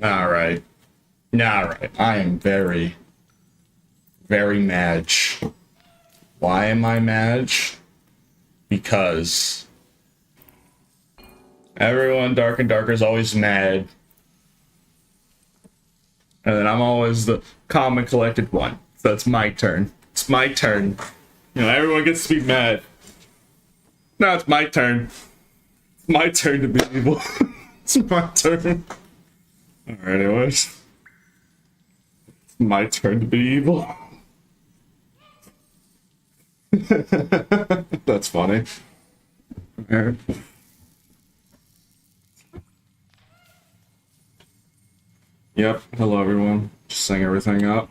Alright. Alright. I am very, very mad. Why am I mad? Because everyone Dark and Darker is always mad. And then I'm always the calm and collected one. So it's my turn. It's my turn. You know, everyone gets to be mad. Now it's my turn. It's my turn to be evil. It's my turn. Alright, anyways. It's my turn to be evil. That's funny. Alright. Yep, hello everyone. Just setting everything up.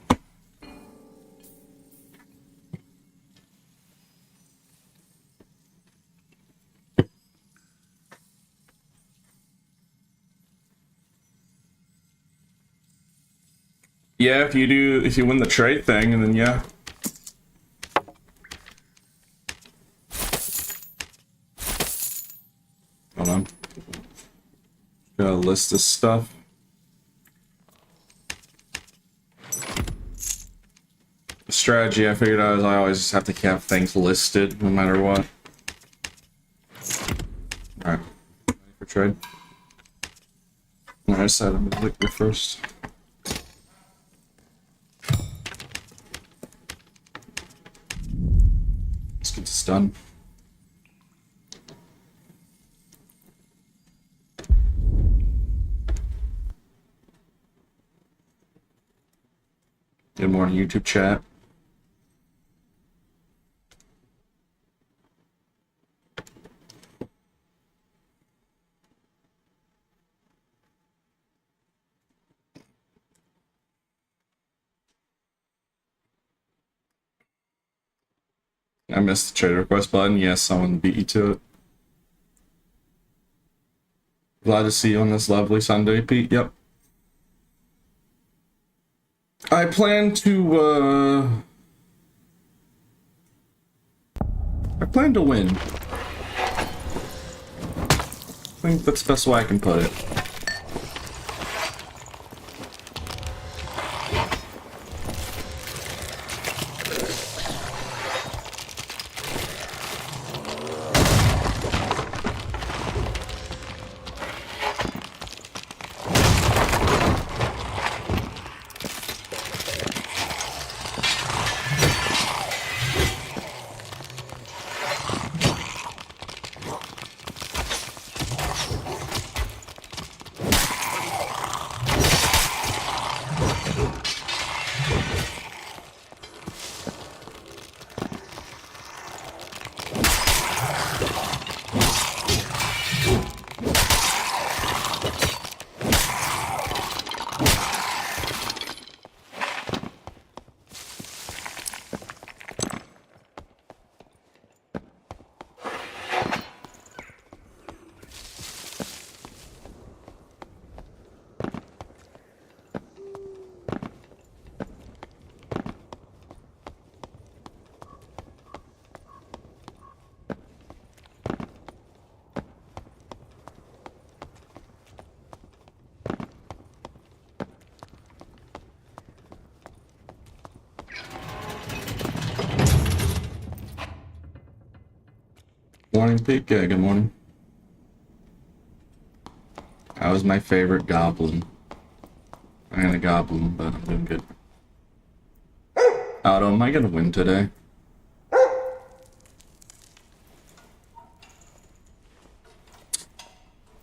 Yeah, if you win the trade thing, and then yeah. Hold on. Gotta list this stuff. The strategy I figured out is I always just have to have things listed no matter what. Alright. Ready for trade? I decided I'm gonna liquid first. Let's get this done. Good morning, YouTube chat. I missed the trade request button. Yes, someone beat you to it. Glad to see you on this lovely Sunday, Pete. Yep. I plan to, I plan to win. I think that's the best way I can put it. Morning, Pete. Yeah, good morning. That was my favorite goblin. I ain't a goblin, but I'm doing good. Otto, am I gonna win today?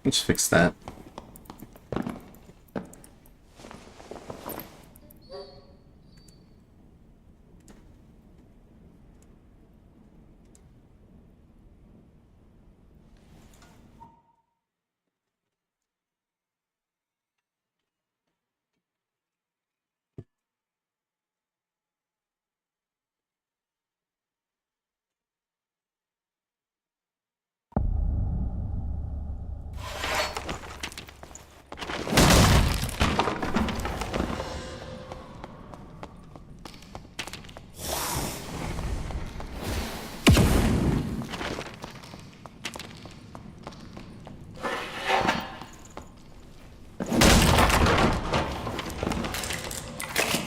Let's fix that.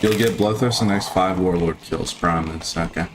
You'll get Bloodthirst the next 5 Warlord kills, promise. Okay.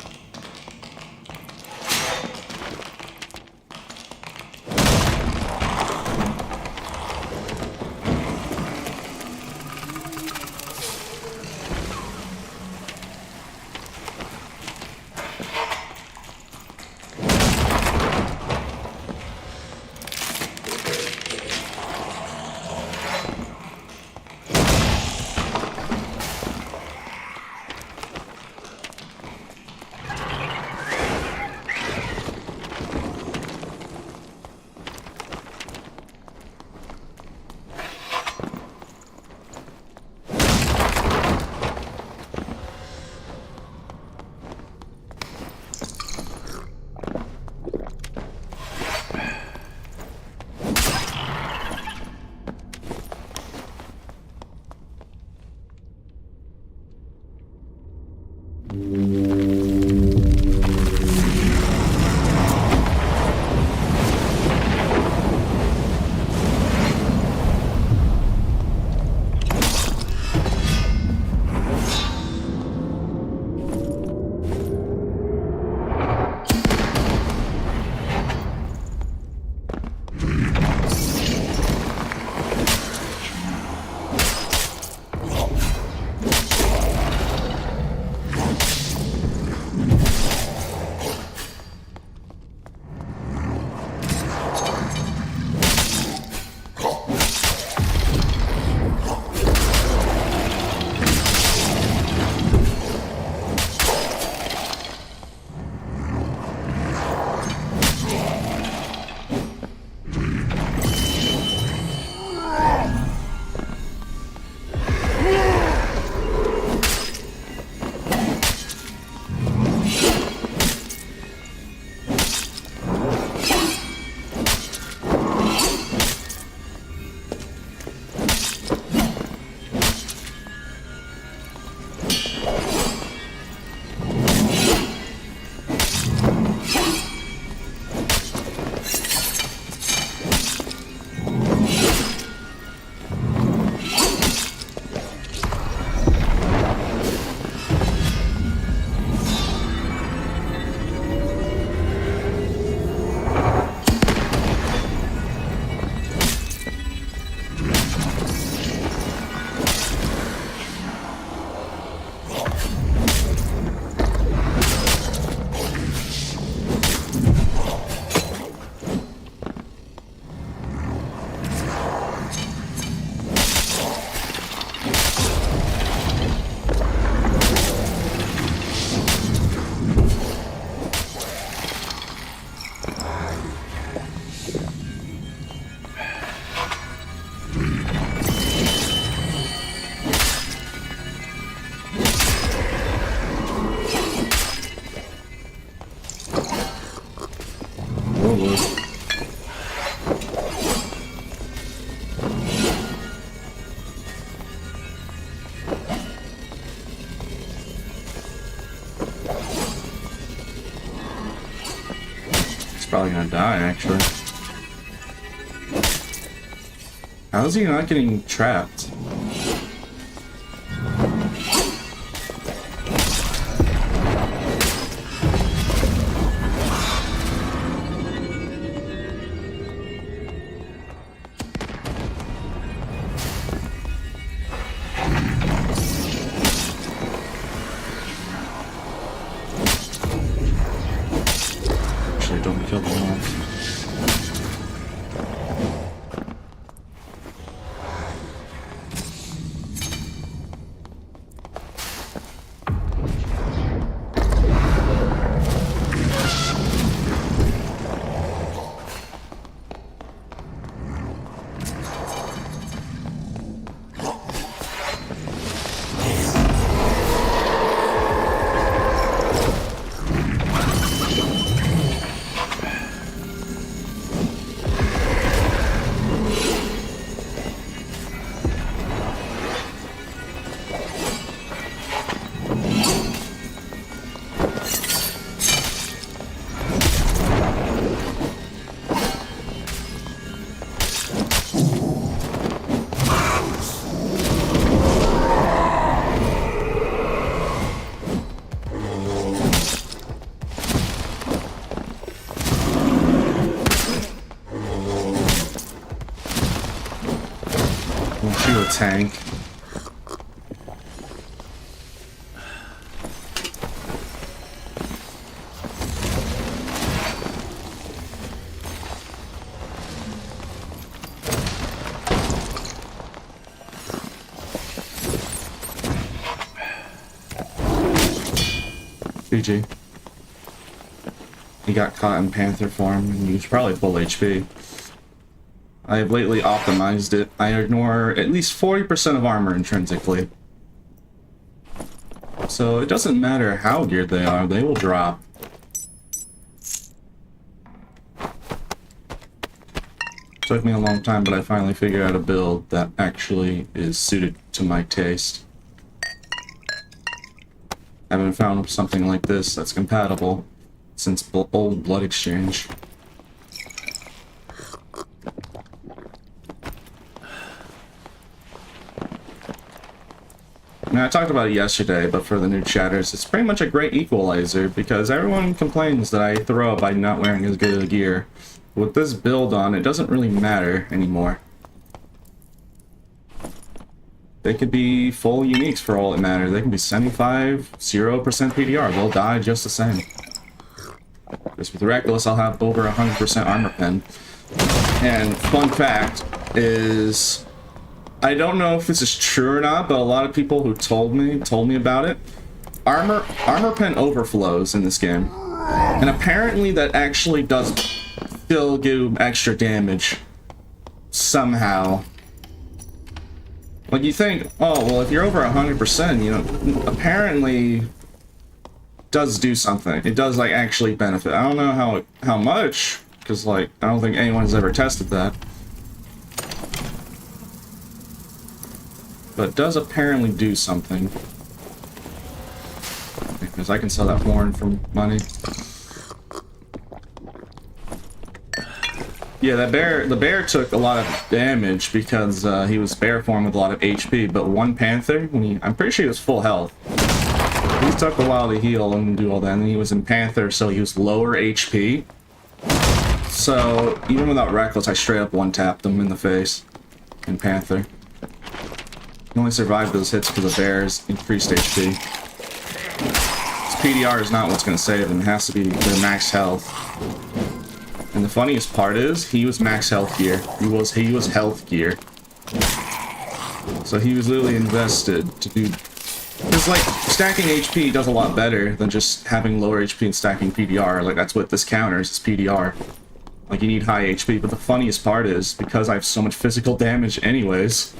Probably gonna die, actually. How is he not getting trapped? Don't kill them all. We'll do a tank. GG. He got caught in Panther form, and he was probably full HP. I have lately optimized it. I ignore at least 40% of armor intrinsically. So it doesn't matter how geared they are, they will drop. Took me a long time, but I finally figured out a build that actually is suited to my taste. I haven't found something like this that's compatible since old Blood Exchange. I mean, I talked about it yesterday, but for the new chatters, it's pretty much a great equalizer because everyone complains that I throw up by not wearing as good a gear. With this build on, it doesn't really matter anymore. They could be full uniques for all it matters. They can be 75, 0% PDR. They'll die just the same. Just with Reckless, I'll have over 100% armor pen. And fun fact is, I don't know if this is true or not, but a lot of people who told me about it. Armor pen overflows in this game, and apparently that actually does still give extra damage somehow. Like, you think, oh, well, if you're over 100%, you know, apparently does do something. It does, like, actually benefit. I don't know how much, because, like, I don't think anyone's ever tested that. But it does apparently do something. Because I can sell that horn for money. Yeah, the bear took a lot of damage because he was bear form with a lot of HP, but one Panther, I'm pretty sure he was full health. He took a while to heal and do all that, and then he was in Panther, so he was lower HP. So, even without Reckless, I straight up one-tapped him in the face in Panther. He only survived those hits because the bear's increased HP. His PDR is not what's going to save him, it has to be their max health. And the funniest part is, he was max health gear. He was health gear. So he was literally invested to do... Because, like, stacking HP does a lot better than just having lower HP and stacking PDR. Like, that's what this counters, is PDR. Like, you need high HP. But the funniest part is, because I have so much physical damage anyways,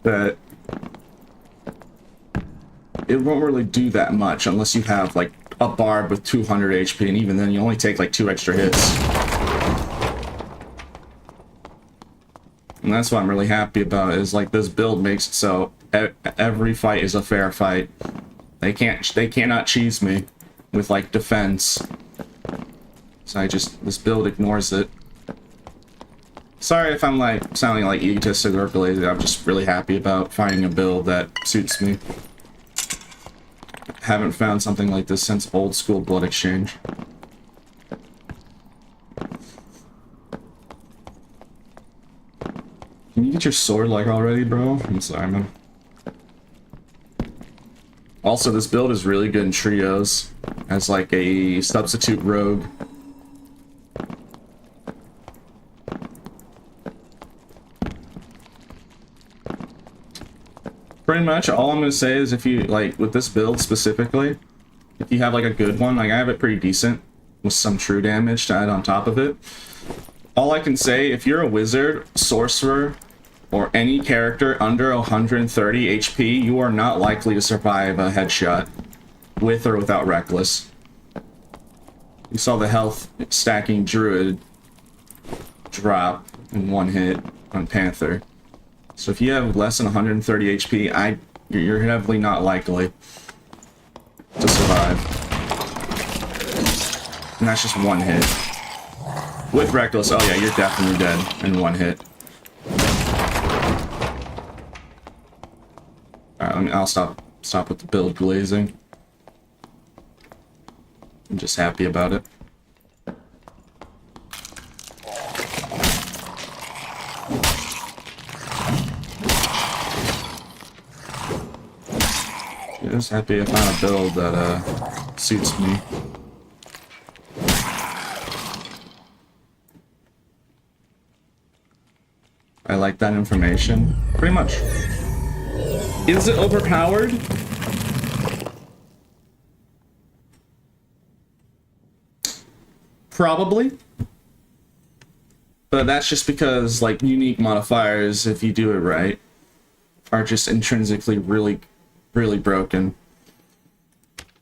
that it won't really do that much unless you have, like, a barb with 200 HP, and even then you only take like 2 extra hits. And that's what I'm really happy about, is like this build makes it so every fight is a fair fight. They cannot cheese me with like defense. So this build ignores it. Sorry if I'm like sounding like egotistic or lazy. I'm just really happy about finding a build that suits me. Haven't found something like this since old school Blood Exchange. Can you get your sword like already, bro? I'm sorry, man. Also, this build is really good in trios as like a substitute rogue. Pretty much all I'm gonna say is, if you like with this build specifically, if you have like a good one, like I have it pretty decent with some true damage to add on top of it. All I can say, if you're a wizard, sorcerer, or any character under 130 HP, you are not likely to survive a headshot with or without Reckless. You saw the health stacking druid drop in one hit on Panther. So if you have less than 130 HP, you're heavily not likely to survive. And that's just one hit. With Reckless, oh yeah, you're definitely dead in one hit. Alright, I'll stop with the build glazing. I'm just happy about it. just happy I found a build that suits me. I like that information. Pretty much. Is it overpowered? Probably. But that's just because, like, unique modifiers, if you do it right, are just intrinsically really, really broken.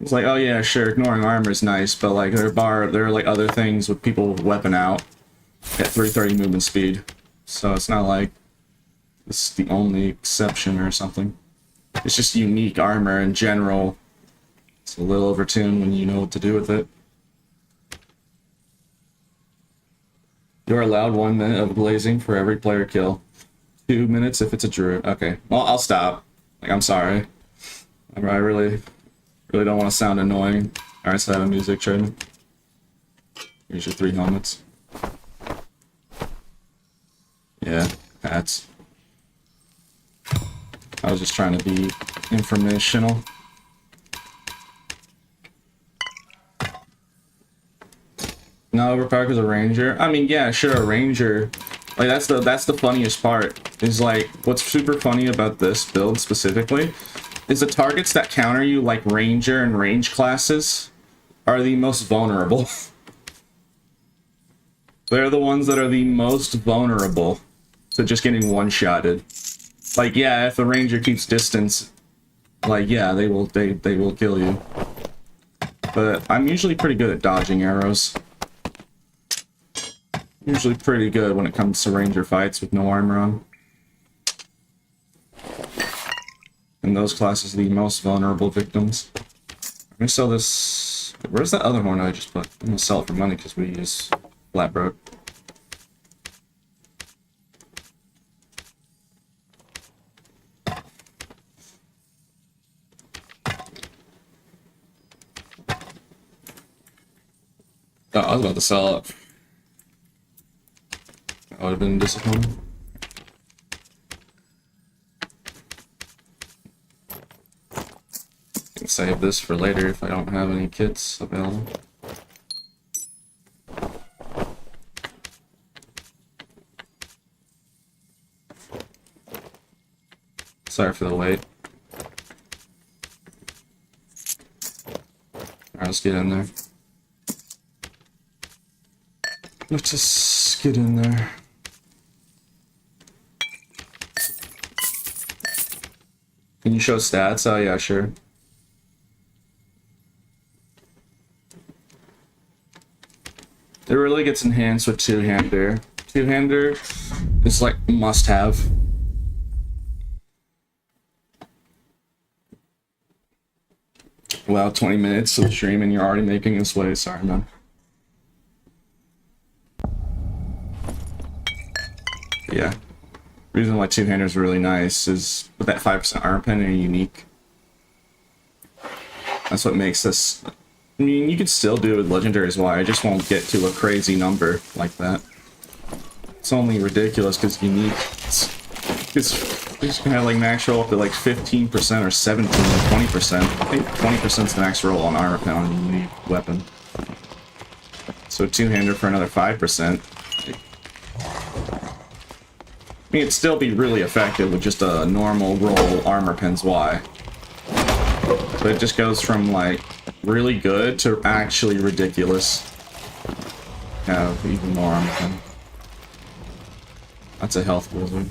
It's like, oh yeah, sure, ignoring armor is nice, but like there are like other things with people weapon out at 330 movement speed. So it's not like this is the only exception or something. It's just unique armor in general. It's a little overtuned when you know what to do with it. You're allowed 1 minute of glazing for every player kill. 2 minutes if it's a druid. Okay, well, I'll stop. Like, I'm sorry. I really don't want to sound annoying. Alright, so I have a music trade. Here's your 3 helmets. Yeah, hats. I was just trying to be informational. Not overpowered because a ranger? I mean, yeah, sure, a ranger. Like, that's the funniest part. Is like, what's super funny about this build specifically is the targets that counter you, like ranger and range classes, are the most vulnerable. They're the ones that are the most vulnerable to just getting one-shotted. Like, yeah, if the ranger keeps distance, like, yeah, they will kill you. But I'm usually pretty good at dodging arrows. Usually pretty good when it comes to ranger fights with no armor on. And those classes are the most vulnerable victims. I'm gonna sell this... Where's that other horn I just put? I'm gonna sell it for money because we use Flatbroke. Oh, I was about to sell it. That would have been disappointing. I can save this for later if I don't have any kits available. Sorry for the wait. Alright, let's get in there. Let's just get in there. Can you show stats? Oh yeah, sure. It really gets enhanced with two-hander. Two-hander is like must-have. Wow, 20 minutes of stream and you're already making this way. Sorry, man. Yeah. Reason why two-hander is really nice is with that 5% armor pen and unique. That's what makes this. I mean, you could still do it with legendary as well. I just won't get to a crazy number like that. It's only ridiculous because unique. You can have like max roll up to like 15% or 17 or 20%. I think 20% is the max roll on armor pen on a unique weapon. So two-hander for another 5%. I mean, it'd still be really effective with just a normal roll armor pen's Y. But it just goes from, like, really good to actually ridiculous. Have even more armor pen. That's a health wizard.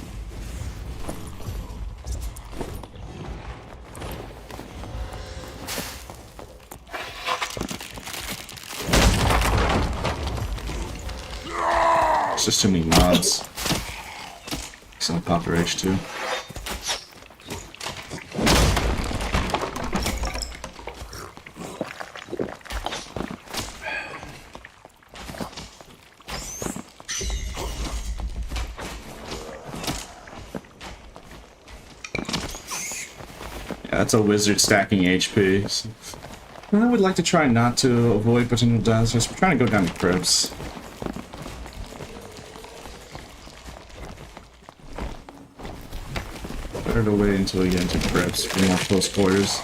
It's just too many mods. Some Popper H2. Yeah, that's a wizard stacking HP. So I would like to try not to avoid potential deaths. We're trying to go down to crypts. Better to wait until we get into crypts for more close quarters.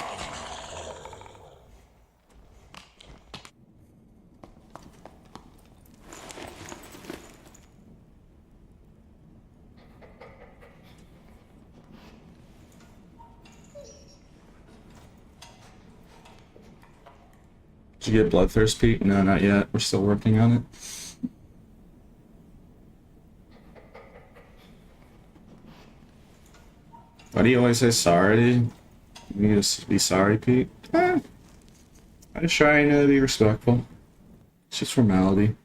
Did you get Bloodthirst, Pete? No, not yet. We're still working on it. Why do you always say sorry? You just be sorry, Pete? I just trying to be respectful. It's just formality.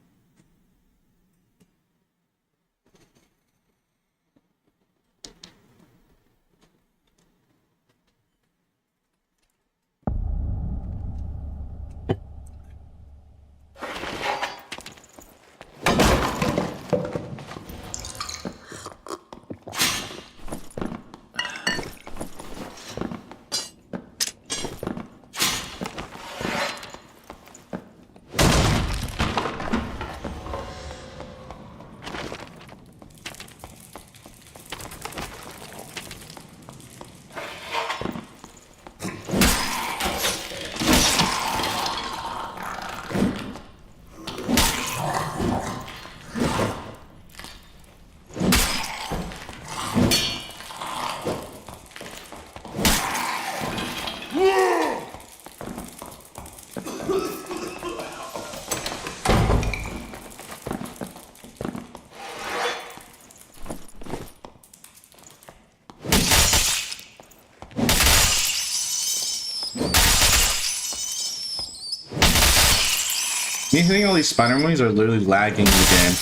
You think all these spider movies are literally lagging the game?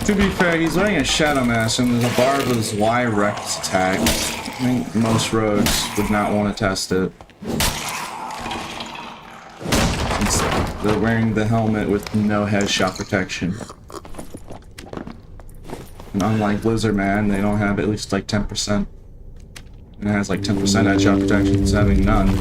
To be fair, he's wearing a Shadow Mask and there's a bar with his Y Rex tag. I think most rogues would not want to test it. Since they're wearing the helmet with no headshot protection. And unlike Lizard Man, they don't have at least like 10%. And it has like 10% headshot protection, it's having none.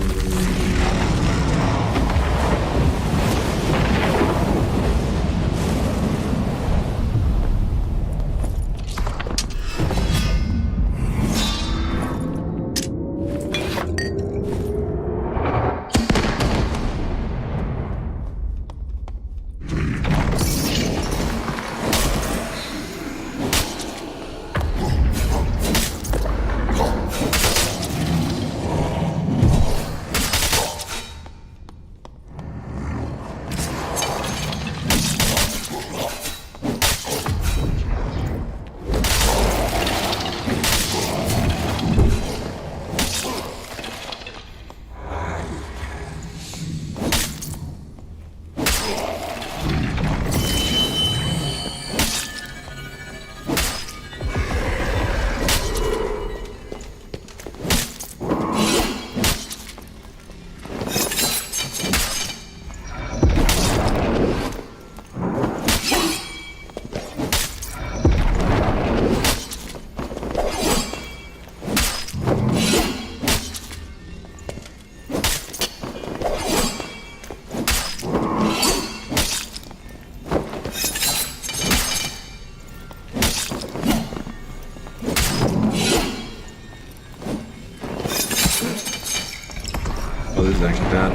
Oh, this is actually bad.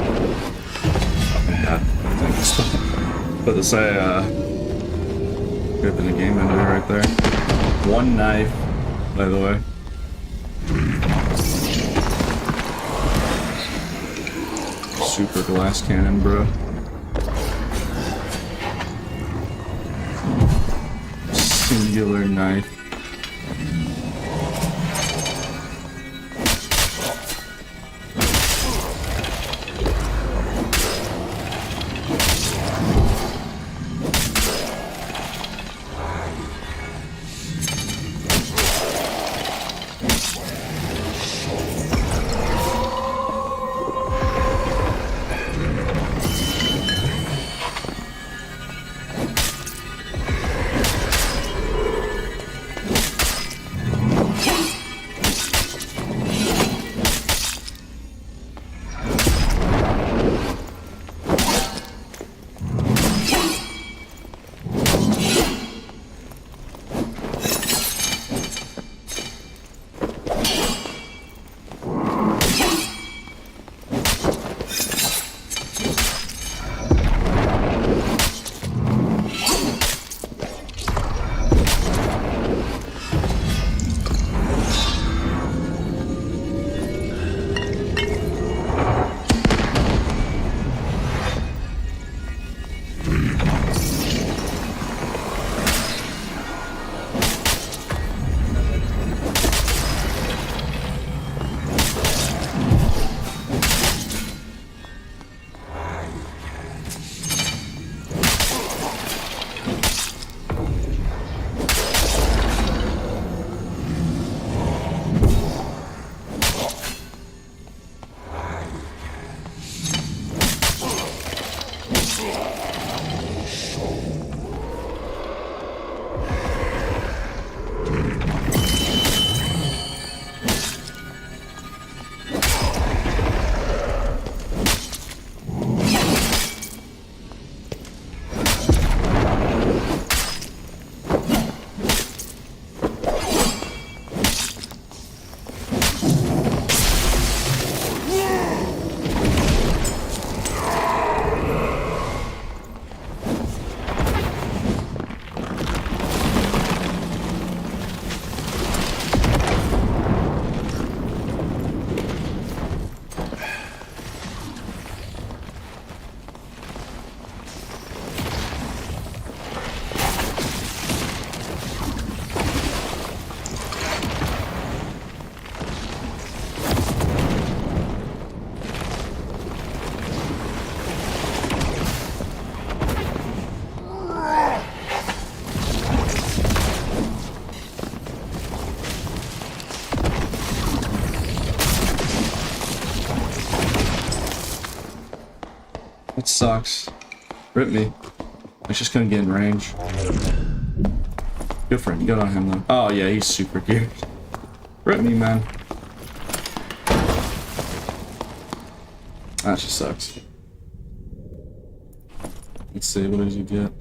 Bad. But to say, could have been a game ender right there. One knife, by the way. Super glass cannon, bro. Singular knife. It sucks. Rip me. I just couldn't get in range. Good for him. Good on him, though. Oh, yeah, he's super geared. Rip me, man. That just sucks. Let's see, what does he get?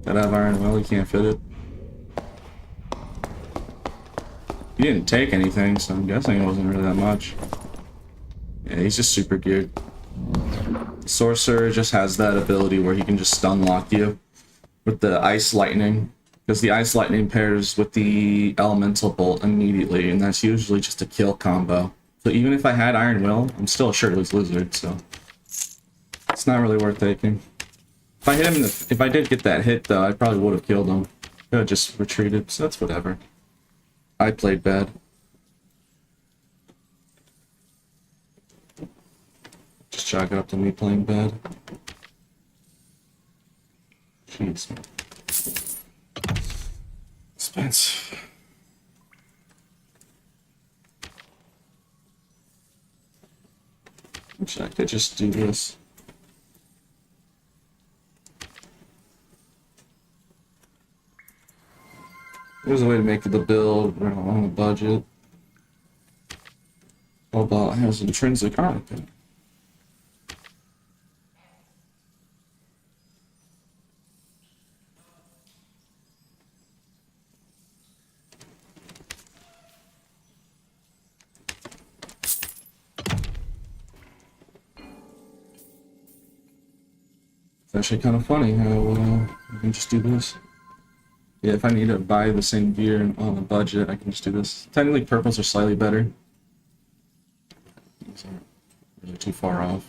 Gotta have iron will, you can't fit it. He didn't take anything, so I'm guessing it wasn't really that much. Yeah, he's just super geared. The Sorcerer just has that ability where he can just stun lock you with the Ice Lightning. Because the Ice Lightning pairs with the Elemental Bolt immediately, and that's usually just a kill combo. So even if I had Iron Will, I'm still a Shirtless Lizard, so it's not really worth taking. If I hit him if I did get that hit though, I probably would have killed him. Could have just retreated, so that's whatever. I played bad. Just chalk it up to me playing bad. Jeez. Expensive. Actually, I could just do this. There's a way to make the build on a budget. Cobalt has intrinsic armor. It's actually kind of funny how I can just do this. Yeah, if I need to buy the same gear on a budget, I can just do this. Technically, purples are slightly better. These are really too far off.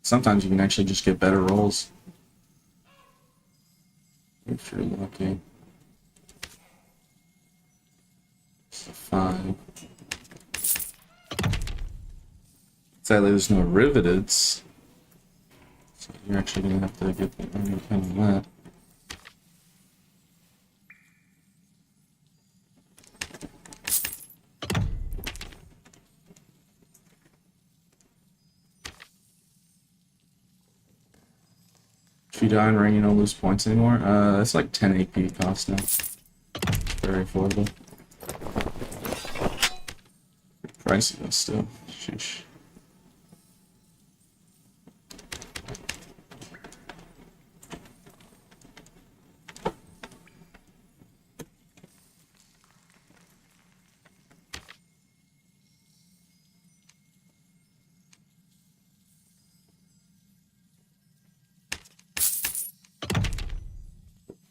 Sometimes you can actually just get better rolls. If you're lucky. It's a 5. Sadly, there's no riveteds. So you're actually going to have to get any kind of that. If you die in ring, you don't lose points anymore. It's like 10 AP cost now. Very affordable. Pricey though still. Sheesh.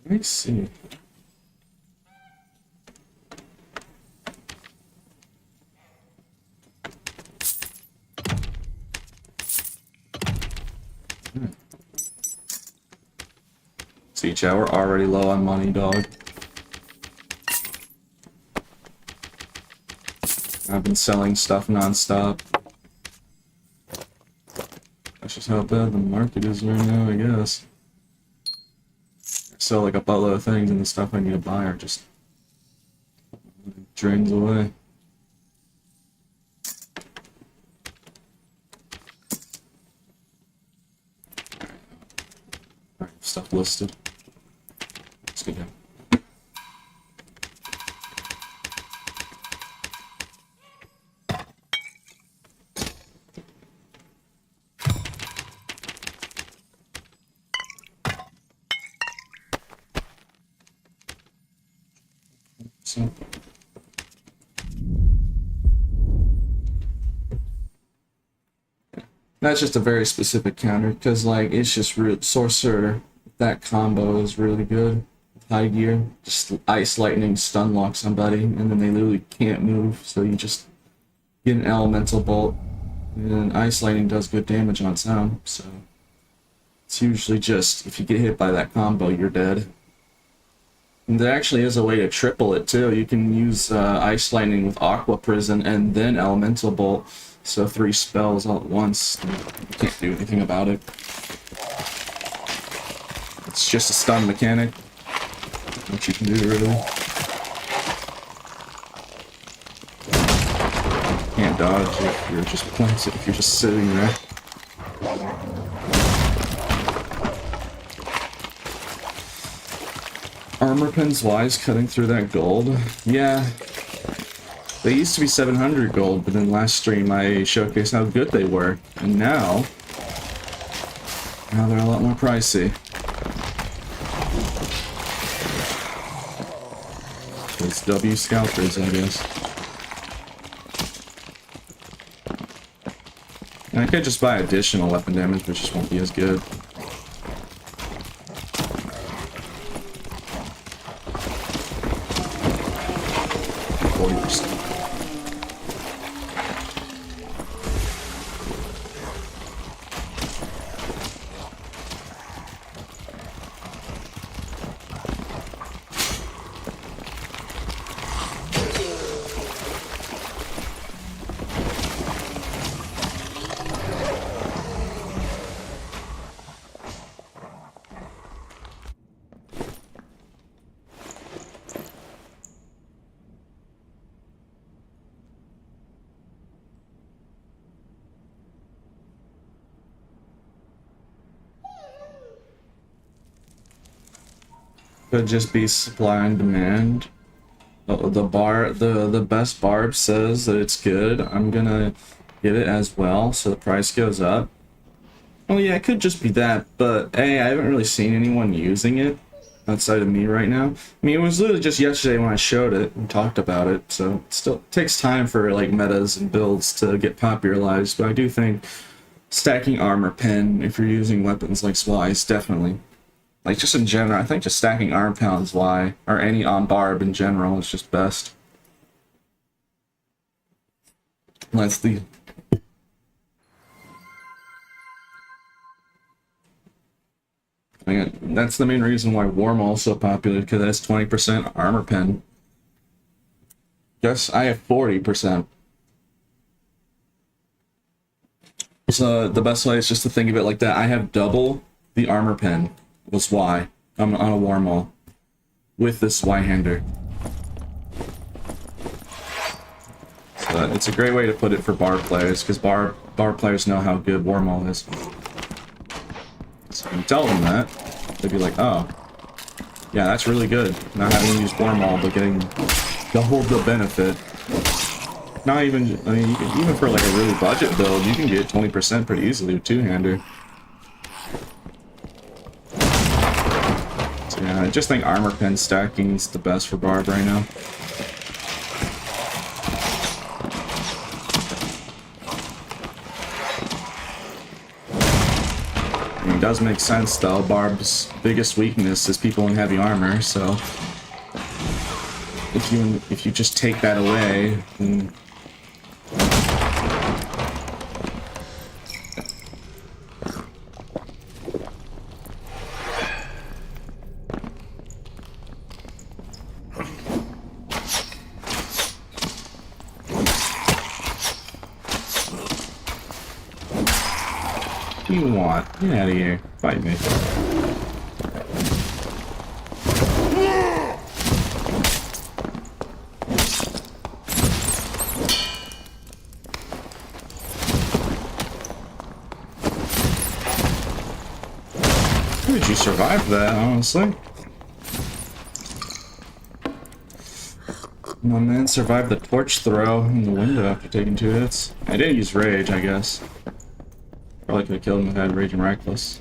Let me see. See, chat, we're already low on money, dog. I've been selling stuff non-stop. That's just how bad the market is right now, I guess. I sell like a buttload of things and the stuff I need to buy are just drains away. stuff listed. Let's go down. So. That's just a very specific counter, because like it's just real sorcerer. That combo is really good. High gear, just ice lightning stun lock somebody, and then they literally can't move. So you just get an elemental bolt, and ice lightning does good damage on its own. So it's usually just if you get hit by that combo, you're dead. And there actually is a way to triple it too. You can use ice lightning with aqua prison and then elemental bolt. So 3 spells all at once. You can't do anything about it. It's just a stun mechanic. What you can do, really. Can't dodge if you're just planted, if you're just sitting there. Armor pins wise, cutting through that gold. Yeah. They used to be 700 gold, but in last stream I showcased how good they were. And now they're a lot more pricey. It's W scalpers, I guess. And I could just buy additional weapon damage, which just won't be as good. Could just be supply and demand. The best barb says that it's good. I'm gonna get it as well, so the price goes up. Oh yeah, it could just be that, but hey, I haven't really seen anyone using it outside of me right now. I mean, it was literally just yesterday when I showed it and talked about it, so it still takes time for like metas and builds to get popularized, but I do think stacking armor pen, if you're using weapons like Splice, definitely. Like, just in general, I think just stacking arm pounds Y, or any on barb in general, is just best. That's the... That's the main reason why Warmaul is so popular, because it has 20% armor pen. Guess I have 40%. So the best way is just to think of it like that. I have double the armor pen. Was Y. I'm on a Warmaul with this Y-hander. So it's a great way to put it for barb players, because barb players know how good Warmaul is. So you tell them that, they'd be like, oh, yeah, that's really good. Not having to use Warmaul, but getting double the benefit. Not even, I mean, even for like a really budget build, you can get 20% pretty easily with two-hander. Yeah, I just think armor pen stacking is the best for barb right now. I mean, it does make sense though. Barb's biggest weakness is people in heavy armor, so if you just take that away, then what do you want? Get out of here. Fight me. did you survive that, honestly? My man survived the torch throw in the window after taking 2 hits. I didn't use rage, I guess. Probably could have killed him if I had rage and reckless.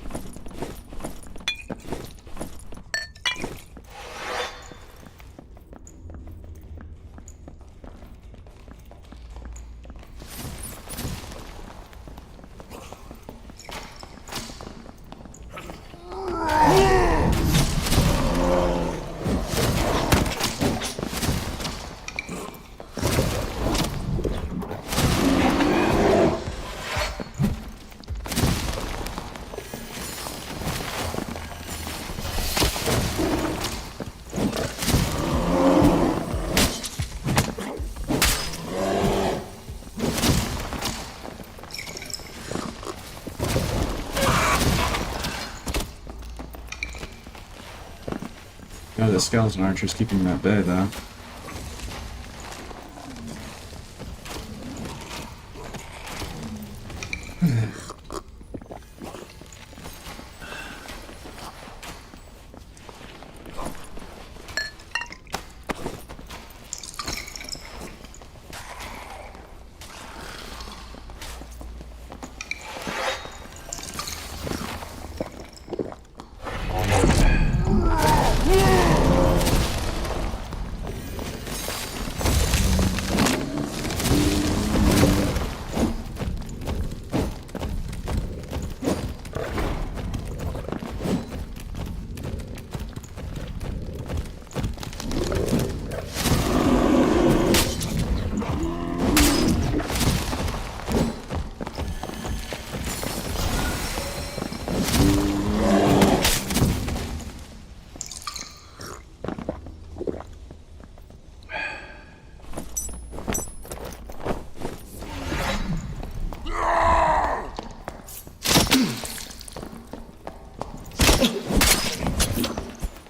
God, the skeleton archer's keeping him at bay, though.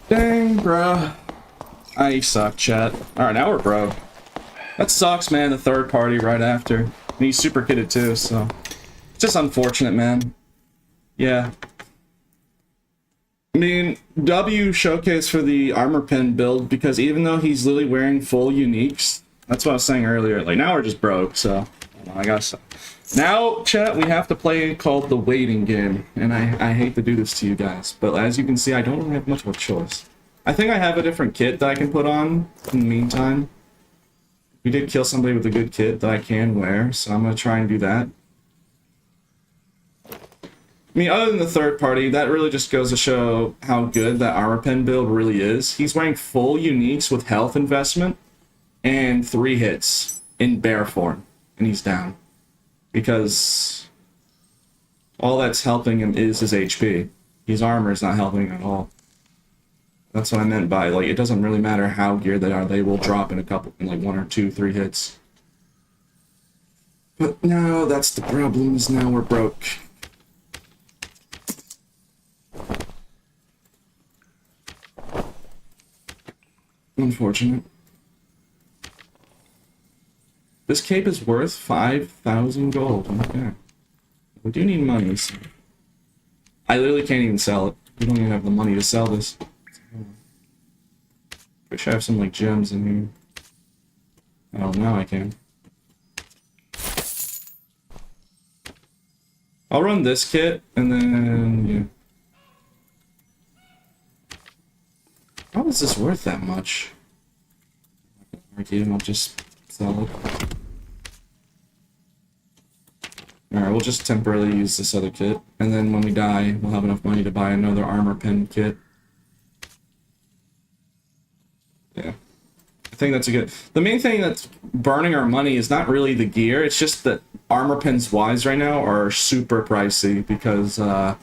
Dang, bro. I suck, chat. Alright, now we're broke. That sucks, man, the third party right after. And he's super kitted too, so... It's just unfortunate, man. Yeah. I mean, W showcase for the armor pen build, because even though he's literally wearing full uniques, that's what I was saying earlier, like, now we're just broke, so... I guess... Now, chat, we have to play called the waiting game, and I hate to do this to you guys, but as you can see, I don't really have much of a choice. I think I have a different kit that I can put on in the meantime. We did kill somebody with a good kit that I can wear, so I'm going to try and do that. I mean, other than the third party, that really just goes to show how good that armor pen build really is. He's wearing full uniques with health investment and 3 hits in bear form, and he's down. Because all that's helping him is his HP. His armor is not helping at all. That's what I meant by, like, it doesn't really matter how geared they are, they will drop in like 1 or 2, 3 hits. But no, that's the problem, is now we're broke. Unfortunate. This cape is worth 5,000 gold. Okay. We do need money, so... I literally can't even sell it. We don't even have the money to sell this. Wish I have some, like, gems in here. Oh, now I can. I'll run this kit, and then, yeah. How is this worth that much? I'll just sell it. Alright, we'll just temporarily use this other kit, and then when we die, we'll have enough money to buy another armor pen kit. Yeah. I think that's a good... The main thing that's burning our money is not really the gear, it's just that armor pens wise right now are super pricey, because, well,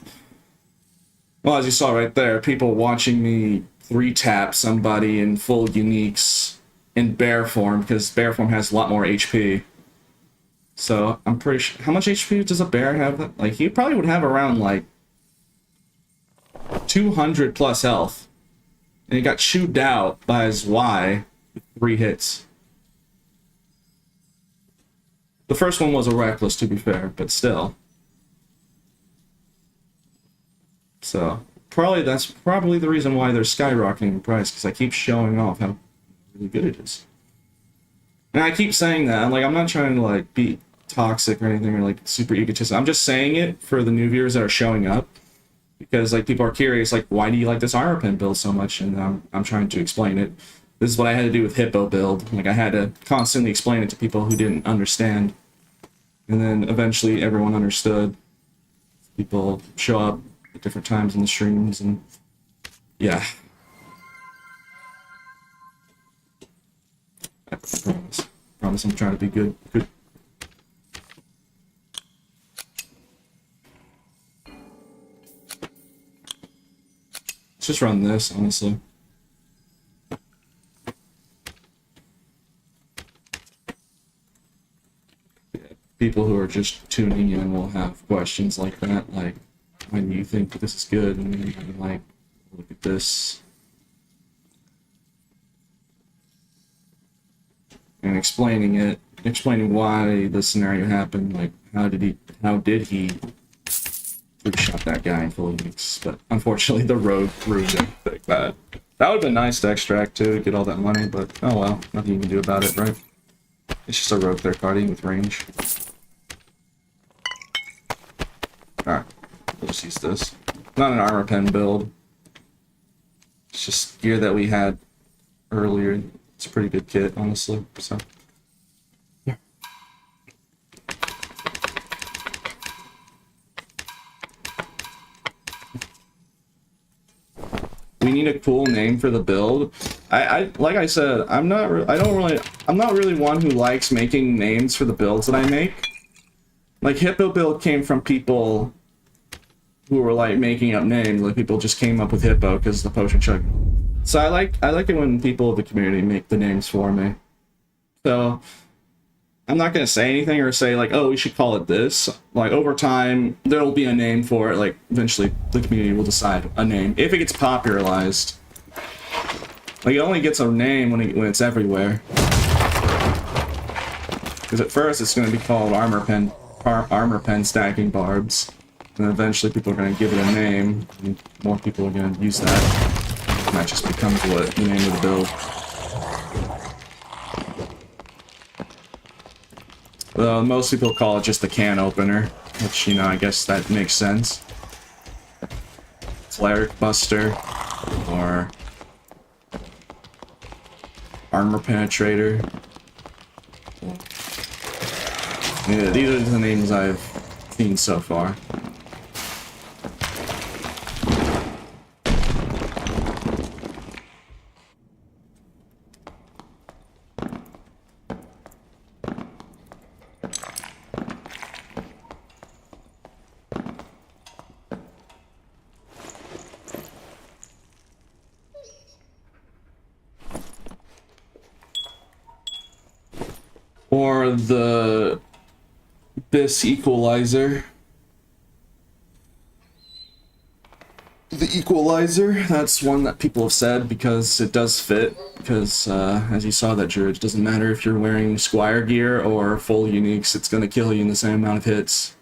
as you saw right there, people watching me 3-tap somebody in full uniques in bear form, because bear form has a lot more HP. So, I'm pretty sure... How much HP does a bear have? Like, he probably would have around, like, 200 plus health. And he got chewed out by his Y with 3 hits. The first one was a reckless, to be fair, but still. So, that's probably the reason why they're skyrocketing in price, because I keep showing off how really good it is. And I keep saying that. I'm not trying to like be toxic or anything or like super egotistic. I'm just saying it for the new viewers that are showing up, because like people are curious, like, why do you like this armor pen build so much? And I'm trying to explain it. This is what I had to do with Hippo build. Like, I had to constantly explain it to people who didn't understand. And then eventually everyone understood. People show up at different times in the streams, and yeah. I promise I'm trying to be good. Let's just run this, honestly. People who are just tuning in will have questions like that, like, why do you think that this is good? And then I'm like, look at this. And explaining why the scenario happened, like, how did he shot that guy in full units? But unfortunately the rogue ruined everything. That would have been nice to extract too, get all that money, but oh well, nothing you can do about it, right? It's just a rogue third party with range. Alright, we'll just use this. Not an armor pen build. It's just gear that we had earlier. It's a pretty good kit, honestly, so. Yeah. We need a cool name for the build. I like I said, I'm not really one who likes making names for the builds that I make. Like, Hippo build came from people who were like making up names. Like, people just came up with Hippo because the potion chug. So I like it when people of the community make the names for me. So I'm not gonna say anything or say like, oh, we should call it this. Like, over time there'll be a name for it. Like, eventually the community will decide a name if it gets popularized. Like, it only gets a name when it's everywhere. Because at first it's going to be called armor pen stacking barbs, and eventually people are going to give it a name, and more people are going to use that. And that just becomes what the name of the build. Well, most people call it just the can opener, which, you know, I guess that makes sense. Cleric Buster, or Armor Penetrator. Yeah, these are the names I've seen so far. Or the BIS equalizer. The equalizer, that's one that people have said because it does fit. Because, as you saw that, Druid, it doesn't matter if you're wearing Squire gear or full uniques, it's gonna kill you in the same amount of hits.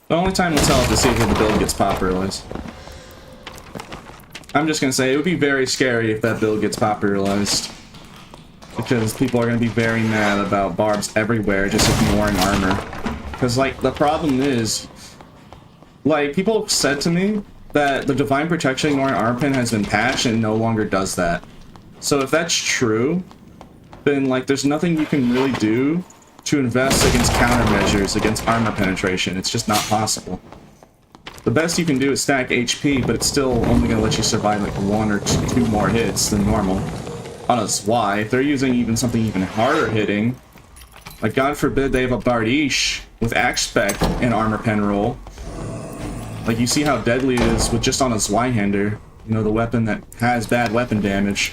The only time we'll tell is to see if the build gets popularized. I'm just gonna say, it would be very scary if that build gets popularized. Because people are gonna be very mad about barbs everywhere, just ignoring armor. Because, like, the problem is, like, people said to me that the Divine Protection ignoring armor pen has been patched and no longer does that. So if that's true, then, like, there's nothing you can really do to invest against countermeasures against armor penetration. It's just not possible. The best you can do is stack HP, but it's still only going to let you survive like one or two more hits than normal. On a Zwei, if they're using even something even harder hitting, like God forbid they have a Bardiche with Axe Spec and armor pen roll. Like, you see how deadly it is with just on a Zweihander, you know, the weapon that has bad weapon damage.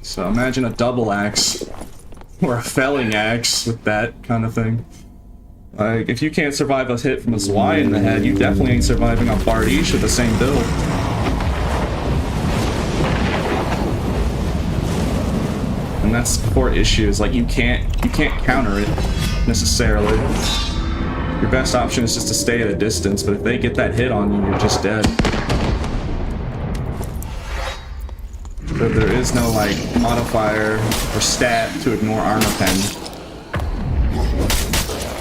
So imagine a double axe. Or a felling axe with that kind of thing. Like, if you can't survive a hit from a Zwei in the head, you definitely ain't surviving a Bardiche with the same build. And and that's the core issue. Is like you can't counter it necessarily. Your best option is just to stay at a distance, but if they get that hit on you, you're just dead. So there is no like modifier or stat to ignore armor pen.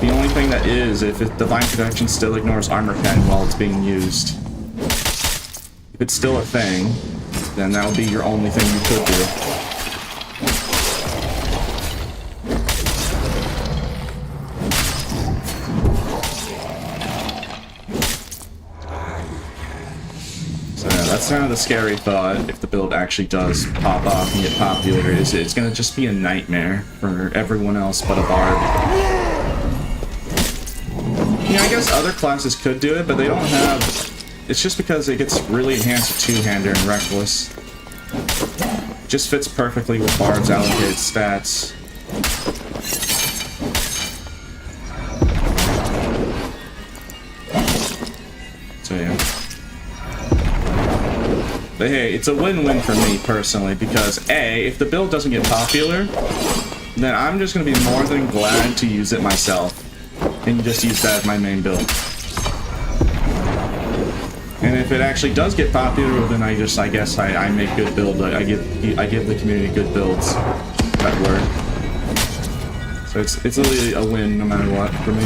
The only thing that is, if Divine Protection still ignores armor pen while it's being used. If it's still a thing, then that would be your only thing you could do. So yeah, that's kind of the scary thought. If the build actually does pop off and get popular, is it's gonna just be a nightmare for everyone else but a bard. Yeah, I guess other classes could do it, but they don't have. It's just because it gets really enhanced with two-hander and reckless. Just fits perfectly with bard's allocated stats. So yeah. But hey, it's a win-win for me personally because A, if the build doesn't get popular, then I'm just gonna be more than glad to use it myself and just use that as my main build. And if it actually does get popular, then I guess I make good build. I give the community good builds that work. So it's really a win no matter what for me.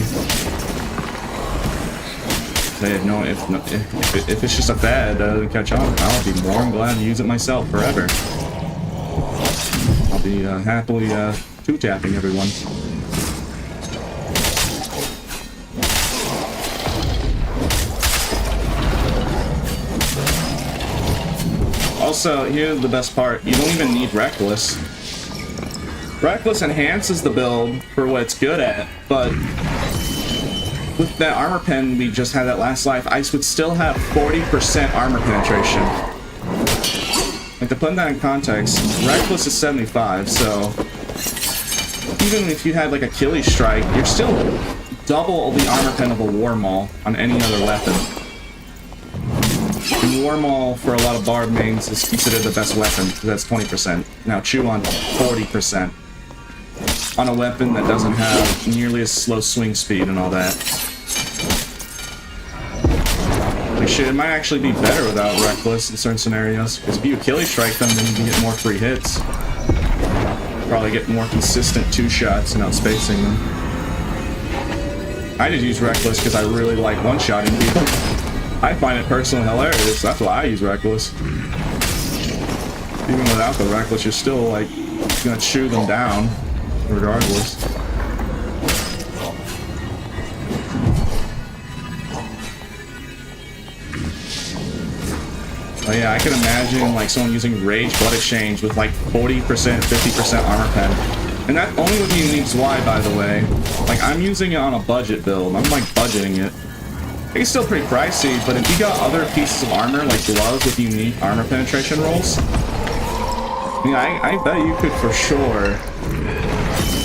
No, if it's just a fad that doesn't catch on, I'll be more than glad to use it myself forever. I'll be happily two-tapping everyone. Also, here's the best part. You don't even need Reckless. Reckless enhances the build for what it's good at, but with that armor pen we just had that last life, I would still have 40% armor penetration. Like, to put that in context, Reckless is 75, so even if you had like Achilles Strike, you're still double the armor pen of a War Maul on any other weapon. And War Maul, for a lot of bard mains, is considered the best weapon, because that's 20%. Now chew on 40% on a weapon that doesn't have nearly as slow swing speed and all that. Like shit, it might actually be better without Reckless in certain scenarios, because if you Achilles Strike them, then you can get more free hits. Probably get more consistent two-shots and outspacing them. I just use Reckless because I really like one-shotting people. I find it personally hilarious. That's why I use Reckless. Even without the Reckless, you're still like gonna chew them down, regardless. Oh yeah, I can imagine like someone using Rage Blood Exchange with like 40%, 50% armor pen. And that only with the unique Zwei, by the way. Like, I'm using it on a budget build. I'm like budgeting it. It's still pretty pricey, but if you got other pieces of armor, like gloves with unique armor penetration rolls, yeah, I bet you could for sure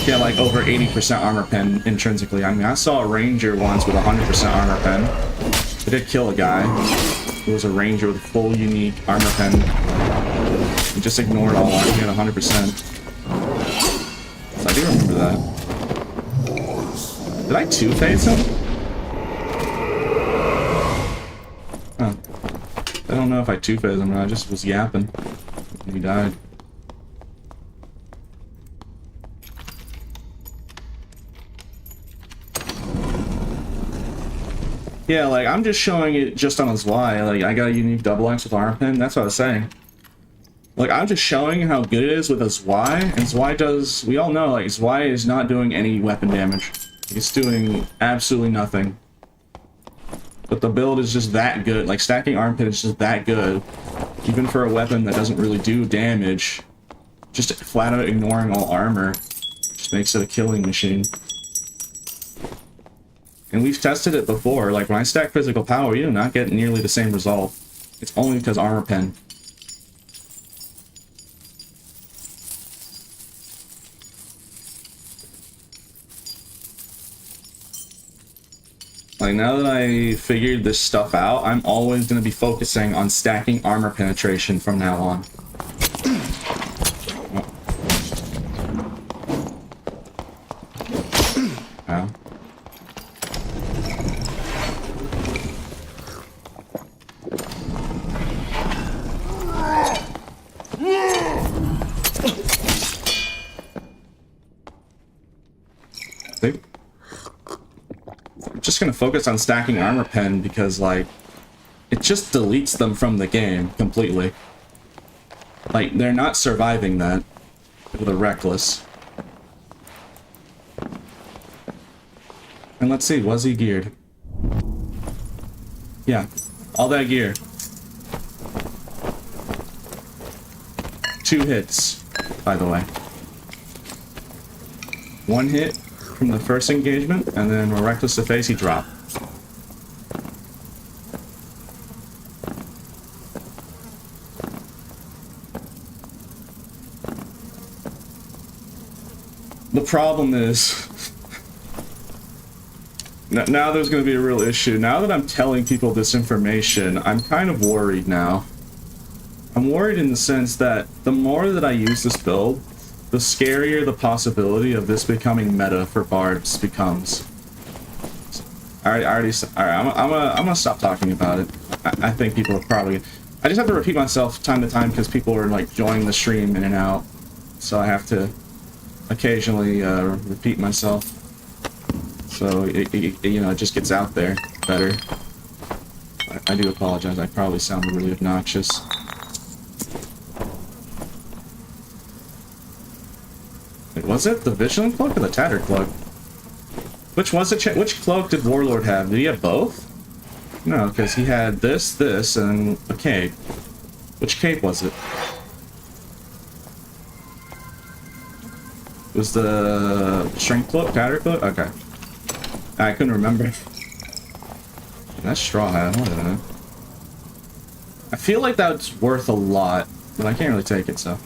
get like over 80% armor pen intrinsically. I mean, I saw a ranger once with 100% armor pen. It did kill a guy. It was a ranger with full unique armor pen. He just ignored all armor. He had 100%. So I do remember that. Did I two-phase him? Huh. I don't know if I two-phased him or not. I just was yapping. And he died. Yeah, like, I'm just showing it just on a Zwei. Like, I got a unique double X with armor pen. That's what I was saying. Like, I'm just showing how good it is with a Zwei. And Zwei does... We all know, like, Zwei is not doing any weapon damage. It's doing absolutely nothing. But the build is just that good. Like, stacking armor pen is just that good. Even for a weapon that doesn't really do damage. Just flat out ignoring all armor. Just makes it a killing machine. And we've tested it before. Like, when I stack physical power, you do not get nearly the same result. It's only because armor pen. Like, now that I figured this stuff out, I'm always going to be focusing on stacking armor penetration from now on. just gonna focus on stacking armor pen because, like, it just deletes them from the game completely. Like, they're not surviving that with a reckless. And let's see, was he geared? Yeah, all that gear. 2 hits, by the way. 1 hit from the first engagement, and then a reckless to face, he dropped. The problem is, now there's going to be a real issue. Now that I'm telling people this information, I'm kind of worried now. I'm worried in the sense that the more that I use this build, the scarier the possibility of this becoming meta for bards becomes. Alright, I'm gonna stop talking about it. I think people are probably... I just have to repeat myself time to time because people are like joining the stream in and out. So I have to occasionally repeat myself. So you know, it just gets out there better. I do apologize, I probably sounded really obnoxious. Wait, was it the Vigilant Cloak or the Tattered Cloak? Which was it? Which cloak did Warlord have? Did he have both? No, because he had this, and a cape. Which cape was it? Was the Shrink Cloak? Tattered Cloak? Okay. I couldn't remember. That's Straw Hat, whatever. I feel like that's worth a lot, but I can't really take it, so.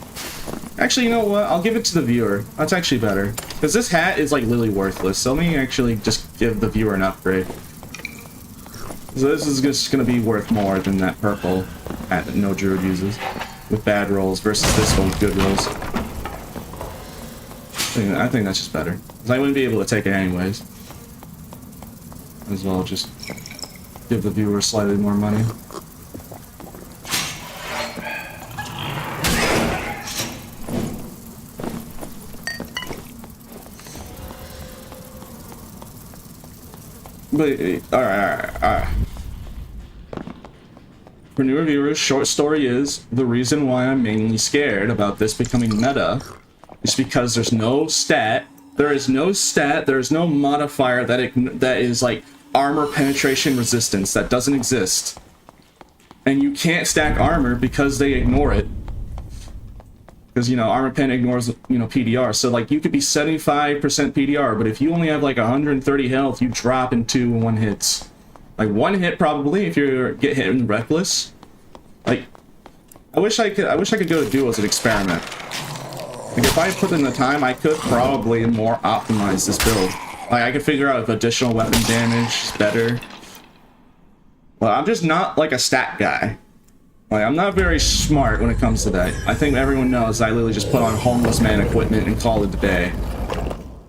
Actually, you know what? I'll give it to the viewer. That's actually better. Because this hat is, like, literally worthless, so let me actually just give the viewer an upgrade. So this is just gonna be worth more than that purple hat that no druid uses. With bad rolls versus this one with good rolls. I think that's just better. Because I wouldn't be able to take it anyways. As well just give the viewer slightly more money. But, alright. For newer viewers, short story is, the reason why I'm mainly scared about this becoming meta is because there's no stat. There is no stat, there is no modifier that is like armor penetration resistance. That doesn't exist. And you can't stack armor because they ignore it. Because, you know, armor pen ignores, you know, PDR. So, like, you could be 75% PDR, but if you only have, like, 130 health, you drop in 2 and 1 hits. Like, 1 hit, probably, if you get hit in Reckless. Like, I wish I could go to duo as an experiment. Like, if I put in the time, I could probably more optimize this build. Like, I could figure out if additional weapon damage is better. Well, I'm just not, like, a stat guy. Like, I'm not very smart when it comes to that. I think everyone knows I literally just put on homeless man equipment and call it a day.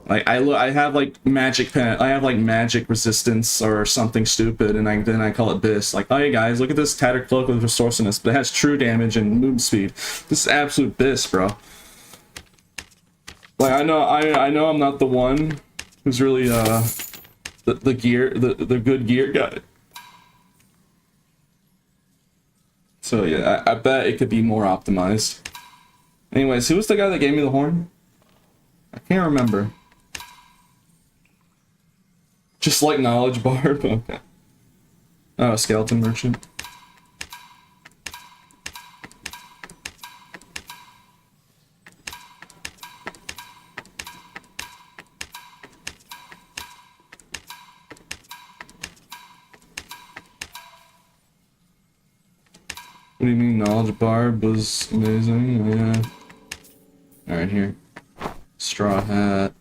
Like, I have like magic magic resistance or something stupid, and then I call it this. Like, oh hey guys, look at this Tattered Cloak with resourcefulness, but it has true damage and move speed. This is absolute bis, bro. Like, I know I'm not the one who's really the good gear guy. So yeah, I bet it could be more optimized. Anyways, who was the guy that gave me the horn? I can't remember. Just like Knowledge Barb? Okay. Oh, Skeleton Merchant. What do you mean Knowledge Barb was amazing? Yeah. Alright, here. Straw Hat.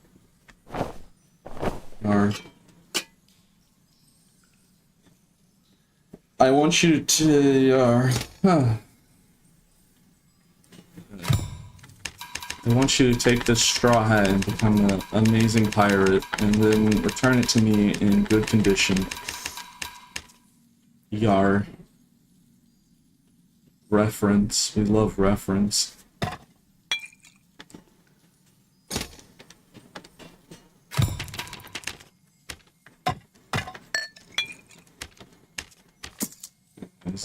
I want you to, I want you to take this straw hat and become an amazing pirate, and then return it to me in good condition. Yar. Reference. We love reference.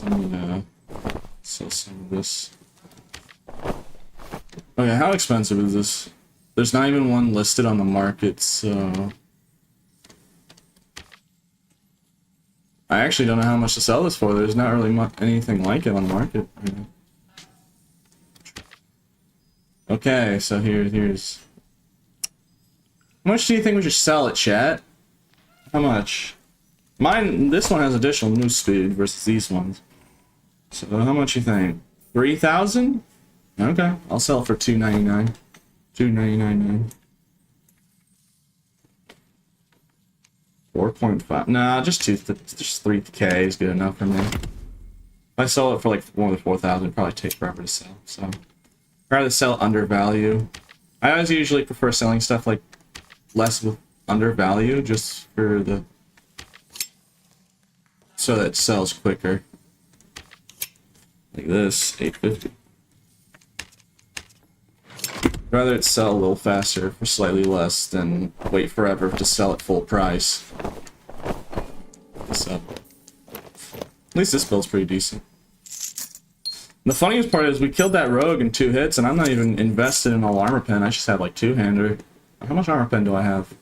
Let me sell some of this. Okay, how expensive is this? There's not even one listed on the market, so... I actually don't know how much to sell this for. There's not really anything like it on the market. Okay, so here's... How much do you think we should sell it, chat? How much? This one has additional move speed versus these ones. So how much you think? 3,000? Okay, I'll sell it for $299. $299.9. 4.5. Nah, just 3K is good enough for me. If I sell it for like more than 4,000, it'd probably take forever to sell. So I'd rather sell under value. I always usually prefer selling stuff like less with under value, just for the so that it sells quicker. Like this, 850. Rather it sell a little faster for slightly less than wait forever to sell at full price. So, at least this build's pretty decent. And the funniest part is we killed that rogue in 2 hits, and I'm not even invested in all armor pen. I just have like 2-hander. How much armor pen do I have?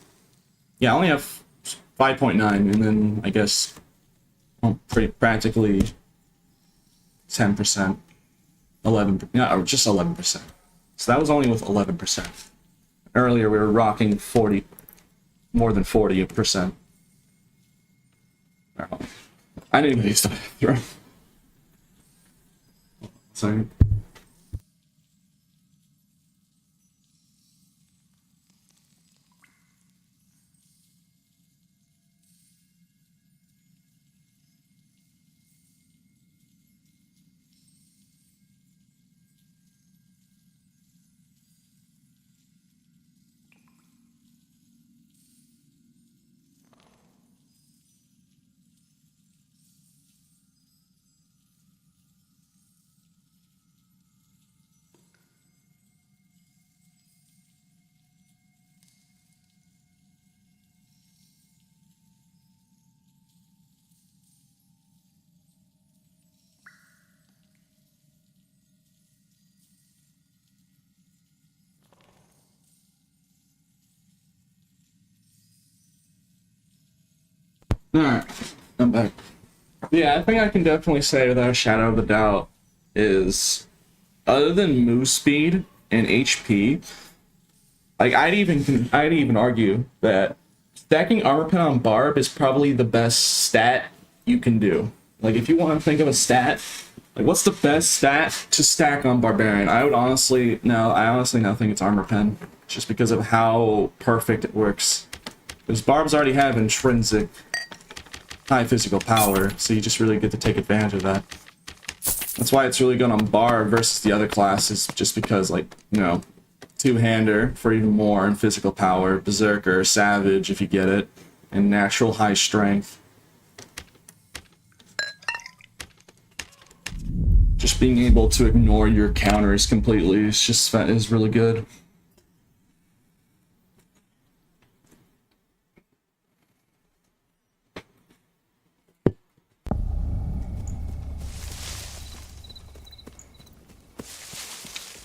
Yeah, I only have 5.9, and then I guess practically 10%, 11, yeah, or just 11%. So that was only with 11%. Earlier we were rocking 40, more than 40%. I didn't even use the bathroom. Sorry. Alright, I'm back. Yeah, I think I can definitely say without a shadow of a doubt is, other than move speed and HP, like I'd even argue that stacking armor pen on Barb is probably the best stat you can do. Like if you want to think of a stat, like what's the best stat to stack on Barbarian? I honestly now think it's armor pen, just because of how perfect it works. Because Barbs already have intrinsic high physical power, so you just really get to take advantage of that. That's why it's really good on Barb versus the other classes, just because, like, you know, 2-hander for even more in physical power, Berserker, Savage if you get it, and natural high strength. Just being able to ignore your counters completely is really good.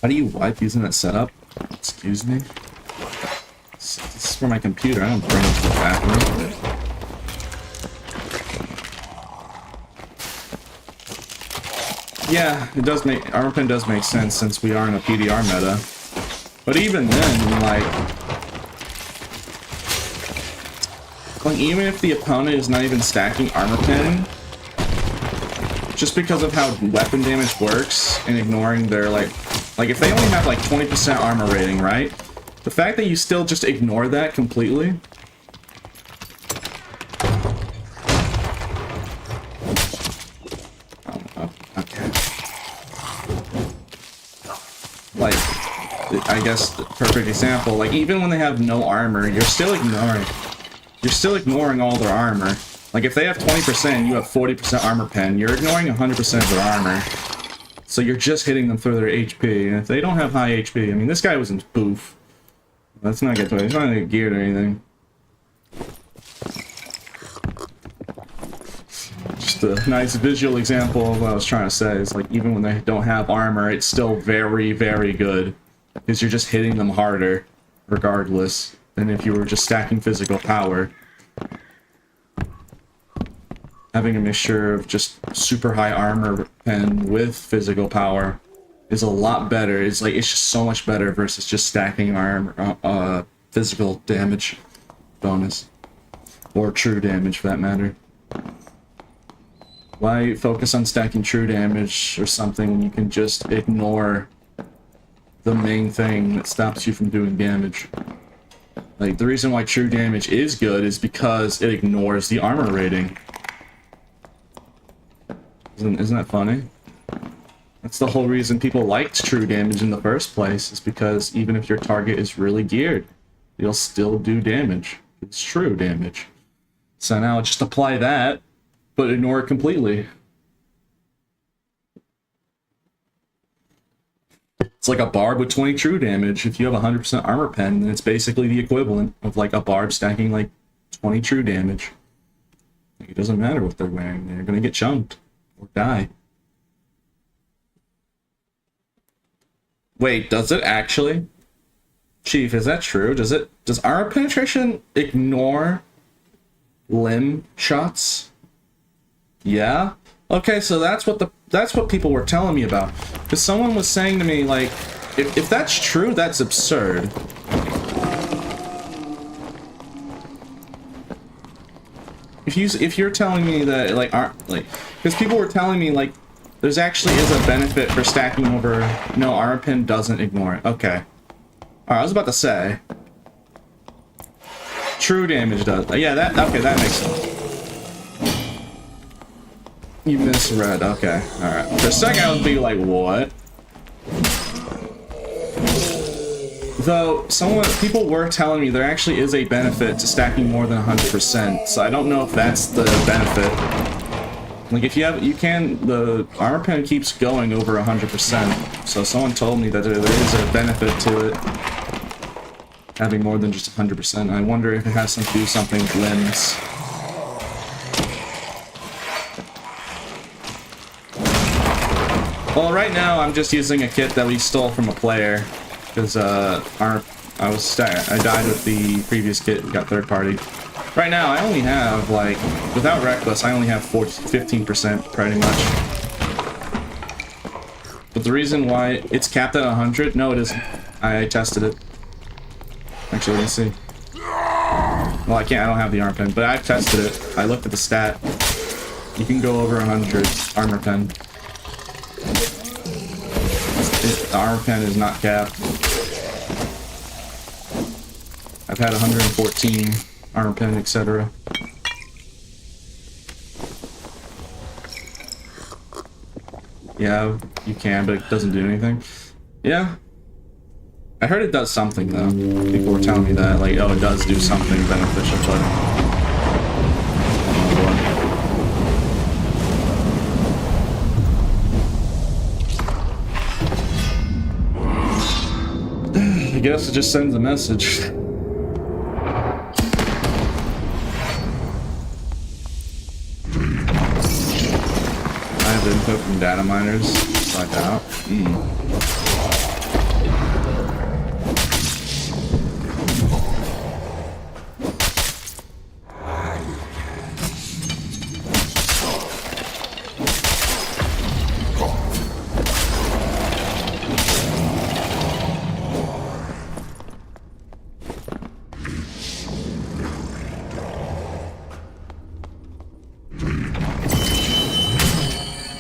How do you wipe using that setup? Excuse me? This is for my computer. I don't bring it to the bathroom. Yeah, it does make... Armor pen does make sense since we are in a PDR meta. But even then, like, even if the opponent is not even stacking armor pen, just because of how weapon damage works and ignoring their, like if they only have like 20% armor rating, right? The fact that you still just ignore that completely. Oh, okay. Like, I guess the perfect example, like even when they have no armor, you're still ignoring all their armor. Like if they have 20% and you have 40% armor pen, you're ignoring 100% of their armor. So you're just hitting them through their HP, and if they don't have high HP, I mean, this guy was in boof. Let's not get to it. He's not even geared or anything. Just just a nice visual example of what I was trying to say. Is like even when they don't have armor, it's still very, very good because you're just hitting them harder, regardless, than if you were just stacking physical power. Having a mixture of just super high armor pen with physical power is a lot better. It's just so much better versus just stacking armor, physical damage bonus, or true damage for that matter. Why focus on stacking true damage or something when you can just ignore the main thing that stops you from doing damage? Like, the reason why true damage is good is because it ignores the armor rating. Isn't that funny? That's the whole reason people liked true damage in the first place, is because even if your target is really geared, you'll still do damage. It's true damage. So now just apply that, but ignore it completely. It's like a barb with 20 true damage. If you have 100% armor pen, then it's basically the equivalent of like a barb stacking like 20 true damage. Like, it doesn't matter what they're wearing, they're gonna get chunked or die. Wait, does it actually? Chief, is that true? Does armor penetration ignore limb shots? Yeah? Okay, so that's what people were telling me about. Because someone was saying to me, like, if that's true, that's absurd. If you're telling me that, like, because people were telling me, like, there's actually is a benefit for stacking over. No, armor pen doesn't ignore it. Okay. Alright, I was about to say. True damage does. Yeah, that makes sense. You misread. Okay. Alright. For a second, I would be like, what? Though, people were telling me there actually is a benefit to stacking more than 100%, so I don't know if that's the benefit. Like, if the armor pen keeps going over 100%, so someone told me that there is a benefit to it having more than just 100%. I wonder if it has something to do something with limbs. Well, right now I'm just using a kit that we stole from a player, because I died with the previous kit. We got third party. Right now I only have, like, without reckless, I only have 15% pretty much. But the reason why it's capped at 100, no, it isn't. I tested it. Actually, let me see. Well, I don't have the armor pen, but I've tested it. I looked at the stat. You can go over 100 armor pen. The armor pen is not capped. I've had 114 armor pen, etc. Yeah, you can, but it doesn't do anything. Yeah. I heard it does something, though. People were telling me that, like, oh, it does do something beneficial, but... I guess it just sends a message. I have input from data miners, so I doubt.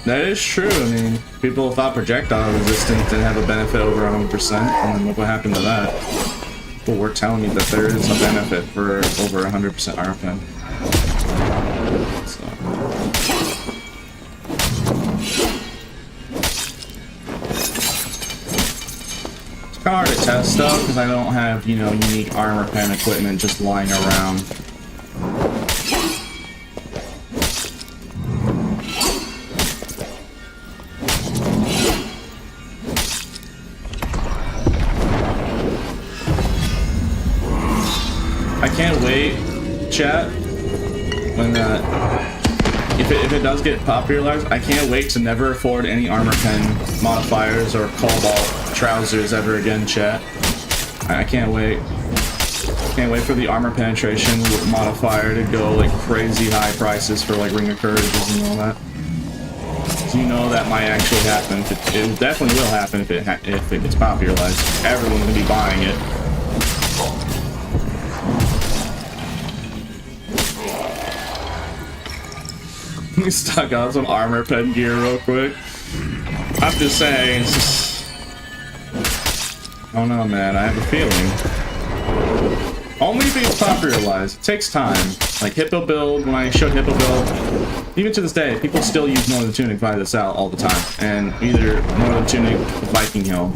That is true. I mean, people thought projectile resistance didn't have a benefit over 100%, and then look what happened to that. People were telling me that there is a benefit for over 100% armor pen. So. It's kind of hard to test though, because I don't have, you know, unique armor pen equipment just lying around. Chat when if it does get popularized, I can't wait to never afford any armor pen modifiers or cobalt trousers ever again, chat. I can't wait. Can't wait for the armor penetration modifier to go like crazy high prices for like Ring of Courages and all that. So you know that might actually happen. It definitely will happen if it gets popularized. Everyone's gonna be buying it. Let me stock on some armor pen gear real quick. I'm just saying. It's just... I don't know, man. I have a feeling. Only if it's popularized. It takes time. Like Hippo build, when I showed Hippo build, even to this day, people still use Northern Tunic by this out all the time. And either Northern Tunic Viking Hill,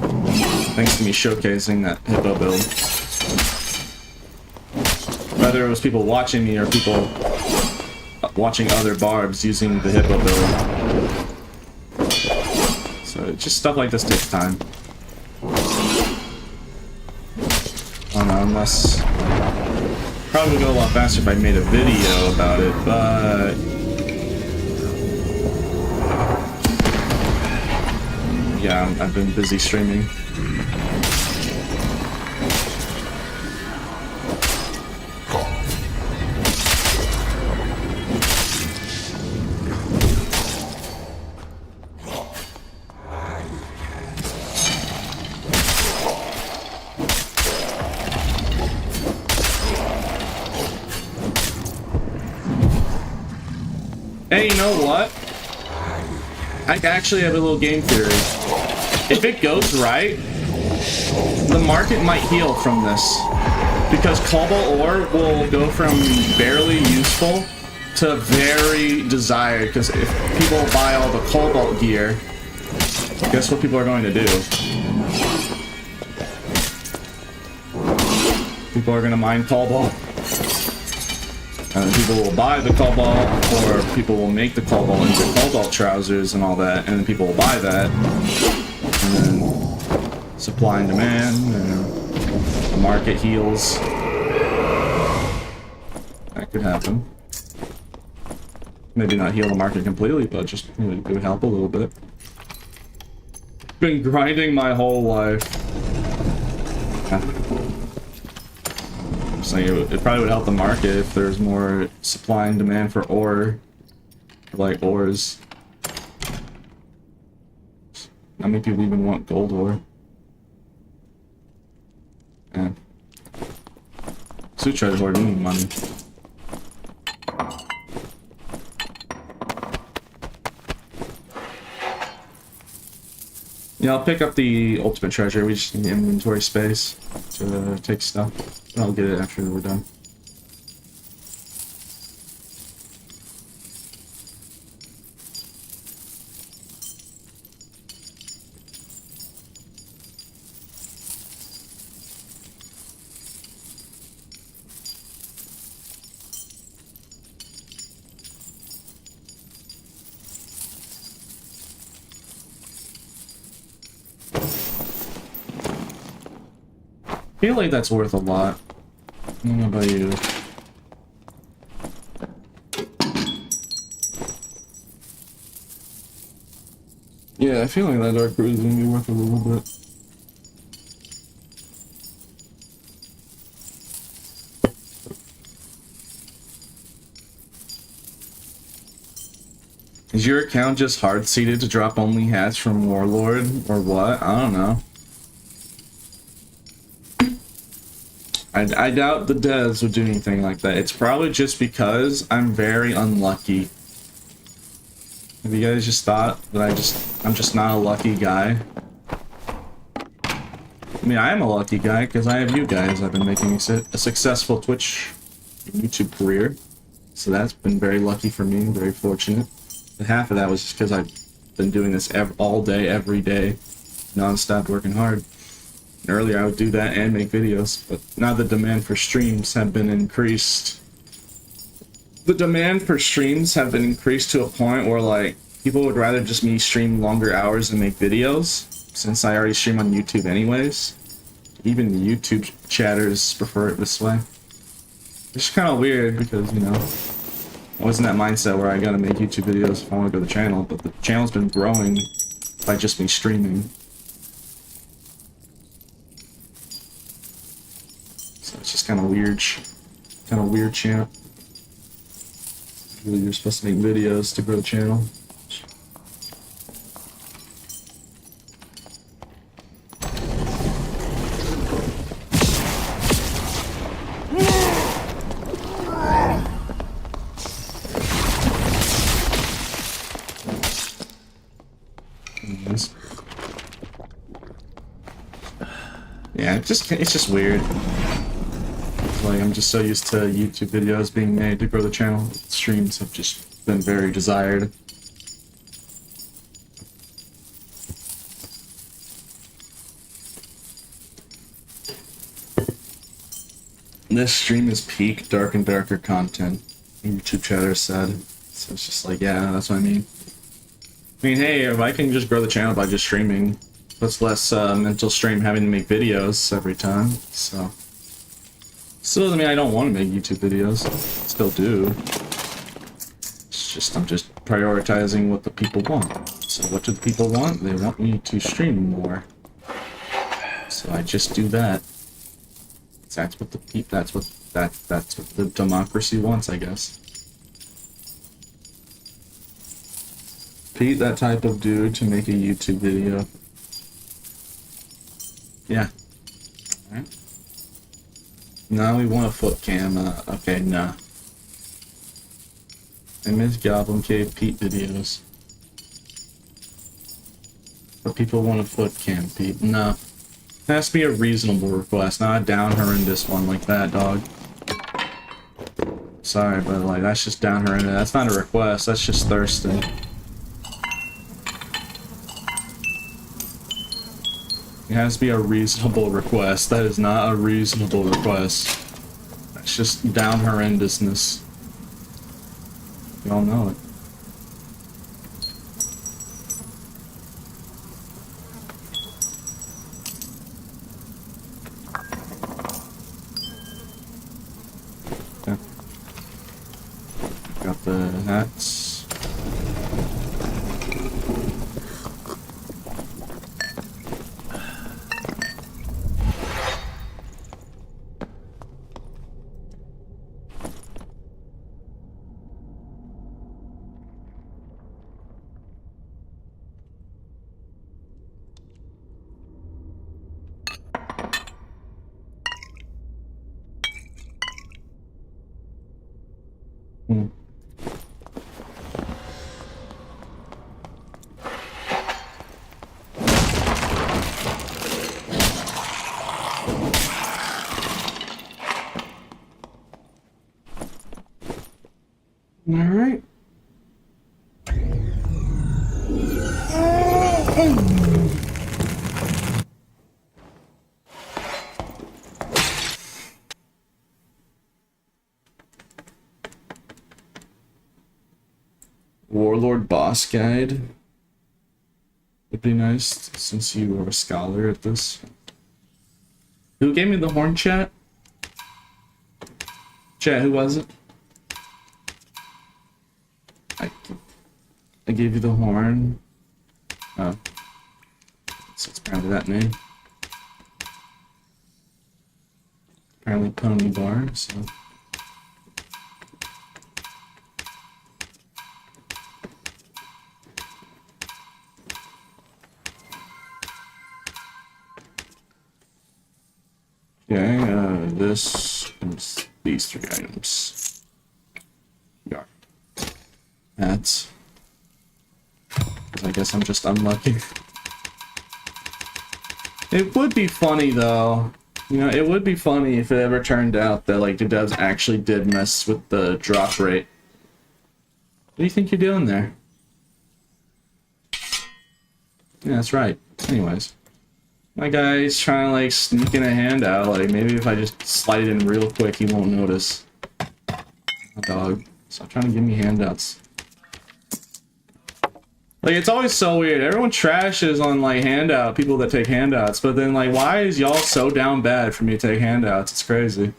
thanks to me showcasing that Hippo build. Whether it was people watching me or people watching other barbs using the Hippo build. So just stuff like this takes time. I don't know, unless... Probably would go a lot faster if I made a video about it, but... Yeah, I've been busy streaming. Hey, you know what? I actually have a little game theory. If it goes right, the market might heal from this. Because Cobalt ore will go from barely useful to very desired. Because if people buy all the Cobalt gear, guess what people are going to do? People are going to mine Cobalt. People will buy the Cobalt, or people will make the Cobalt into Cobalt trousers and all that, and then people will buy that. And then supply and demand, and the market heals. That could happen. Maybe not heal the market completely, but just it would help a little bit. Been grinding my whole life. So it probably would help the market if there's more supply and demand for ore, like ores. How many people even want gold ore? Yeah. Suit treasure hoard, you need money. Yeah, I'll pick up the ultimate treasure. We just need inventory space to take stuff. I'll get it after we're done. I feel like that's worth a lot. I don't know about you. Yeah, I feel like that dark brew is gonna be worth a little bit. Is your account just hard-seated to drop only hats from Warlord, or what? I don't know. I doubt the devs would do anything like that. It's probably just because I'm very unlucky. Have you guys just thought that I'm just not a lucky guy? I mean, I am a lucky guy because I have you guys. I've been making a successful Twitch YouTube career. So that's been very lucky for me, very fortunate. And half of that was just because I've been doing this all day, every day, non-stop working hard. Earlier I would do that and make videos, but now the demand for streams have been increased. The demand for streams have been increased to a point where like people would rather just me stream longer hours and make videos, since I already stream on YouTube anyways. Even the YouTube chatters prefer it this way. It's kind of weird because, you know, I was in that mindset where I gotta make YouTube videos if I want to grow the channel, but the channel's been growing by just me streaming. So it's just kind of weird, channel. Really, you're supposed to make videos to grow the channel. Yeah, it's just weird. Like, I'm just so used to YouTube videos being made to grow the channel. Streams have just been very desired. This stream is peak dark and darker content, YouTube chatter said. So it's just like, yeah, that's what I mean. I mean, hey, if I can just grow the channel by just streaming, that's less mental strain having to make videos every time, so. Still doesn't mean I don't want to make YouTube videos. Still do. It's just, I'm just prioritizing what the people want. So what do the people want? They want me to stream more. So I just do that. That's what that's what the democracy wants, I guess. Pete, that type of dude to make a YouTube video. Yeah. Alright. Now we want a foot cam. Okay, nah. I miss Goblin Cave Pete videos. But people want a foot cam, Pete. Nah. It has to be a reasonable request, not a down horrendous one like that, dog. Sorry, but like, that's just down horrendous. That's not a request, that's just thirsty. It has to be a reasonable request. That is not a reasonable request. That's just down horrendousness. You all know it. Okay. Got the hats. All right. Warlord boss guide would be nice since you are a scholar at this. Who gave me the horn, chat? Chat, who was it? I gave you the horn. Oh. So it's apparently that name. Apparently Pony Bar, so. Okay, this and these three items. Yeah. That's. I guess I'm just unlucky. It would be funny though. You know, it would be funny if it ever turned out that like the devs actually did mess with the drop rate. What do you think you're doing there? Yeah, that's right. Anyways. My guy's trying to like sneak in a handout. Like maybe if I just slide it in real quick, he won't notice. Oh, dog. Stop trying to give me handouts. Like, it's always so weird. Everyone trashes on, like, people that take handouts, but then, like, why is y'all so down bad for me to take handouts? It's crazy.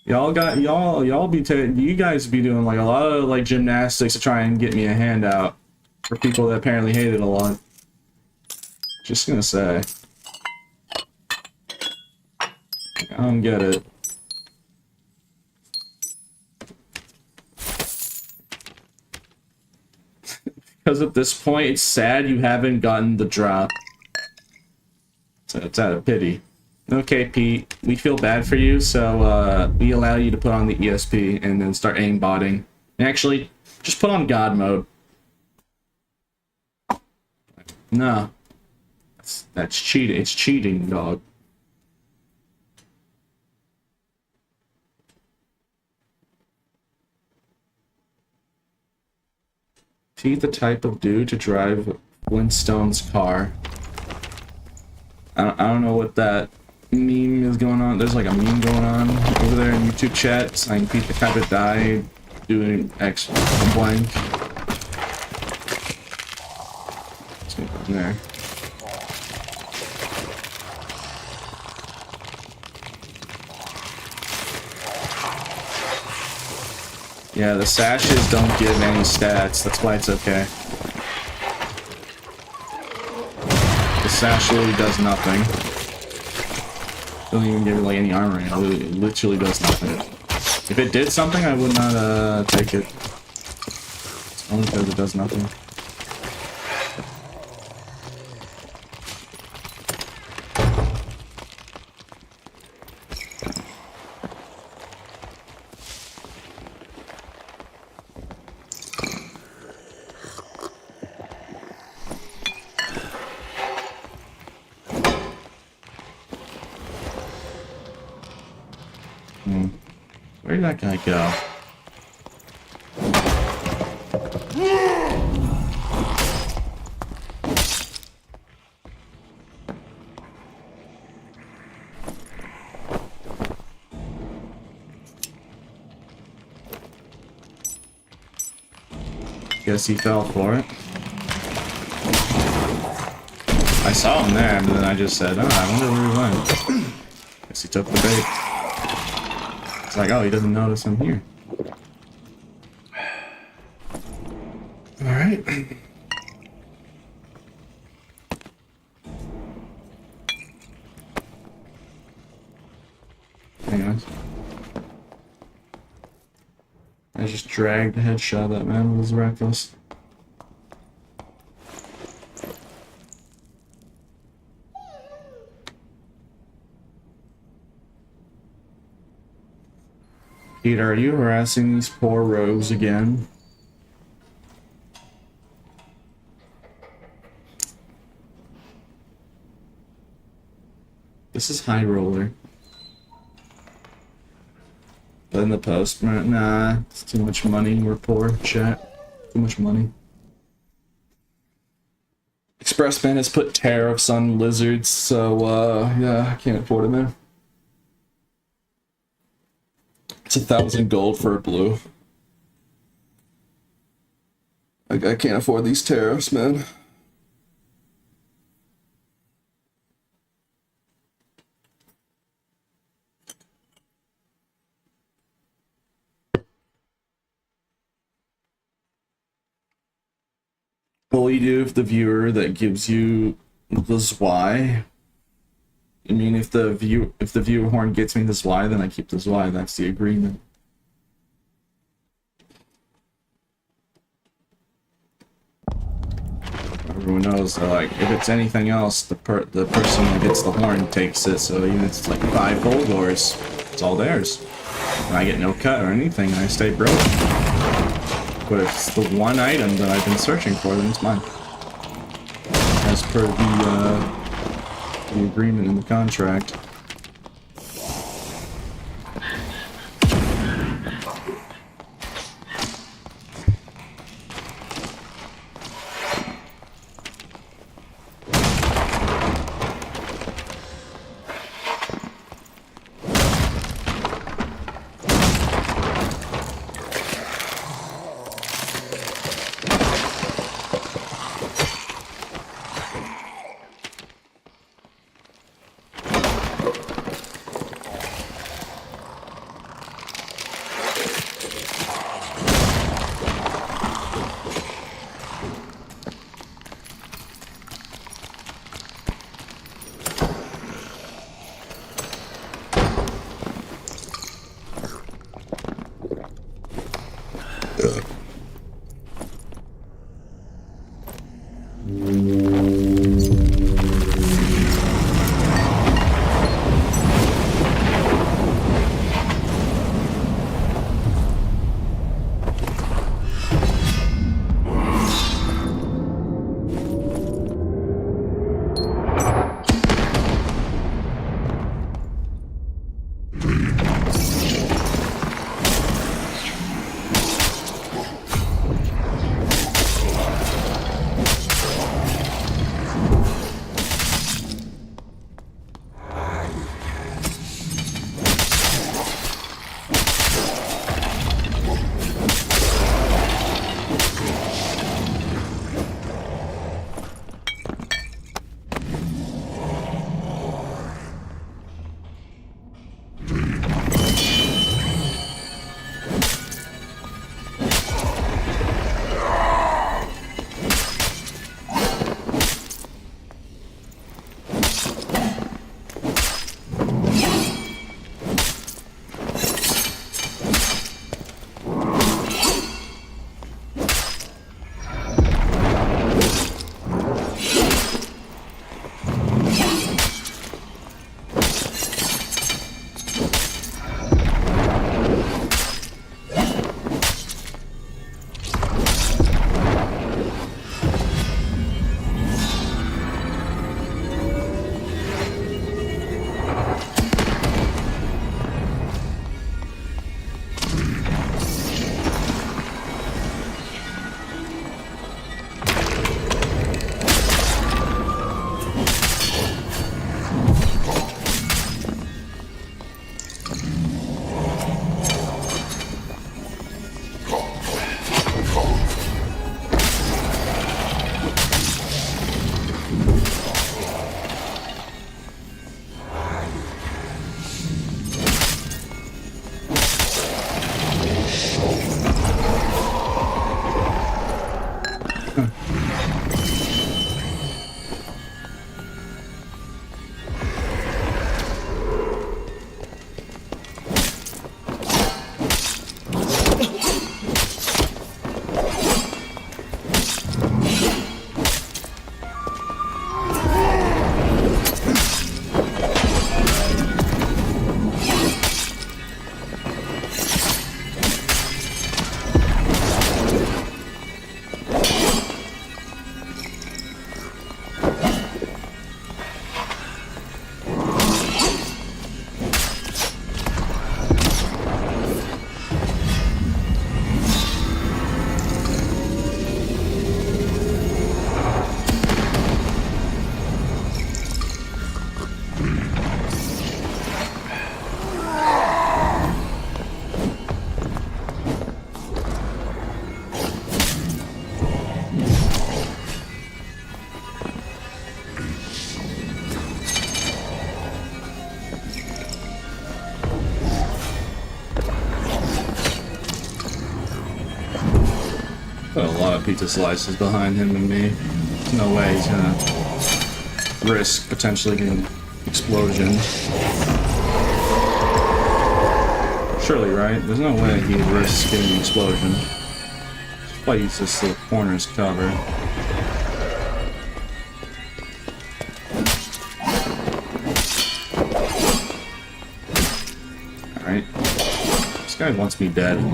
You guys be doing like a lot of like gymnastics to try and get me a handout for people that apparently hate it a lot. Just gonna say. I don't get it. Because at this point, it's sad you haven't gotten the drop. So it's out of pity. Okay, Pete, we feel bad for you, so we allow you to put on the ESP and then start aimbotting. Actually, just put on God mode. No. That's cheating. It's cheating, dog. Is he the type of dude to drive Flintstone's car? I don't know what that meme is going on. There's like a meme going on over there in YouTube chat saying Pete the type of guy doing X blank. Let's go from there. Yeah, the sashes don't give any stats. That's why it's okay. The sash literally does nothing. Doesn't even give it like any armor. It literally does nothing. If it did something, I would not take it. Only because it does nothing. Where did that guy go? Guess he fell for it. I saw him there, but then I just said, oh, I wonder where he went. Guess he took the bait. It's like, oh, he doesn't notice I'm here. Alright. Hang on. I just dragged the headshot of that man. It was reckless. Peter, are you harassing these poor rogues again? This is High Roller. But in the post, nah, it's too much money. We're poor, chat. Too much money. Expressman has put tariffs on lizards, so yeah, I can't afford it, man. It's 1,000 gold for a blue. I can't afford these tariffs, man. What will you do if the viewer that gives you the Zwei? I mean, if the viewer horn gets me the Zwei, then I keep the Zwei. That's the agreement. Everyone knows that, like, if it's anything else, the person that gets the horn takes it. So even if it's like 5 gold ores, it's all theirs. And I get no cut or anything, and I stay broke. But if it's the one item that I've been searching for, then it's mine. As per the agreement in the contract. Put a lot of pizza slices behind him and me. There's no way he's gonna risk potentially getting explosion. Surely, right? There's no way he risks getting an explosion. Just why use this little corner as cover. Alright. This guy wants me dead.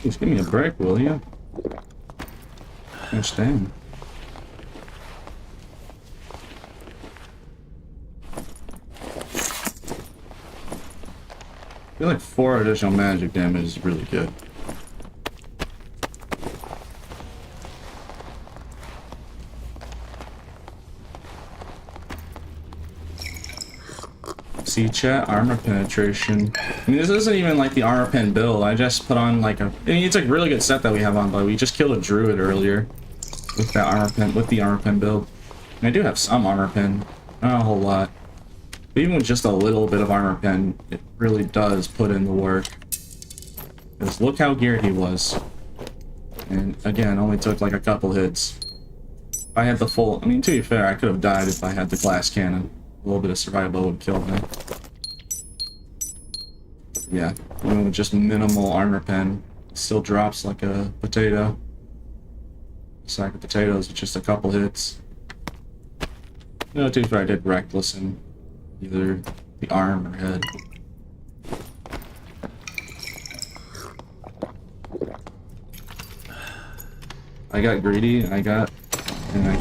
Just give me a break, will you? Understand. I feel like 4 additional magic damage is really good. See chat, armor penetration. I mean, this isn't even like the armor pen build. I just put on like a. I mean, it's a really good set that we have on, but we just killed a druid earlier with that armor pen, with the armor pen build. And I do have some armor pen, not a whole lot. But even with just a little bit of armor pen, it really does put in the work. Because look how geared he was. And again, only took like a couple hits. If I had the full. I mean, to be fair, I could have died if I had the glass cannon. A little bit of survival would kill me. Yeah, even with just minimal armor pen, it still drops like a potato. A sack of potatoes with just a couple hits. No, to be fair, I did reckless in either the arm or head. I got greedy, and I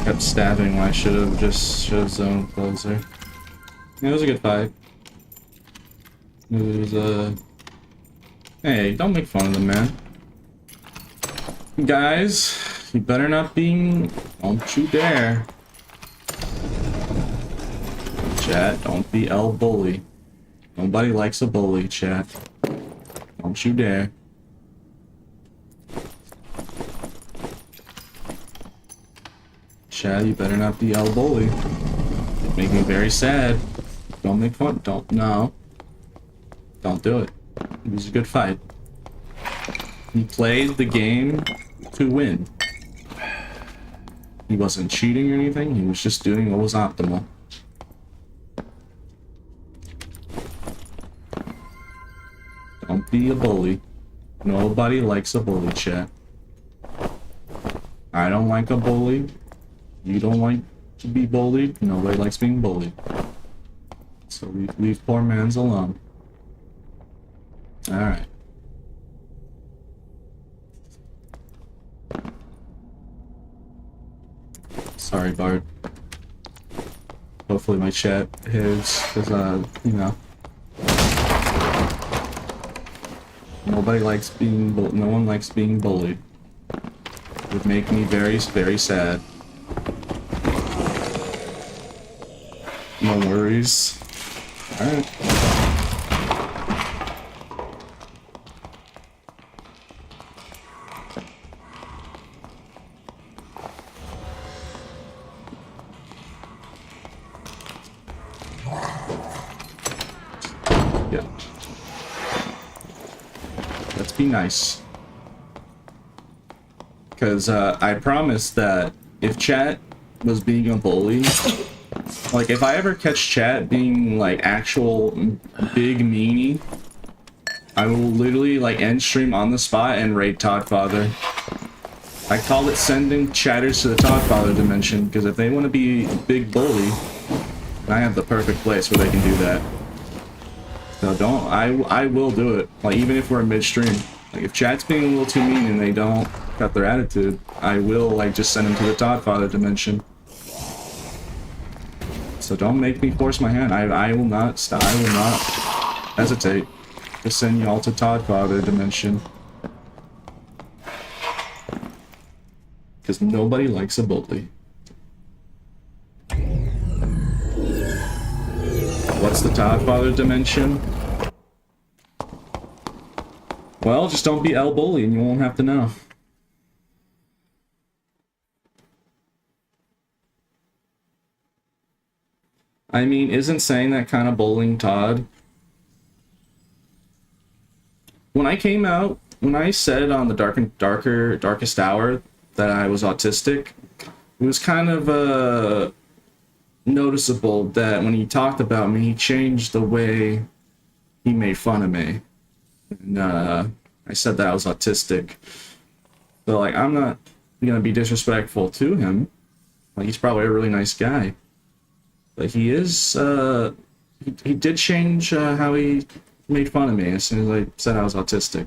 kept stabbing when I should have zoned closer. It was a good fight. It was Hey, don't make fun of the man. Guys, you better not be. Don't you dare. Chat, don't be L bully. Nobody likes a bully, chat. Don't you dare. Chat, you better not be L bully. It'd make me very sad. Don't make fun. No. Don't do it. It was a good fight. He played the game to win. He wasn't cheating or anything. He was just doing what was optimal. Don't be a bully. Nobody likes a bully, chat. I don't like a bully. You don't like to be bullied. Nobody likes being bullied. So we leave poor mans alone. Alright. Sorry, Bart. Hopefully my chat hits, because, you know. Nobody likes being no one likes being bullied. It would make me very, very sad. No worries. Alright. Yeah. Let's be nice. Because I promised that if chat was being a bully, like if I ever catch chat being like actual big meanie, I will literally like end stream on the spot and raid Toddfather. I call it sending chatters to the Toddfather dimension, because if they want to be a big bully, I have the perfect place where they can do that. So I will do it. Like even if we're midstream. Like if chat's being a little too mean and they don't cut their attitude, I will like just send them to the Toddfather dimension. So don't make me force my hand. I will not stop. I will not hesitate to send y'all to Toddfather dimension. Because nobody likes a bully. What's the Toddfather dimension? Well, just don't be El Bully and you won't have to know. I mean, isn't saying that kind of bullying Todd? When I came out, when I said on the Darkest Hour that I was autistic, it was kind of noticeable that when he talked about me, he changed the way he made fun of me. And I said that I was autistic. So, like, I'm not gonna be disrespectful to him. Like, he's probably a really nice guy. But he is, he did change how he made fun of me as soon as I said I was autistic.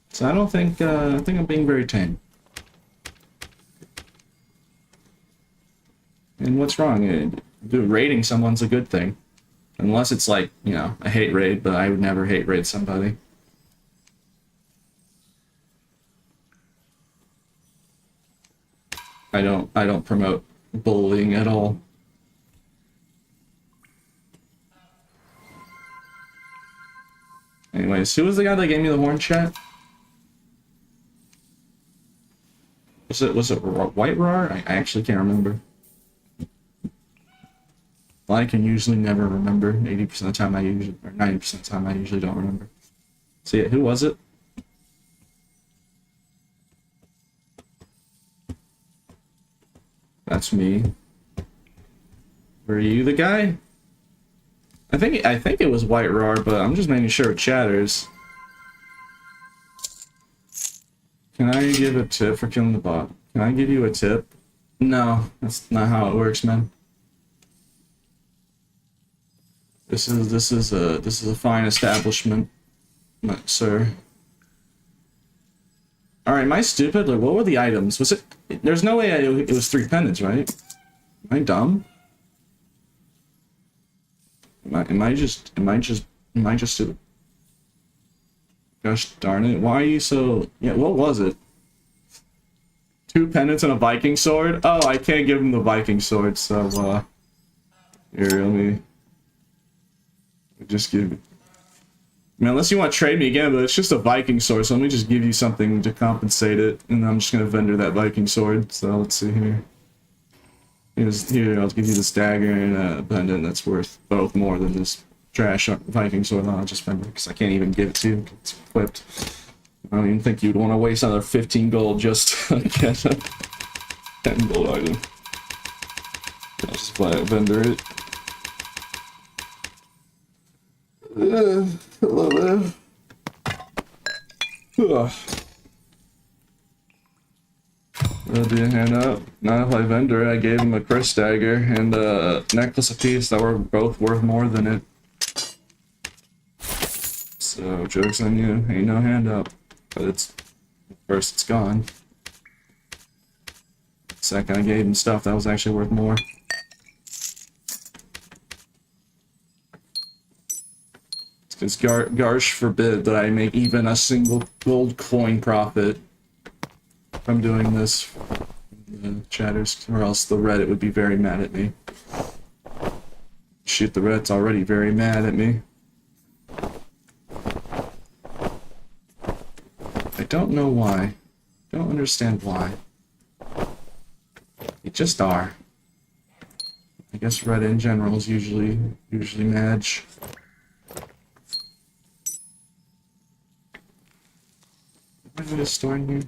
So I don't think, I think I'm being very tame. And what's wrong? Rating someone's a good thing. Unless it's like, you know, a hate raid, but I would never hate raid somebody. I don't promote bullying at all. Anyways, who was the guy that gave me the horn chat? Was it White Rar? I actually can't remember. Well, I can usually never remember. 80% of the time I usually, or 90% of the time I usually don't remember. So yeah, who was it? That's me. Were you the guy? I think it was White Rar, but I'm just making sure it chatters. Can I give a tip for killing the bot? Can I give you a tip? No, that's not how it works, man. This is a fine establishment, sir. All right, am I stupid? Like, what were the items? Was it? There's no way it was 3 pendants, right? Am I dumb? Am I just stupid? Gosh darn it! Why are you so? Yeah, what was it? 2 pendants and a Viking sword? Oh, I can't give him the Viking sword, so here, let me just give. I mean, unless you want to trade me again, but it's just a Viking sword, so let me just give you something to compensate it, and I'm just gonna vendor that Viking sword. So let's see here. Here, I'll give you this dagger and a pendant that's worth both more than this trash Viking sword. I'll just vendor it because I can't even give it to you. It's equipped. I don't even think you'd want to waste another 15 gold just to get a 10 gold item. I'll just vendor it. Hello there. That'll be a handout. Not if I vendor it. I gave him a Chris dagger and a necklace apiece that were both worth more than it. So, joke's on you. Ain't no handout. But it's... First, it's gone. Second, I gave him stuff that was actually worth more. Because Garsh forbid that I make even a single gold coin profit from doing this. The chatters, or else the Reddit would be very mad at me. Shoot, the Reddit's already very mad at me. I don't know why. Don't understand why. They just are. I guess Reddit in general is usually mad. What is this store in here?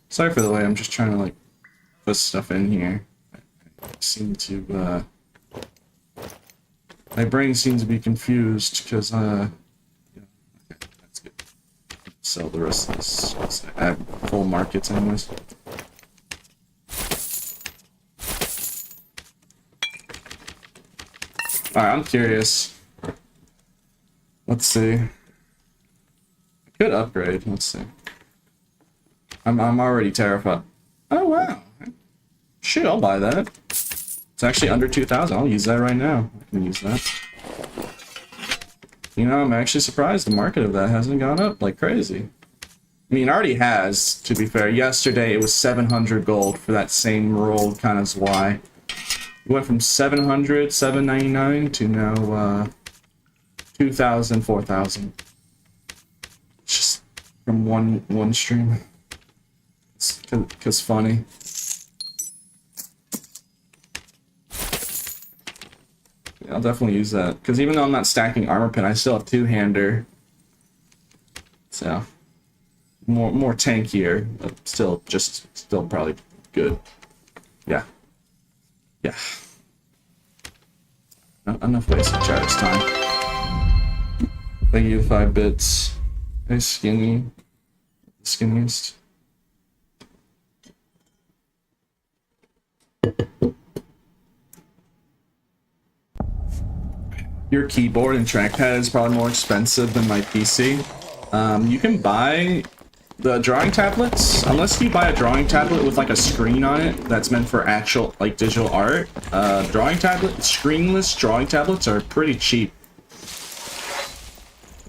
Sorry for the way I'm just trying to like put stuff in here. I seem to my brain seems to be confused because yeah, okay, that's good. Sell the rest of this. I have full markets anyways. Alright, I'm curious. Let's see. Good upgrade. Let's see. I'm already terrified. Oh wow. Shit, I'll buy that. It's actually under 2,000. I'll use that right now. I can use that. You know, I'm actually surprised the market of that hasn't gone up like crazy. I mean, it already has, to be fair. Yesterday, it was 700 gold for that same roll kind of Zwei. It went from 700, 799 to now, 2,000, 4,000. Just from one stream. Cause funny. Yeah, I'll definitely use that. Because even though I'm not stacking armor pin, I still have two-hander. So more tankier, but still probably good. Yeah. Yeah. Not enough wasted chat's time. Thank you, 5 bits. Hey, skinny. Skinniest. Your keyboard and trackpad is probably more expensive than my PC. You can buy the drawing tablets, unless you buy a drawing tablet with like a screen on it that's meant for actual like digital art. Screenless drawing tablets are pretty cheap.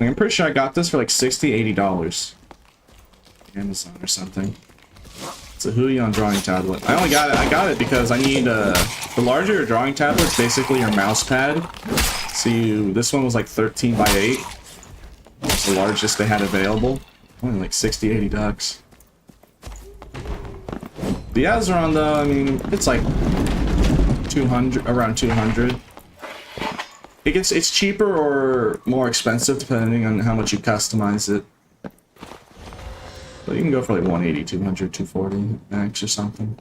Like, I'm pretty sure I got this for like $60–80. Amazon or something. It's a Huion drawing tablet. I got it because I need the larger drawing tablets, basically your mouse pad. See, this one was like 13×8. It's the largest they had available. Only like $60–80. The Azeron though, I mean, it's like 200, around 200. It's cheaper or more expensive depending on how much you customize it. But you can go for like 180, 200, 240 max or something.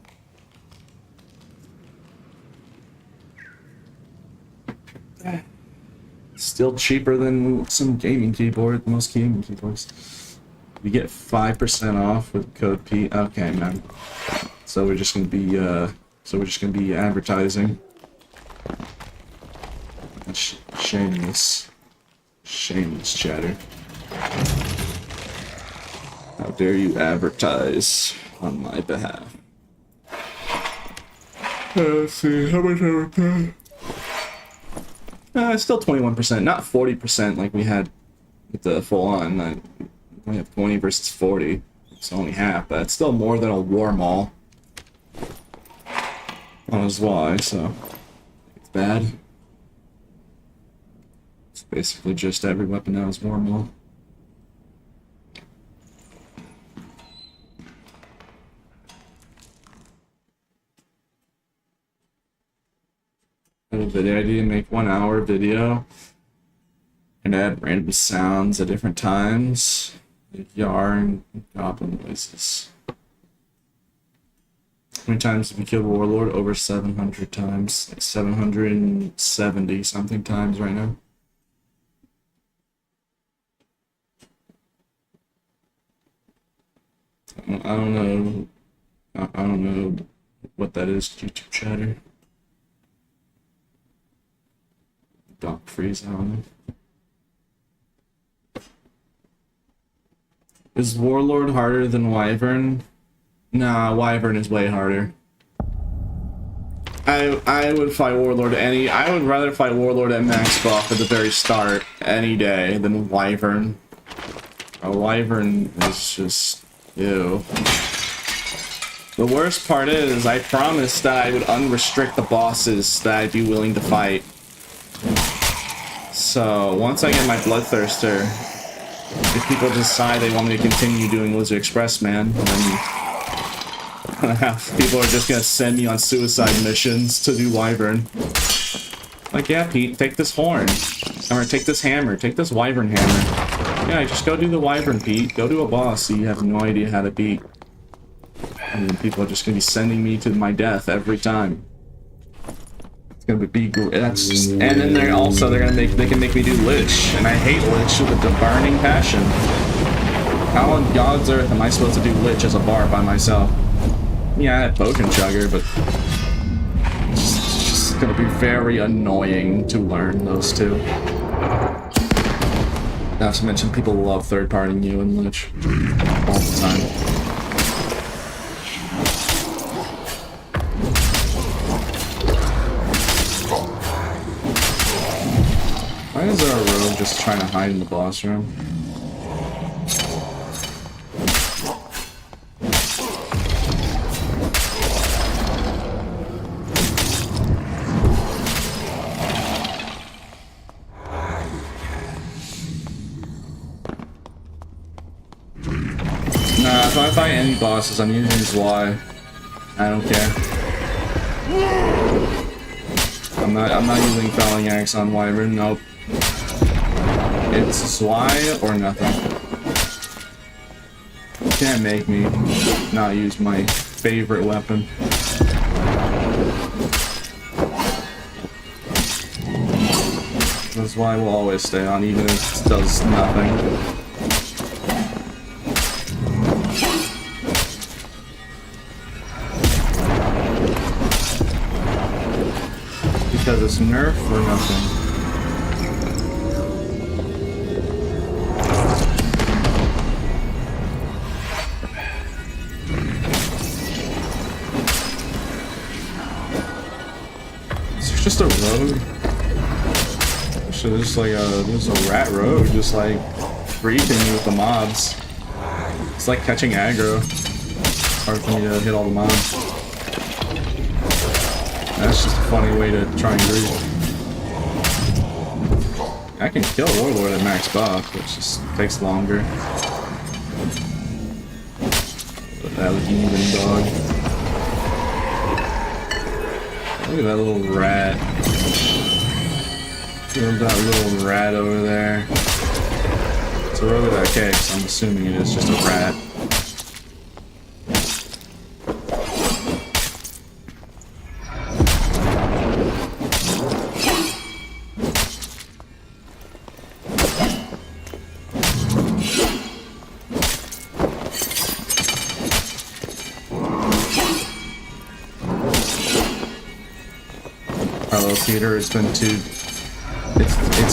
Still cheaper than some gaming keyboard, most gaming keyboards. You get 5% off with code P. Okay, man. So we're just gonna be advertising. That's shameless chatter. How dare you advertise on my behalf? Let's see, how much I repay? It's still 21%, not 40% like we had with the full on. We have 20 versus 40. It's only half, but it's still more than a war mall. On his Y, so it's bad. It's basically just every weapon now is war mall. I have a video idea to make 1 hour video and add random sounds at different times, like yarn, goblin noises. How many times have we killed Warlord? Over 700 times, like 770 something times right now. I don't know what that is, YouTube chatter. Doc freeze, I don't know. Is Warlord harder than Wyvern? Nah, Wyvern is way harder. I would fight Warlord I would rather fight Warlord at max buff at the very start any day than Wyvern. A Wyvern is just ew. The worst part is I promised that I would unrestrict the bosses that I'd be willing to fight. So once I get my Bloodthirster, if people decide they want me to continue doing Lizard Express, man, then people are just gonna send me on suicide missions to do Wyvern. Like, yeah, Pete, take this horn. Or take this hammer. Take this Wyvern hammer. Yeah, just go do the Wyvern, Pete. Go to a boss that you have no idea how to beat. And people are just gonna be sending me to my death every time. It's gonna be that's just, and then they're gonna make me do Lich, and I hate Lich with a burning passion. How on God's earth am I supposed to do Lich as a bar by myself? Yeah, I had Potion Chugger, but it's just gonna be very annoying to learn those two. Not to mention, people love third-partying you in Lich all the time. Why is our rogue just trying to hide in the boss room? if I fight any bosses, I'm using Zwei. I don't care. I'm not using Felling Axe on Wyvern, nope. It's Zwei or nothing. You can't make me not use my favorite weapon. That's why we'll always stay on, even if it does nothing. Because it's nerf or nothing. Is there just a road? So there's like there's a rat road just like briefing you with the mobs. It's like catching aggro. It's hard for me to hit all the mobs. That's just a funny way to try and grief. I can kill Warlord at max buff, which just takes longer. But that was even dog. Look at that little rat. Look at that little rat over there. It's a rogue archaic, so I'm assuming it is just a rat. Hello, Peter. It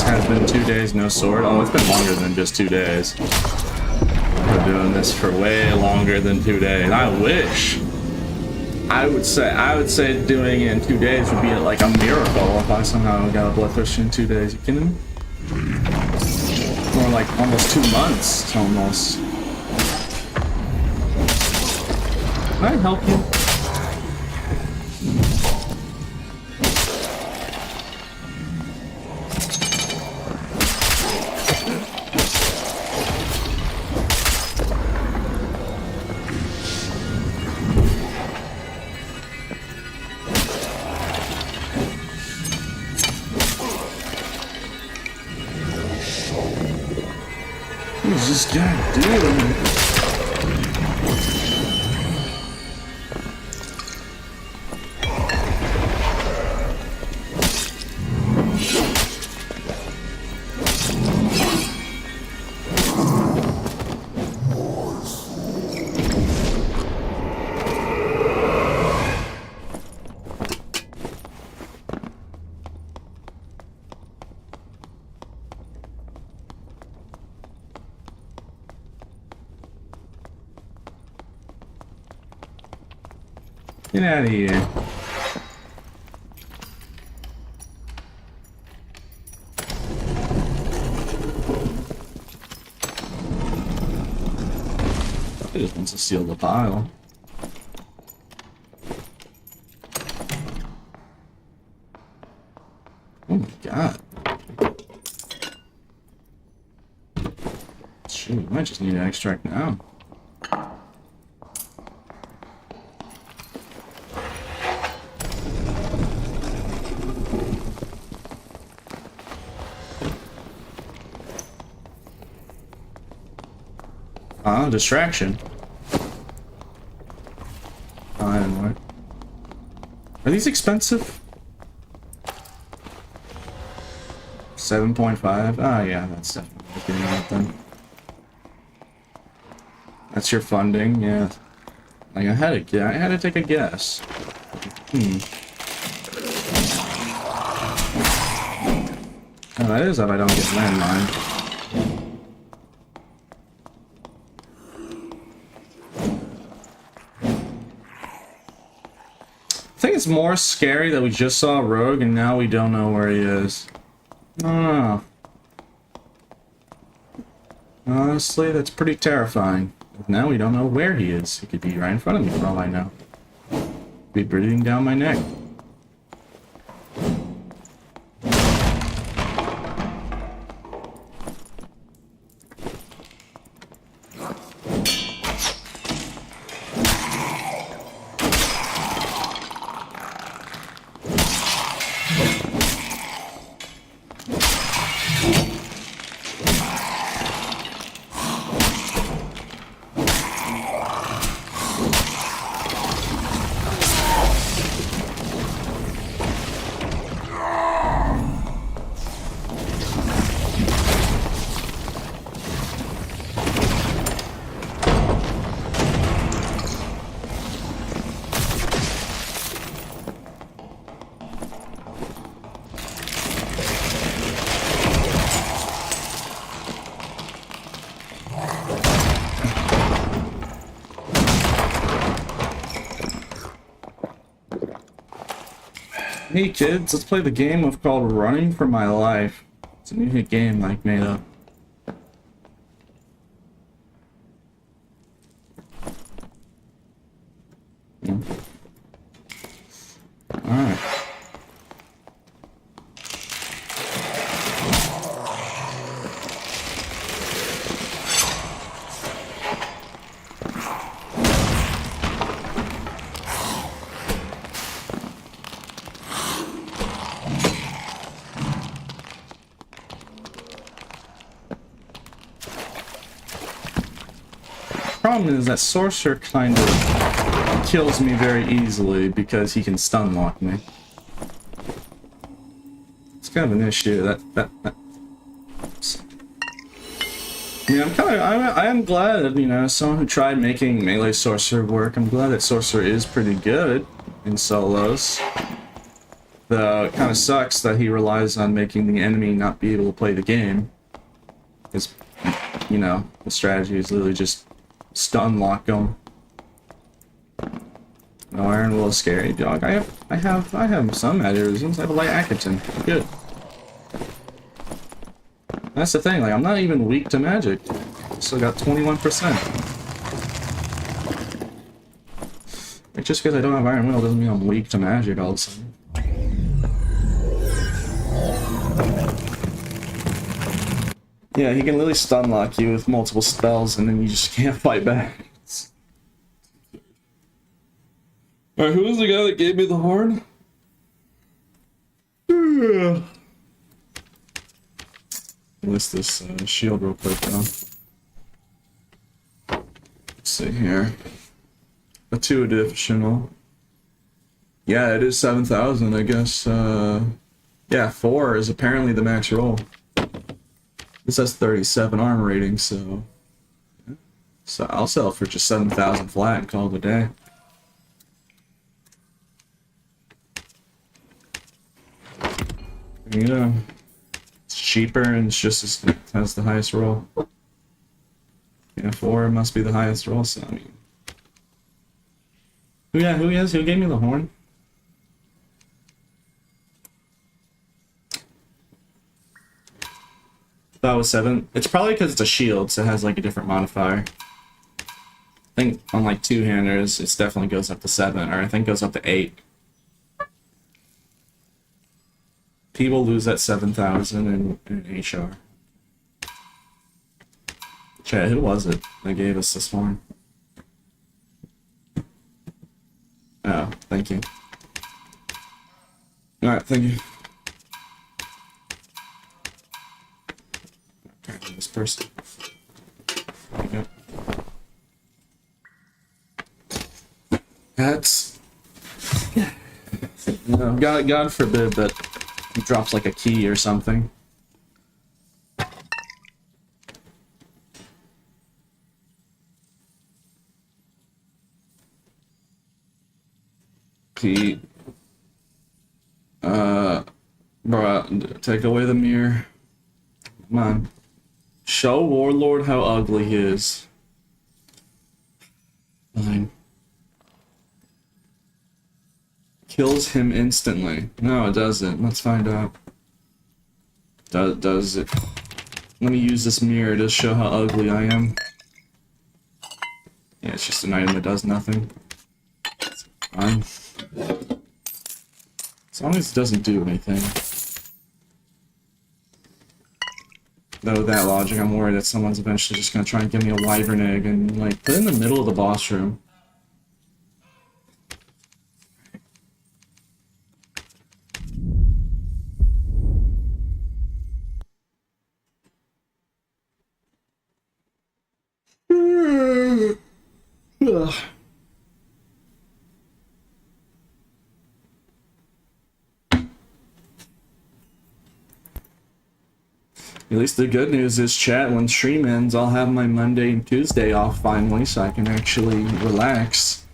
has been 2 days, no sword. Oh, it's been longer than just 2 days. We're doing this for way longer than 2 days. I wish. I would say doing it in 2 days would be like a miracle if I somehow got a Bloodthirster in 2 days. You kidding me? More like almost 2 months, almost. Can I help you? What's this guy doing? Get out of here. He just wants to steal the pile. Oh my god. Shoot, I might just need to extract now. Distraction. Oh, I don't know. Are these expensive? 7.5? Ah, yeah, that's definitely getting out then. That's your funding, yeah. Like I had to take a guess. Oh, that is if I don't get landmine. I think it's more scary that we just saw Rogue and now we don't know where he is. I don't know. Honestly, that's pretty terrifying. Now we don't know where he is. He could be right in front of me for all I know. Be breathing down my neck. Hey kids, let's play the game of called Running for My Life. It's a new hit game like made up. Yeah. Alright. Problem is that Sorcerer kind of kills me very easily because he can stun lock me. It's kind of an issue. Oops. I mean, I am glad, you know, someone who tried making melee Sorcerer work. I'm glad that Sorcerer is pretty good in solos. Though it kind of sucks that he relies on making the enemy not be able to play the game. Because, you know, the strategy is literally just stun lock them. No, Iron Will is scary, dog. I have some mannerisms. I have a light Atkinson. Good. That's the thing. Like, I'm not even weak to magic. Still got 21%. Like, just because I don't have Iron Will doesn't mean I'm weak to magic all of a sudden. Yeah, he can literally stun lock you with multiple spells, and then you just can't fight back. Alright, who was the guy that gave me the horn? List this shield real quick, though. Let's see here. A 2 additional. Yeah, it is 7,000, I guess. Yeah, 4 is apparently the max roll. This has 37 armor rating, so I'll sell for just 7,000 flat and call it a day. There you go. It's cheaper and it's just has the highest roll. Yeah, 4 must be the highest roll, so I mean. Who gave me the horn? That was 7. It's probably because it's a shield, so it has like a different modifier. I think on like two-handers, it definitely goes up to 7, or I think goes up to 8. People lose at 7,000 in HR. Chat, who was it that gave us this horn? Oh, thank you. Alright, thank you. Apparently this person. There you go. That's... You know, God forbid that he drops like a key or something. Pete. Bruh, take away the mirror. Come on. Show Warlord how ugly he is. Fine. Kills him instantly. No, it doesn't. Let's find out. Does it? Let me use this mirror to show how ugly I am. Yeah, it's just an item that does nothing. It's fine. As long as it doesn't do anything. Though with that logic, I'm worried that someone's eventually just gonna try and give me a wyvern egg and like put it in the middle of the boss room. Ugh. At least the good news is, chat, when stream ends, I'll have my Monday and Tuesday off finally, so I can actually relax.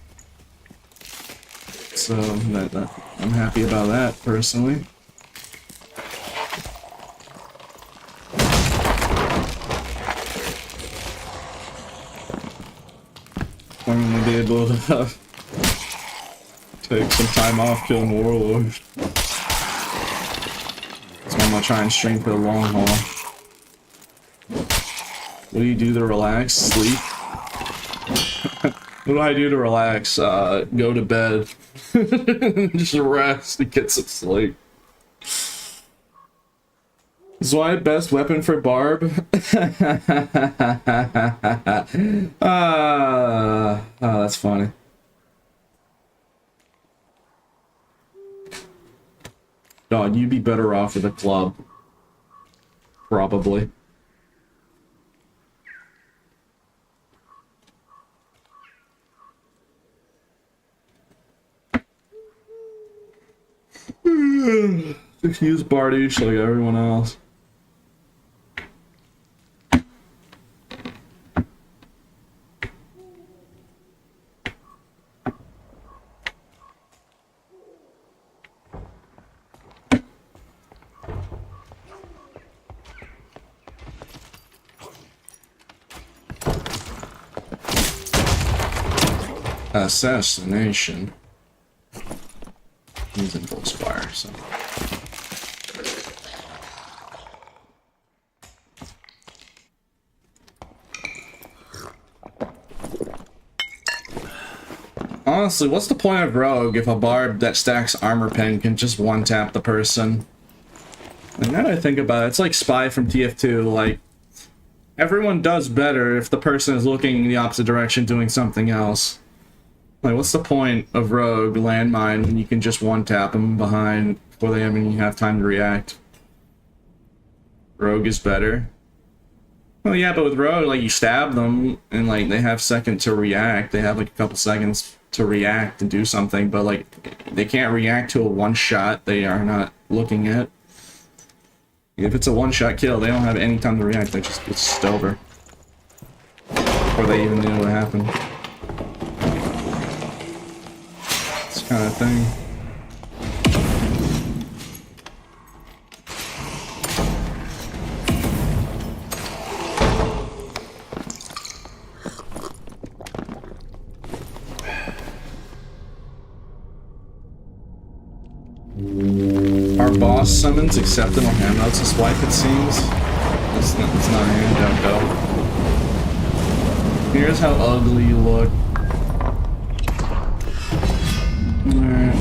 So, I'm happy about that, personally. I'm gonna be able to take some time off killing Warlord. gonna try and stream for the long haul. What do you do to relax? Sleep? What do I do to relax? Go to bed. Just rest and get some sleep. Is my best weapon for Barb? Oh, that's funny. Dog, you'd be better off with a club. Probably. Just use Bardiche like everyone else. Assassination. He's in full fire, so. Honestly, what's the point of Rogue if a Barb that stacks armor pen can just one-tap the person? And now that I think about it, it's like Spy from TF2, like, everyone does better if the person is looking in the opposite direction doing something else. Like, what's the point of Rogue landmine when you can just one-tap them behind before they even have time to react? Rogue is better. Well, yeah, but with Rogue, like, you stab them, and, like, they have second to react. They have, like, a couple seconds to react and do something, but, like, they can't react to a one-shot they are not looking at. If it's a one-shot kill, they don't have any time to react. It's just over. Before they even know what happened. This kind of thing. Our boss summons acceptable handouts as wife, it seems. It's not a handout though. Here's how ugly you look. Alright,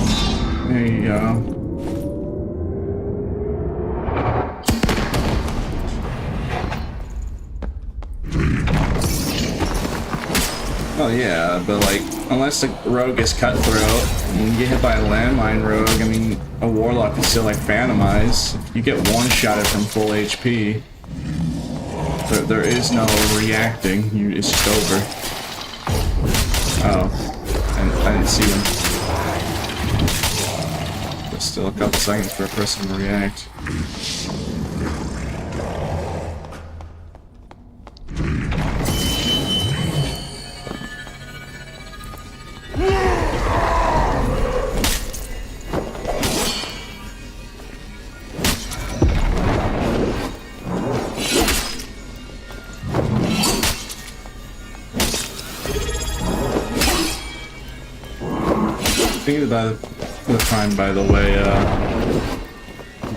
there you go. Oh yeah, but like, unless the rogue is cutthroat, and you get hit by a landmine rogue, I mean, a warlock can still like phantomize. You get one-shotted from full HP. There is no reacting, it's just over. Oh, I didn't see them. There's still a couple seconds for a person to react. Thinking about the time, by the way,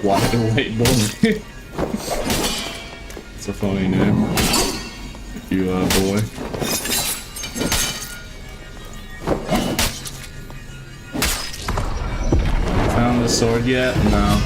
wide awake bully. It's a funny name. Thank you, boy. Found the sword yet? No.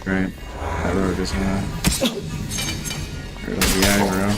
Great. That rogue is gonna get the aggro.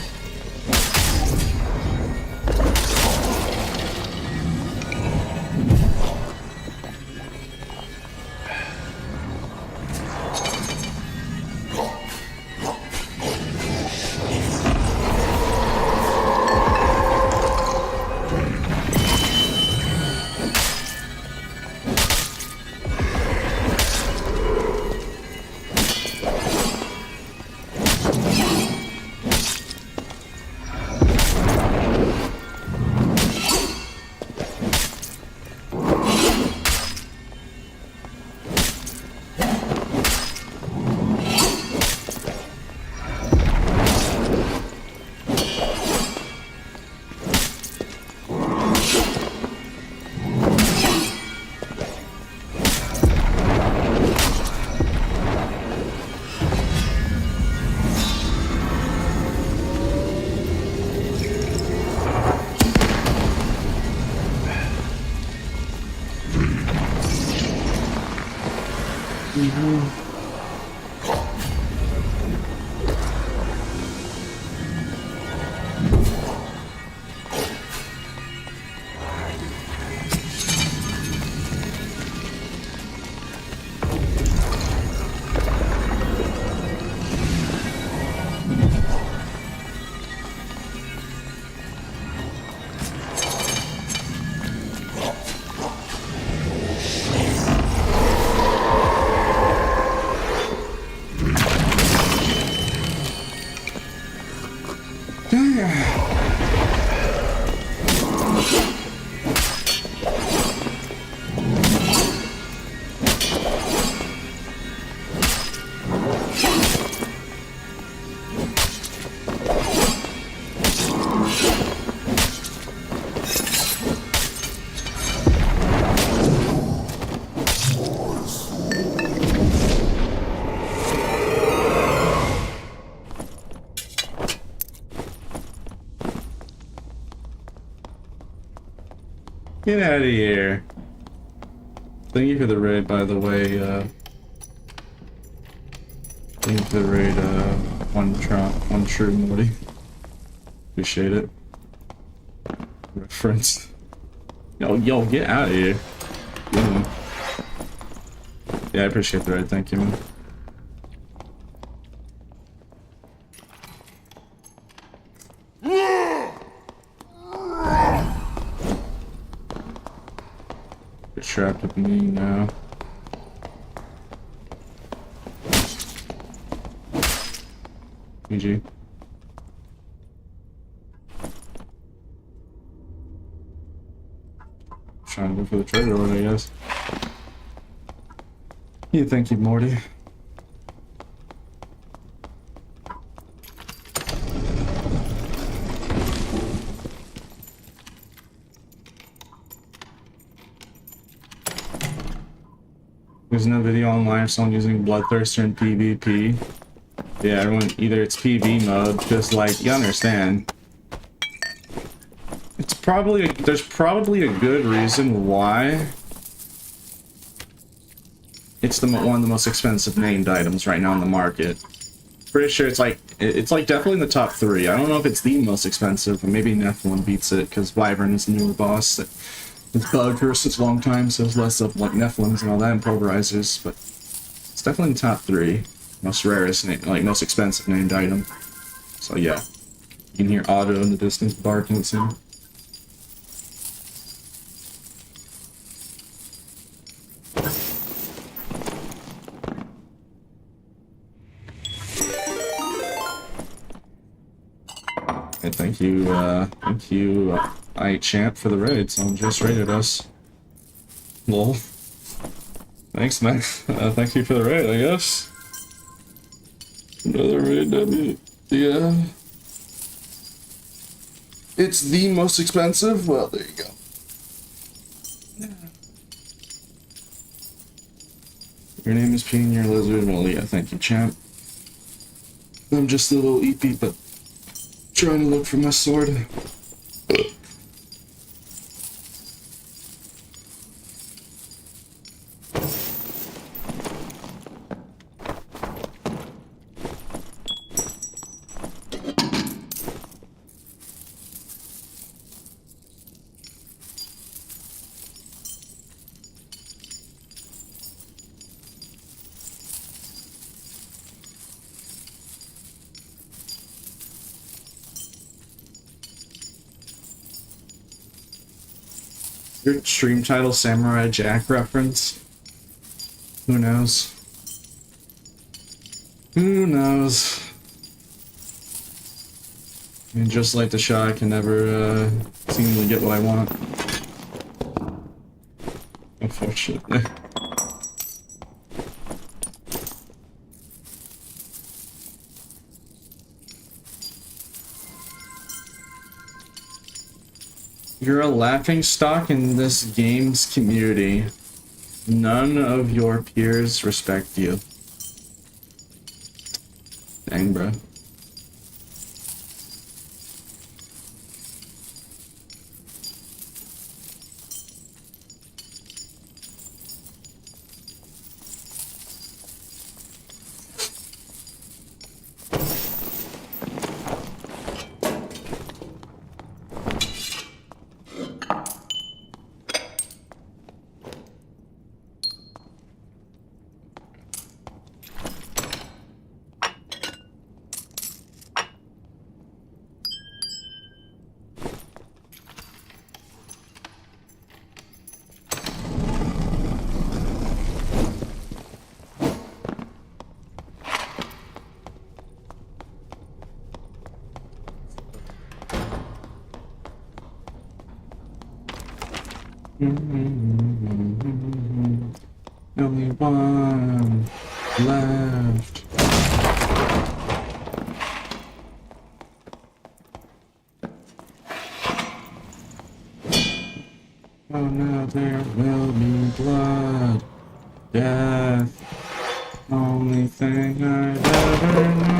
Get out of here. Thank you for the raid, by the way. Thank you for the raid, one true Morty. Appreciate it. Reference. Yo, get out of here. Yeah, I appreciate the raid. Thank you, man. You're trapped with me now. GG. Trying to go for the treasure one, I guess. Yeah, thank you, Morty. There's no video online of someone using Bloodthirster in PvP. Yeah, everyone, either it's PV mode, just like, you understand. It's probably, there's probably a good reason why it's one of the most expensive named items right now on the market. Pretty sure it's like definitely in the top 3. I don't know if it's the most expensive, but maybe Nephilim beats it, because Wyvern is a newer boss that it's bugged for such a long time, so there's less of like Nephilims and all that and Pulverizers, but it's definitely in the top 3. Most rarest, like most expensive named item. So yeah. You can hear Otto in the distance barking soon. Hey, thank you, iChamp for the raid. Someone just raided us. Lol. Thanks, man. Thank you for the raid, I guess. Another raid, yeah. It's the most expensive? Well, there you go. Your name is Peen, you're a lizard. Well, yeah, thank you, champ. I'm just a little EP, but trying to look for my sword. Your stream title Samurai Jack reference? Who knows? Who knows? I mean, just like the Shah, I can never seem to get what I want. Unfortunately. You're a laughingstock in this game's community. None of your peers respect you. Dang, bro. Only one left. Oh no, there will be blood, death, only thing I've ever known.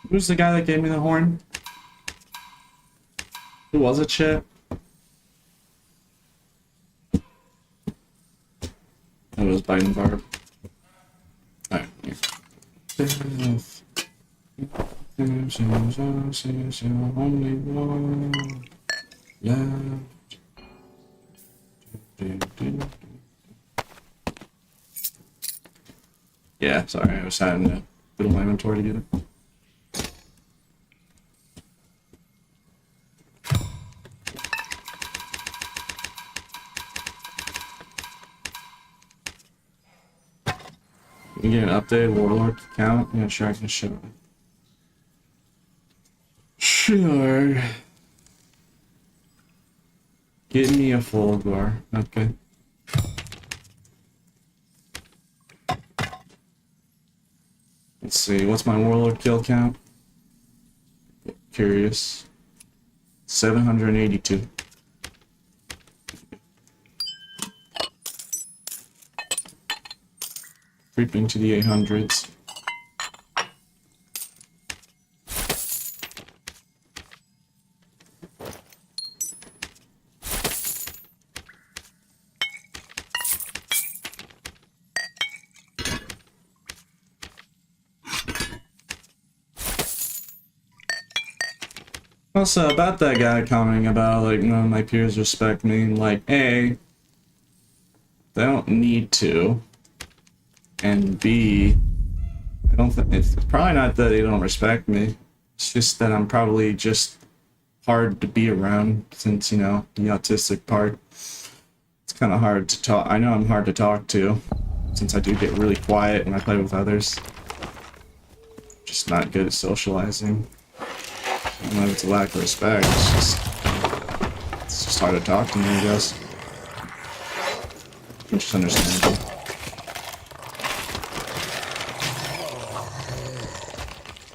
Who's the guy that gave me the horn? Who was it, shit? It was Biden Barb. Alright, yeah. Death. Only one left. Yeah, sorry, I was having to fiddle my inventory to get it. You get an updated Warlord count? Yeah, sure, I can show it. Sure. Get me a Fulgor. Okay. Let's see, what's my Warlord kill count? Curious. 782. Creeping to the 800s. Also, about that guy commenting about, like, none of my peers respect me, like, A, they don't need to, and B, I don't think, it's probably not that they don't respect me, it's just that I'm probably just hard to be around, since, you know, the autistic part. It's kind of hard to talk, I know I'm hard to talk to, since I do get really quiet when I play with others. Just not good at socializing. I don't know if it's a lack of respect, it's just hard to talk to me, I guess. Which is understandable.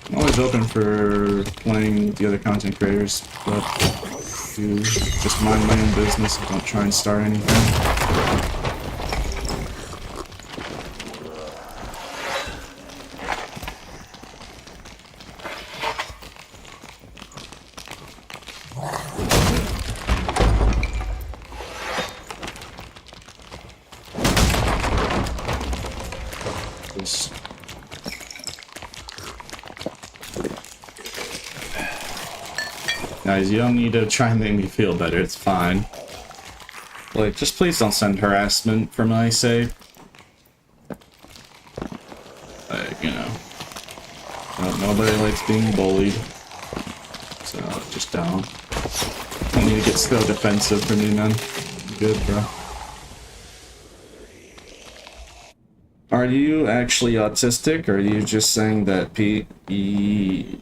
I'm always open for playing with the other content creators, but to just mind my own business and don't try and start anything. Guys, you don't need to try and make me feel better, it's fine. Like, just please don't send harassment for my sake. Like, you know. Nobody likes being bullied. So, just don't. Don't need to get so defensive for me, man. Good, bro. Are you actually autistic, or are you just saying that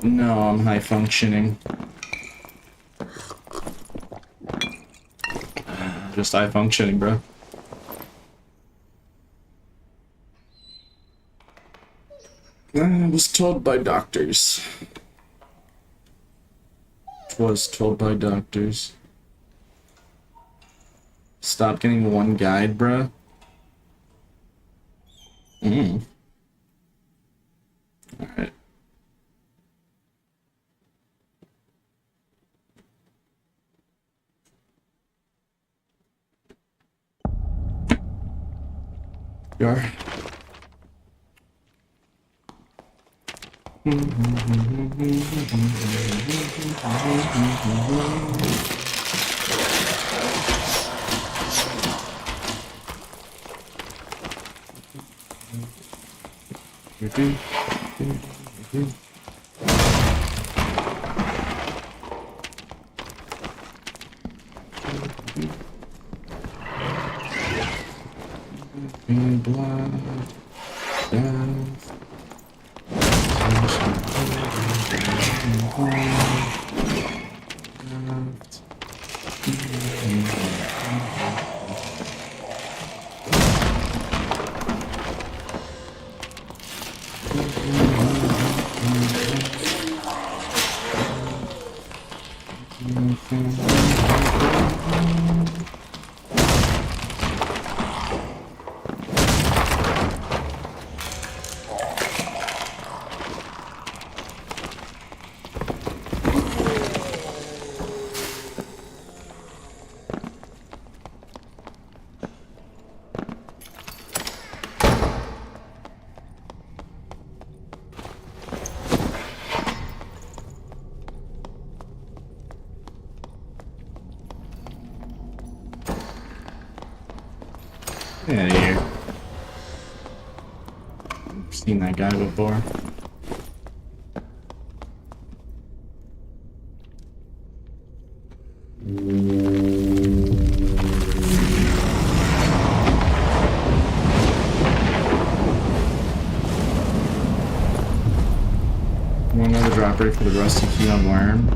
No, I'm high functioning. Just high functioning, bro. I was told by doctors. Was told by doctors. Stop getting one guide, bro. Alright. You are. Blood, death. Get out of here. I've seen that guy before. One other drop rate for the rusty key on worm.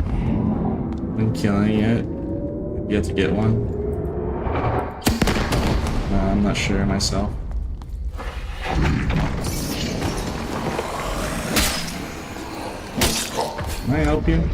Been killing it. You have to get one. I'm not sure myself. Can I help you?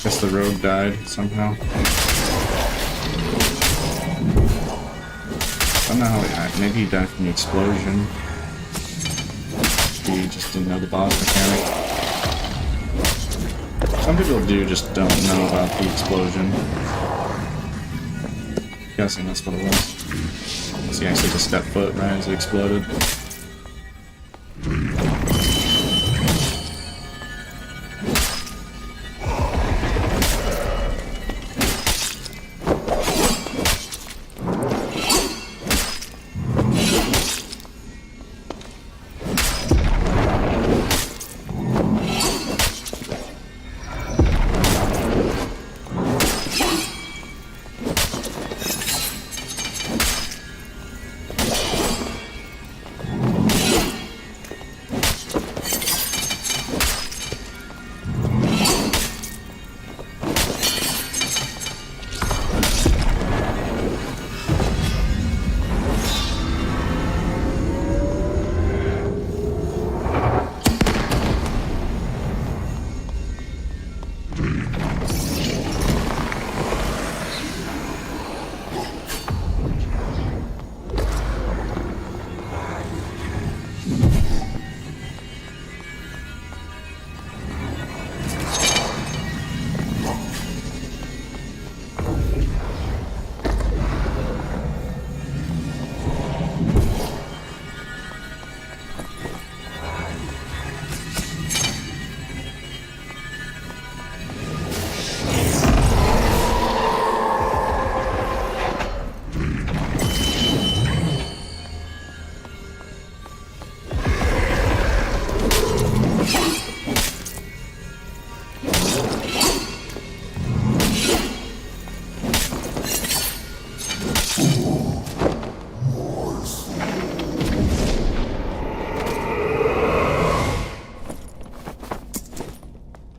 Guess the rogue died somehow. I don't know how he died. Maybe he died from the explosion. He just didn't know the boss mechanic. Some people do just don't know about the explosion. I'm guessing that's what it was. Unless he actually just stepped foot right as it exploded.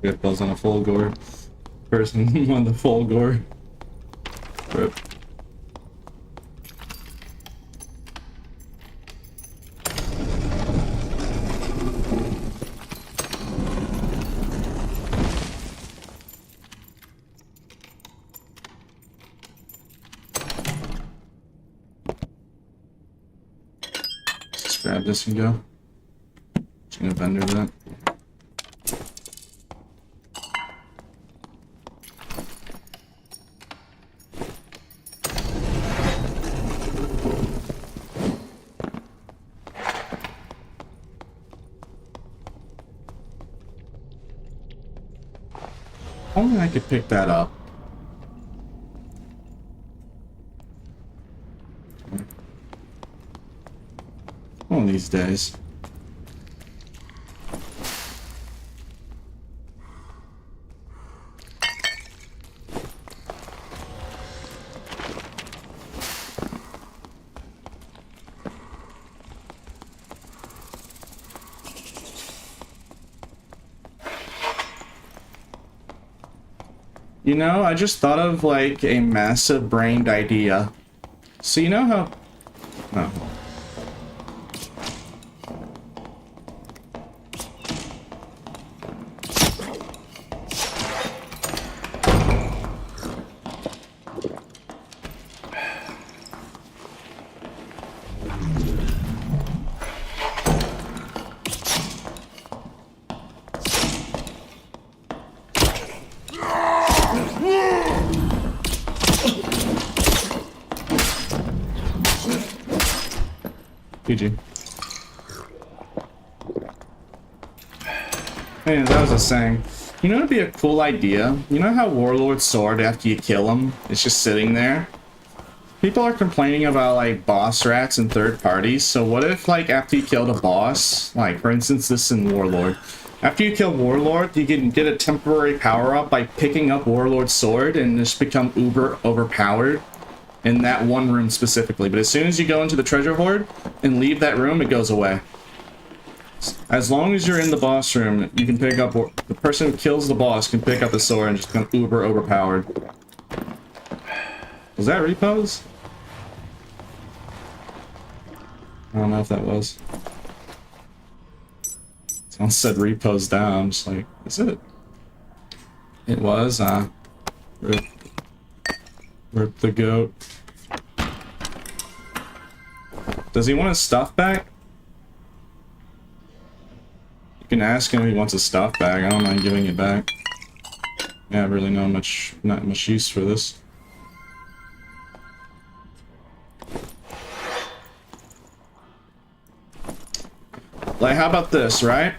Get buzz on a full gore. Person on the full gore. Rip. Just grab this and go. Just gonna vendor that. Only I could pick that up. One of these days. You know, I just thought of like a massive brained idea. So you know how... Oh. GG. Hey, as I was saying, you know, it'd be a cool idea. You know how Warlord's sword, after you kill him, it's just sitting there? People are complaining about, like, boss rats and third parties, so what if, like, after you killed a boss, like, for instance, this in Warlord, after you kill Warlord, you can get a temporary power-up by picking up Warlord's sword and just become uber overpowered in that one room specifically. But as soon as you go into the treasure hoard and leave that room, it goes away. As long as you're in the boss room, you can pick up, the person who kills the boss can pick up the sword and just become uber overpowered. Was that repos? I don't know if that was. Someone said repos down. I'm just like, is it? It was, Rip the goat. Does he want his stuff back? You can ask him if he wants his stuff back. I don't mind giving it back. Yeah, I really not much use for this. Like, how about this, right?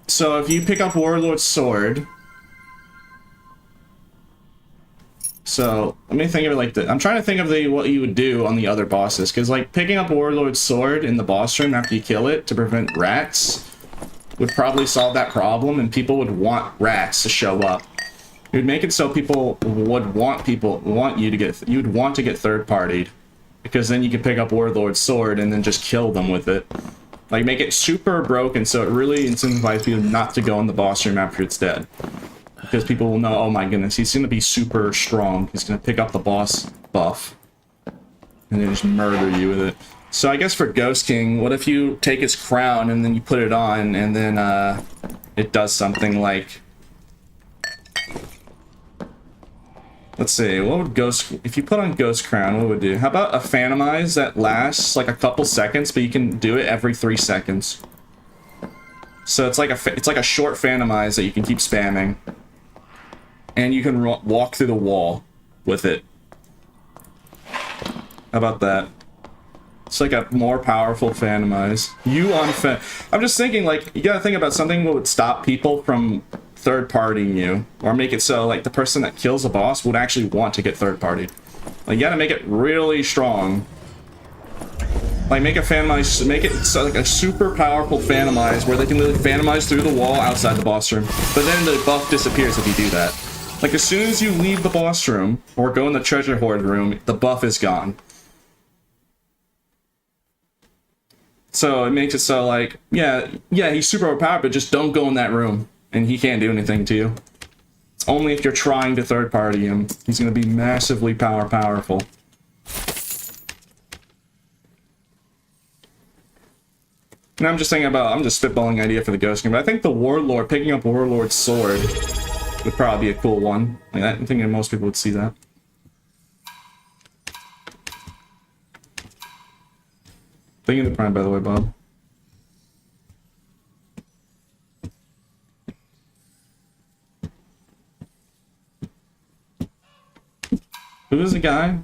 So if you pick up Warlord's sword. So, let me think of it like this. I'm trying to think of what you would do on the other bosses. Because, like, picking up Warlord's sword in the boss room after you kill it to prevent rats would probably solve that problem, and people would want rats to show up. It would make it so people would want you to get... You'd want to get third-partied. Because then you could pick up Warlord's sword and then just kill them with it. Like, make it super broken so it really incentivizes people not to go in the boss room after it's dead. Because people will know, oh my goodness, he's going to be super strong. He's going to pick up the boss buff. And then just murder you with it. So I guess for Ghost King, what if you take his crown and then you put it on and then it does something like... Let's see, what would Ghost... If you put on Ghost Crown, what would it do? How about a Phantomize that lasts like a couple seconds, but you can do it every 3 seconds. So it's like a short Phantomize that you can keep spamming. And you can walk through the wall with it. How about that? It's like a more powerful Phantomize. I'm just thinking, like, you gotta think about something that would stop people from third-partying you. Or make it so, like, the person that kills the boss would actually want to get third-partied. Like, you gotta make it really strong. Like, make a Phantomize, make it so, like a super powerful Phantomize where they can literally Phantomize through the wall outside the boss room. But then the buff disappears if you do that. Like, as soon as you leave the boss room, or go in the treasure hoard room, the buff is gone. So it makes it so like, yeah, he's super overpowered, but just don't go in that room, and he can't do anything to you. It's only if you're trying to third party him. He's gonna be massively powerful. And I'm just spitballing an idea for the Ghost King, but I think the Warlord, picking up Warlord's sword would probably be a cool one. Like, I'm thinking most people would see that. Thank you for the Prime, by the way, Bob. Who is the guy?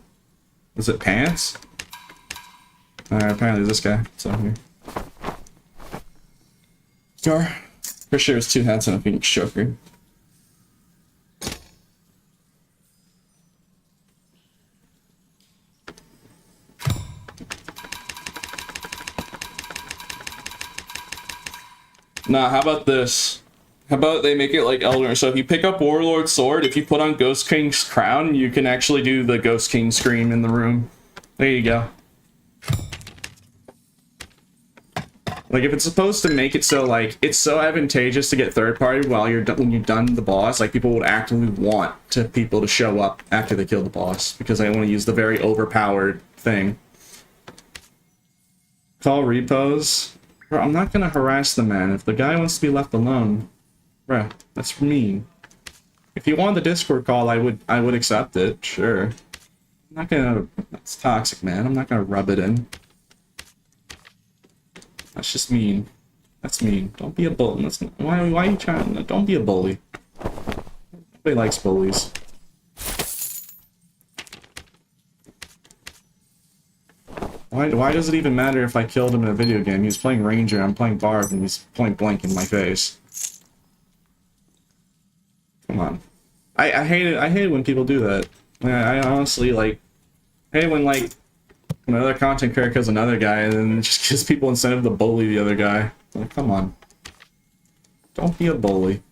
Is it Pants? Alright, apparently this guy. So here. Scar. For sure it's two hats and a Phoenix choker. Nah, how about this? How about they make it like Elder? So if you pick up Warlord's sword, if you put on Ghost King's crown, you can actually do the Ghost King scream in the room. There you go. Like, if it's supposed to make it so, like, it's so advantageous to get third party while when you're done the boss, like, people would actively want people to show up after they kill the boss, because they want to use the very overpowered thing. Call repos. Bro, I'm not gonna harass the man. If the guy wants to be left alone, bro, that's mean. If he wanted the Discord call, I would accept it, sure. I'm not gonna, that's toxic, man. I'm not gonna rub it in. That's just mean. That's mean. Don't be a bully. Why are you trying to... Don't be a bully. Nobody likes bullies. Why does it even matter if I killed him in a video game? He's playing Ranger, I'm playing Barb, and he's point blank in my face. Come on. I hate it when people do that. I honestly, like... I hate when, like... another content creator kills another guy, and then it just gives people incentive to bully the other guy. Like, come on. Don't be a bully.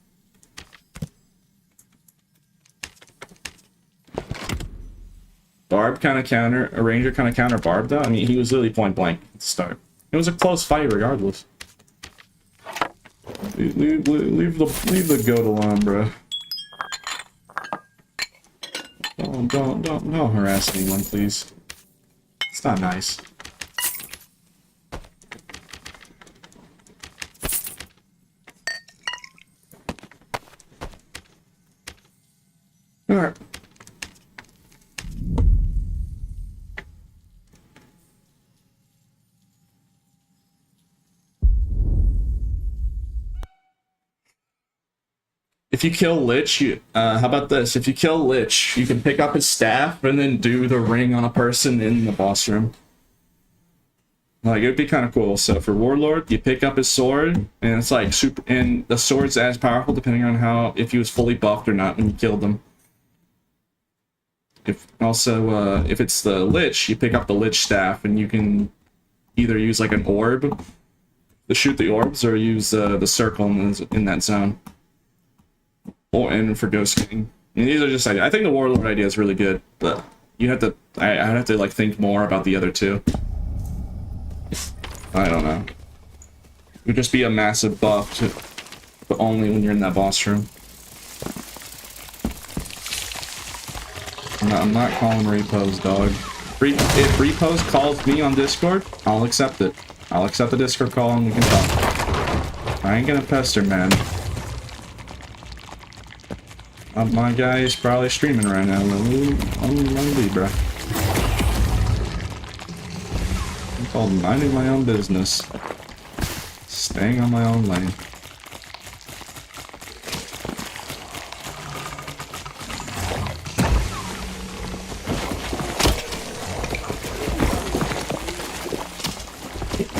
Barb kind of counter, a Ranger kind of counter Barb though? I mean, he was literally point blank at the start. It was a close fight regardless. Leave the goat alone, bro. Don't harass anyone, please. It's not nice. Alright. If you kill Lich, how about this? If you kill Lich, you can pick up his staff and then do the ring on a person in the boss room. Like, it would be kind of cool. So for Warlord, you pick up his sword, and it's like super, and the sword's as powerful depending on if he was fully buffed or not when you killed him. If it's the Lich, you pick up the Lich staff, and you can either use like an orb to shoot the orbs, or use the circle in that zone. And for Ghost King. And these are just ideas. I think the Warlord idea is really good, but you have to. I have to like think more about the other two. I don't know. It would just be a massive buff, but only when you're in that boss room. I'm not calling repos, dog. If repos calls me on Discord, I'll accept it. I'll accept the Discord call and we can talk. I ain't gonna pester, man. My guy is probably streaming right now. Let me be, bro. I'm called minding my own business. Staying on my own lane.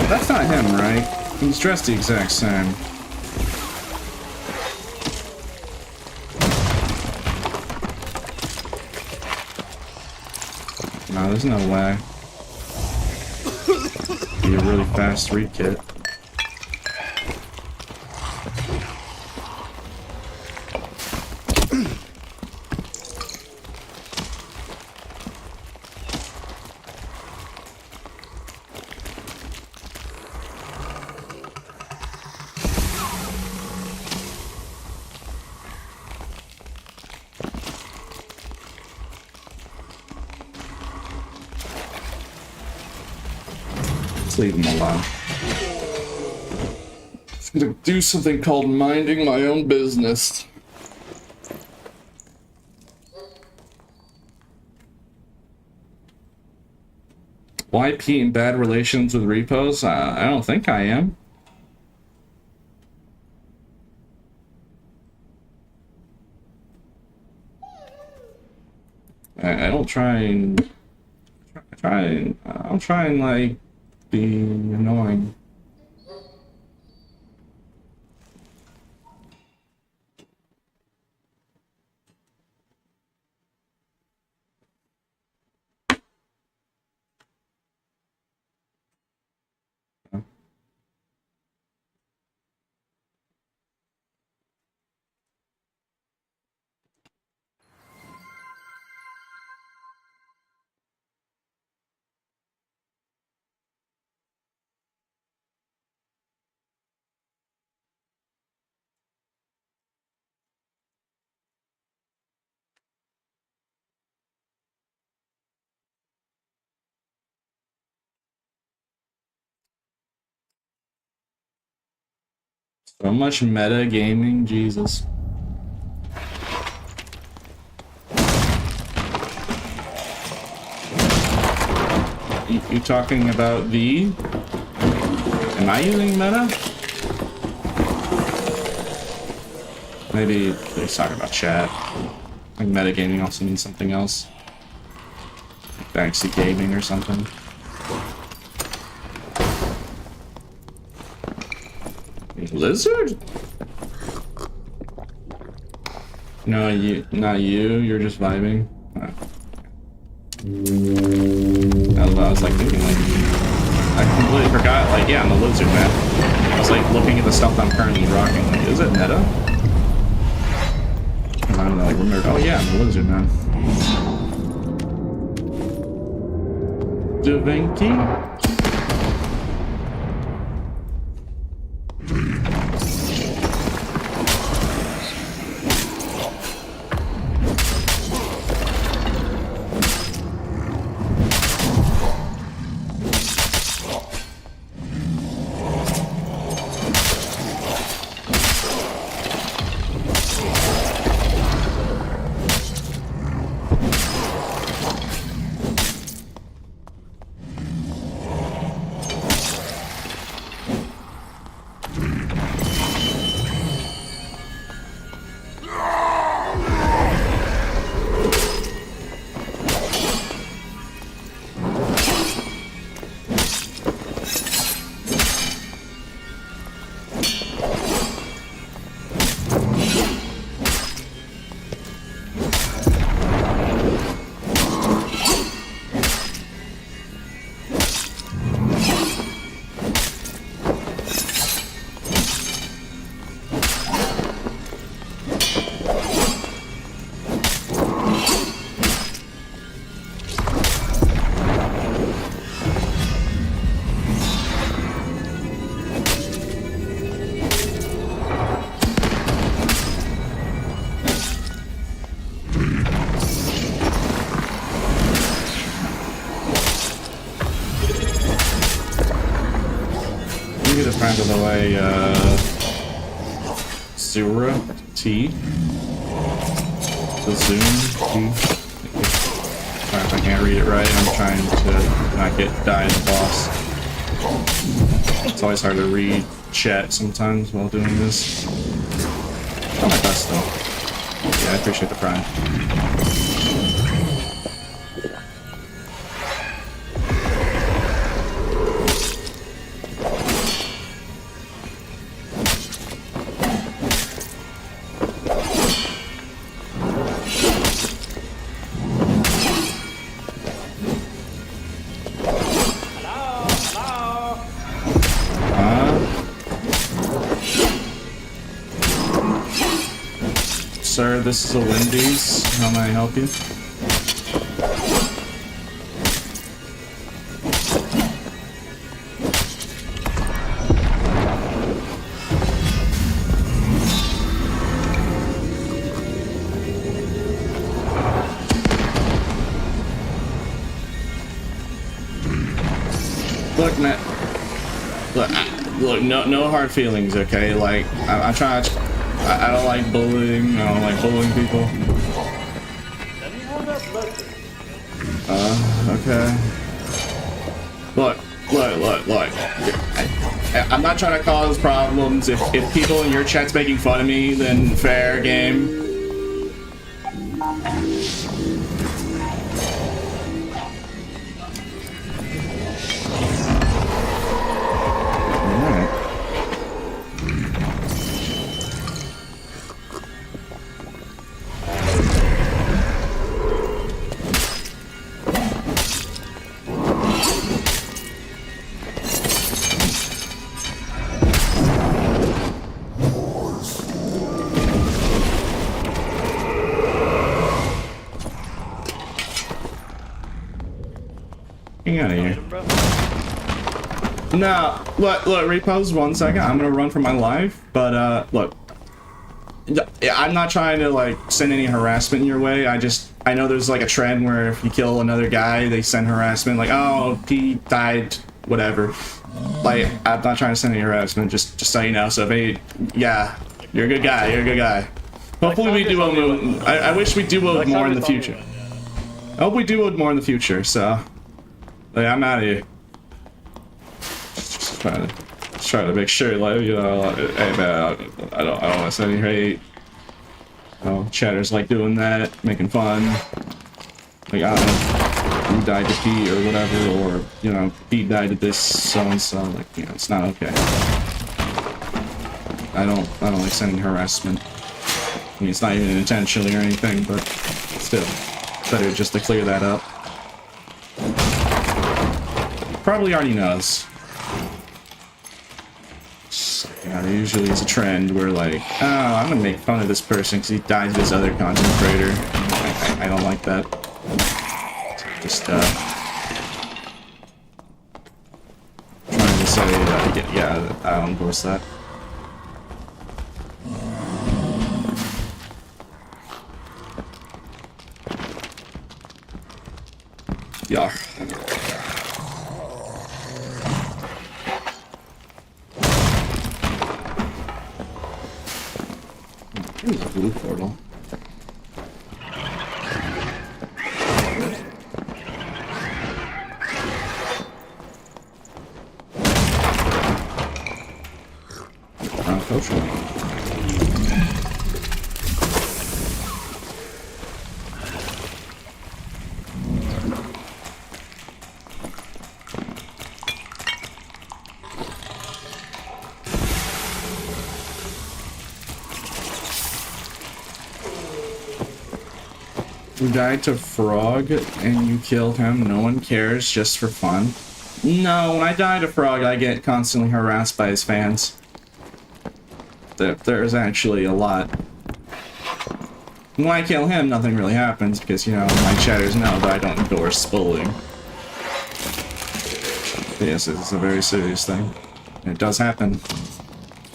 That's not him, right? He's dressed the exact same. No, there's no way. Be a really fast read kit. Just leave him alone. I'm gonna do something called minding my own business. YP in bad relations with repos? I don't think I am. I don't try and I'll try and like be annoying. So much meta gaming, Jesus. You talking about the? Am I using meta? Maybe he's talking about chat. Like metagaming also means something else. Like backseat gaming or something. Lizard? No, not you. You're just vibing. I was like thinking, like, I completely forgot. Like, yeah, I'm a lizard, man. I was like looking at the stuff I'm currently rocking. Like, is it meta? And I'm like, remember? Oh yeah, I'm a lizard, man. Da Vinci? By the way, Zura T. The Zoom T. Sorry if I can't read it right. I'm trying to not die in the boss. It's always hard to read chat sometimes while doing this. Try my best though. Yeah, I appreciate the prime. Sir, this is a Wendy's. How may I help you? Look, Matt. look, no hard feelings, okay? Like, I'm trying to, I don't like bullying. I don't like bullying people. Okay. Look. I'm not trying to cause problems. If people in your chat's making fun of me, then fair game. Get out of here. No, look, repose 1 second. I'm gonna run for my life, but look, I'm not trying to like send any harassment your way. I know there's like a trend where if you kill another guy, they send harassment, like, oh, he died, whatever. Like, I'm not trying to send any harassment, just so you know. So if any, yeah, you're a good guy. You're a good guy. Hopefully we do I wish we do more in the future. I hope we do more in the future. So. Like, I'm out of here. Just trying to make sure, like, you know, hey man, I don't want to send any hate. You know, chatters like doing that, making fun. Like, I don't know, you died to Pete or whatever, or you know, Pete died to this so and so. Like, you know, it's not okay. I don't like sending harassment. I mean, it's not even intentionally or anything, but still, better just to clear that up. Probably already knows. Yeah, usually it's a trend where like, oh, I'm gonna make fun of this person because he died to this other content creator. I don't like that. Just trying to say, yeah, I don't endorse that. Yeah. Here's a blue portal. Potion. You died to Frog and you killed him. No one cares, just for fun. No, when I die to Frog, I get constantly harassed by his fans. There's actually a lot. When I kill him, nothing really happens because, you know, my chatters know that I don't endorse bullying. But yes, it's a very serious thing. And it does happen.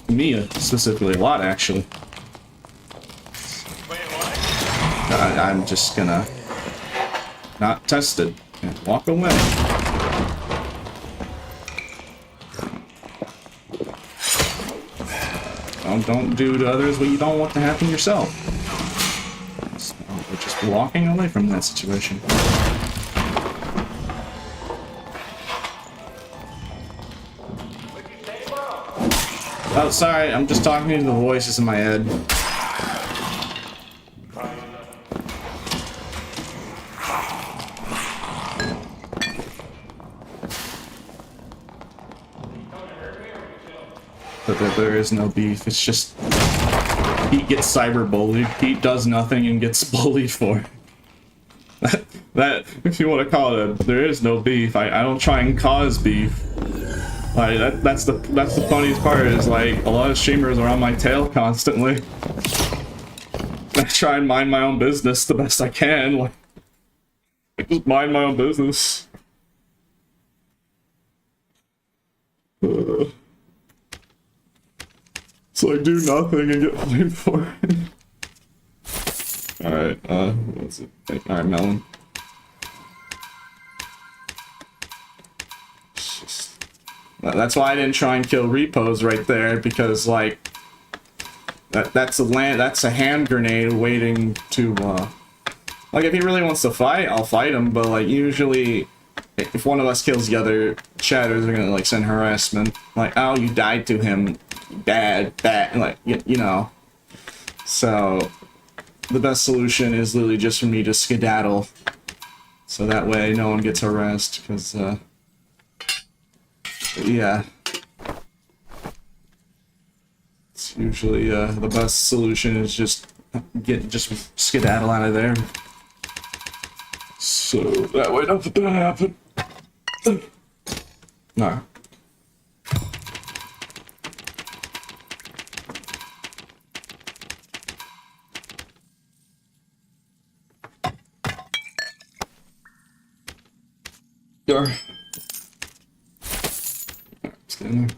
Me, specifically, a lot, actually. I'm just gonna not test it and walk away. Don't do to others what you don't want to happen yourself. So we're just walking away from that situation. Oh, sorry, I'm just talking to the voices in my head. But there is no beef, it's just Pete gets cyber-bullied. Pete does nothing and gets bullied for it. That, if you want to call it, there is no beef. I don't try and cause beef. Like, that's the funniest part, is like, a lot of streamers are on my tail constantly. I try and mind my own business the best I can. Like, I just mind my own business. So I do nothing and get blamed for it. Alright, what's it? Alright, melon. That's why I didn't try and kill Repos right there, because like that's a hand grenade waiting to like, if he really wants to fight, I'll fight him, but like usually if one of us kills the other, chatters are gonna like send harassment, like, oh, you died to him, bad, like, you know. So the best solution is literally just for me to skedaddle, so that way no one gets harassed, because yeah, it's usually the best solution is just skedaddle out of there, so that way nothing can happen. No. Door. Stand there.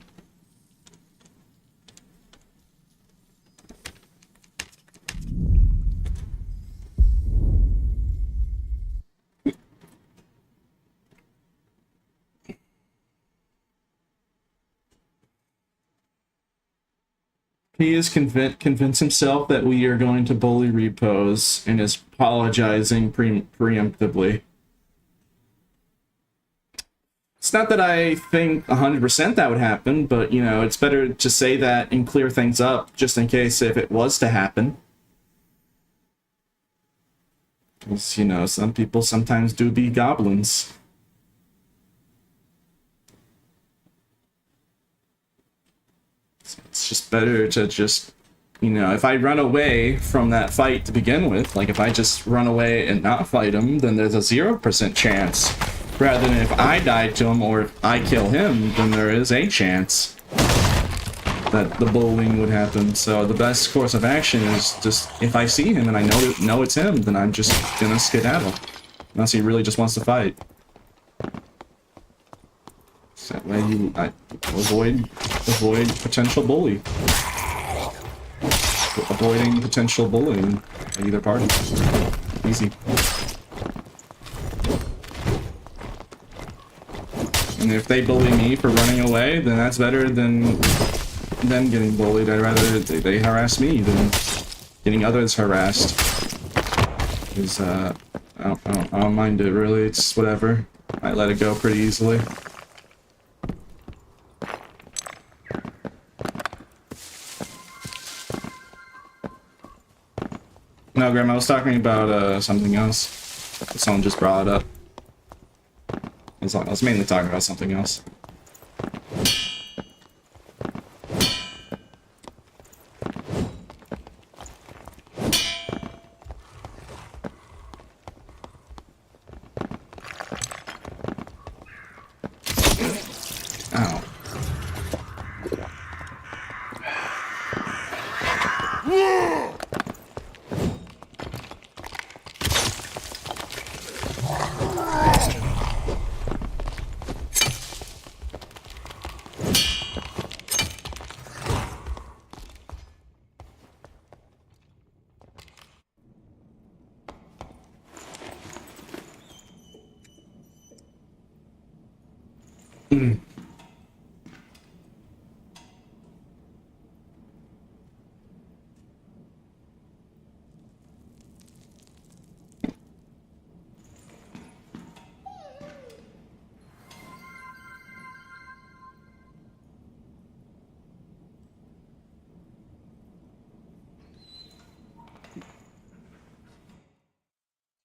He is convinced himself that we are going to bully Repos and is apologizing preemptively. It's not that I think 100% that would happen, but, you know, it's better to say that and clear things up just in case if it was to happen. Because, you know, some people sometimes do be goblins. It's just better to just, you know, if I run away from that fight to begin with, like if I just run away and not fight him, then there's a 0% chance. Rather than if I die to him or if I kill him, then there is a chance that the bullying would happen. So the best course of action is just, if I see him and I know it's him, then I'm just gonna skedaddle. Unless he really just wants to fight. So that way I avoid potential bully. Avoiding potential bullying by either party. Easy. And if they bully me for running away, then that's better than them getting bullied. I'd rather they harass me than getting others harassed. Because I don't mind it really. It's whatever. I let it go pretty easily. No, Graham, I was talking about something else. Someone just brought it up. I was mainly talking about something else. Ow.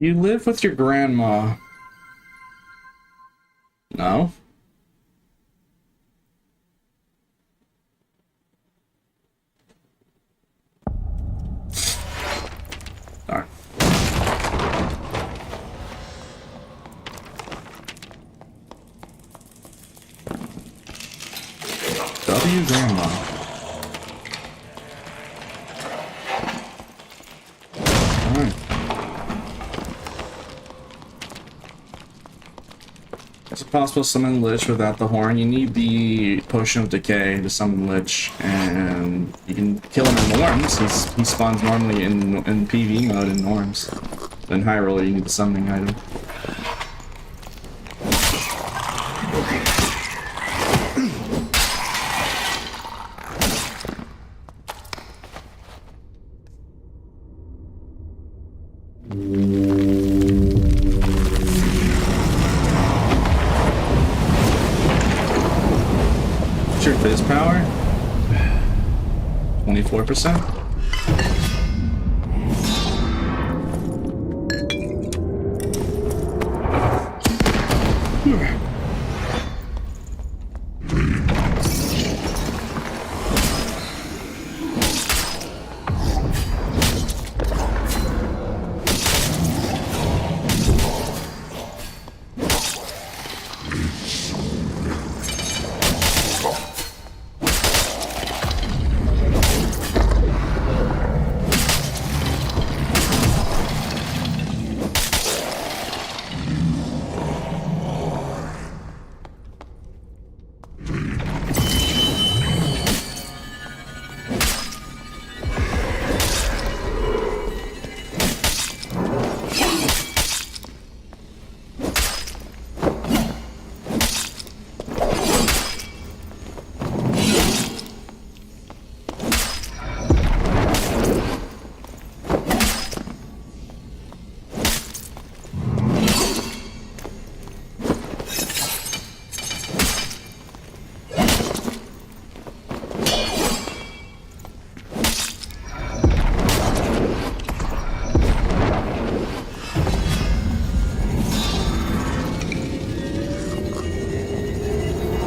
You live with your grandma. No? Darn. W grandma. Alright. Is it possible to summon Lich without the horn? You need the Potion of Decay to summon Lich, and you can kill him in Norms. He spawns normally in PV mode in Norms. Then Hyrule, you need the summoning item. 24%.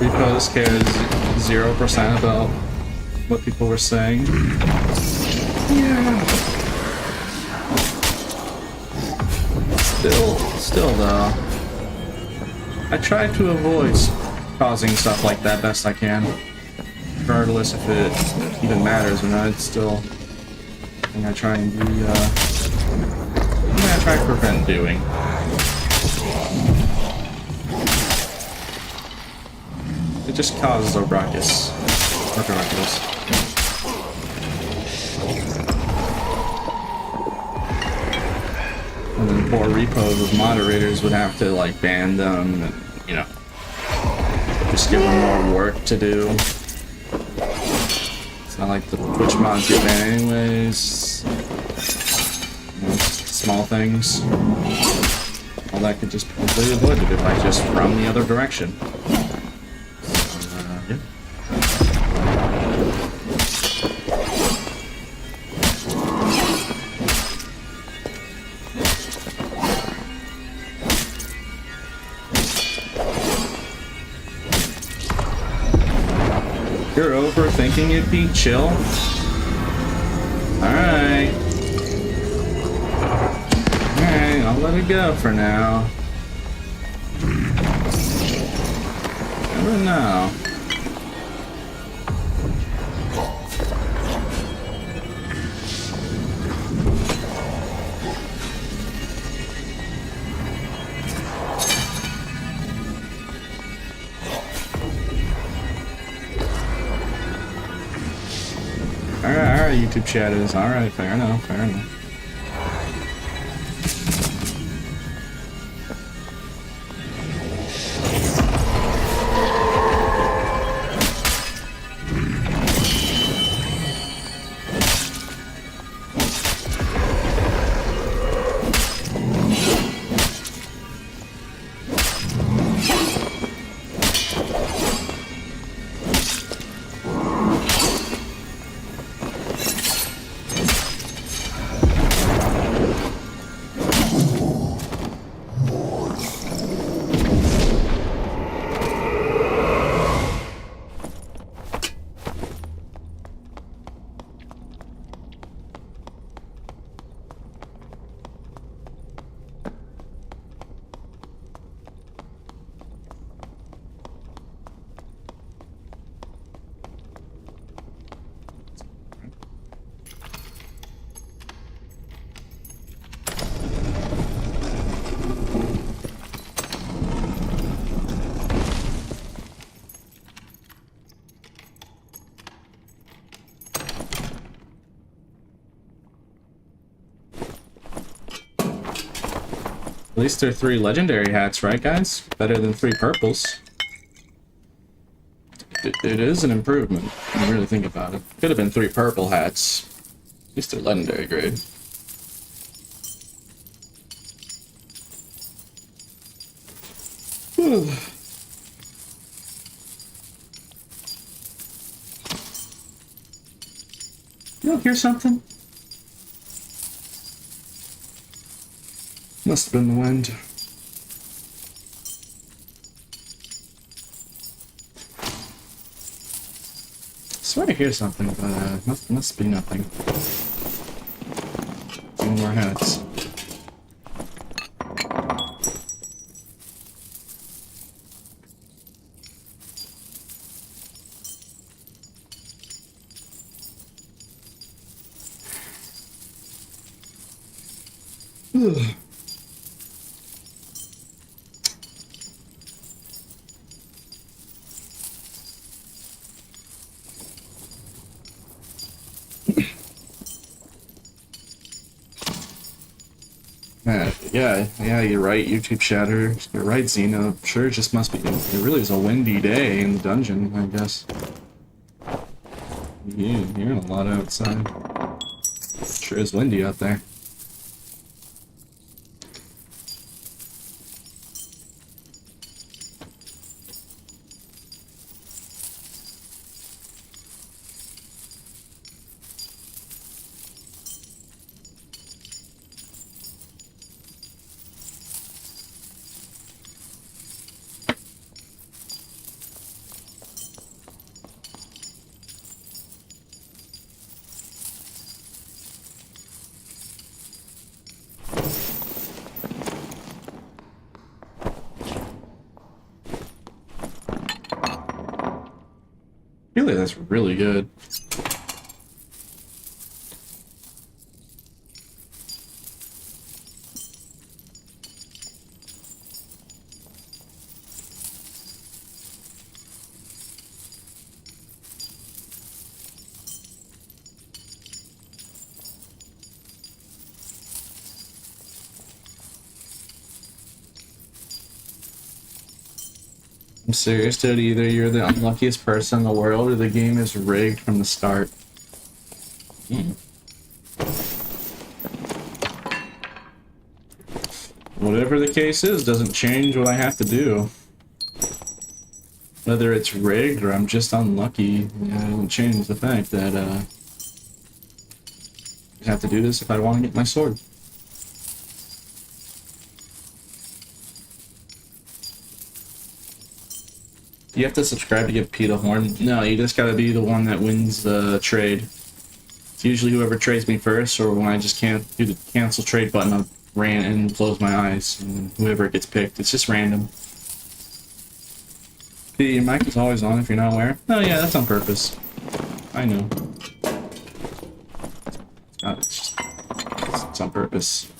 Repos cares 0% about what people were saying. Yeah. Still though, I try to avoid causing stuff like that best I can. Regardless if it even matters or not, it's still something I try and be, I try to prevent doing. It just causes a ruckus. Regardless. And then poor repos with moderators would have to like ban them and, you know, just give them more work to do. It's not like the Twitch mods get banned anyways. You know, just small things. All that could just be completely avoided if I just run the other direction. Yeah. You're overthinking it, Pete. Chill. Alright. Alright, I'll let it go for now. Never know. Alright, YouTube chat is alright, fair enough, fair enough. At least they're 3 legendary hats, right, guys? Better than 3 purples. It is an improvement, when you really think about it. Could have been 3 purple hats. At least they're legendary grade. You don't hear something? Must have been the wind. I swear I hear something, but must be nothing. Two more heads. Ugh. Yeah, you're right, YouTube Shatter. You're right, Xena. Sure, it just must be. It really is a windy day in the dungeon, I guess. Yeah, you're hearing a lot outside. Sure is windy out there. Really, that's really good. I'm serious, dude. Either you're the unluckiest person in the world or the game is rigged from the start. Whatever the case is, doesn't change what I have to do. Whether it's rigged or I'm just unlucky, it doesn't change the fact that I have to do this if I want to get my sword. You have to subscribe to get Peter Horn. No, you just gotta be the one that wins the trade. It's usually whoever trades me first, or when I just can't do the cancel trade button, I'll ran and close my eyes, and whoever gets picked. It's just random. Your mic is always on if you're not aware. Oh yeah, that's on purpose. I know. It's on purpose.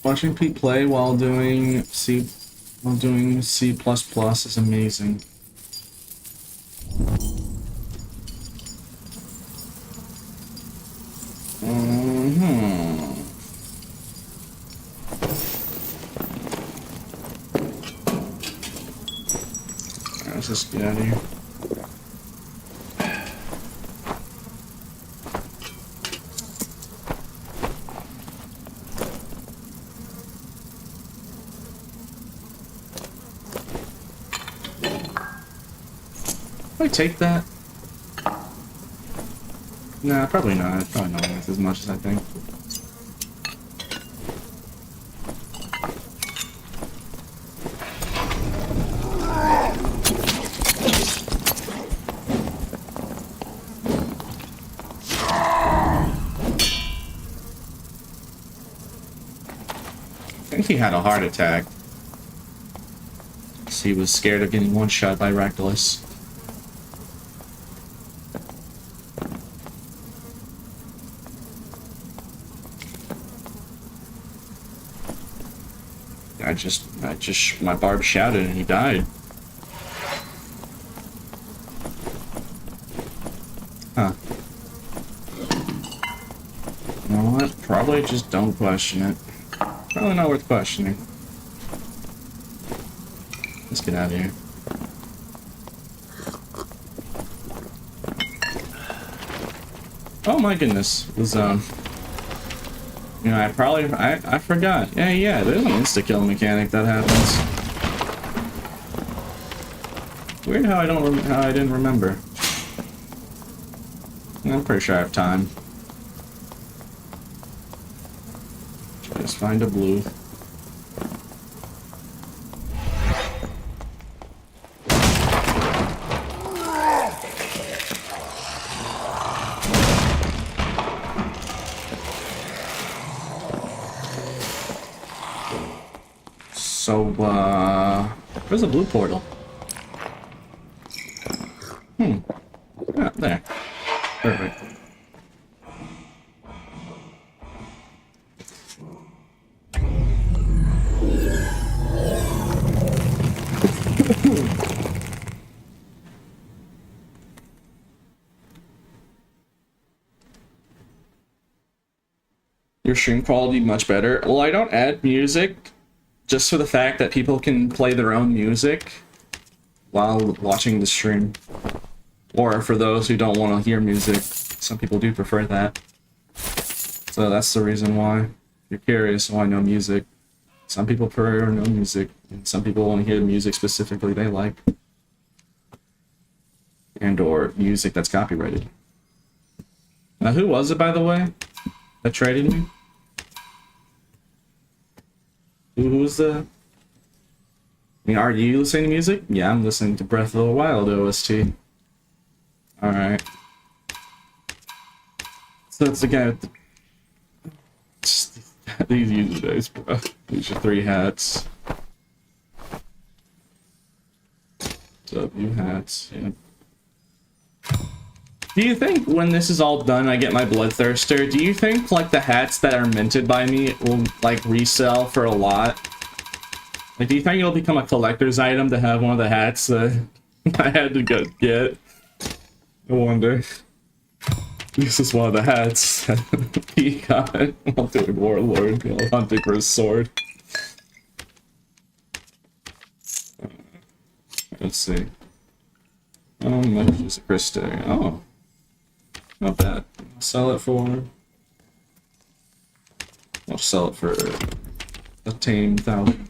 Watching Pete play while doing C is amazing. Let's just get out of here. Can I take that? Nah, probably not. Probably not worth as much as I think. think he had a heart attack. So he was scared of getting one shot by Reckless. My barb shouted and he died. Huh. You know what? Probably just don't question it. Probably not worth questioning. Let's get out of here. Oh my goodness. It was, you know, I forgot. Yeah, there's an insta-kill mechanic that happens. Weird how I didn't remember. I'm pretty sure I have time. Just find a blue. So, where's the blue portal? Yeah, there. Perfect. Your stream quality much better. Well, I don't add music just for the fact that people can play their own music while watching the stream. Or for those who don't want to hear music, some people do prefer that. So that's the reason why. If you're curious why no music. Some people prefer no music, and some people want to hear music specifically they like. And or music that's copyrighted. Now who was it, by the way, that traded me? Who was the... I mean, are you listening to music? Yeah, I'm listening to Breath of the Wild OST. Alright. So that's the guy with the... These user days, bro. These are 3 hats. W hats, yeah. Do you think when this is all done, I get my Bloodthirster, do you think, like, the hats that are minted by me will, like, resell for a lot? Like, do you think it'll become a collector's item to have one of the hats that I had to go get? I wonder. This is one of the hats he got while doing Warlord, while hunting for his sword. Let's see. Measures of Crystal. Oh. Not bad. Sell it for... I'll sell it for a tame 1,000.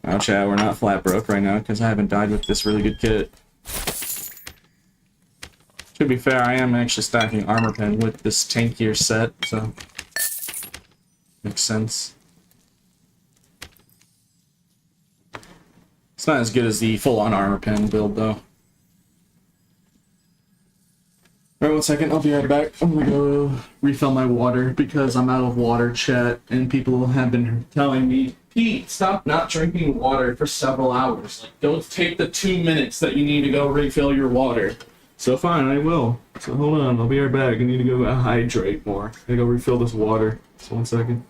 Ouch, yeah, we're not flat broke right now because I haven't died with this really good kit. To be fair, I am actually stacking armor pen with this tankier set, so makes sense. It's not as good as the full-on armor pen build, though. Alright, 1 second, I'll be right back. I'm gonna go refill my water because I'm out of water, chat, and people have been telling me, Pete, stop not drinking water for several hours. Like, don't take the 2 minutes that you need to go refill your water. So fine, I will. So hold on, I'll be right back. I need to go hydrate more. I gotta go refill this water. So 1 second.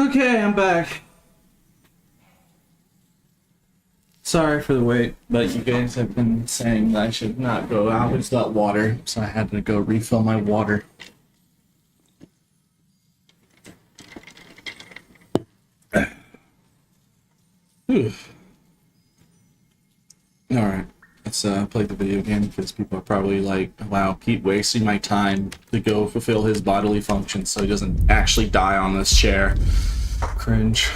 Okay, I'm back. Sorry for the wait, but you guys have been saying that I should not go out without water, so I had to go refill my water. Whew. Alright, let's play the video game because people are probably like, wow, Pete wasting my time to go fulfill his bodily functions so he doesn't actually die on this chair. Cringe.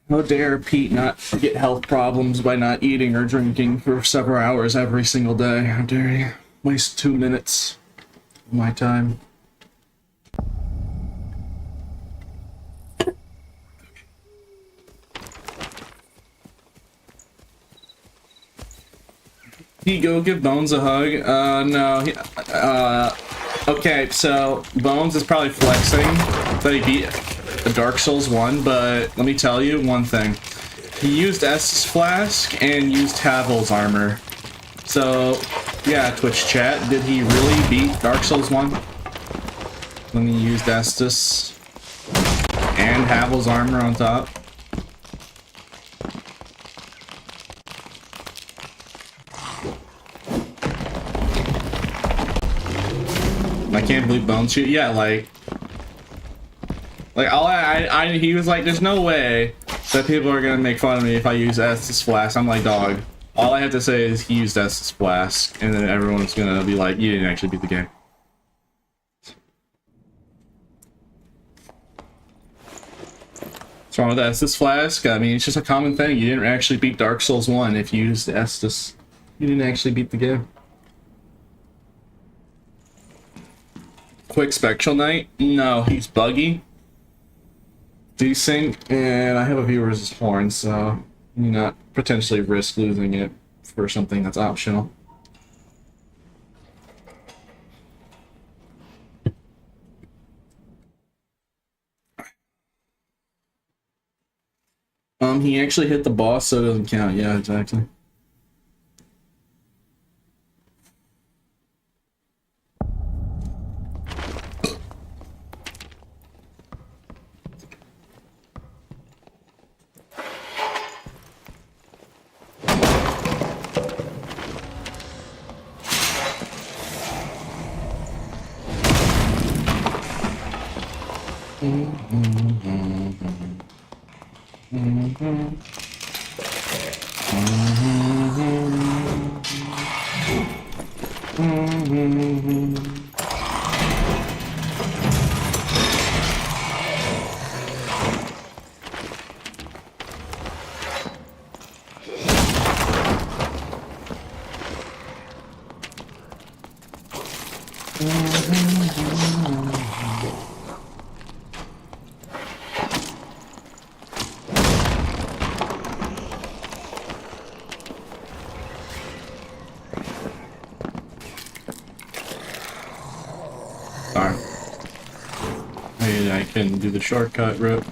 How dare Pete not get health problems by not eating or drinking for several hours every single day. How dare you waste 2 minutes of my time. Pete, go give Bones a hug. No. Okay, so Bones is probably flexing that he beat the Dark Souls 1, but let me tell you one thing. He used Estus Flask and used Havel's armor. So, yeah, Twitch chat, did he really beat Dark Souls 1? When he used Estus and Havel's armor on top? I can't believe Bones shoot. Yeah, like all he was like, there's no way that people are gonna make fun of me if I use Estus Flask. I'm like, dog, all I have to say is he used Estus Flask, and then everyone's gonna be like, you didn't actually beat the game. What's wrong with Estus Flask? I mean, it's just a common thing. You didn't actually beat Dark Souls 1 if you used Estus. You didn't actually beat the game. Quick Spectral Knight? No, he's buggy. Decent, and I have a viewer's horn, so you not potentially risk losing it for something that's optional. He actually hit the boss, so it doesn't count. Yeah, exactly. I can do the shortcut route.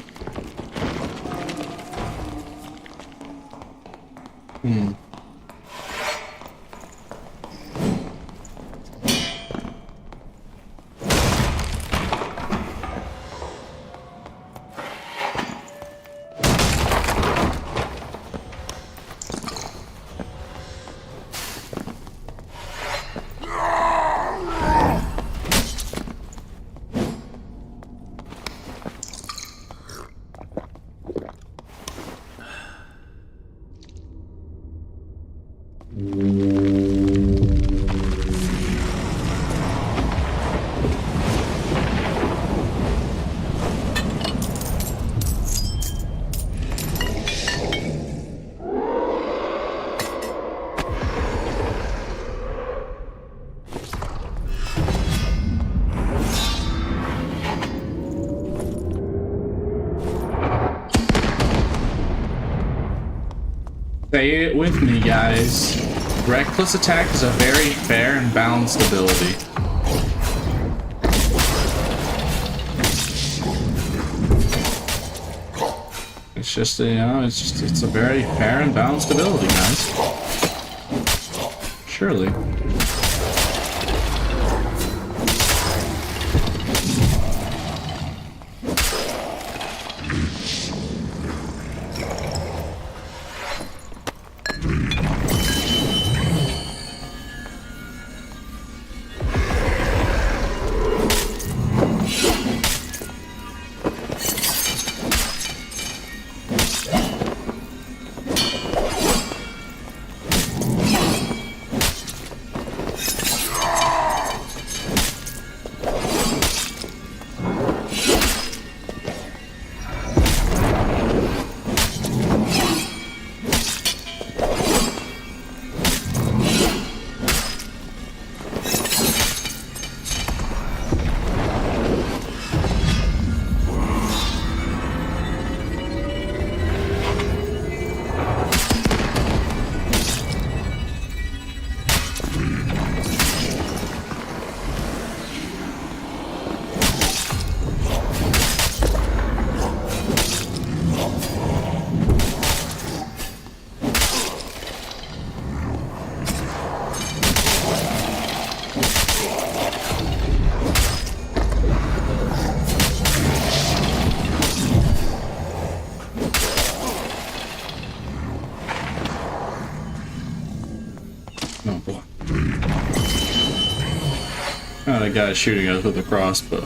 Say it with me, guys. Reckless attack is a very fair and balanced ability. It's just, you know, it's a very fair and balanced ability, guys. Surely. guy shooting us with a crossbow.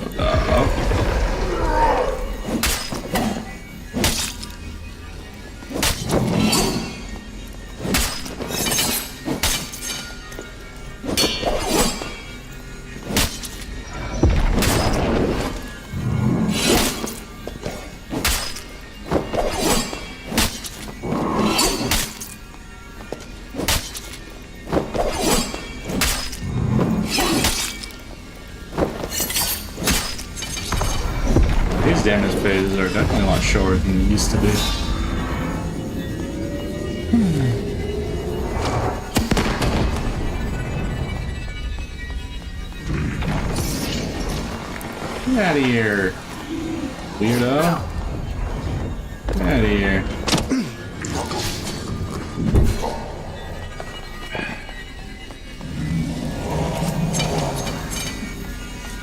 These damage phases are definitely a lot shorter than they used to be. Get out of here, weirdo. Get out of here.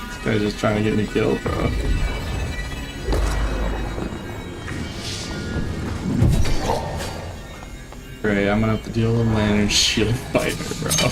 This guy's just trying to get me killed, bro. Great, I'm gonna have to deal with Lantern Shield Fighter, bro.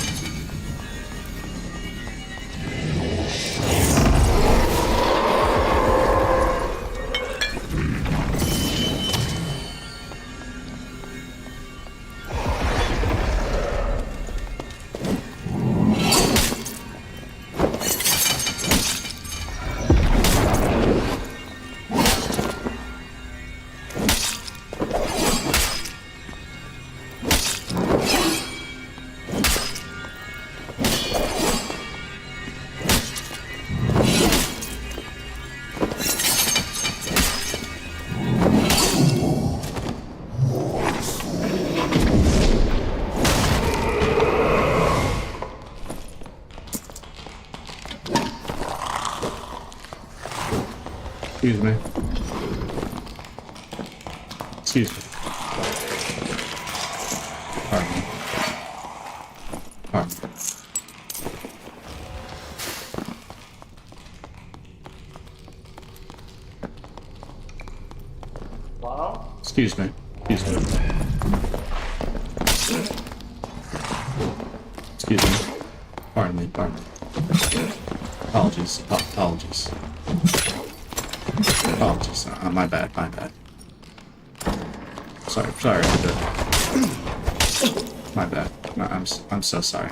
Excuse me. Excuse me. Pardon me. Pardon me. Wow. Excuse me. Excuse me. Excuse me. Pardon me. Pardon me. Apologies. Apologies. Apologies. My bad. My bad. Sorry. Sorry. My bad. No, I'm so sorry.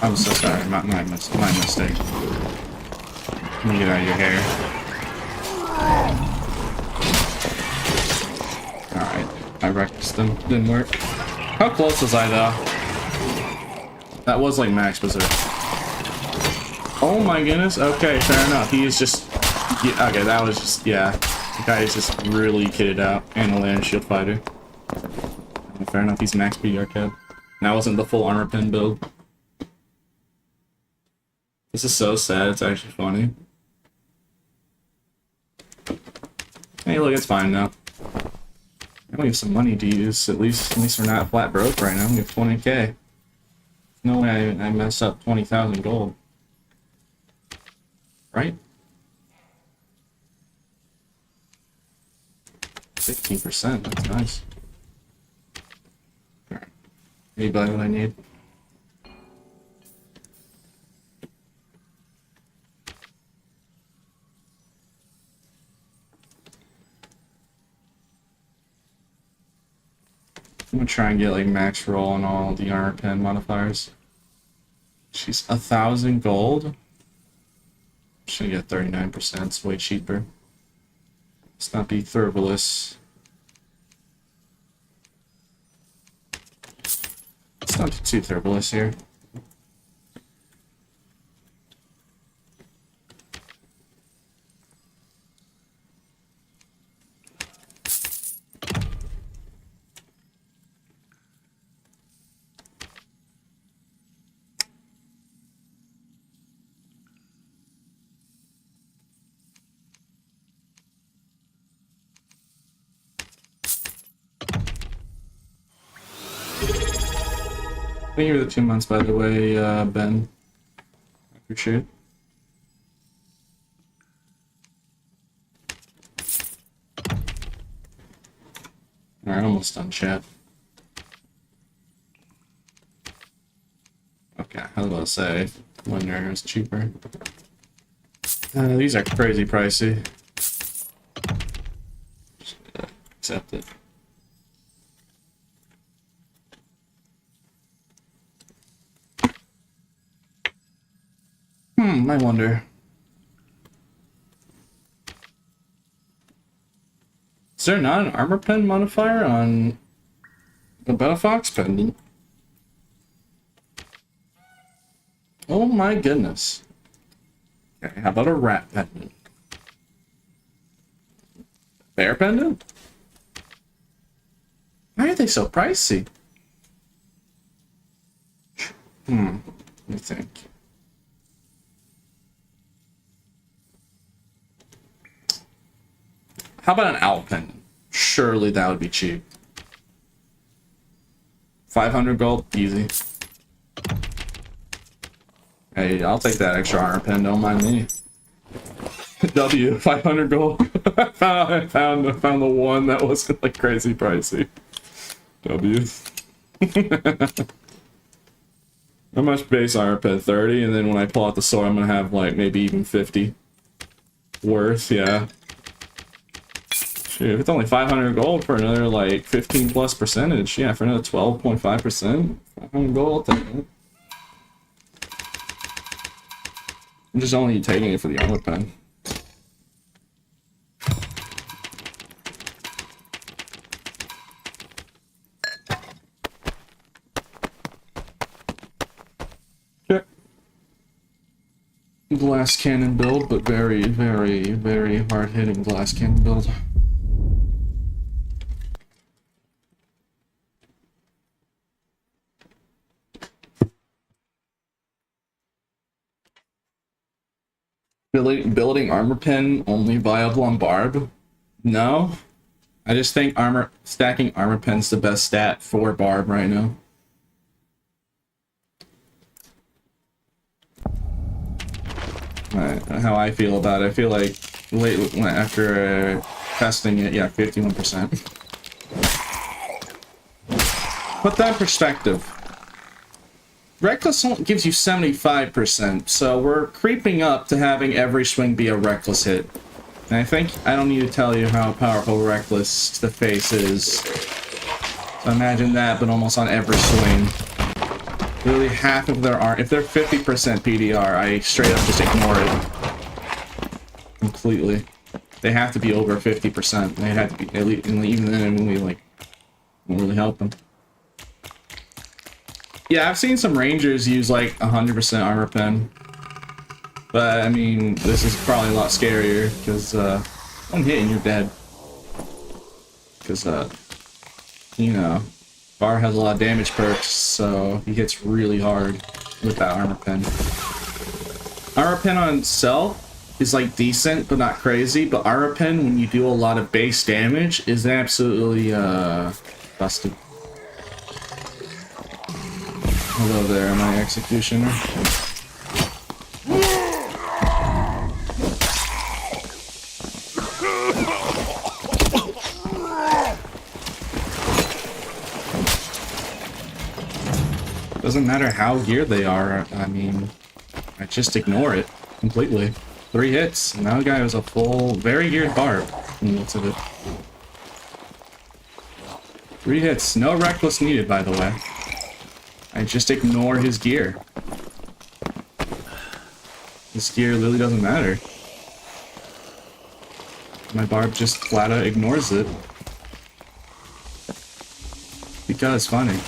I'm so sorry. My mistake. Let me get out of your hair. Alright. I wrecked them. Didn't work. How close was I, though? That was like max berserk. Oh my goodness. Okay, fair enough. He is just... Yeah, okay, that was just... Yeah. The guy is just really kitted out. And a Lantern Shield Fighter. Fair enough. He's max BR Arcade. And that wasn't the full armor pin build. This is so sad, it's actually funny. Hey, look, it's fine now. We have some money to use. At least we're not flat broke right now. We have 20k. No way I mess up 20,000 gold. Right? 15%, that's nice. Alright. Anybody what I need? I'm gonna try and get like max roll on all the armor pen modifiers. She's 1,000 gold. Should get 39%. It's way cheaper. Let's not be Thurbolus. Let's not be too Thurbolus here. Thank you for the 2 months, by the way, Ben. I appreciate it. Alright, almost done, chat. Okay, I was about to say, Wonder is cheaper. These are crazy pricey. Just accept it. I wonder. Is there not an armor pen modifier on the Battle Fox pendant? Oh my goodness. Okay, how about a rat pendant? Bear pendant? Why are they so pricey? Let me think. How about an owl pendant? Surely that would be cheap. 500 gold, easy. Hey, I'll take that extra armor pen, don't mind me. W, 500 gold. I found the one that wasn't like crazy pricey. W. How much base armor pen? 30, and then when I pull out the sword, I'm gonna have like maybe even 50 worth, yeah. Shoot, if it's only 500 gold for another like 15+%, yeah, for another 12.5%, 500 gold, I'll take it. I'm just only taking it for the armor pen. Okay. Glass cannon build, but very, very, very hard-hitting glass cannon build. Building armor pen only viable on Barb? No. I just think stacking armor pen's the best stat for Barb right now. How I feel about it. I feel like after testing it, yeah, 51%. Put that in perspective. Reckless gives you 75%, so we're creeping up to having every swing be a Reckless hit. And I think I don't need to tell you how powerful Reckless to the face is. So imagine that, but almost on every swing. Literally half of their arm. If they're 50% PDR, I straight up just ignore it. Completely. They have to be over 50%. They have to be, at least, even then, it won't really help them. Yeah, I've seen some Rangers use like 100% armor pen. But, I mean, this is probably a lot scarier, because, one hit and you're dead. Because, you know, Bar has a lot of damage perks, so he hits really hard with that armor pen. Armor pen on itself is, like, decent, but not crazy, but armor pen, when you do a lot of base damage, is absolutely, busted. Hello there, my executioner. Doesn't matter how geared they are, I mean, I just ignore it completely. 3 hits, and now the guy has a full, very geared Barb from the looks of it. 3 hits, no Reckless needed, by the way. I just ignore his gear. His gear literally doesn't matter. My Barb just flat out ignores it. Because funny.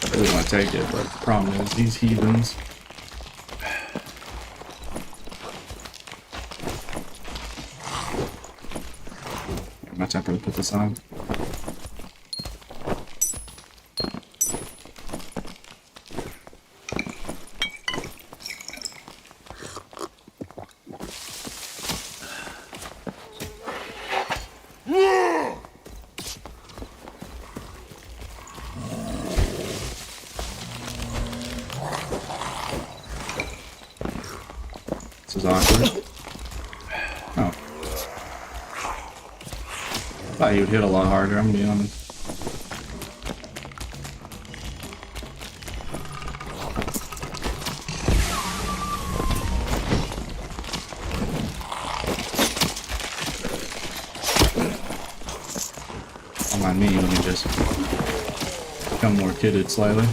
I really want to take it, but the problem is these heathens. My temper to put this on. is awkward. Oh. Thought he would hit a lot harder, I'm gonna be honest. Don't mind me, let me just become more kitted slightly.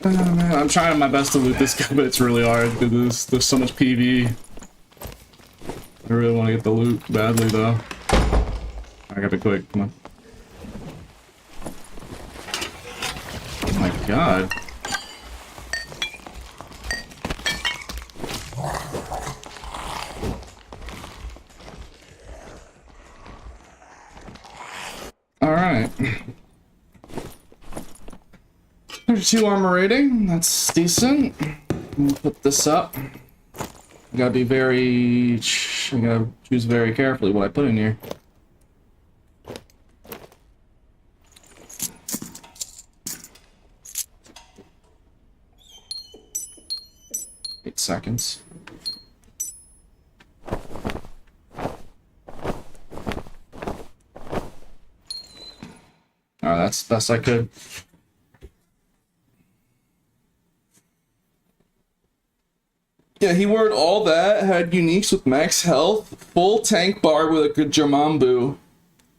Man, I'm trying my best to loot this guy, but it's really hard because there's so much PV. I really want to get the loot badly, though. I gotta be quick, come on. Oh my god. Alright. 32 armor rating, that's decent. Put this up. I gotta be very... I gotta choose very carefully what I put in here. Eight seconds. Alright, that's the best I could. Yeah, he wore all that, had uniques with max health, full tank bar with a good Jamambu,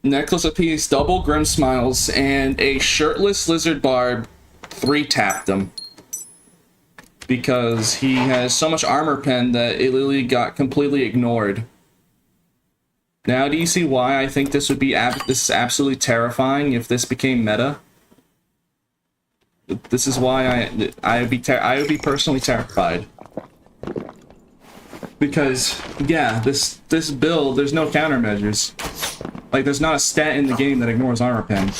necklace apiece, double grim smiles, and a shirtless lizard barb 3-tapped him. Because he has so much armor pen that it literally got completely ignored. Now do you see why I think this would be this is absolutely terrifying if this became meta? This is why I would be personally terrified. Because, yeah, this build, there's no countermeasures. Like, there's not a stat in the game that ignores armor pen.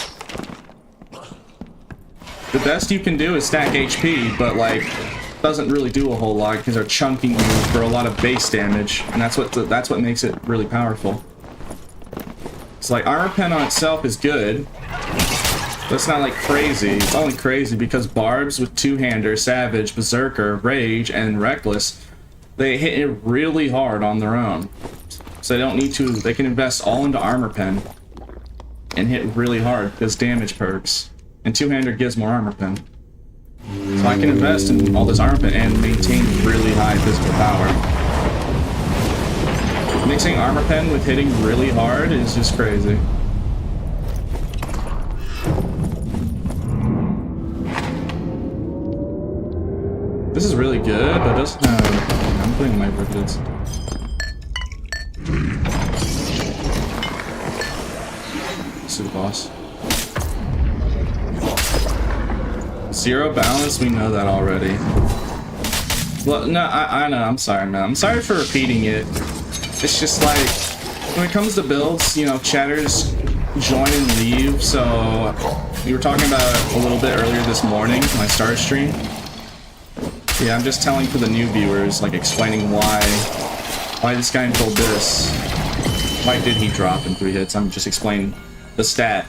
The best you can do is stack HP, but, like, doesn't really do a whole lot because they're chunking you for a lot of base damage, and that's what makes it really powerful. It's like, armor pen on itself is good, but it's not, like, crazy. It's only crazy because barbs with two-hander, savage, berserker, rage, and reckless, they hit it really hard on their own. So they don't need to, they can invest all into armor pen and hit really hard because damage perks. And two-hander gives more armor pen. So I can invest in all this armor pen and maintain really high physical power. Mixing armor pen with hitting really hard is just crazy. This is really good, but it doesn't have... I'm putting my ribbons. This is the boss. Zero balance, we know that already. Well, no, I know, I'm sorry, man. I'm sorry for repeating it. It's just like, when it comes to builds, you know, chatters join and leave, so... We were talking about it a little bit earlier this morning when I started stream. Yeah, I'm just telling for the new viewers, like explaining why this guy told this. Why did he drop in 3 hits? I'm just explaining the stat.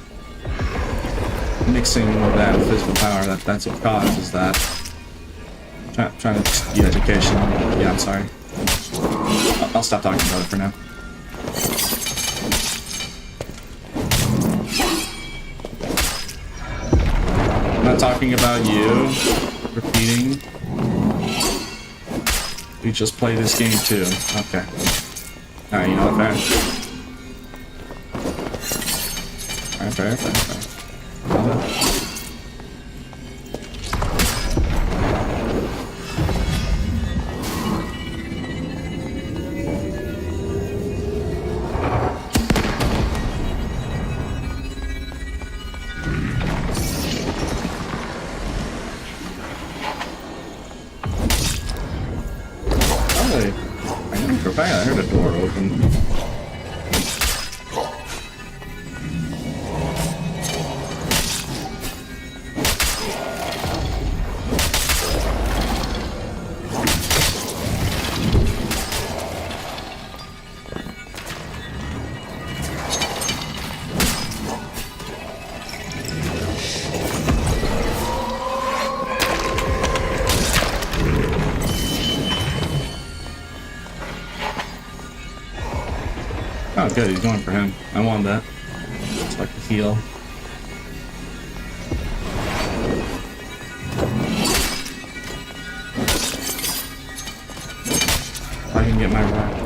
Mixing that with physical power, that's what causes that. Trying to be educational. Yeah, I'm sorry. I'll stop talking about it for now. I'm not talking about you repeating. We just play this game too. Okay. Alright, you know what, fair. Alright, fair. I heard a door open. good. He's going for him. I want that. It's like the heal. I can get my rack.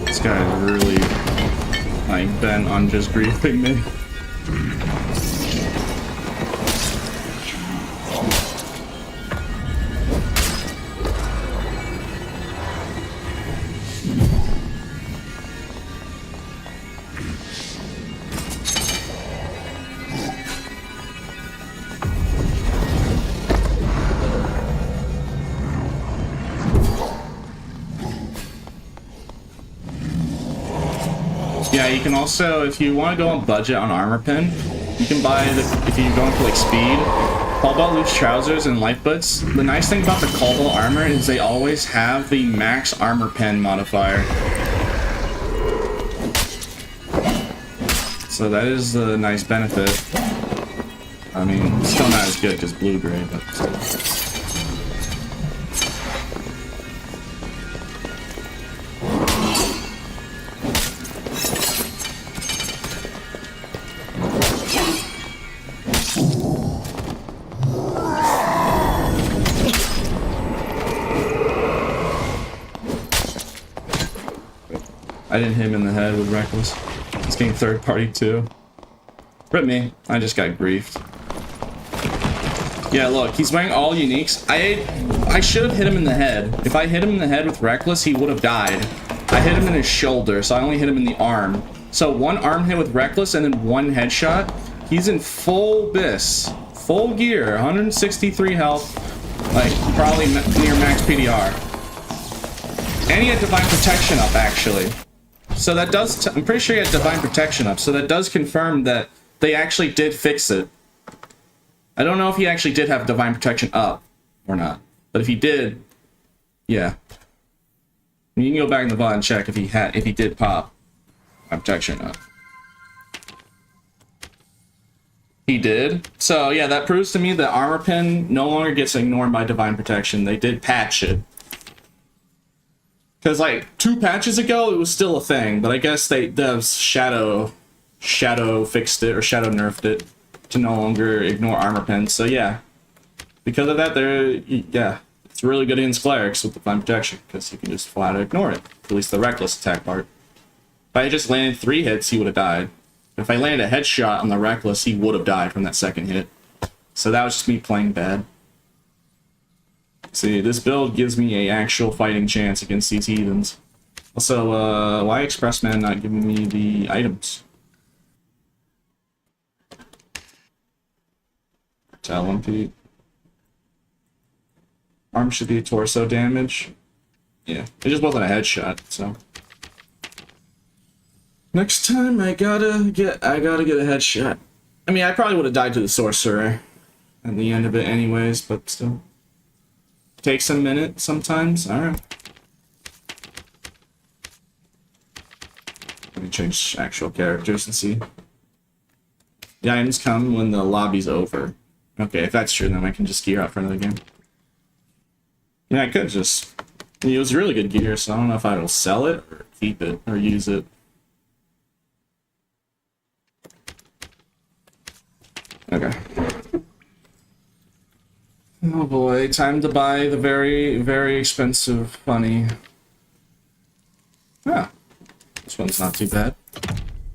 This guy is really like bent on just griefing me. Yeah, you can also, if you want to go on budget on armor pen, you can buy the, if you're going for like speed, Cobalt Loose Trousers and Life Boots. The nice thing about the Cobalt armor is they always have the max armor pen modifier. So that is the nice benefit. I mean, still not as good because blue gray, but still. I didn't hit him in the head with Reckless. He's getting third party too. Rip me. I just got griefed. Yeah, look, he's wearing all uniques. I should have hit him in the head. If I hit him in the head with Reckless, he would have died. I hit him in his shoulder, so I only hit him in the arm. So one arm hit with Reckless and then one headshot. He's in full bis. Full gear, 163 health. Like, probably near max PDR. And he had Divine Protection up, actually. So that does, I'm pretty sure he had Divine Protection up, so that does confirm that they actually did fix it. I don't know if he actually did have Divine Protection up or not, but if he did, yeah. You can go back in the VOD and check if he did pop Divine Protection up. He did. So yeah, that proves to me that armor pen no longer gets ignored by Divine Protection. They did patch it. Because, like, 2 patches ago, it was still a thing, but I guess the Shadow fixed it, or Shadow nerfed it, to no longer ignore armor pens, so yeah. Because of that, yeah, it's really good against clerics with Divine Protection, because you can just flat out ignore it, at least the reckless attack part. If I just landed 3 hits, he would have died. If I landed a headshot on the reckless, he would have died from that second hit. So that was just me playing bad. See, this build gives me a actual fighting chance against these heathens. Also, why Expressman not giving me the items? Tell him, Pete. Arm should be torso damage. Yeah, it just wasn't a headshot, so. Next time I gotta get a headshot. I mean, I probably would have died to the sorcerer at the end of it anyways, but still. Takes a minute sometimes. Alright. Let me change actual characters and see. The items come when the lobby's over. Okay, if that's true, then I can just gear up for another game. Yeah, I could just... It was really good gear, so I don't know if I will sell it, or keep it, or use it. Okay. Oh boy, time to buy the very, very expensive bunny. Yeah, this one's not too bad.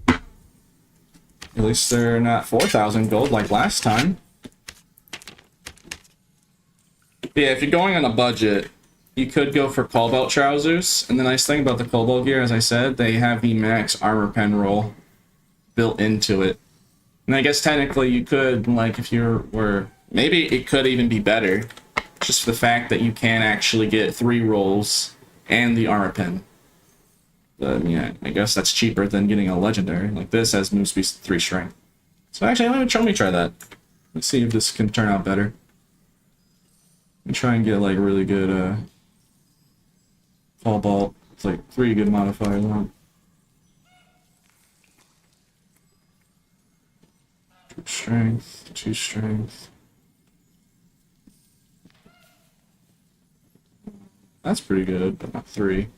At least they're not 4,000 gold like last time. But yeah, if you're going on a budget, you could go for Cobalt Trousers. And the nice thing about the Cobalt gear, as I said, they have the max armor pen roll built into it. And I guess technically you could, like, if you were... Maybe it could even be better, just for the fact that you can actually get 3 rolls and the armor pen. But, yeah, I guess that's cheaper than getting a legendary. Like this has move speed 3 strength. So actually, let me try that. Let's see if this can turn out better. Let me try and get like a really good fall bolt. It's like 3 good modifiers on. 2 strength, 2 strength. That's pretty good, but not 3.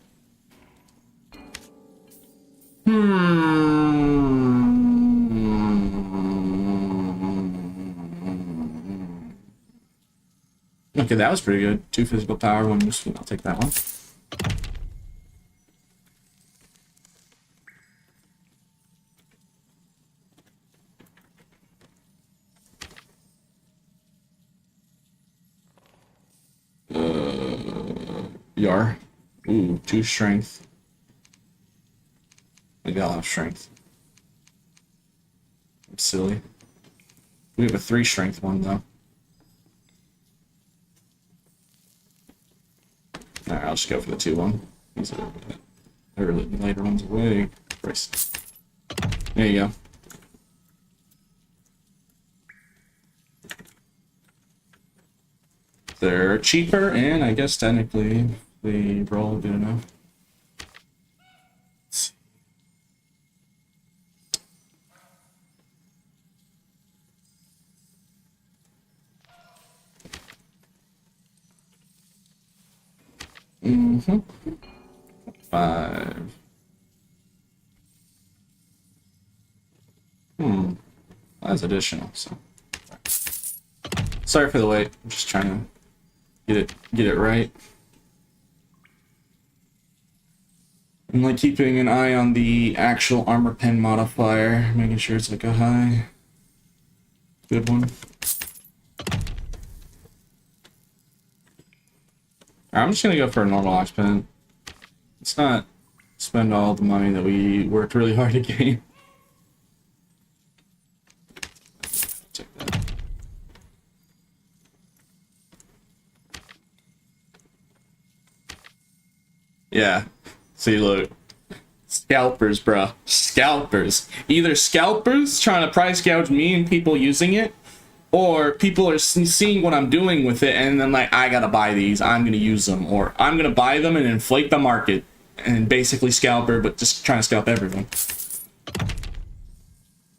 Okay, that was pretty good. 2 physical power, 1 useful. I'll take that one. Yar. Ooh, 2 strength. Maybe I'll have strength. I'm silly. We have a 3 strength one though. Alright, I'll just go for the 2-1. These are early, later ones away. Christ. There you go. They're cheaper, and I guess technically they roll good enough. Mm-hmm. 5. That's additional, so. Sorry for the wait. I'm just trying to get it right. I'm like keeping an eye on the actual armor pen modifier, making sure it's like a high, good one. I'm just gonna go for a normal ox pen. Let's not spend all the money that we worked really hard to gain. Take that. Yeah. See, look. Scalpers, bruh. Scalpers. Either scalpers trying to price gouge me and people using it, or people are seeing what I'm doing with it and then like, I gotta buy these, I'm gonna use them, or I'm gonna buy them and inflate the market and basically scalper, but just trying to scalp everyone.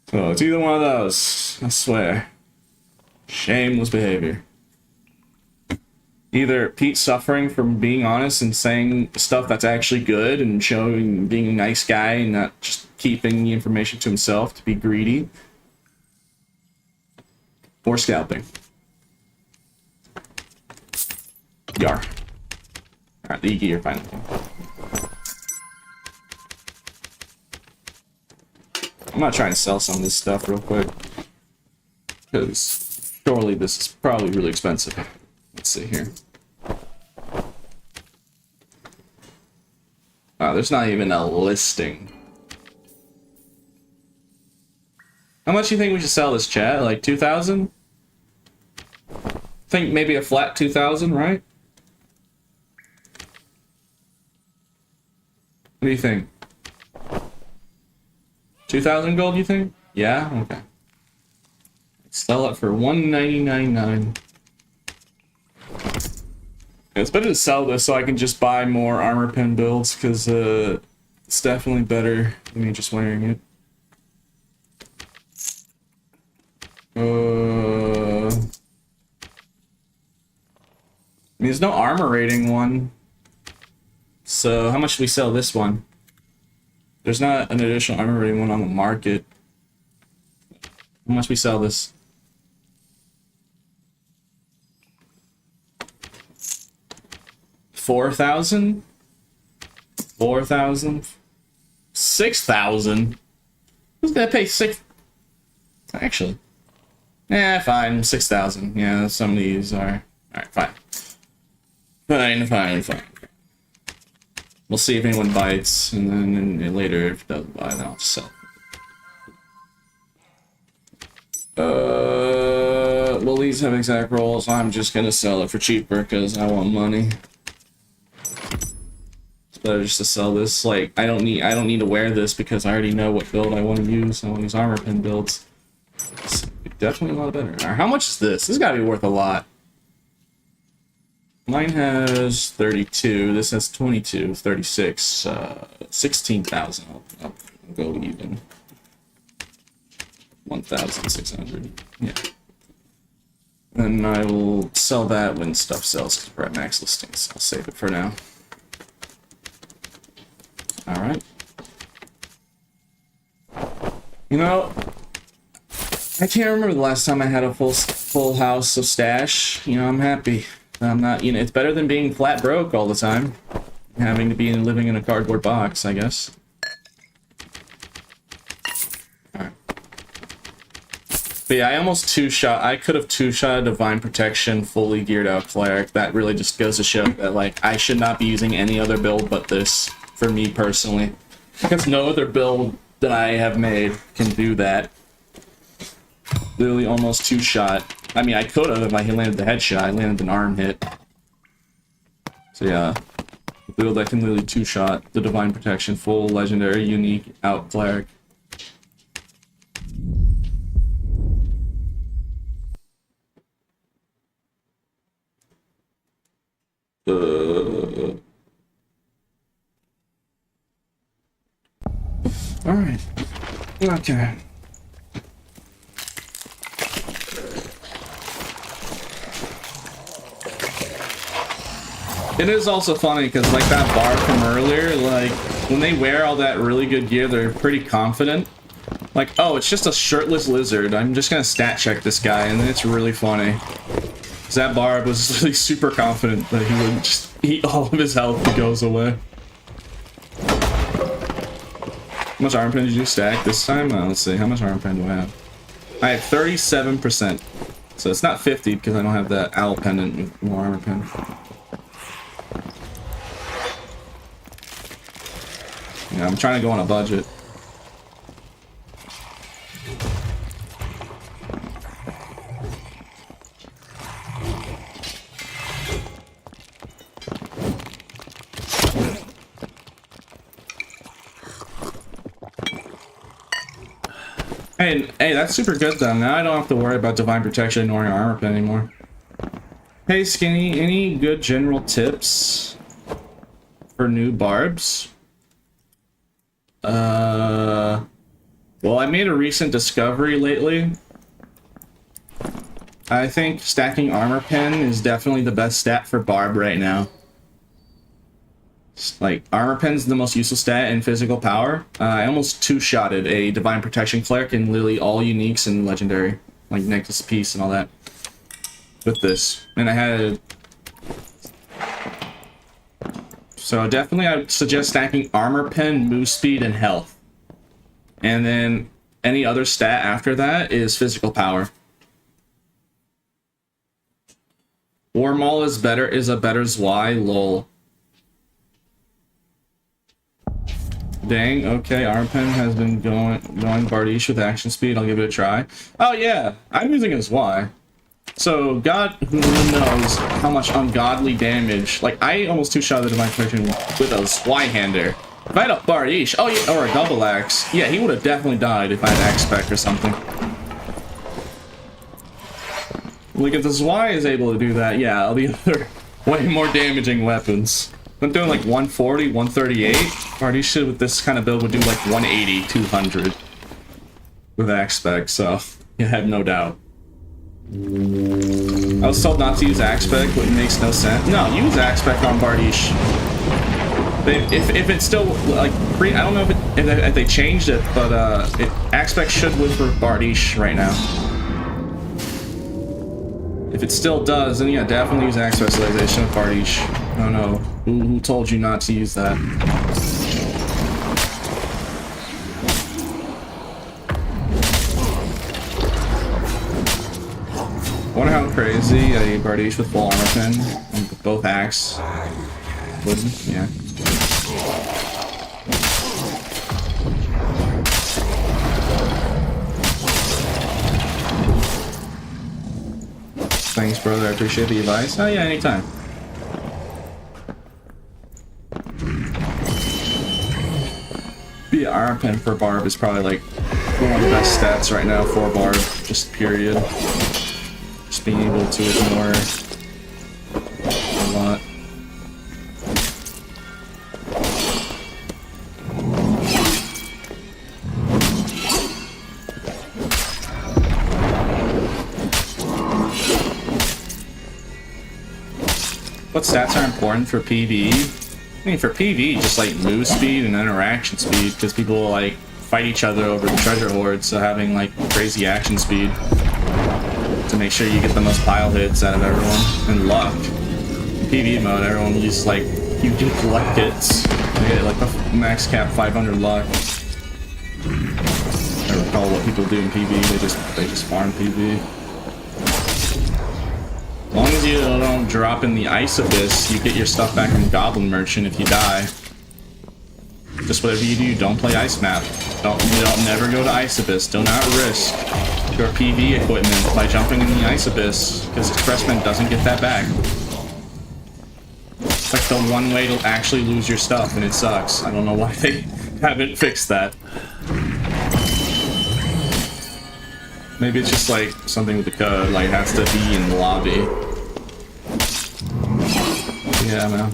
So it's either one of those, I swear. Shameless behavior. Either Pete suffering from being honest and saying stuff that's actually good and showing being a nice guy and not just keeping the information to himself to be greedy, or scalping. Yar. Alright, the gear finally. I'm gonna try and sell some of this stuff real quick, because surely this is probably really expensive. Let's see here. There's not even a listing. How much do you think we should sell this, chat? Like 2,000? Think maybe a flat 2,000, right? What do you think? 2,000 gold, you think? Yeah? Okay. Sell it for 199.9. It's better to sell this so I can just buy more armor pen builds, because it's definitely better than me just wearing it. I mean, there's no armor rating one. So how much do we sell this one? There's not an additional armor rating one on the market. How much we sell this? 4,000? 4,000? 6,000? Who's gonna pay 6? Actually. Yeah, fine. 6,000. Yeah, some of these are. Alright, fine. Fine. We'll see if anyone bites, and then later, if it doesn't buy, then I'll just sell. Well, these have exact rolls. I'm just gonna sell it for cheaper because I want money. It's better just to sell this. Like, I don't need to wear this because I already know what build I want to use. I want to use armor pen builds. definitely a lot better. Alright, how much is this? This has got to be worth a lot. Mine has 32. This has 22, 36, 16,000. I'll go even. 1,600. Yeah. And I will sell that when stuff sells because we're at max listings. I'll save it for now. Alright. You know, I can't remember the last time I had a full house of stash. You know, I'm happy. I'm not, you know, it's better than being flat broke all the time. Having to be living in a cardboard box, I guess. Alright. But yeah, I almost two-shot, I could have two-shot a Divine Protection fully geared out Cleric. That really just goes to show that, like, I should not be using any other build but this, for me personally. Because no other build that I have made can do that. Literally almost two-shot. I mean, I could have if I landed the headshot. I landed an arm hit. So yeah, the build that can literally two-shot the Divine Protection, full legendary, unique, out Cleric. Alright. Okay. It is also funny because, like, that bar from earlier, like, when they wear all that really good gear, they're pretty confident. Like, oh, it's just a shirtless lizard. I'm just gonna stat check this guy, and it's really funny. Because that Barb was really super confident that he would just eat all of his health if he goes away. How much armor pen did you stack this time? Let's see, how much armor pen do I have? I have 37%. So it's not 50 because I don't have that owl pendant with more armor pen. Yeah, I'm trying to go on a budget. Hey, that's super good though. Now I don't have to worry about Divine Protection or armor pen anymore. Hey Skinny, any good general tips for new barbs? Well, I made a recent discovery lately. I think stacking armor pen is definitely the best stat for barb right now. Like, armor pen's the most useful stat in physical power. I almost two-shotted a Divine Protection Cleric in literally all uniques and legendary. Like Necklace Piece and all that. With this. And I had... So definitely I would suggest stacking armor pen, move speed, and health. And then any other stat after that is physical power. War Maul is a better Zwei, lol. Dang, okay, armor pen has been going Bardiche with action speed. I'll give it a try. Oh yeah, I'm using it as Y. So God who knows how much ungodly damage. Like, I almost two-shot the Divine Protection with a Zweihander. If I had a Bardiche, oh yeah, or a double axe, yeah, he would have definitely died if I had axe spec or something. Like, if the Zwei is able to do that, yeah, all the other way more damaging weapons. I'm doing like 140, 138. Bardiche with this kind of build would do like 180, 200 with axe spec, so you have no doubt. I was told not to use axe spec, but it makes no sense. No, use axe spec on Bardiche. If it's still like I don't know if they changed it, but axe spec should live for Bardiche right now. If it still does, then yeah, definitely use axe specialization with Bardiche. I don't know who told you not to use that. I wonder how crazy a Bardiche with full armor pen and both axe would, yeah. Thanks, brother. I appreciate the advice. Oh yeah, anytime. Yeah, armor pen for barb is probably like one of the best stats right now for barb. Just just period. Just being able to ignore a lot. What stats are important for PvE? I mean, for PvE, just like move speed and interaction speed, because people will like fight each other over the treasure hoard, so having like crazy action speed to make sure you get the most pile hits out of everyone, and luck. In PvE mode, everyone uses like huge luck hits. They get like the max cap 500 luck. I recall what people do in PvE. They just farm PvE. As long as you don't drop in the Ice Abyss, you get your stuff back from Goblin Merchant if you die. Just whatever you do, don't play Ice Map. Don't never go to Ice Abyss. Do not risk your PvE equipment by jumping in the Ice Abyss, because Expressman doesn't get that back. It's like the one way to actually lose your stuff, and it sucks. I don't know why they haven't fixed that. Maybe it's just like something with the code, like it has to be in the lobby. Yeah, man.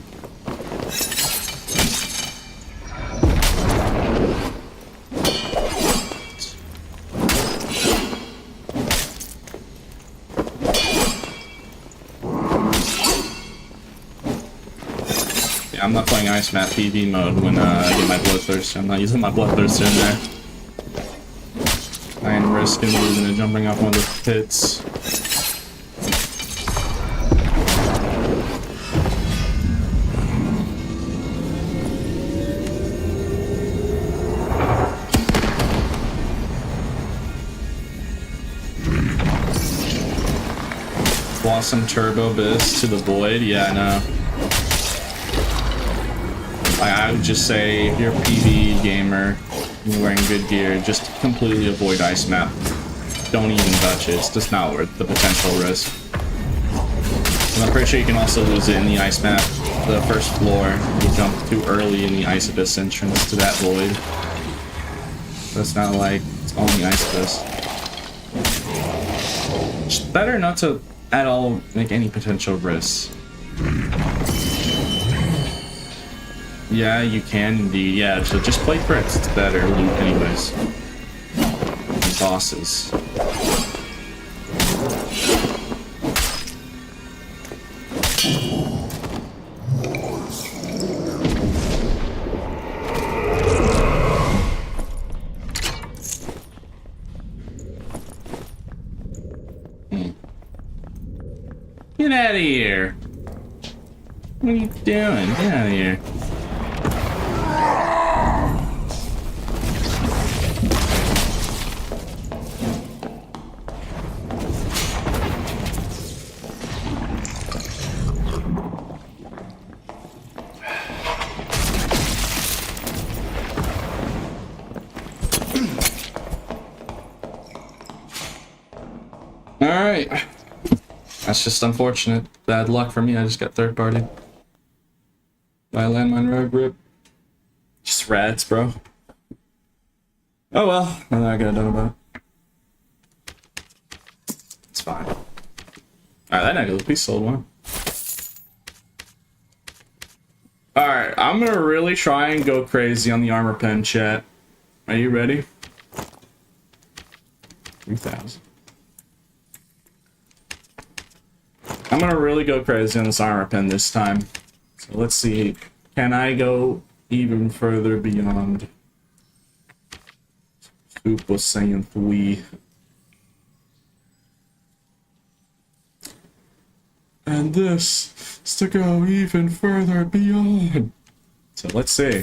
Yeah, I'm not playing Ice Map PvE mode when I get my Bloodthirster. I'm not using my Bloodthirster in there. I ain't risking losing and jumping off one of the pits. Blossom Turbo Abyss to the Void, yeah, I know. I would just say, if you're a PvE gamer, you're wearing good gear, just completely avoid Ice Map. Don't even touch it, it's just not worth the potential risk. And I'm pretty sure you can also lose it in the Ice Map, the first floor. You jump too early in the Ice Abyss entrance to that void. So it's not like it's only Ice Abyss. It's better not to at all make any potential risks. Yeah, you can indeed. Yeah, so just play crits. It's better loot anyways. And bosses. Get out of here. What are you doing? Get out of here. Alright. That's just unfortunate. Bad luck for me, I just got third party. By landmine rogue rip. Just rats, bro. Oh well, nothing I gotta do about it. It's fine. Alright, that negative piece sold one. Alright, I'm gonna really try and go crazy on the armor pen, chat. Are you ready? 3,000. I'm gonna really go crazy on this armor pen this time. So let's see. Can I go even further beyond Super Saiyan 3? And this is to go even further beyond. So let's see.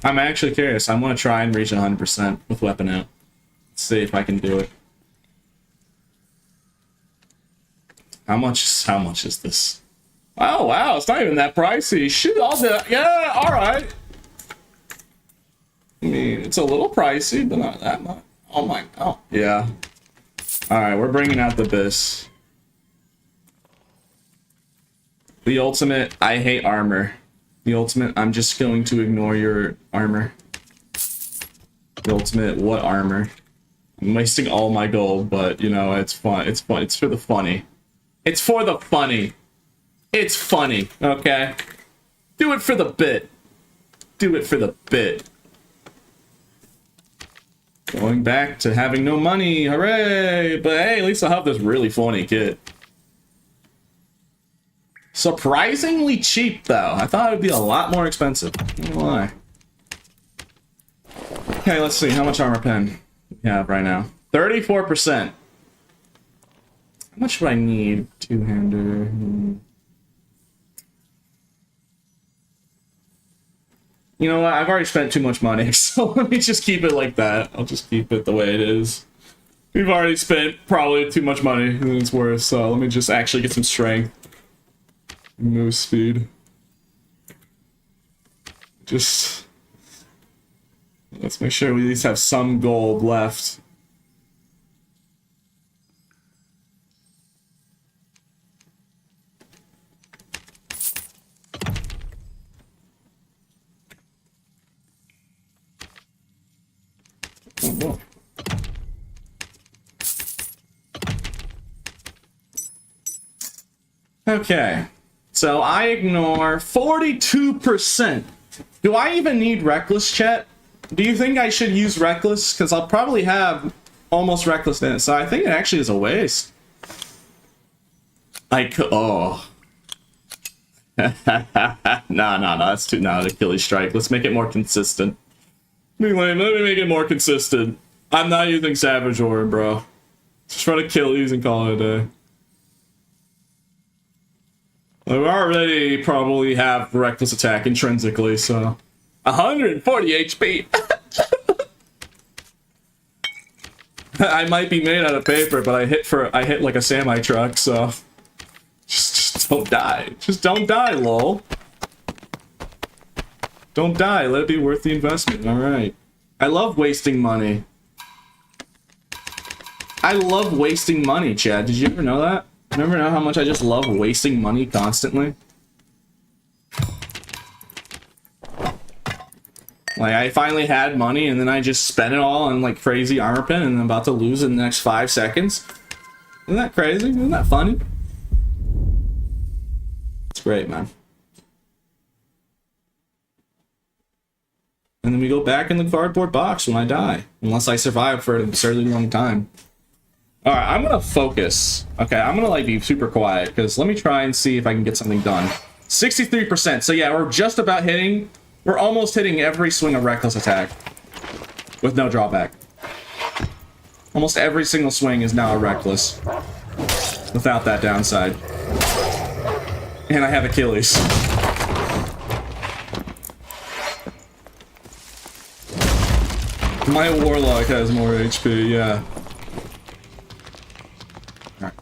I'm actually curious. I want to try and reach 100% with weapon out. Let's see if I can do it. How much is this? Oh wow, it's not even that pricey. Shit, I'll do it. Yeah, alright. I mean, it's a little pricey, but not that much. Oh my, oh, yeah. Alright, we're bringing out the Abyss. The ultimate, I hate armor. The ultimate, I'm just going to ignore your armor. The ultimate, what armor? I'm wasting all my gold, but you know, it's fun. It's fun. It's for the funny. It's for the funny. It's funny, okay? Do it for the bit. Do it for the bit. Going back to having no money, hooray! But hey, at least I'll have this really funny kit. Surprisingly cheap, though. I thought it would be a lot more expensive. Not gonna lie. Okay, let's see. How much armor pen we have right now? 34%. How much would I need? Two-hander. You know what? I've already spent too much money, so let me just keep it like that. I'll just keep it the way it is. We've already spent probably too much money than it's worth, so let me just actually get some strength. Move speed. Just... let's make sure we at least have some gold left. Oh, whoa. Okay, so I ignore 42%. Do I even need Reckless, chat? Do you think I should use Reckless? Because I'll probably have almost Reckless in it, so I think it actually is a waste. I could... oh. No, that's too... no, Achilles Strike. Let's make it more consistent. Let me make it more consistent. I'm not using Savage Orb, bro. Just try to Achilles and call it a day. We already probably have Reckless Attack intrinsically, so... 140 HP! I might be made out of paper, but I hit like a semi-truck, so... Just don't die. Just don't die, lol. Don't die, let it be worth the investment, alright. I love wasting money. I love wasting money, Chad. Did you ever know that? Remember know how much I just love wasting money constantly? Like, I finally had money, and then I just spent it all on, like, crazy armor pen, and I'm about to lose in the next 5 seconds. Isn't that crazy? Isn't that funny? It's great, man. And then we go back in the cardboard box when I die. Unless I survive for an absurdly long time. Alright, I'm gonna focus. Okay, I'm gonna like be super quiet, because let me try and see if I can get something done. 63%, so yeah, we're just about hitting... we're almost hitting every swing of Reckless Attack. With no drawback. Almost every single swing is now a Reckless. Without that downside. And I have Achilles. My Warlock has more HP, yeah. Alright.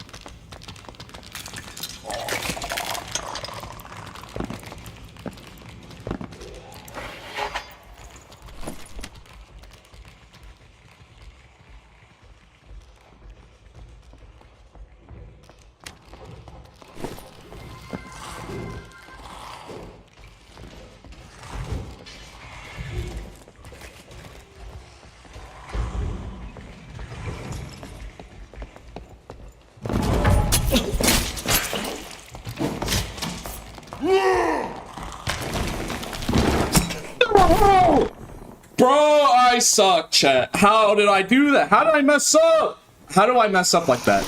Bro, I suck, chat. How did I do that? How did I mess up? How do I mess up like that?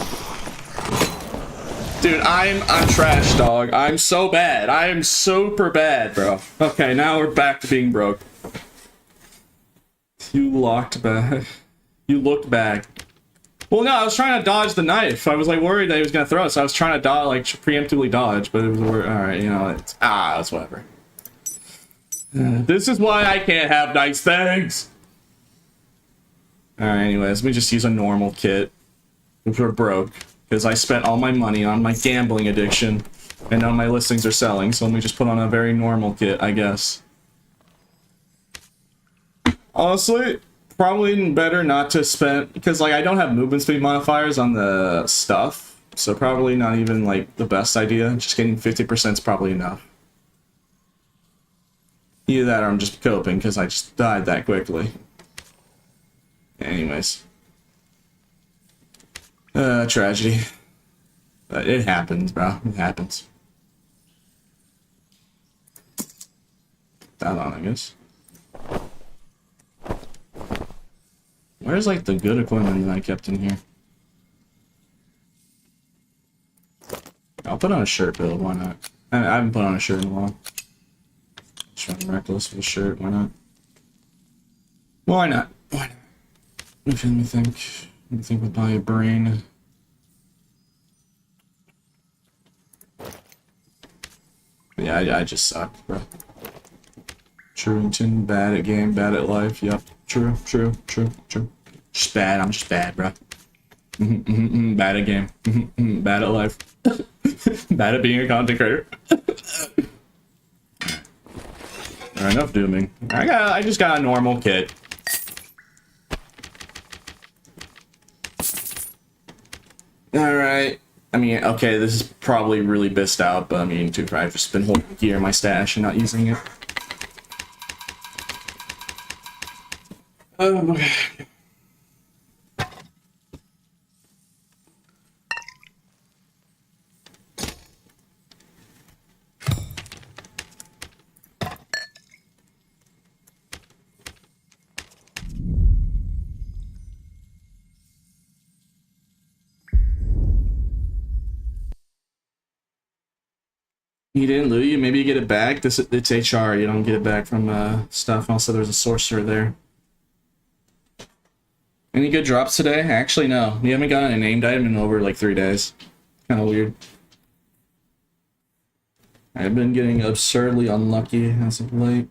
Dude, I'm trash, dog. I'm so bad. I am super bad, bro. Okay, now we're back to being broke. You locked back. You looked back. Well, no, I was trying to dodge the knife. I was like worried that he was gonna throw it, so I was trying to dodge, like preemptively dodge, but it was alright, you know, it's whatever. This is why I can't have nice things. Alright, anyways, let me just use a normal kit. Which we're broke. Because I spent all my money on my gambling addiction. And none of my listings are selling, so let me just put on a very normal kit, I guess. Honestly, probably better not to spend... because, like, I don't have movement speed modifiers on the stuff. So probably not even, like, the best idea. Just getting 50% is probably enough. Either that or I'm just coping because I just died that quickly. Anyways. Tragedy. But it happens, bro. It happens. That on, I guess. Where's like the good equipment that I kept in here? I'll put on a shirt build, why not? I haven't put on a shirt in a while. Just running reckless with a shirt, why not? Why not? Why not? Let me think. Let me think with my brain. Yeah, I just suck, bro. Truington, bad at game, bad at life. Yep, true. Just bad, I'm just bad, bro. Bad at game. Bad at life. Bad at being a content creator. Alright, enough dooming. I just got a normal kit. Alright. I mean, okay, this is probably really bissed out, but I mean, too, I've just been holding gear in my stash and not using it. Okay. He didn't loot you? Maybe you get it back? It's HR, you don't get it back from stuff. Also, there's a sorcerer there. Any good drops today? Actually, no. We haven't gotten a named item in over like 3 days. Kind of weird. I've been getting absurdly unlucky as of late.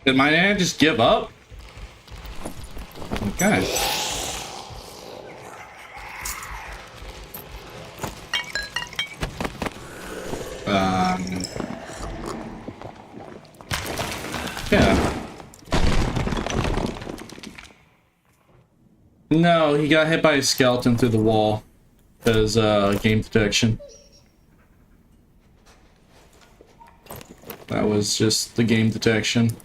Did my man just give up? Okay. Yeah. No, he got hit by a skeleton through the wall. Because, game detection. That was just the game detection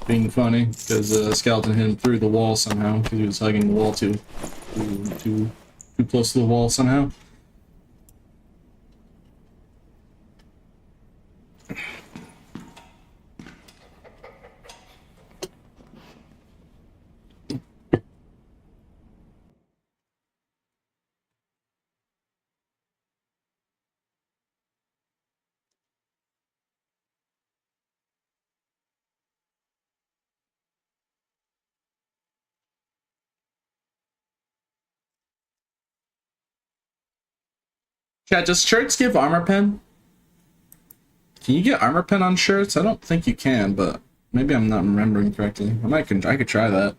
being funny, because the skeleton hit him through the wall somehow, because he was hugging the wall too close to the wall somehow. Yeah, does shirts give armor pen? Can you get armor pen on shirts? I don't think you can, but maybe I'm not remembering correctly. I could try that.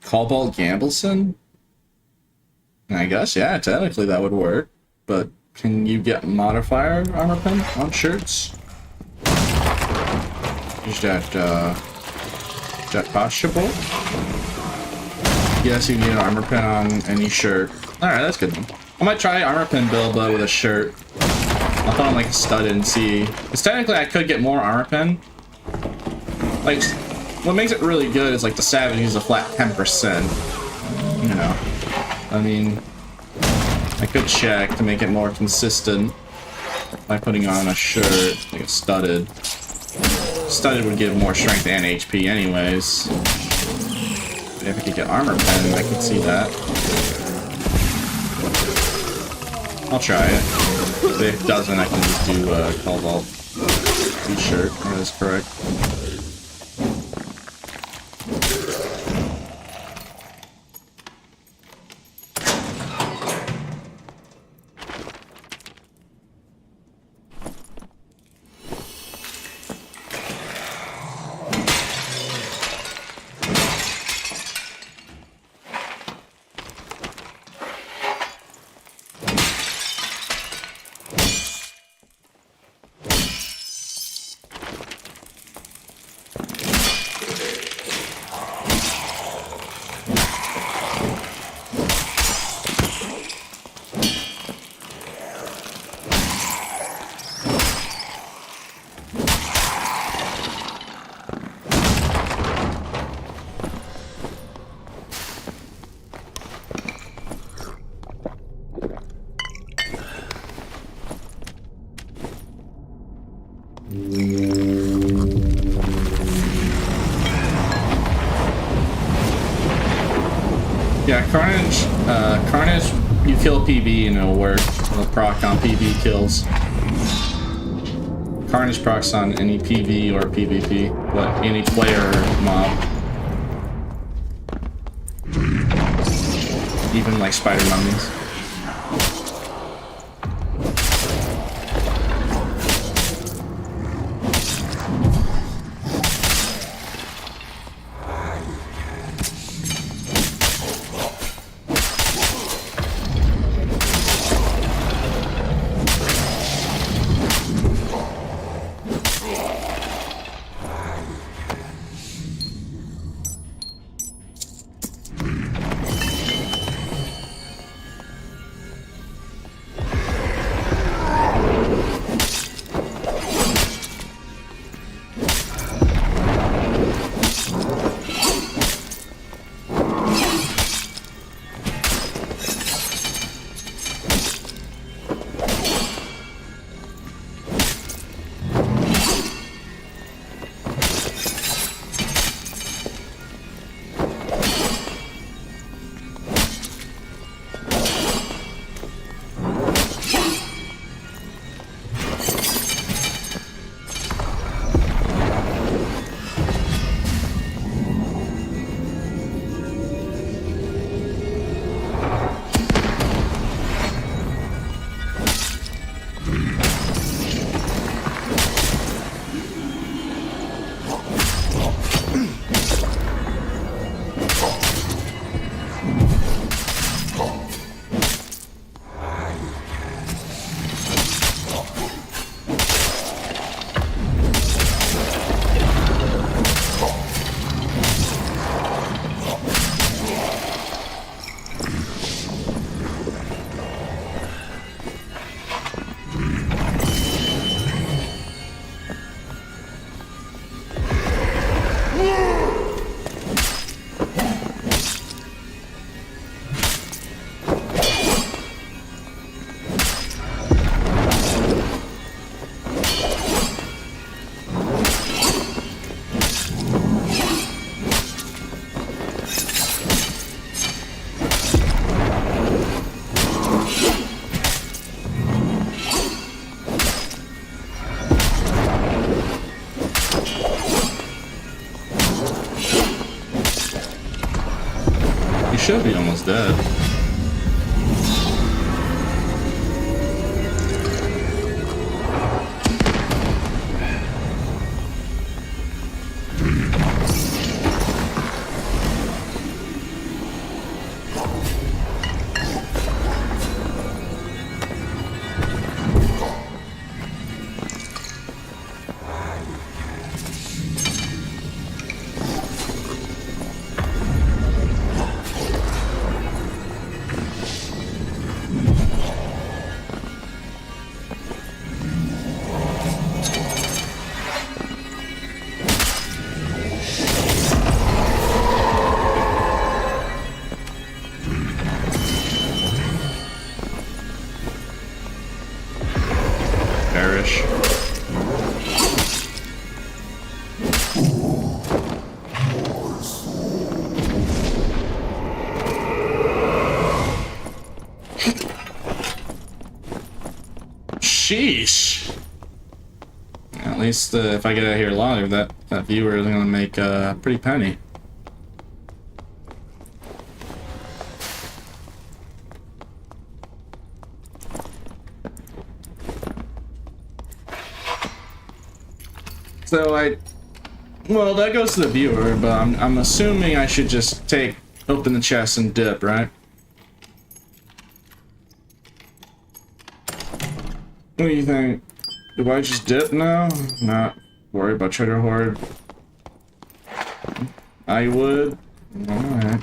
Cobalt Gambleson? I guess, yeah, technically that would work. But can you get modifier armor pen on shirts? Is that possible? Yes, you need an armor pen on any shirt. Alright, that's good. I might try armor pen build, but with a shirt. I'll put on like a stud and see. Because technically I could get more armor pen. Like, what makes it really good is like the Savage is a flat 10%. You know. I mean, I could check to make it more consistent by putting on a shirt, like a studded. Studded would give more strength and HP anyways. If I could get armor pen, I could see that. I'll try it. If it doesn't, I can just do Cobalt t-shirt. That is correct. Yeah, Carnage, you kill PB and it'll work. It'll proc on PB kills. Carnage procs on any PV or PvP, but any player or mob. Even like spider mummies. Sheesh. At least if I get out here live, that viewer is gonna make a pretty penny. So well, that goes to the viewer, but I'm assuming I should just open the chest and dip, right? What do you think? Do I just dip now? Not worry about treasure hoard. I would. Alright.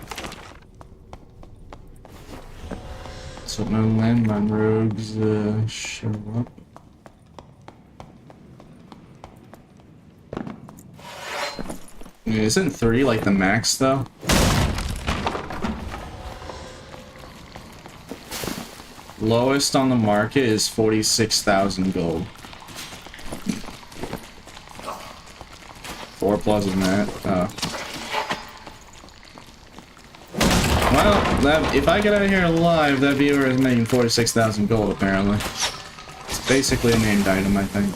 So no landmine rogues show up. Isn't 3 like the max though? Lowest on the market is 46,000 gold. 4 plus of that. Well, if I get out of here alive, that viewer is making 46,000 gold apparently. It's basically a named item, I think.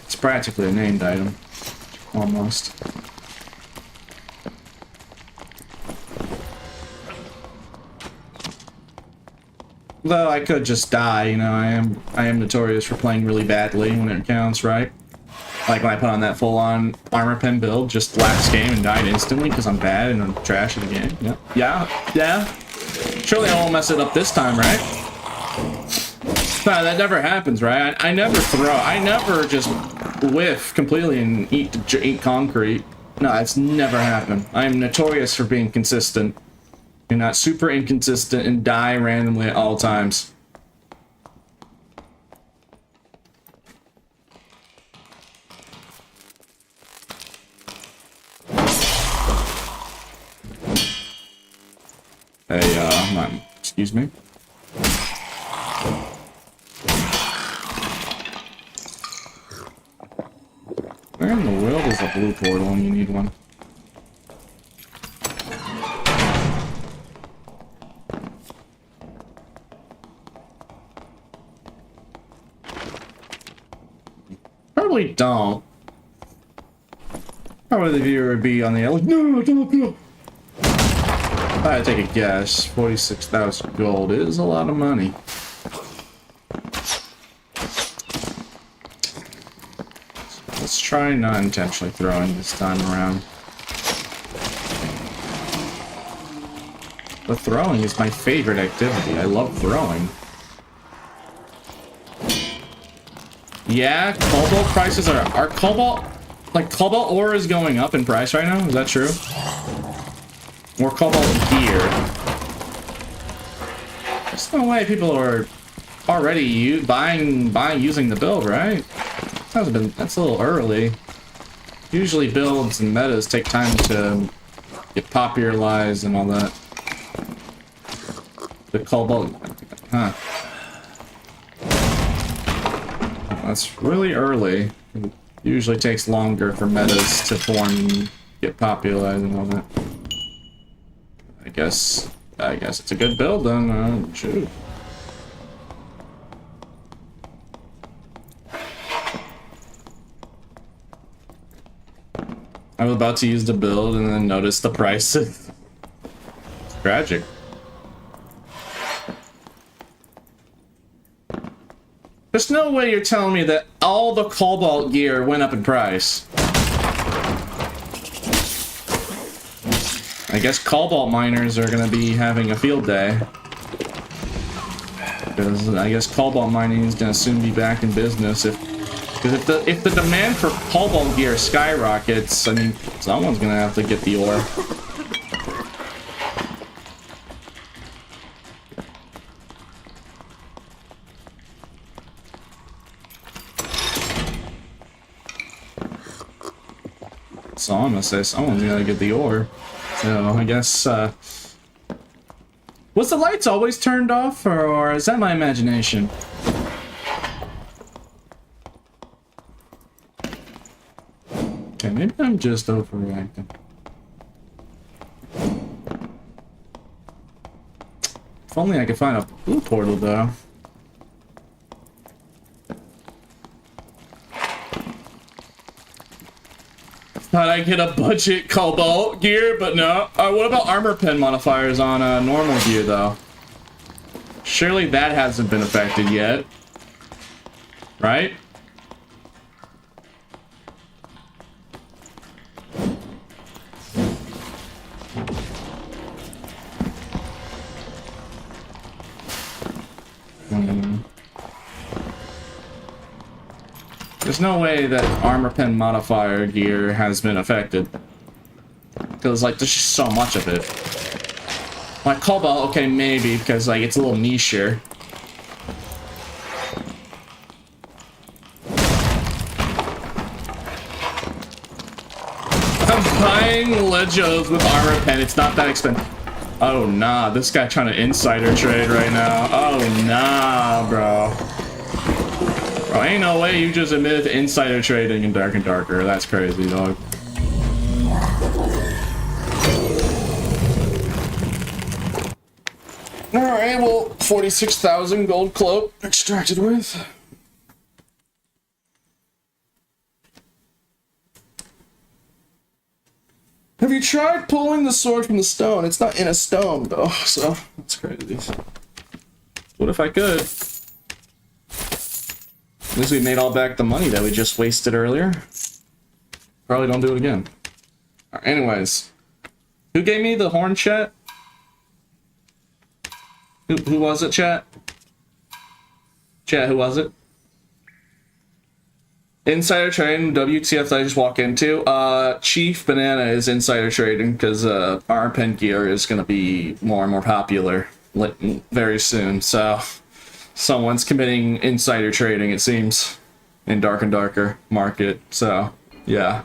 It's practically a named item. Almost. Though I could just die, you know, I am notorious for playing really badly when it counts, right? Like when I put on that full-on armor pen build just last game and died instantly because I'm bad and I'm trash at the game. Yeah. Surely I won't mess it up this time, right? Nah, that never happens, right? I never just whiff completely and eat concrete. No, it's never happened. I am notorious for being consistent. You're not super inconsistent and die randomly at all times. Hey, excuse me. Where in the world is a blue portal when you need one? Probably don't. Probably the viewer would be on the like, no, don't. I take a guess. 46,000 gold is a lot of money. Let's try not intentionally throwing this time around. The throwing is my favorite activity. I love throwing. Yeah, cobalt prices are cobalt, like cobalt ore is going up in price right now. Is that true? Or cobalt gear. There's no way people are already buying using the build, right? That's a little early. Usually builds and metas take time to get popularized and all that. The cobalt, huh? That's really early. It usually takes longer for metas to form and get popularized and all that. I guess it's a good build then. Shoot. I was about to use the build and then noticed the price. It's tragic. There's no way you're telling me that all the cobalt gear went up in price. I guess cobalt miners are gonna be having a field day. Because I guess cobalt mining is gonna soon be back in business if the demand for cobalt gear skyrockets, I mean, someone's gonna have to get the ore. So I'm gonna say someone's gonna get the ore. So I guess, was the lights always turned off, or is that my imagination? Okay, maybe I'm just overreacting. If only I could find a blue portal, though. Thought I'd get a budget cobalt gear, but no. What about armor pen modifiers on normal gear, though? Surely that hasn't been affected yet. Right? There's no way that armor pen modifier gear has been affected. Because, like, there's just so much of it. Like, cobalt, okay, maybe, because, like, it's a little niche-er. I'm buying Legos with armor pen. It's not that expensive. Oh, nah. This guy trying to insider trade right now. Oh, nah, bro. Bro, ain't no way you just admitted to insider trading in Dark and Darker. That's crazy, dog. Alright, well, 46,000 gold cloak extracted with. Have you tried pulling the sword from the stone? It's not in a stone, though, so that's crazy. What if I could? At least we made all back the money that we just wasted earlier. Probably don't do it again. Right, anyways. Who gave me the horn, chat? Who was it, chat? Chat, who was it? Insider trading, WTF that I just walk into. Chief Banana is insider trading because our pen gear is going to be more and more popular very soon. So someone's committing insider trading, it seems, in Dark and Darker market. So yeah,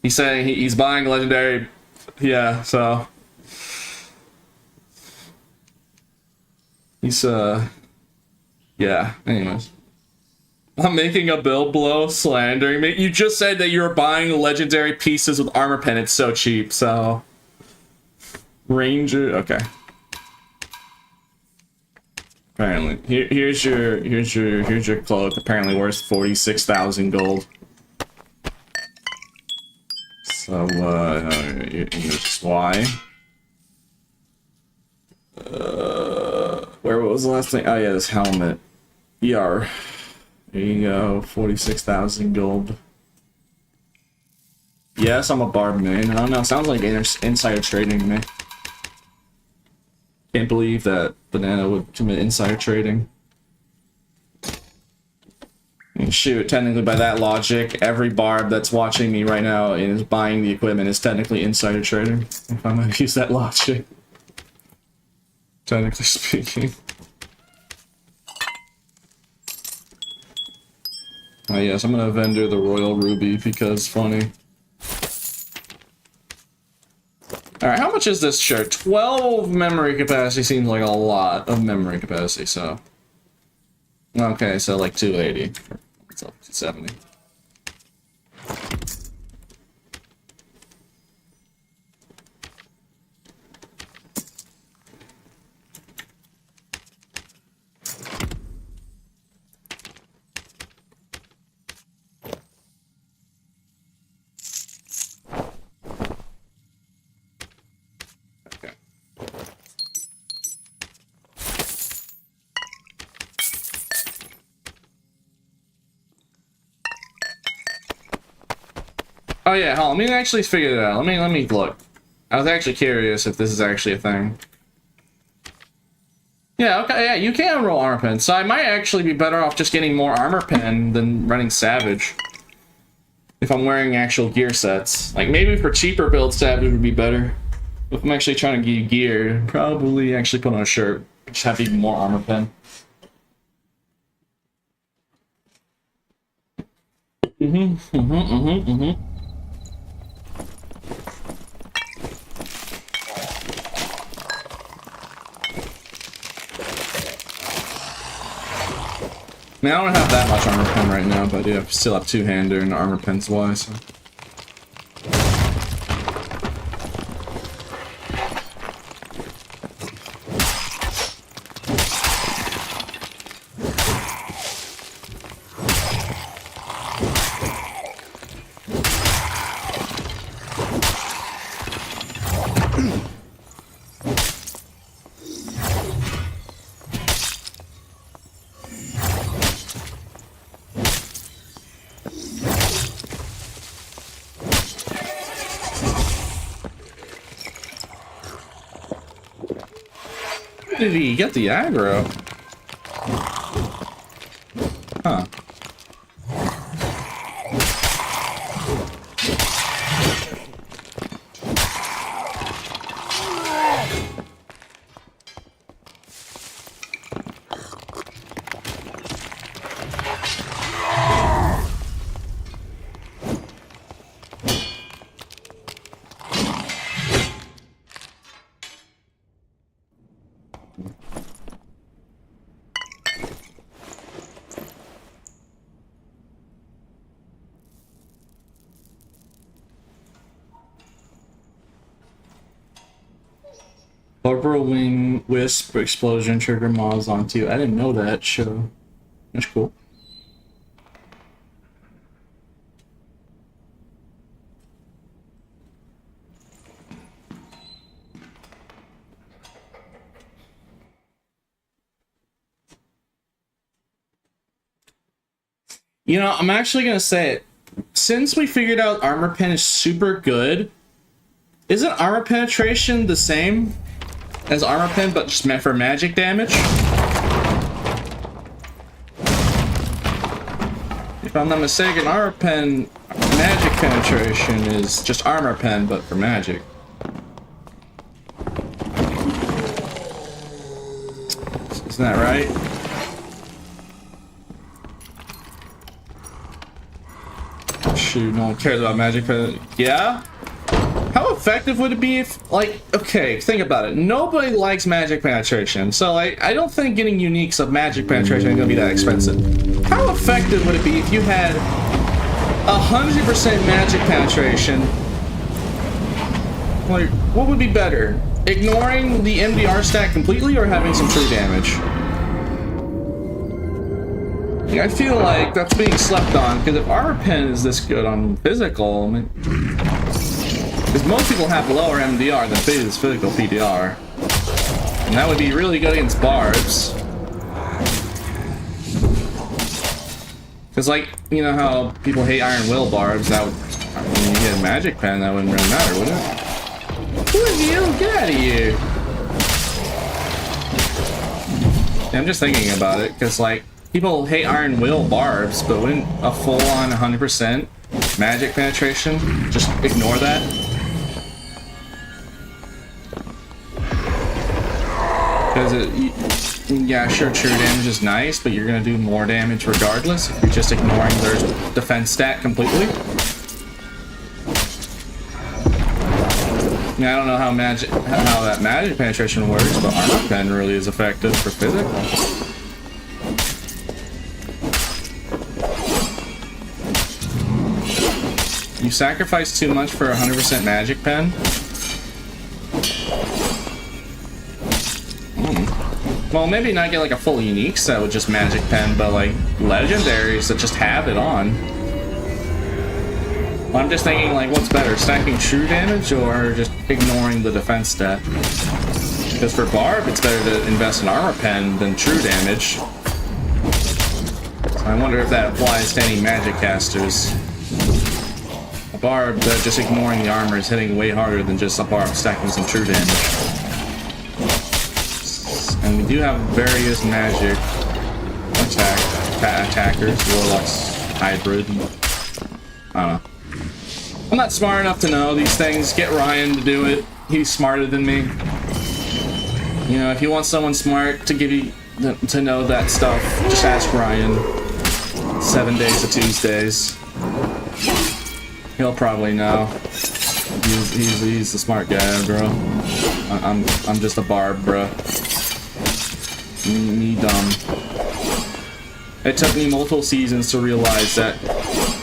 he's saying he's buying legendary. Yeah, so he's yeah. Anyways. I'm making a bill blow slandering me. You just said that you were buying legendary pieces with armor pen. It's so cheap, so... Ranger... Okay. Apparently. Here's your cloak. Apparently worth 46,000 gold. So, here's why. Where was the last thing? Oh yeah, this helmet. ER. There you go, 46,000 gold. Yes, I'm a barb main. I don't know, sounds like insider trading to me. Can't believe that Banana would commit insider trading. And shoot, technically by that logic, every barb that's watching me right now and is buying the equipment is technically insider trading. If I'm gonna use that logic. Technically speaking. Oh yes, I'm gonna vendor the Royal Ruby because funny. Alright, how much is this shirt? 12 memory capacity seems like a lot of memory capacity, so... Okay, so like 280. What's up, 270. Oh yeah, hold on, let me actually figure it out. Let me look. I was actually curious if this is actually a thing. Yeah, okay, yeah, you can roll armor pen, so I might actually be better off just getting more armor pen than running Savage. If I'm wearing actual gear sets. Like, maybe for cheaper builds, Savage would be better. If I'm actually trying to get gear, probably actually put on a shirt. Just have even more armor pen. I mean, I don't have that much armor pen right now, but I do still have two-hander and armor pens wise. So. did he get the aggro? Huh. Corporal Wing Wisp explosion trigger mods onto you. I didn't know that show. That's cool. You know, I'm actually gonna say it. Since we figured out armor pen is super good, isn't armor penetration the same as armor pen, but just meant for magic damage? If I'm not mistaken, armor pen magic penetration is just armor pen, but for magic. Isn't that right? Shoot, no one cares about magic pen. Yeah? How effective would it be if, like, okay, think about it. Nobody likes magic penetration, so I don't think getting uniques of magic penetration is gonna be that expensive. How effective would it be if you had 100% magic penetration? Like, what would be better? Ignoring the MDR stat completely or having some true damage? I feel like that's being slept on, because if armor pen is this good on physical, I mean, because most people have lower MDR than physical PDR. And that would be really good against barbs. Because, like, you know how people hate Iron Will barbs, that would, when you get a magic pen, that wouldn't really matter, would it? Who are you? Get out of here! Yeah, I'm just thinking about it, because, like, people hate Iron Will barbs, but when a full-on 100% magic penetration, just ignore that. Because yeah, sure, true damage is nice, but you're gonna do more damage regardless if you're just ignoring their defense stat completely. Yeah, I don't know how that magic penetration works, but armor pen really is effective for physical. You sacrifice too much for 100% magic pen. Well, maybe not get like a full unique set with just magic pen, but like legendaries that just have it on. Well, I'm just thinking, like, what's better, stacking true damage or just ignoring the defense stat? Because for Barb, it's better to invest in armor pen than true damage. So I wonder if that applies to any magic casters. A Barb that just ignoring the armor is hitting way harder than just a Barb stacking some true damage. And we do have various magic attackers, Warlock's hybrid. I don't know. I'm not smart enough to know these things. Get Ryan to do it. He's smarter than me. You know, if you want someone smart to give you to know that stuff, just ask Ryan. 7 days to Tuesdays. He'll probably know. He's the smart guy, bro. I'm just a barb, bro. Me dumb. It took me multiple seasons to realize that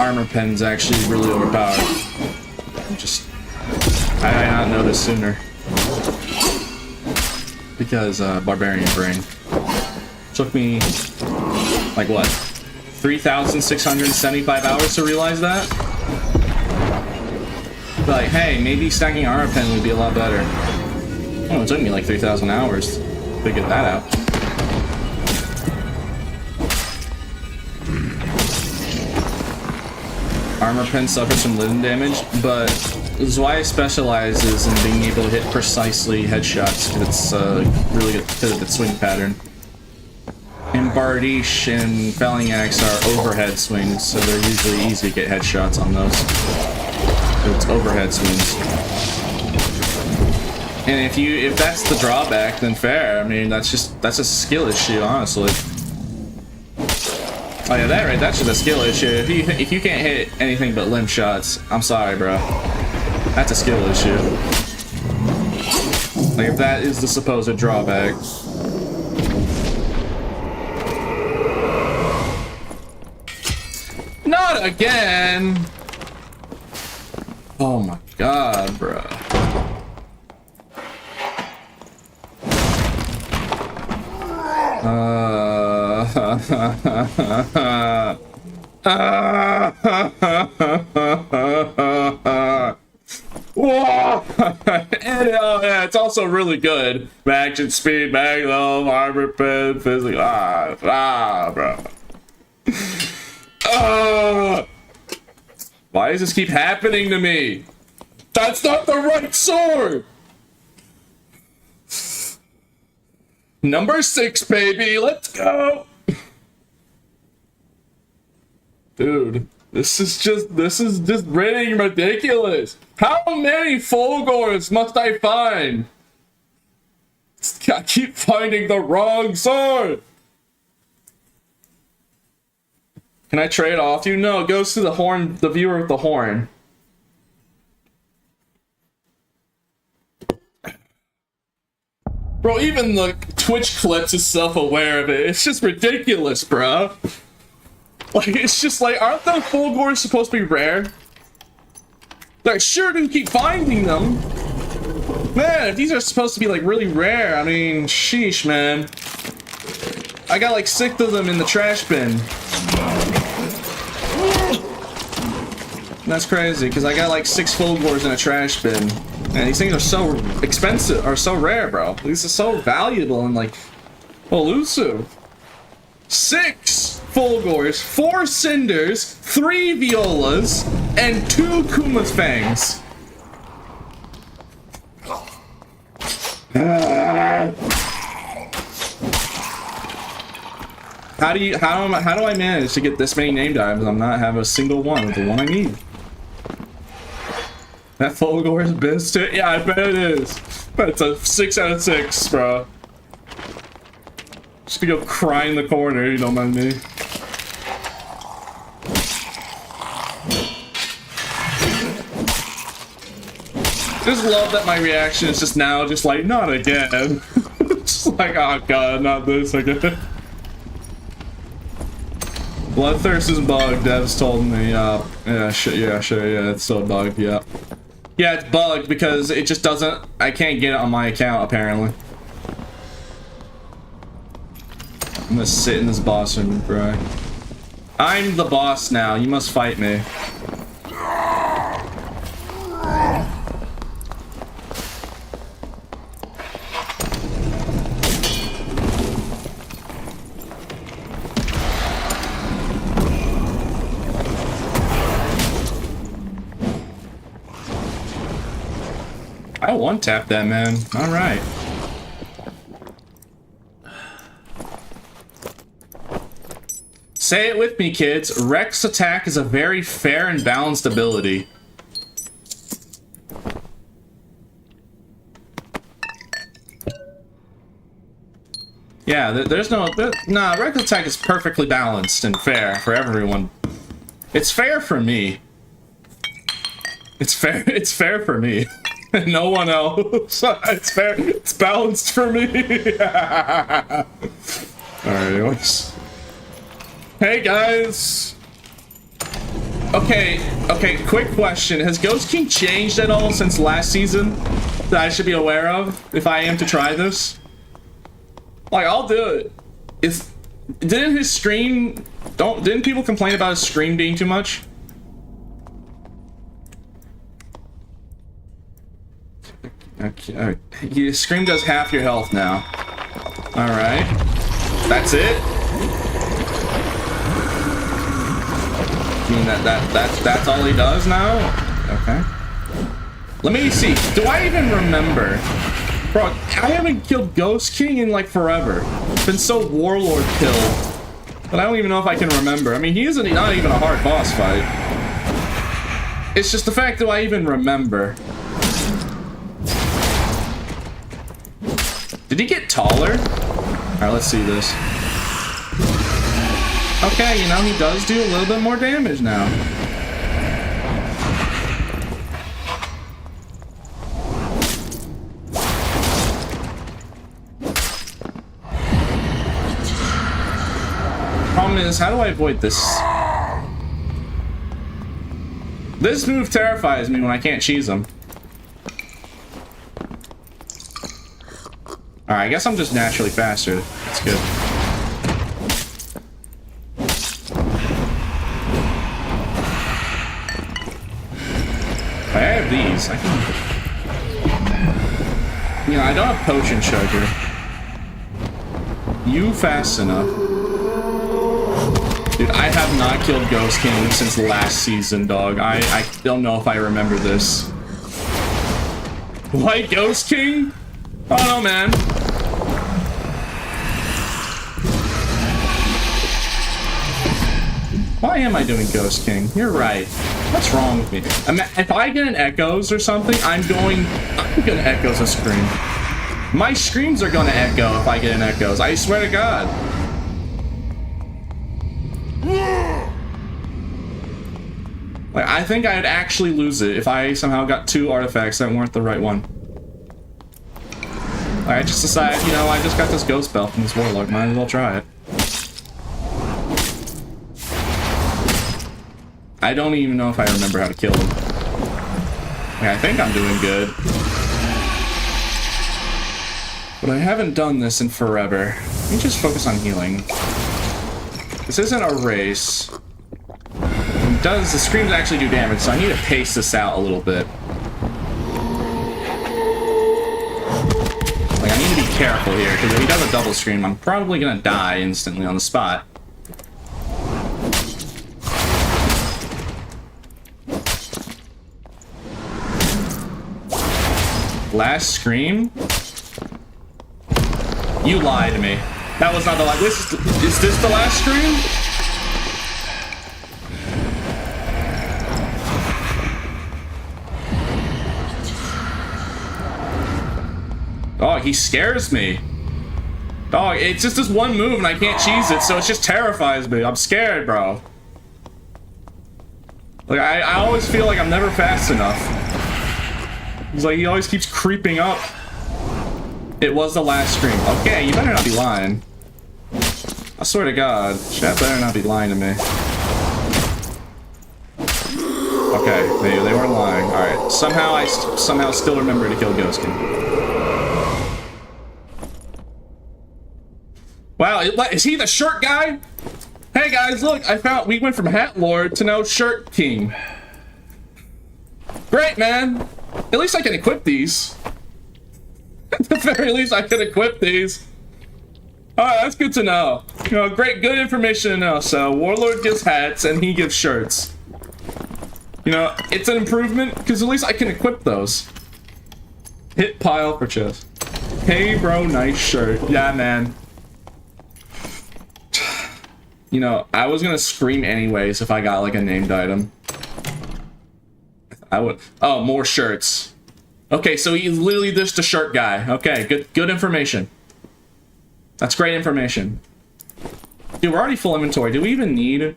armor pen's actually really overpowered. I did not know this sooner. Because barbarian brain. Took me like what? 3,675 hours to realize that? But like, hey, maybe stacking armor pen would be a lot better. Oh, it took me like 3,000 hours to figure that out. Armor pen suffers from Litten damage, but Zwei specializes in being able to hit precisely headshots. It's really good at the swing pattern. And Bardiche and Felling Axe are overhead swings, so they're usually easy to get headshots on those. It's overhead swings. And if that's the drawback, then fair. I mean, that's a skill issue, honestly. Oh yeah, that's just a skill issue. If you can't hit anything but limb shots, I'm sorry, bro. That's a skill issue. Like, if that is the supposed drawback. Not again! Oh my god, bro. Whoa! And, yeah, it's also really good. Action speed, magnum, armor pen, physics. Bro. Why does this keep happening to me? That's not the right sword! Number 6, baby, let's go! Dude, this is just getting ridiculous. How many Fulgors must I find? I keep finding the wrong sword. Can I trade off you? No, it goes to the horn, the viewer with the horn. Bro, even the Twitch clips is self-aware of it. It's just ridiculous, bro. Like, it's just like, aren't the Fulgors supposed to be rare? Like, sure do keep finding them. Man, if these are supposed to be, like, really rare, I mean, sheesh, man. I got, like, 6 of them in the trash bin. That's crazy, because I got, like, 6 Fulgors in a trash bin. And these things are so expensive, or so rare, bro. These are so valuable and, like, elusive. 6 Fulgors, 4 Cinders, 3 Violas, and 2 Kuma's Fangs. How do I manage to get this many named items? I'm not having a single one with the one I need. That Fulgor is best. Yeah, I bet it is. But it's a 6 out of 6, bro. Just gonna go cry in the corner, you don't mind me. Just love that my reaction is just now, just like, not again. Just like, oh god, not this again. Bloodthirst is bugged, Devs told me. Yeah, sure, it's so bugged, yeah. Yeah, it's bugged because it just doesn't, I can't get it on my account, apparently. I'm gonna sit in this boss room, bro. I'm the boss now, you must fight me. I one-tap that, man. Alright. Say it with me, kids. Rex attack is a very fair and balanced ability. Yeah, there's no... Nah, Rex attack is perfectly balanced and fair for everyone. It's fair for me. It's fair for me. No one else. It's fair. It's balanced for me. Alright, anyways. Hey guys. Okay, quick question. Has Ghost King changed at all since last season that I should be aware of if I am to try this? Like, I'll do it. Didn't his stream... Didn't people complain about his stream being too much? Okay, your scream does half your health now. Alright. That's it? You mean that's all he does now? Okay. let me see. Do I even remember? Bro, I haven't killed Ghost King in like forever. Been so Warlord killed. But I don't even know if I can remember. I mean, he isn't not even a hard boss fight. It's just the fact that I even remember. Did he get taller? Alright, let's see this. Okay, you know, he does do a little bit more damage now. Problem is, how do I avoid this? This move terrifies me when I can't cheese him. Alright, I guess I'm just naturally faster. That's good. I have these. I can... You know, I don't have Potion Sugar. You fast enough. Dude, I have not killed Ghost King since last season, dog. I don't know if I remember this. White Ghost King? Oh no, man. Why am I doing Ghost King? You're right. What's wrong with me? If I get an Echoes or something, I'm gonna Echoes a Scream. My screams are gonna echo if I get an Echoes. I swear to God. Like, I think I'd actually lose it if I somehow got 2 artifacts that weren't the right one. I just decided, you know, I just got this Ghost Belt from this Warlock. Might as well try it. I don't even know if I remember how to kill him. Like, I think I'm doing good. But I haven't done this in forever. Let me just focus on healing. This isn't a race. The screams actually do damage, so I need to pace this out a little bit. Like, I need to be careful here, because if he does a double scream, I'm probably gonna die instantly on the spot. Last scream? You lied to me. That was not the last. Is this the last scream? Dog, he scares me. Dog, it's just this one move and I can't cheese it, so it just terrifies me. I'm scared, bro. Like, I always feel like I'm never fast enough. He's like, he always keeps creeping up. It was the last scream. Okay, you better not be lying. I swear to God, Chat better not be lying to me. Okay, they weren't lying. Alright, somehow I still remember to kill Ghost King. Wow, is he the shirt guy? Hey guys, look, we went from Hat Lord to now Shirt King. Great, man. At least I can equip these. At the very least, I can equip these. Alright, that's good to know. You know, great, good information to know. So, Warlord gives hats, and he gives shirts. You know, it's an improvement, because at least I can equip those. Hit pile for chest. Hey, bro, nice shirt. Yeah, man. You know, I was gonna scream anyways if I got, like, a named item. I would. Oh, more shirts. Okay, so he's literally just a shirt guy. Okay, good information. That's great information. Dude, we're already full inventory. Do we even need...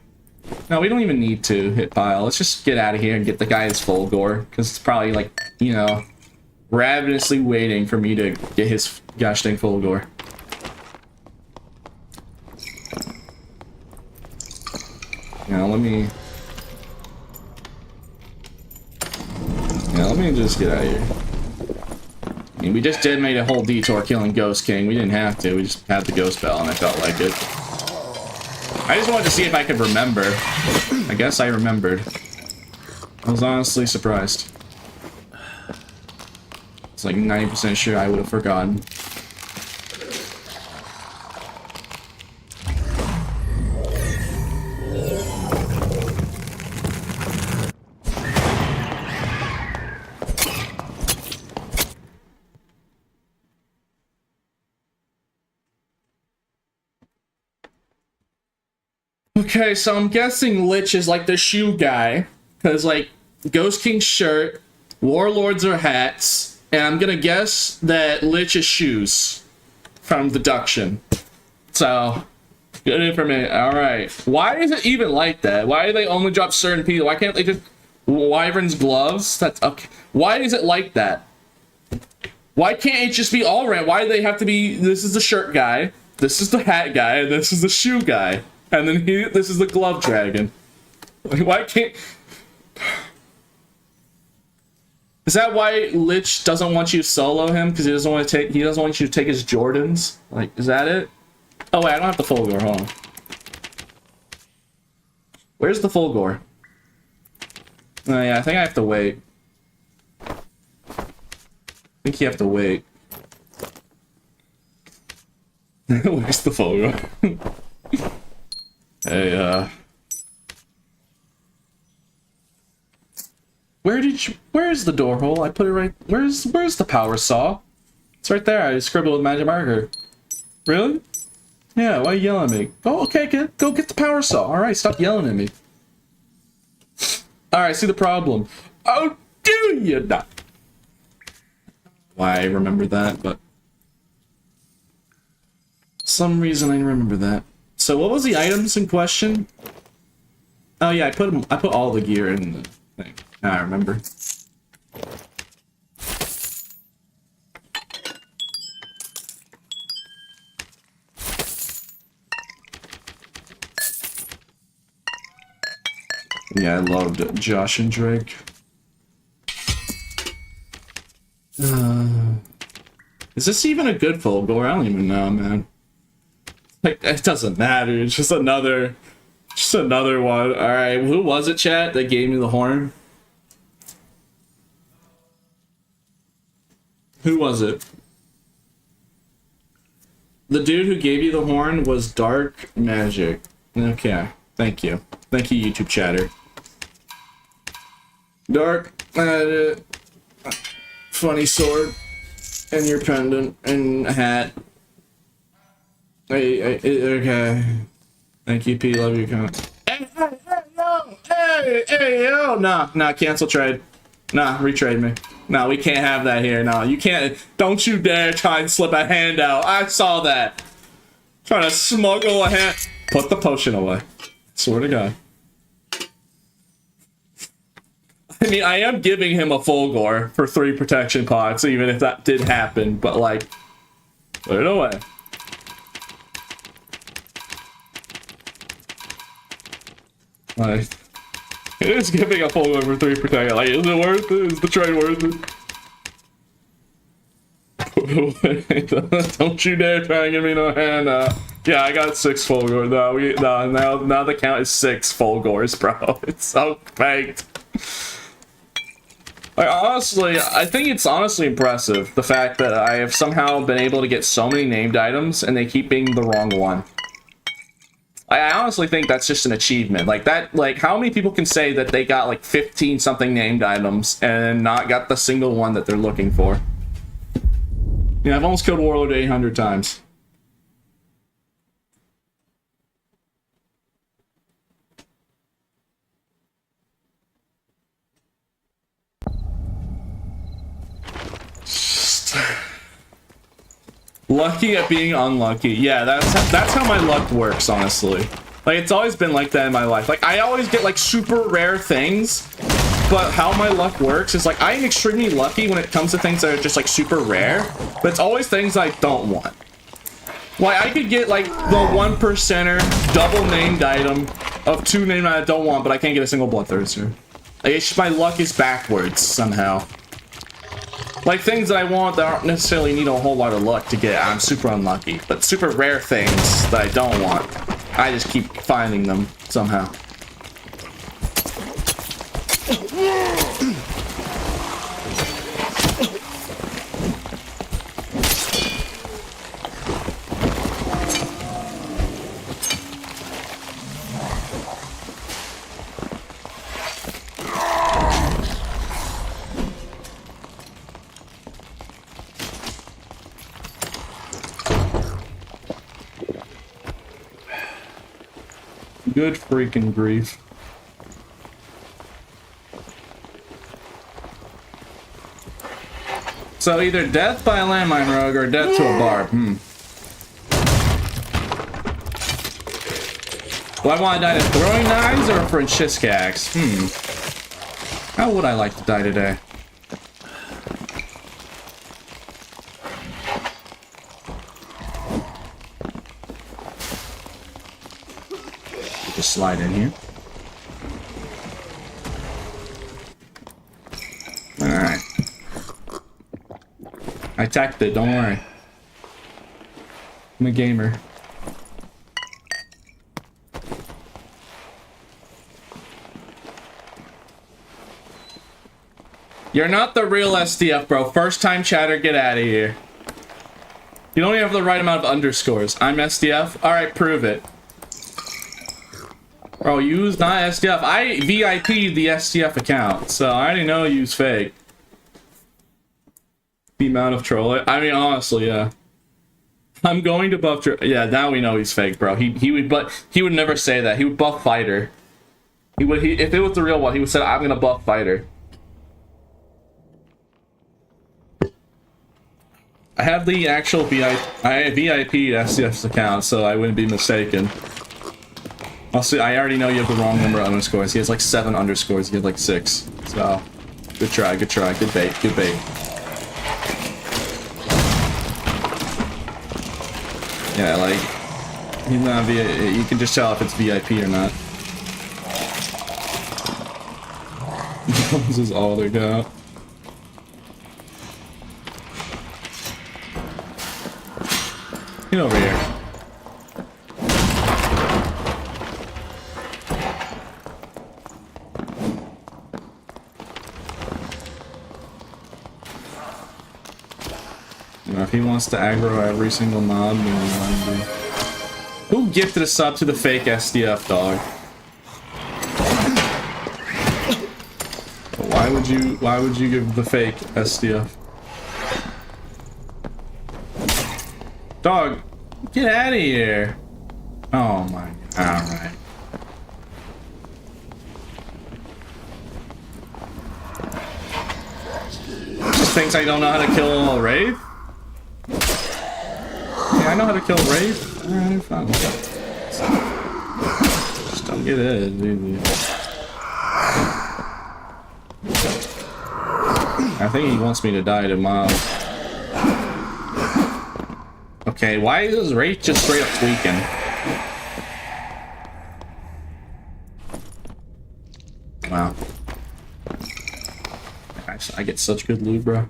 No, we don't even need to hit pile. Let's just get out of here and get the guy his full gore. Because it's probably, like, you know, ravenously waiting for me to get his gosh dang full gore. Now, let me just get out of here. I mean, we just did make a whole detour killing Ghost King. We didn't have to. We just had the Ghost Bell, and I felt like it. I just wanted to see if I could remember. I guess I remembered. I was honestly surprised. It's like 90% sure I would have forgotten. Okay, so I'm guessing Lich is like the shoe guy, because like Ghost King's shirt, Warlords are hats, and I'm gonna guess that Lich is shoes from deduction. So, good information. Alright. Why is it even like that? Why do they only drop certain people? Why can't they just... Wyvern's gloves? That's... Okay. Why is it like that? Why can't it just be all right? Why do they have to be... This is the shirt guy, this is the hat guy, and this is the shoe guy. And then this is the glove dragon. Like, why can't... Is that why Lich doesn't want you to solo him? Because he doesn't want you to take his Jordans? Like, is that it? Oh wait, I don't have the Fulgor, hold on. Where's the Fulgor? Oh yeah, I think I have to wait. I think you have to wait. Where's the Fulgor? Hey, where's the door hole? I put it right, where's the power saw? It's right there, I scribbled with magic marker. Really? Yeah, why are you yelling at me? Oh, okay, go get the power saw. Alright, stop yelling at me. Alright, see the problem. Oh, do you not? Why I remember that, but... some reason I remember that. So what was the items in question? Oh yeah, I put all the gear in the thing. Now I remember. Yeah, I loved Josh and Drake. Is this even a good Fulgor? I don't even know, man. Like, it doesn't matter. It's just another one. All right, who was it, chat, that gave me the horn? Who was it? The dude who gave you the horn was Dark Magic. Okay, thank you. Thank you, YouTube chatter. Dark Magic. Funny sword. And your pendant. And a hat. Okay. Thank you, P. Love your comment. Hey, yo! Nah, cancel trade. Nah, retrade me. No, we can't have that here. No, you can't. Don't you dare try and slip a hand out. I saw that. Trying to smuggle a hand. Put the potion away. Swear to God. I mean, I am giving him a Fulgor for 3 protection pots, even if that did happen, but like, put it away. Like, it is giving a Fulgor for 3 protection. Like, is it worth it? Is the trade worth it? Don't you dare try and give me no hand. Yeah, I got 6 Fulgor. Now the count is 6 Fulgors, bro. It's so baked. Like, honestly, I think it's honestly impressive, the fact that I have somehow been able to get so many named items and they keep being the wrong one. I honestly think that's just an achievement. Like, that, like, how many people can say that they got like 15 something named items and not got the single one that they're looking for? Yeah, I've almost killed Warlord 800 times. Lucky at being unlucky. Yeah, that's how my luck works, honestly. Like, it's always been like that in my life. Like, I always get like super rare things, but how my luck works is like, I am extremely lucky when it comes to things that are just like super rare, but it's always things I don't want. Like, I could get like the 1%er double named item of 2 named I don't want, but I can't get a single Bloodthirster. Like, it's just my luck is backwards somehow. Like, things that I want that aren't necessarily need a whole lot of luck to get, I'm super unlucky. But super rare things that I don't want, I just keep finding them somehow. Good freaking grief. So either death by a landmine rogue or death to a barb. Do I want to die to throwing knives or Francisca axe? How would I like to die today? Just slide in here. Alright. I tacked it, don't worry. I'm a gamer. You're not the real SDF, bro. First time chatter, get out of here. You don't even have the right amount of underscores. I'm SDF? Alright, prove it. Bro, use not SDF. I VIP'd the SDF account, so I already know use fake. The amount of trolling. I mean, honestly, yeah. I'm going to buff. Yeah, now we know he's fake, bro. He would, but he would never say that. He would buff fighter. He would. If it was the real one, he would say, "I'm gonna buff fighter." I have the actual VIP SDF's account, so I wouldn't be mistaken. Also, I already know you have the wrong number of underscores. He has like 7 underscores. He has like 6. So, good try, good try, good bait, good bait. Yeah, like he's not you can just tell if it's VIP or not. This is all they got. Get over here. You know, if he wants to aggro every single mob, then let him do. Who gifted a sub to the fake SDF dog? Why would you give the fake SDF? Dog, get out of here. Oh my god. Alright. Just thinks I don't know how to kill a Wraith? Yeah, I know how to kill a Wraith. Alright, fine. Just don't get it, dude. I think he wants me to die to mobs. Okay, why is his Wraith just straight up tweaking? Wow. I get such good loot, bro.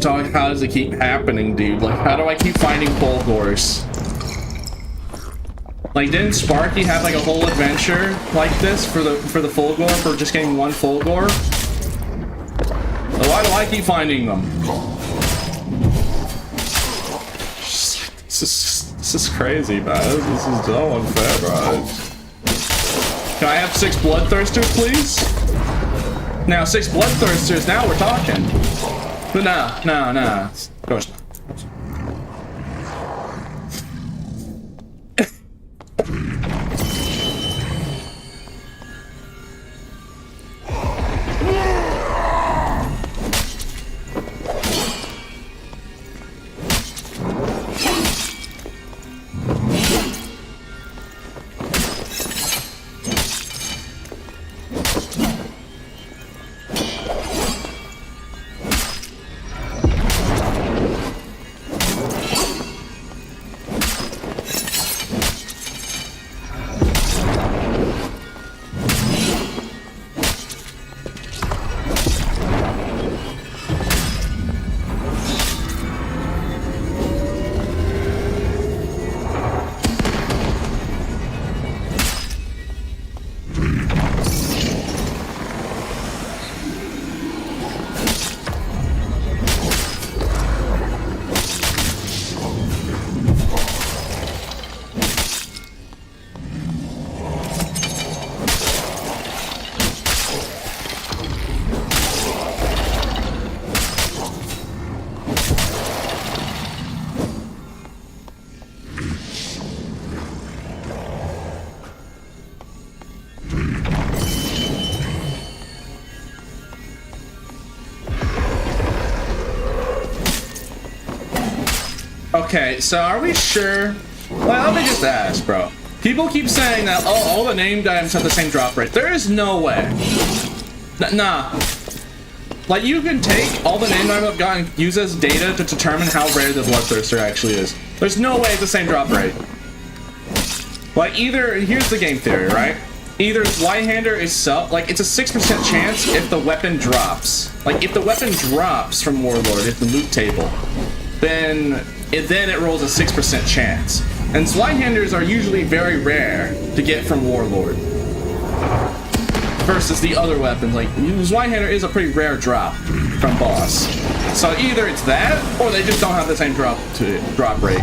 Dog, how does it keep happening, dude? Like, how do I keep finding Fulgors? Like, didn't Sparky have like a whole adventure like this for the Fulgor, for just getting one Fulgor? So why do I keep finding them? This is crazy, man. This is so unfair, bro. Can I have 6 Bloodthirsters, please? Now 6 Bloodthirsters. Now we're talking. But no. Of course not. Okay, so are we sure? Well, let me just ask, bro. People keep saying that, oh, all the named items have the same drop rate. There is no way. Nah. Like, you can take all the named items I've got and use as data to determine how rare the Bloodthirster actually is. There's no way it's the same drop rate. Like, either, here's the game theory, right? Either Zweihander is like, it's a 6% chance if the weapon drops. Like, if the weapon drops from Warlord, if the loot table, then it rolls a 6% chance. And Zweihanders are usually very rare to get from Warlord. Versus the other weapons, like, Zweihander is a pretty rare drop from boss. So either it's that, or they just don't have the same drop rate.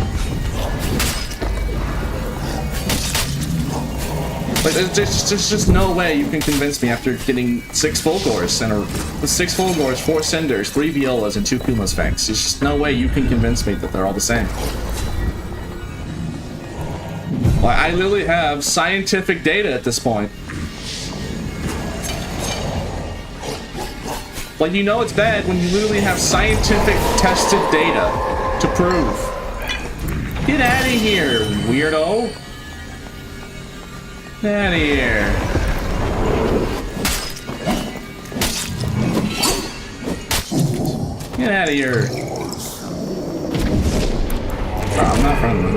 Like, there's just no way you can convince me after getting 6 Fulgors and 6 Fulgors, 4 Cinders, 3 Violas, and 2 Kuma's Fangs. There's just no way you can convince me that they're all the same. Like, I literally have scientific data at this point. Like, you know it's bad when you literally have scientific tested data to prove. Get out of here, weirdo. Get out of here. Get out of here. Oh, I'm not friendly.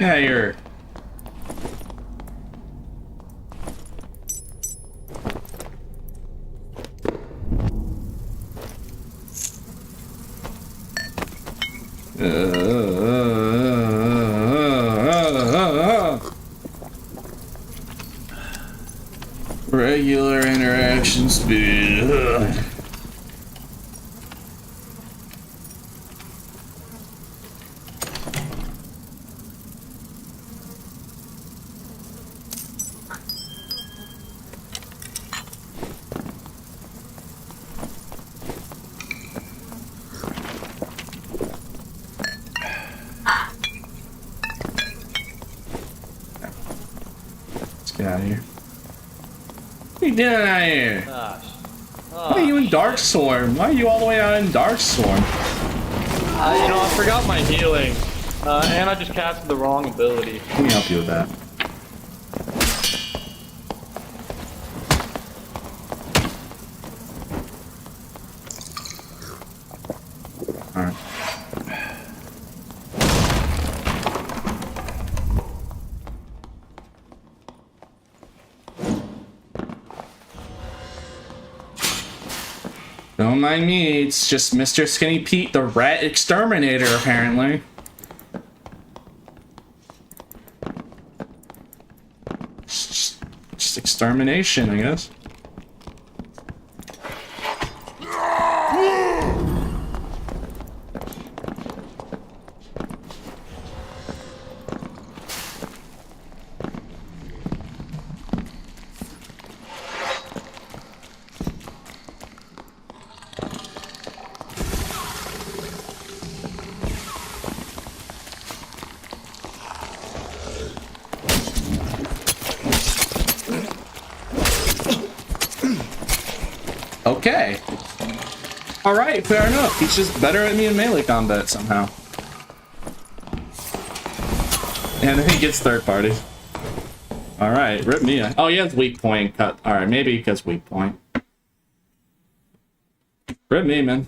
Yeah, you're. Regular interaction speed. Get out of here. What are you doing out here? Why are you in Darkstorm? Why are you all the way out in Darkstorm? You know, I forgot my healing. And I just casted the wrong ability. Let me help you with that. Alright. Don't mind me, it's just Mr. Skinny Pete, the rat exterminator, apparently. Just extermination, I guess. Okay. Alright, fair enough. He's just better at me in melee combat somehow. And then he gets third party. Alright, rip me. Oh, he has weak point cut. Alright, maybe because weak point. Rip me, man.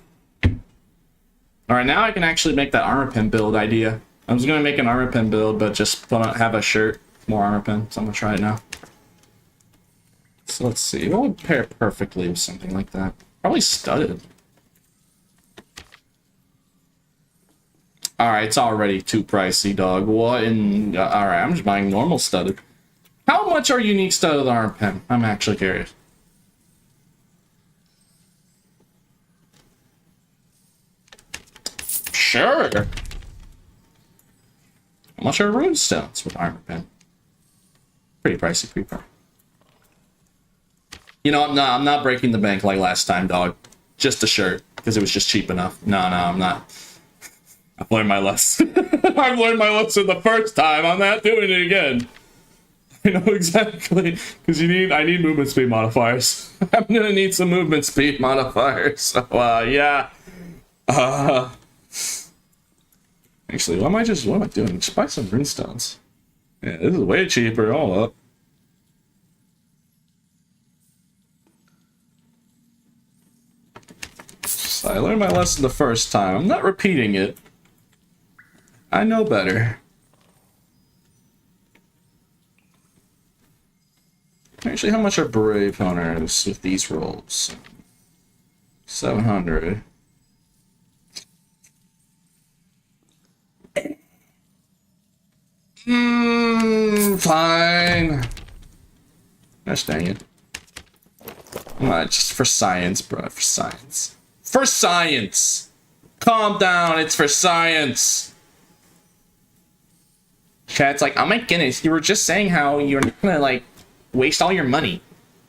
Alright, now I can actually make that armor pen build idea. I was gonna make an armor pen build, but just have a shirt, more armor pen, so I'm gonna try it now. So let's see, what would pair perfectly with something like that? Probably studded. Alright, it's already too pricey, dog. What in... Alright, I'm just buying normal studded. How much are unique studded armor pen? I'm actually curious. Sure. How much are rune stones with armor pen? Pretty pricey, pretty pricey. You know, I'm not breaking the bank like last time, dog. Just a shirt, because it was just cheap enough. No, I'm not. I've learned my lesson. I've learned my lesson the first time. I'm not doing it again. I know exactly, because I need movement speed modifiers. I'm gonna need some movement speed modifiers. So, yeah. Actually, what am I doing? Just buy some runestones. Yeah, this is way cheaper. Hold up. So I learned my lesson the first time. I'm not repeating it. I know better. Actually, how much are Brave Hunters with these rolls? 700. Fine. Gosh dang it. Come on, just for science, bro. For science. For science! Calm down, it's for science! Chat's like, oh my goodness, you were just saying how you're not gonna, like, waste all your money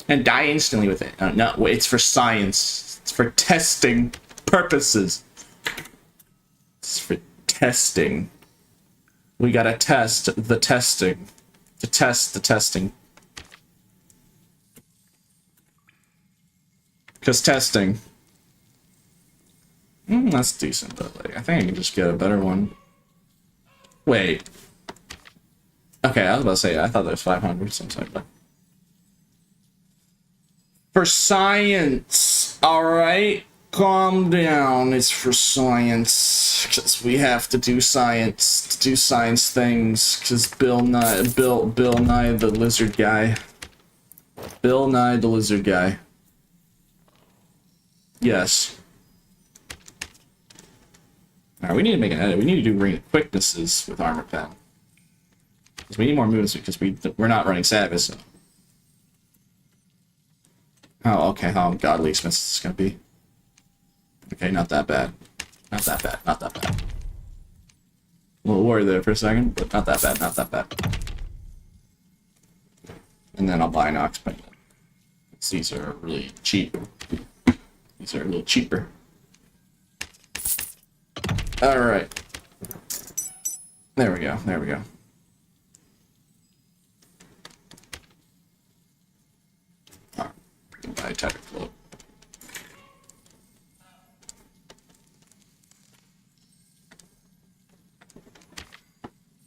and die instantly with it. No, it's for science. It's for testing purposes. It's for testing. We gotta test the testing. To test the testing. Because testing. That's decent, but like, I think I can just get a better one. Wait. Okay, I was about to say, I thought there was 500 something, but... For science! Alright? Calm down, it's for science. Because we have to do science. To do science things. Because Bill Nye the lizard guy. Bill Nye the lizard guy. Yes. Alright, we need to make an edit. We need to do ring quicknesses with armor pen. Because we need more movements because we're not running Savage, so. Oh, okay, how godly expensive this is gonna be. Okay, not that bad. Not that bad, not that bad. A little worried there for a second, but not that bad, not that bad. And then I'll buy an Ox Pendant. These are really cheap. These are a little cheaper. Alright. There we go, there we go. Alright, buy a Tiger Float.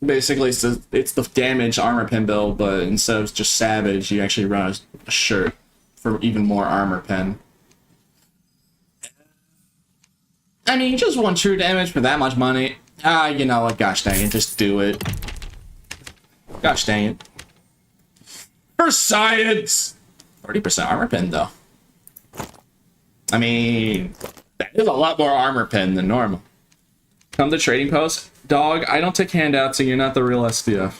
Basically, it's the damage armor pen build, but instead of just Savage, you actually run a shirt for even more armor pen. I mean, just one true damage for that much money. You know what? Gosh dang it, just do it. Gosh dang it. For science! 30% armor pen, though. I mean, that is a lot more armor pen than normal. Come to trading post. Dog, I don't take handouts and you're not the real SDF.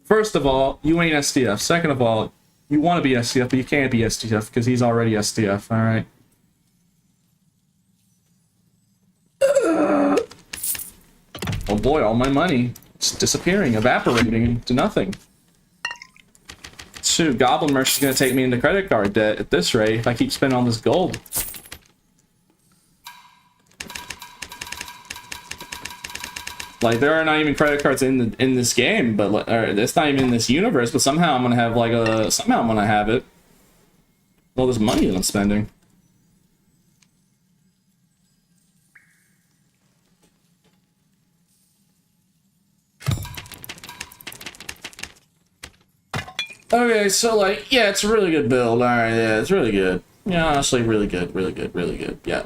First of all, you ain't SDF. Second of all, you want to be SDF, but you can't be SDF because he's already SDF, alright? Oh boy, all my money. It's disappearing, evaporating into nothing. Shoot, Goblin Merch is going to take me into credit card debt at this rate if I keep spending all this gold. Like, there are not even credit cards in this game, but or it's not even in this universe. But somehow I'm gonna have like somehow I'm gonna have it. All this money that I'm spending. Okay, so like, yeah, it's a really good build. All right, yeah, it's really good. Yeah, honestly, really good, really good, really good. Yeah.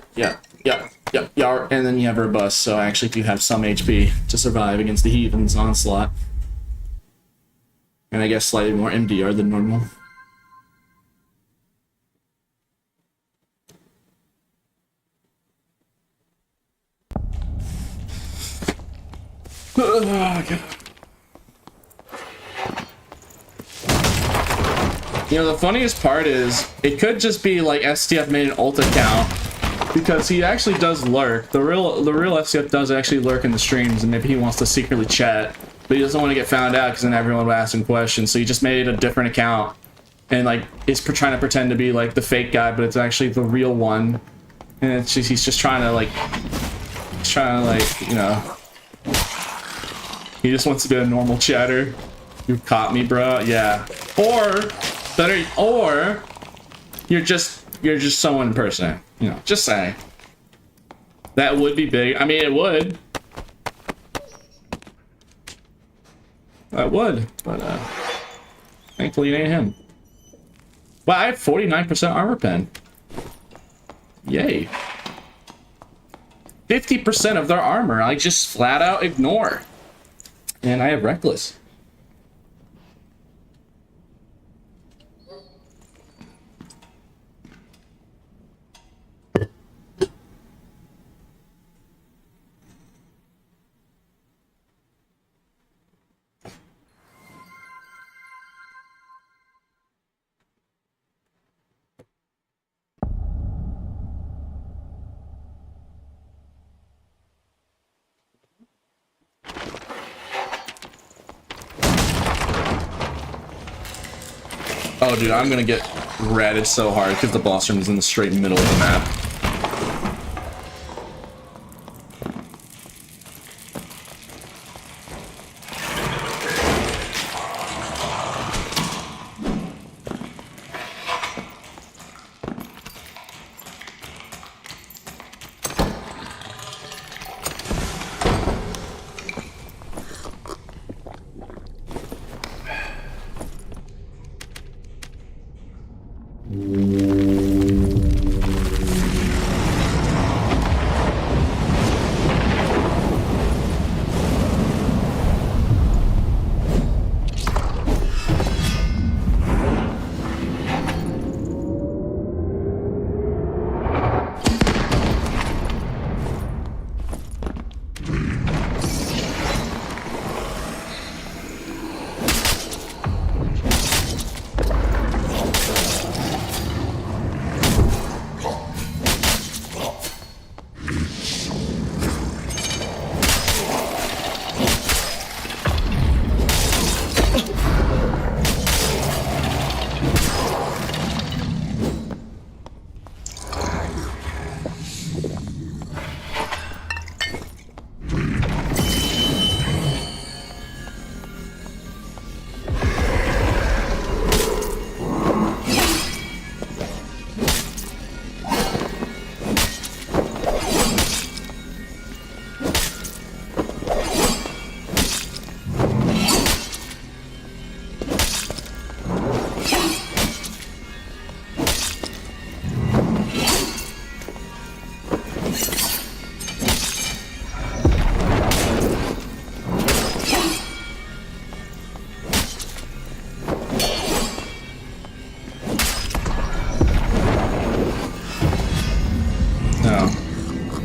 And then you have Robust, so I actually do have some HP to survive against the Heathen's onslaught. And I guess slightly more MDR than normal. Oh, God. You know, the funniest part is, it could just be like STF made an ult account, because he actually does lurk. The real STF does actually lurk in the streams, and maybe he wants to secretly chat, but he doesn't want to get found out because then everyone will ask him questions. So he just made a different account, and like is trying to pretend to be like the fake guy, but it's actually the real one. And it's just, he's just trying to like He's trying to, like, you know, he just wants to be a normal chatter. You caught me, bro. Yeah. Or better, or you're just someone impersonating. You know, just saying. That would be big. I mean, it would. That would, but thankfully it ain't him. Wow, I have 49% armor pen. Yay. 50% of their armor I just flat out ignore. And I have reckless. Oh, dude, I'm gonna get ratted so hard because the boss room is in the straight middle of the map.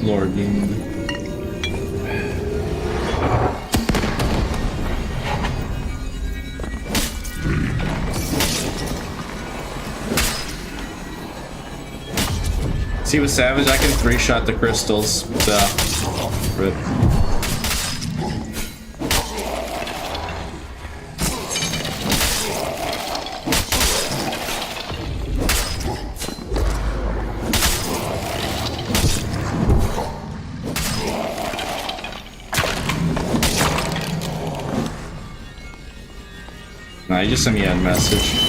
Lord Demon. See, with Savage, I can 3-shot the crystals, so... Rip. Nah, he just sent me a message.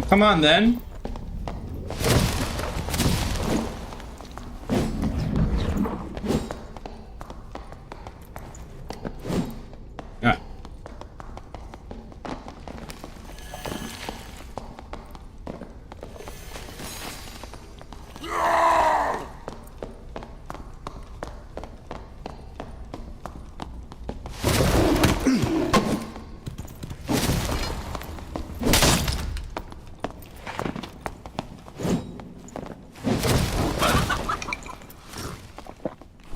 Come on, then. Ah.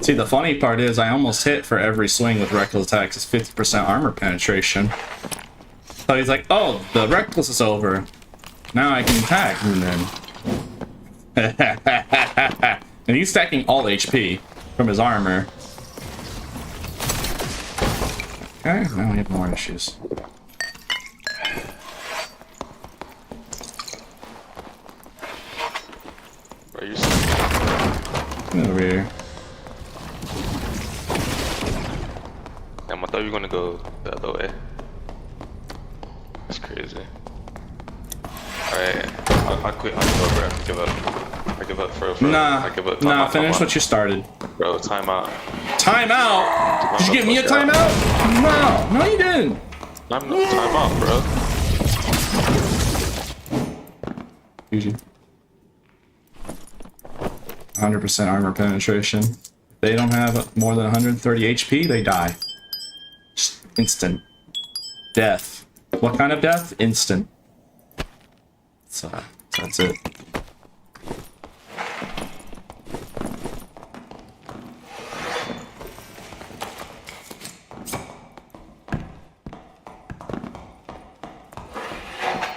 See, the funny part is I almost hit for every swing with Reckless Attacks. It's 50% armor penetration. So he's like, oh, the Reckless is over. Now I can attack. And then... and he's stacking all HP from his armor. Okay, now we have more issues. Bro, you Over here. Damn, I thought you were gonna go the other way. That's crazy. Alright, I quit. I give up, bro. I give up. I give up for Nah, I give up. nah, Timeout, finish timeout. what you started. Bro, timeout. Timeout? Did you give me a timeout? No, no you didn't. I'm not timeout, bro. Easy. 100% armor penetration. They don't have more than 130 HP, they die. Just instant. Death. What kind of death? Instant. So, that's it.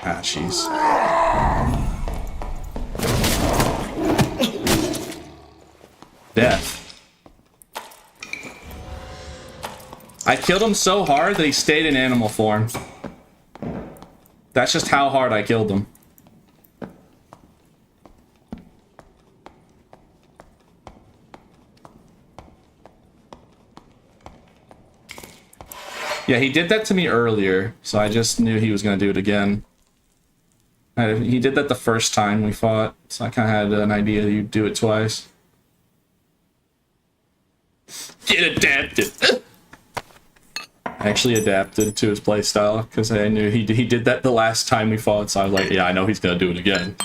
Ah, jeez. Death. I killed him so hard that he stayed in animal form. That's just how hard I killed him. Yeah, he did that to me earlier, so I just knew he was going to do it again. He did that the first time we fought, so I kind of had an idea that you'd do it twice. Get adapted! I actually adapted to his playstyle, because I knew he did that the last time we fought, so I was like, yeah, I know he's going to do it again.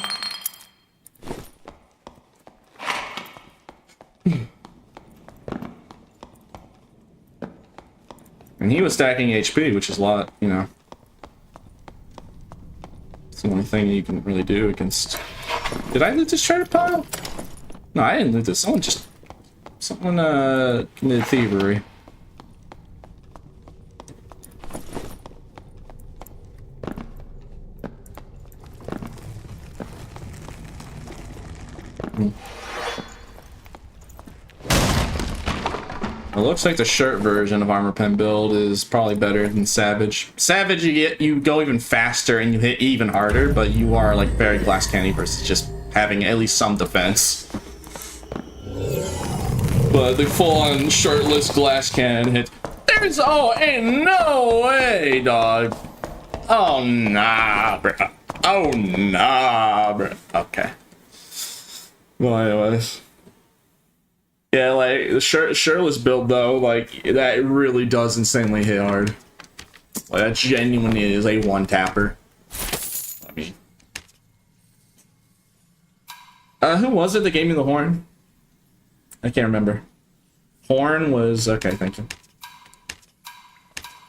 And he was stacking HP, which is a lot, you know. It's the only thing you can really do against... Did I loot this treasure pile? No, I didn't loot this. Someone committed thievery. It looks like the shirt version of Armor Pen build is probably better than Savage. Savage, you go even faster and you hit even harder, but you are like Barry Glass Candy versus just having at least some defense. But the full-on shirtless glass cannon hit. Ain't no way, dog. Oh nah, bro. Oh nah, bro. Okay. Well, anyways. Yeah, like, the shirtless build, though, like, that really does insanely hit hard. Like, that genuinely is a one-tapper. I mean... who was it that gave me the horn? I can't remember. Horn was... Okay, thank you.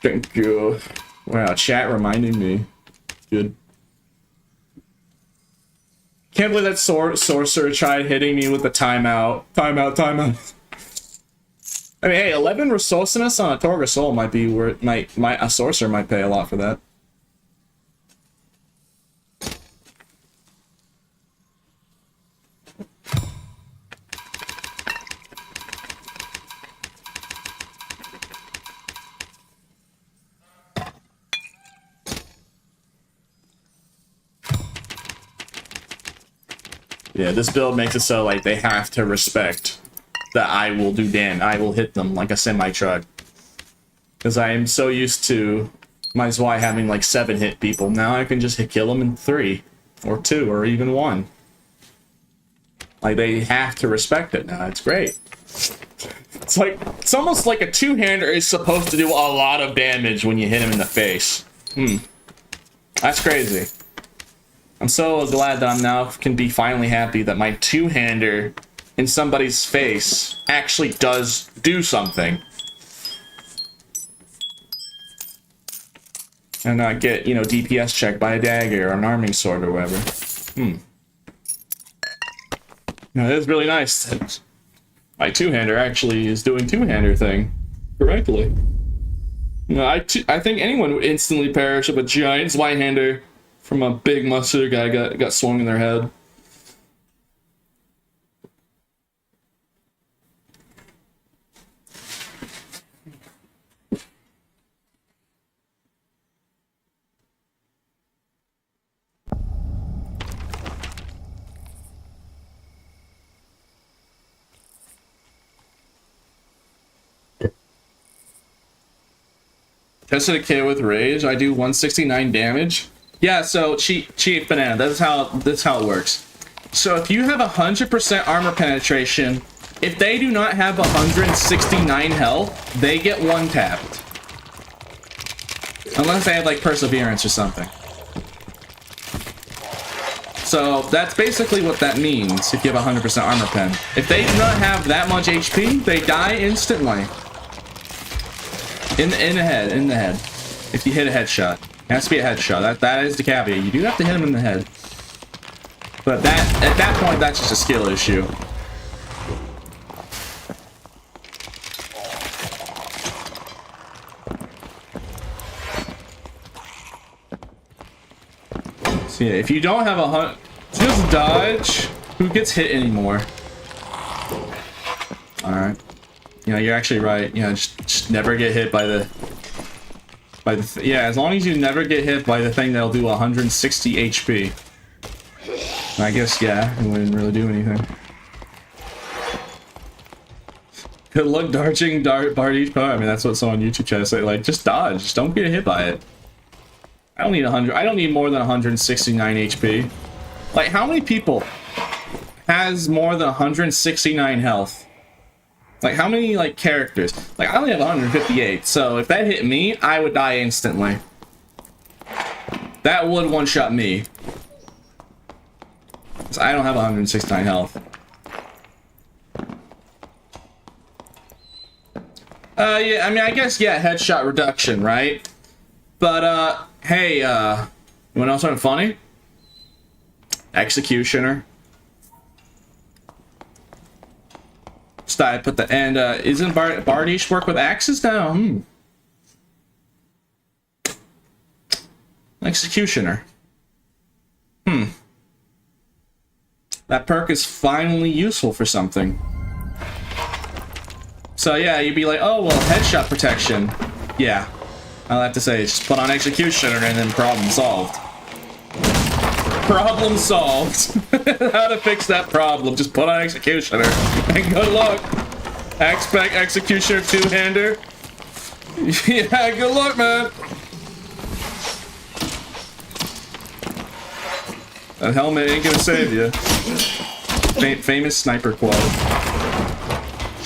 Thank you. Wow, chat reminded me. Good. Can't believe that sorcerer tried hitting me with the timeout. Timeout. I mean, hey, 11 resourcefulness on a Torghast Soul might be worth... a sorcerer might pay a lot for that. Yeah, this build makes it so, like, they have to respect that I will do damage. I will hit them like a semi-truck. Because I am so used to my Zwei having, like, 7 hit people. Now I can just kill them in 3. or 2 or even 1. Like, they have to respect it now. It's great. It's almost like a two-hander is supposed to do a lot of damage when you hit him in the face. That's crazy. I'm so glad that I'm now can be finally happy that my two-hander in somebody's face actually does do something. And not get, you know, DPS checked by a dagger or an arming sword or whatever. No, it is really nice that my two-hander actually is doing two-hander thing correctly. You know, I think anyone would instantly perish if a giant right-hander from a big muscular guy got swung in their head. Tested a kid with rage. I do 169 damage. Yeah, so cheat banana. That's how it works. So if you have 100% armor penetration, if they do not have 169 health, they get one tapped. Unless they have like perseverance or something. So that's basically what that means if you have 100% armor pen. If they do not have that much HP, they die instantly. In the head. If you hit a headshot. It has to be a headshot. That is the caveat. You do have to hit him in the head. But that at that point, that's just a skill issue. So yeah, if you don't have just dodge. Who gets hit anymore? Alright. You know, you're actually right. You know, just never get hit by the... yeah, as long as you never get hit by the thing that'll do 160 HP. I guess, yeah, it wouldn't really do anything. Good luck dodging Bard each part. I mean, that's what someone on YouTube chat say. Like, just dodge. Just don't get hit by it. I don't need 100. I don't need more than 169 HP. Like, how many people has more than 169 health? Like, how many, like, characters? Like, I only have 158, so if that hit me, I would die instantly. That would one-shot me. So I don't have 169 health. Yeah, I mean, I guess, yeah, headshot reduction, right? But, hey, you wanna know something funny? Executioner. I put the and isn't Bardiche work with axes now? Executioner. That perk is finally useful for something. So yeah, you'd be like, oh well, headshot protection. Yeah, I'll have to say, just put on Executioner and then problem solved. Problem solved. How to fix that problem? Just put on Executioner and good luck. Expect Executioner two-hander. Yeah, good luck, man. That helmet ain't gonna save you. Famous sniper quote.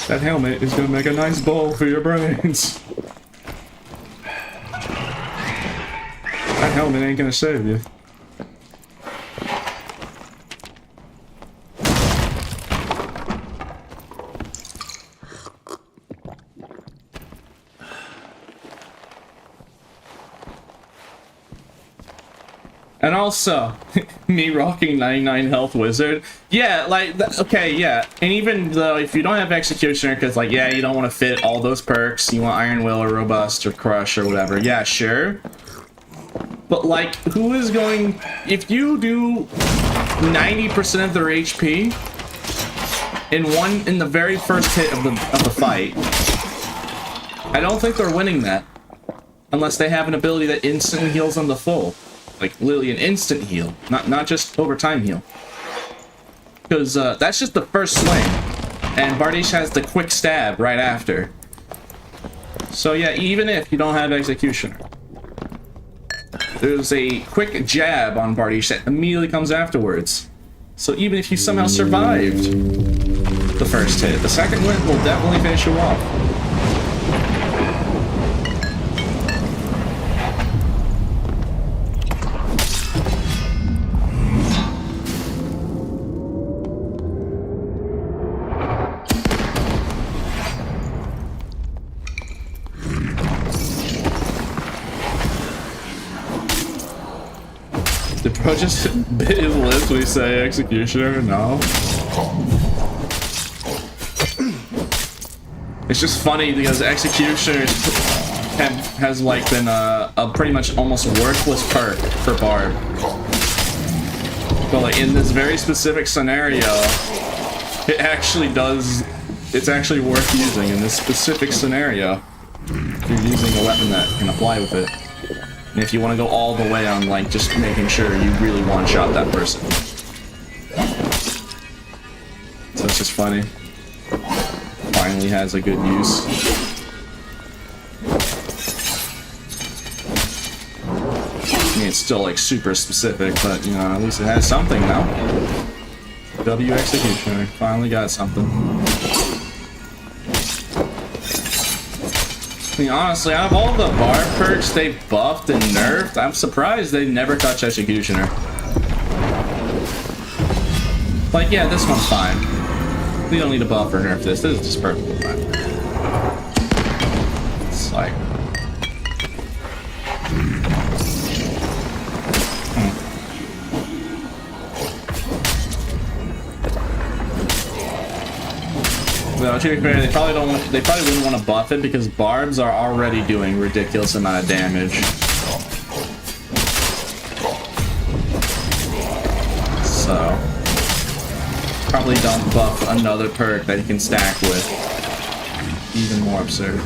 That helmet is gonna make a nice bowl for your brains. That helmet ain't gonna save you. And also, me rocking 99 health wizard. Yeah, like, okay, yeah. And even though if you don't have Executioner, because, like, yeah, you don't want to fit all those perks, you want Iron Will or Robust or Crush or whatever. Yeah, sure. But, like, who is going... If you do 90% of their HP in the very first hit of the fight, I don't think they're winning that. Unless they have an ability that instantly heals them to full. Like, literally an instant heal, not just overtime heal. Because that's just the first swing, and Bardiche has the quick stab right after. So yeah, even if you don't have Executioner. there's a quick jab on Bardiche that immediately comes afterwards. So even if you somehow survived the first hit, the second hit will definitely finish you off. Did bro just bit his lips when he say executioner? No. It's just funny because executioner has like been a pretty much almost worthless perk for Barb. But like in this very specific scenario, it actually does. It's actually worth using in this specific scenario. If you're using a weapon that can apply with it. And if you want to go all the way on, like, just making sure you really one-shot that person. So it's just funny. Finally has a good use. I mean, it's still, like, super specific, but, you know, at least it has something now. W Executioner. Finally got something. I mean, honestly, out of all the Barb perks they've buffed and nerfed, I'm surprised they never touch Executioner. Like, yeah, this one's fine. We don't need to buff or nerf this. This is just perfectly fine. It's like... No, to be fair, they probably wouldn't want to buff it because Barbs are already doing ridiculous amount of damage. So probably don't buff another perk that you can stack with. Even more absurd.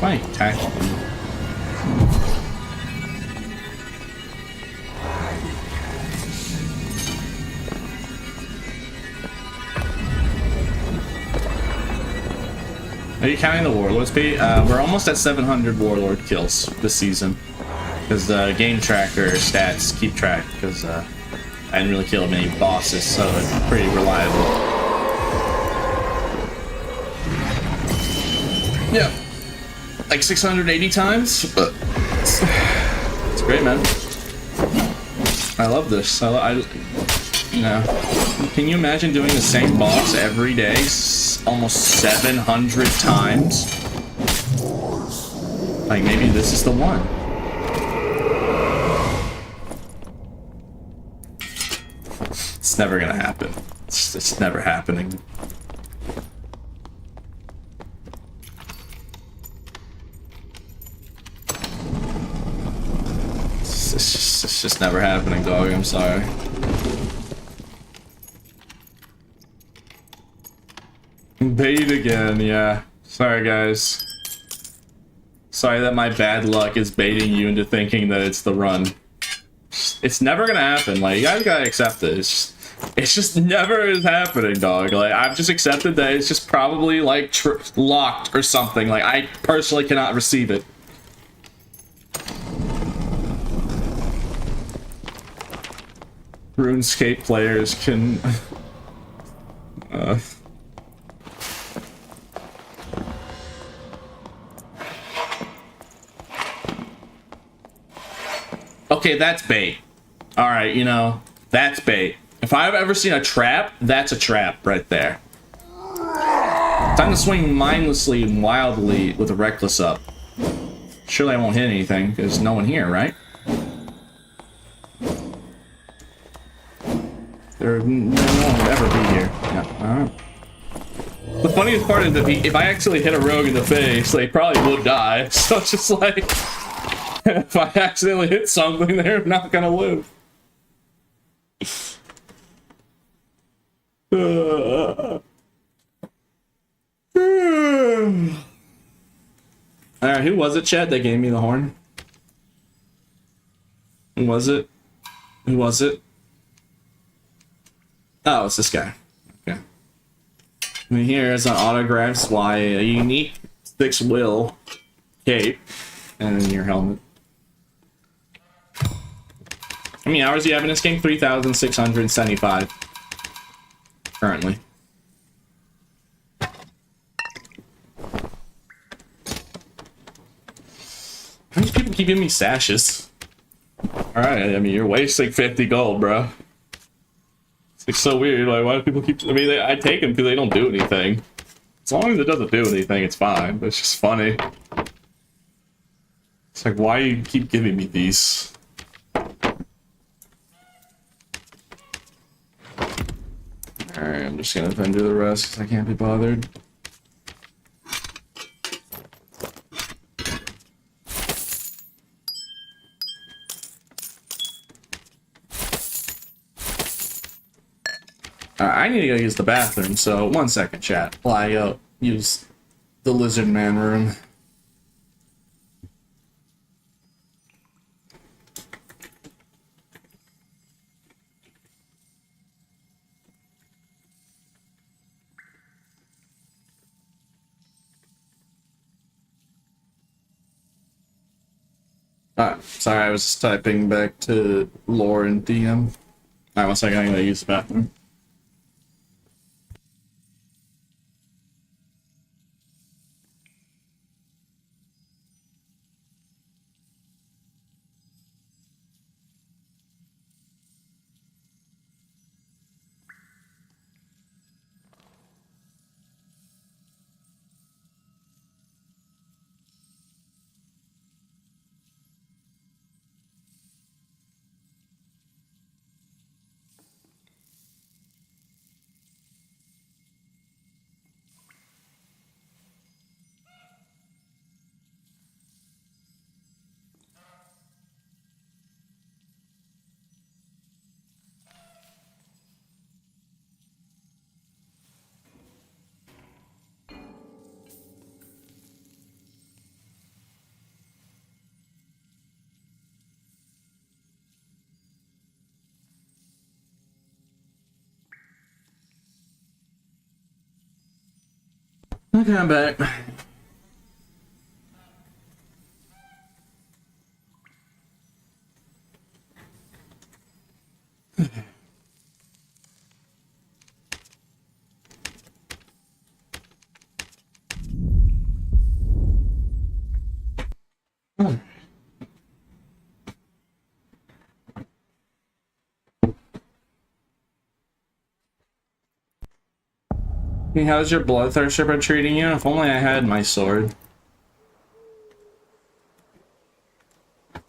Why attack? Are you counting the Warlord speed? We're almost at 700 Warlord kills this season. Because the game tracker stats keep track, because I didn't really kill many bosses, so it's pretty reliable. Yeah. Like 680 times, but it's great, man. I love this. You know, can you imagine doing the same boss every day, almost 700 times? Like, maybe this is the one. It's never gonna happen. It's never happening. It's just never happening, dog. I'm sorry. Bait again, yeah. Sorry, guys. Sorry that my bad luck is baiting you into thinking that it's the run. It's never gonna happen. Like, you guys gotta accept it. It's just never is happening, dog. Like, I've just accepted that it's just probably like locked or something. Like, I personally cannot receive it. RuneScape players can okay, that's bait. Alright, you know, That's bait. If I've ever seen a trap, that's a trap right there. Time to swing mindlessly and wildly with a reckless up. Surely I won't hit anything, there's no one here, right? No one would ever be here. Yeah, alright. The funniest part is that if I actually hit a rogue in the face, they probably would die. So it's just like, if I accidentally hit something, they're not gonna live. Alright, who was it, Chad, that gave me the horn? Who was it? Who was it? Oh, it's this guy. Okay. I mean, here is an autographs why a unique 6 will cape and then your helmet. How many hours do you have in this game? 3,675 currently. How many people keep giving me sashes? Alright, I mean, you're wasting 50 gold, bro. It's like so weird. Like, why do people keep? I mean, I take them because they don't do anything. As long as it doesn't do anything, it's fine. But it's just funny. It's like, why you keep giving me these? Alright, I'm just gonna then do the rest because I can't be bothered. I need to go use the bathroom, so 1 second, chat, while I use the lizard man room. Alright, sorry, I was typing back to lore and DM. Alright, 1 second, I'm gonna use the bathroom. Okay, I'm back. Hey, how's your bloodthirster been treating you? If only I had my sword. How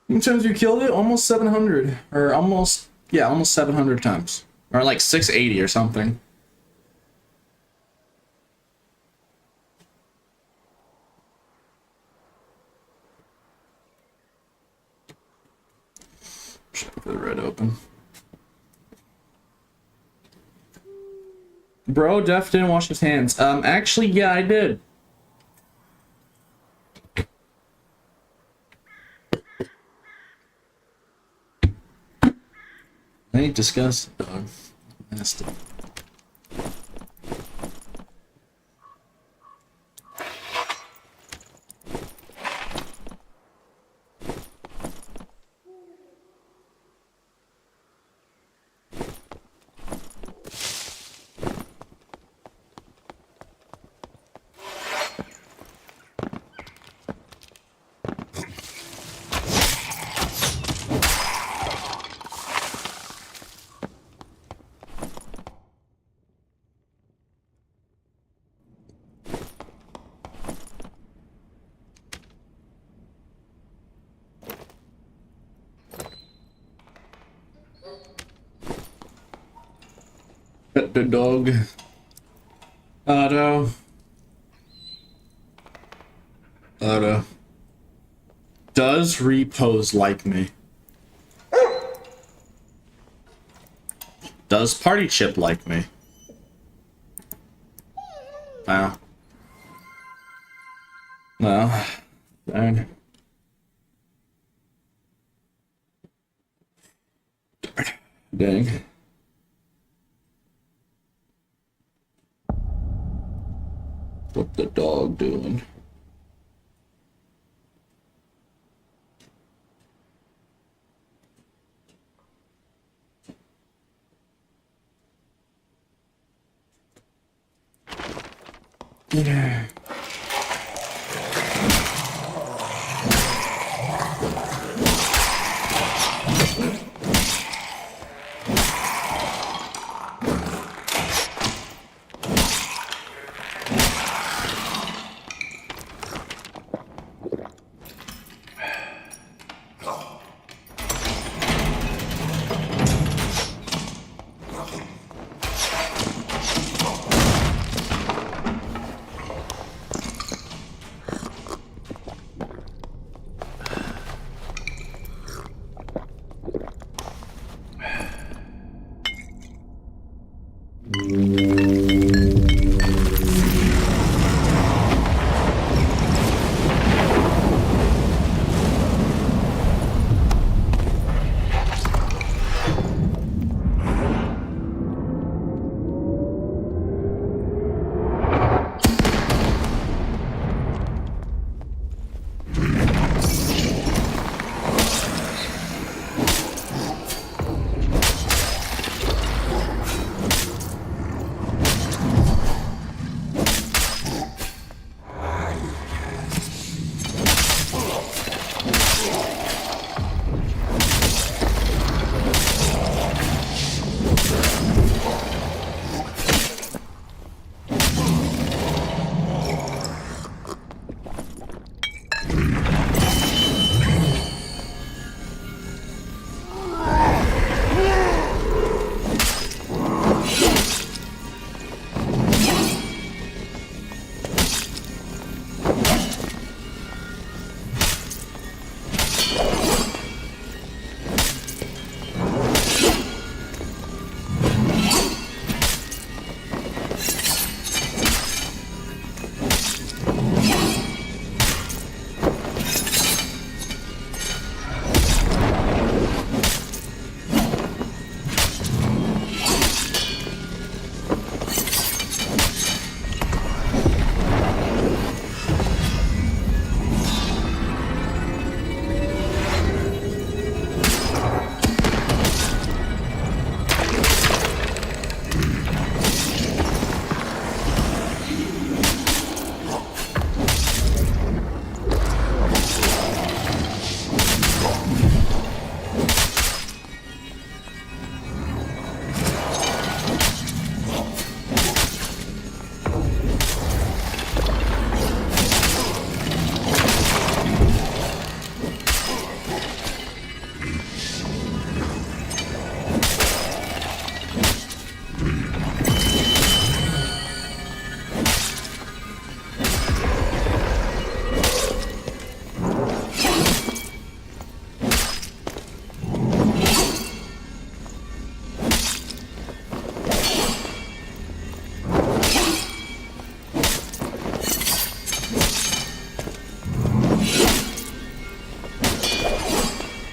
many times you killed it? Almost 700. Or almost, yeah, almost 700 times. Or like 680 or something. Should put the red open. Bro, Jeff didn't wash his hands. Actually, yeah, I did. I ain't disgusting, dog. Nasty. What the dog? Otto. Otto. Does Repose like me? Does Party Chip like me? Wow. Well, darn. Dang. What the dog doing? Yeah.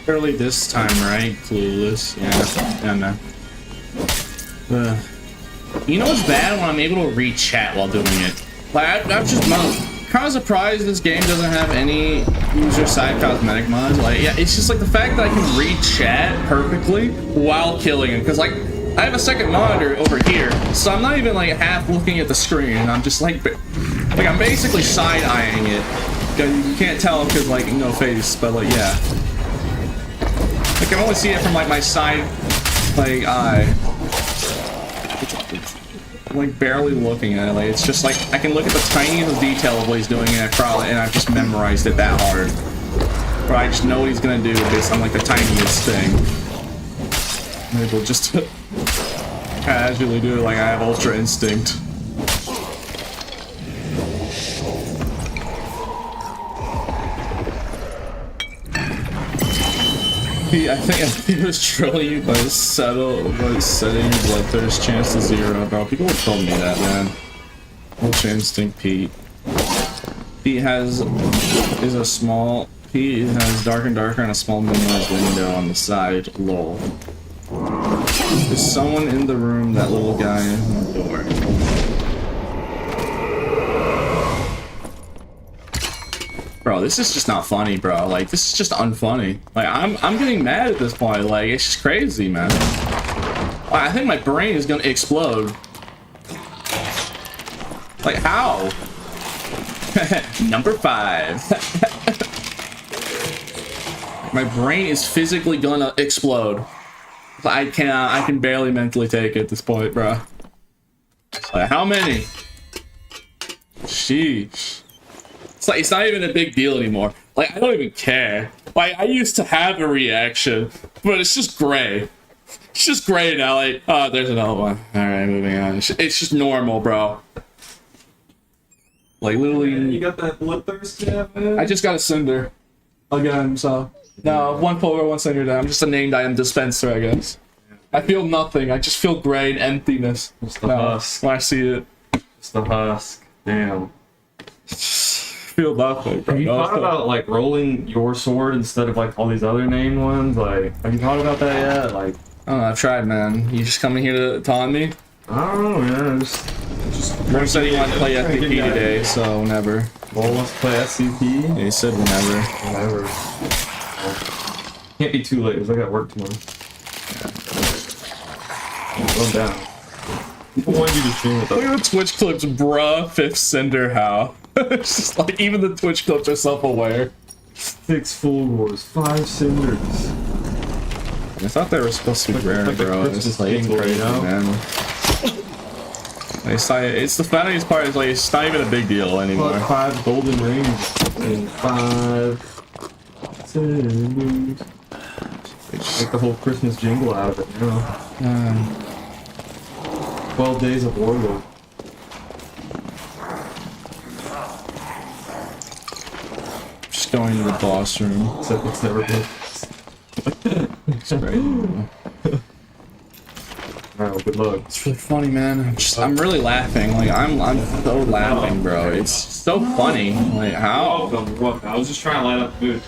Early this time, right? Clueless. Yeah, no. You know what's bad when I'm able to read chat while doing it? Like, I'm just kind of surprised this game doesn't have any user-side cosmetic mods. Like, yeah, it's just like the fact that I can read chat perfectly while killing him. Because, like, I have a second monitor over here, so I'm not even, like, half looking at the screen. I'm just, like I'm basically side-eyeing it. You can't tell because, like, no face, but, like, yeah. I can only see it from, like, my side, like, eye. Like, barely looking at it. Like, it's just, like, I can look at the tiniest detail of what he's doing, and I've just memorized it that hard. Or I just know what he's gonna do based on, like, the tiniest thing. Maybe we'll just... Casually do it like I have Ultra Instinct. I think he was trolling you by setting your bloodthirst chance to 0, bro. People have told me that, man. Ultra Instinct Pete. Pete has darker and darker and a small minimized window on the side. Lol. There's someone in the room, that little guy in the door. Bro, this is just not funny, bro. Like, this is just unfunny. Like, I'm getting mad at this point. Like, it's just crazy, man. I think my brain is gonna explode. Like, how? Number 5. My brain is physically gonna explode. I can barely mentally take it at this point, bro. Like, how many? Sheesh. It's like, it's not even a big deal anymore. Like, I don't even care. Like, I used to have a reaction, but it's just gray. It's just gray now. Like, oh, there's another one. Alright, moving on. It's just normal, bro. Like, literally. You got that bloodthirst jab, man? I just got a cinder. Again, so. No, 1 pull or 1 cinder down. I'm just a named item dispenser, I guess. I feel nothing. I just feel gray and emptiness. Just the husk. When I see it. Just the husk. Damn. Feel nothing, bro. Have you thought about like rolling your sword instead of like all these other named ones? Like, have you thought about that yet? Like, I don't know, I've tried, man. You just coming here to taunt me? I don't know, man. Just One said he wanted to play FPP today, so whenever. Well, let's play SCP. Yeah, he said whenever. Whatever. Can't be too late because I got work tomorrow. Going down. People want you to stream with Look us. at the Twitch clips, bruh. 5th cinder, how? It's just like, even the Twitch clips are self-aware. 6 full wars, 5 cinders. I thought they were supposed to be rare, like the bro. It's just like, it's Christmas crazy, jingle, you know? man. It's the funniest part is like, it's not even a big deal anymore. 5 golden rings and 5 cinders. Make the whole Christmas jingle out of it, you know? 12 days of Warlord. Just going to the boss room. Except it's never been. It's great. Alright, well, good luck. It's really funny, man. I'm really laughing. Like, I'm so laughing, bro. It's so funny. Like, how? Welcome, welcome. I was just trying to light up the mood.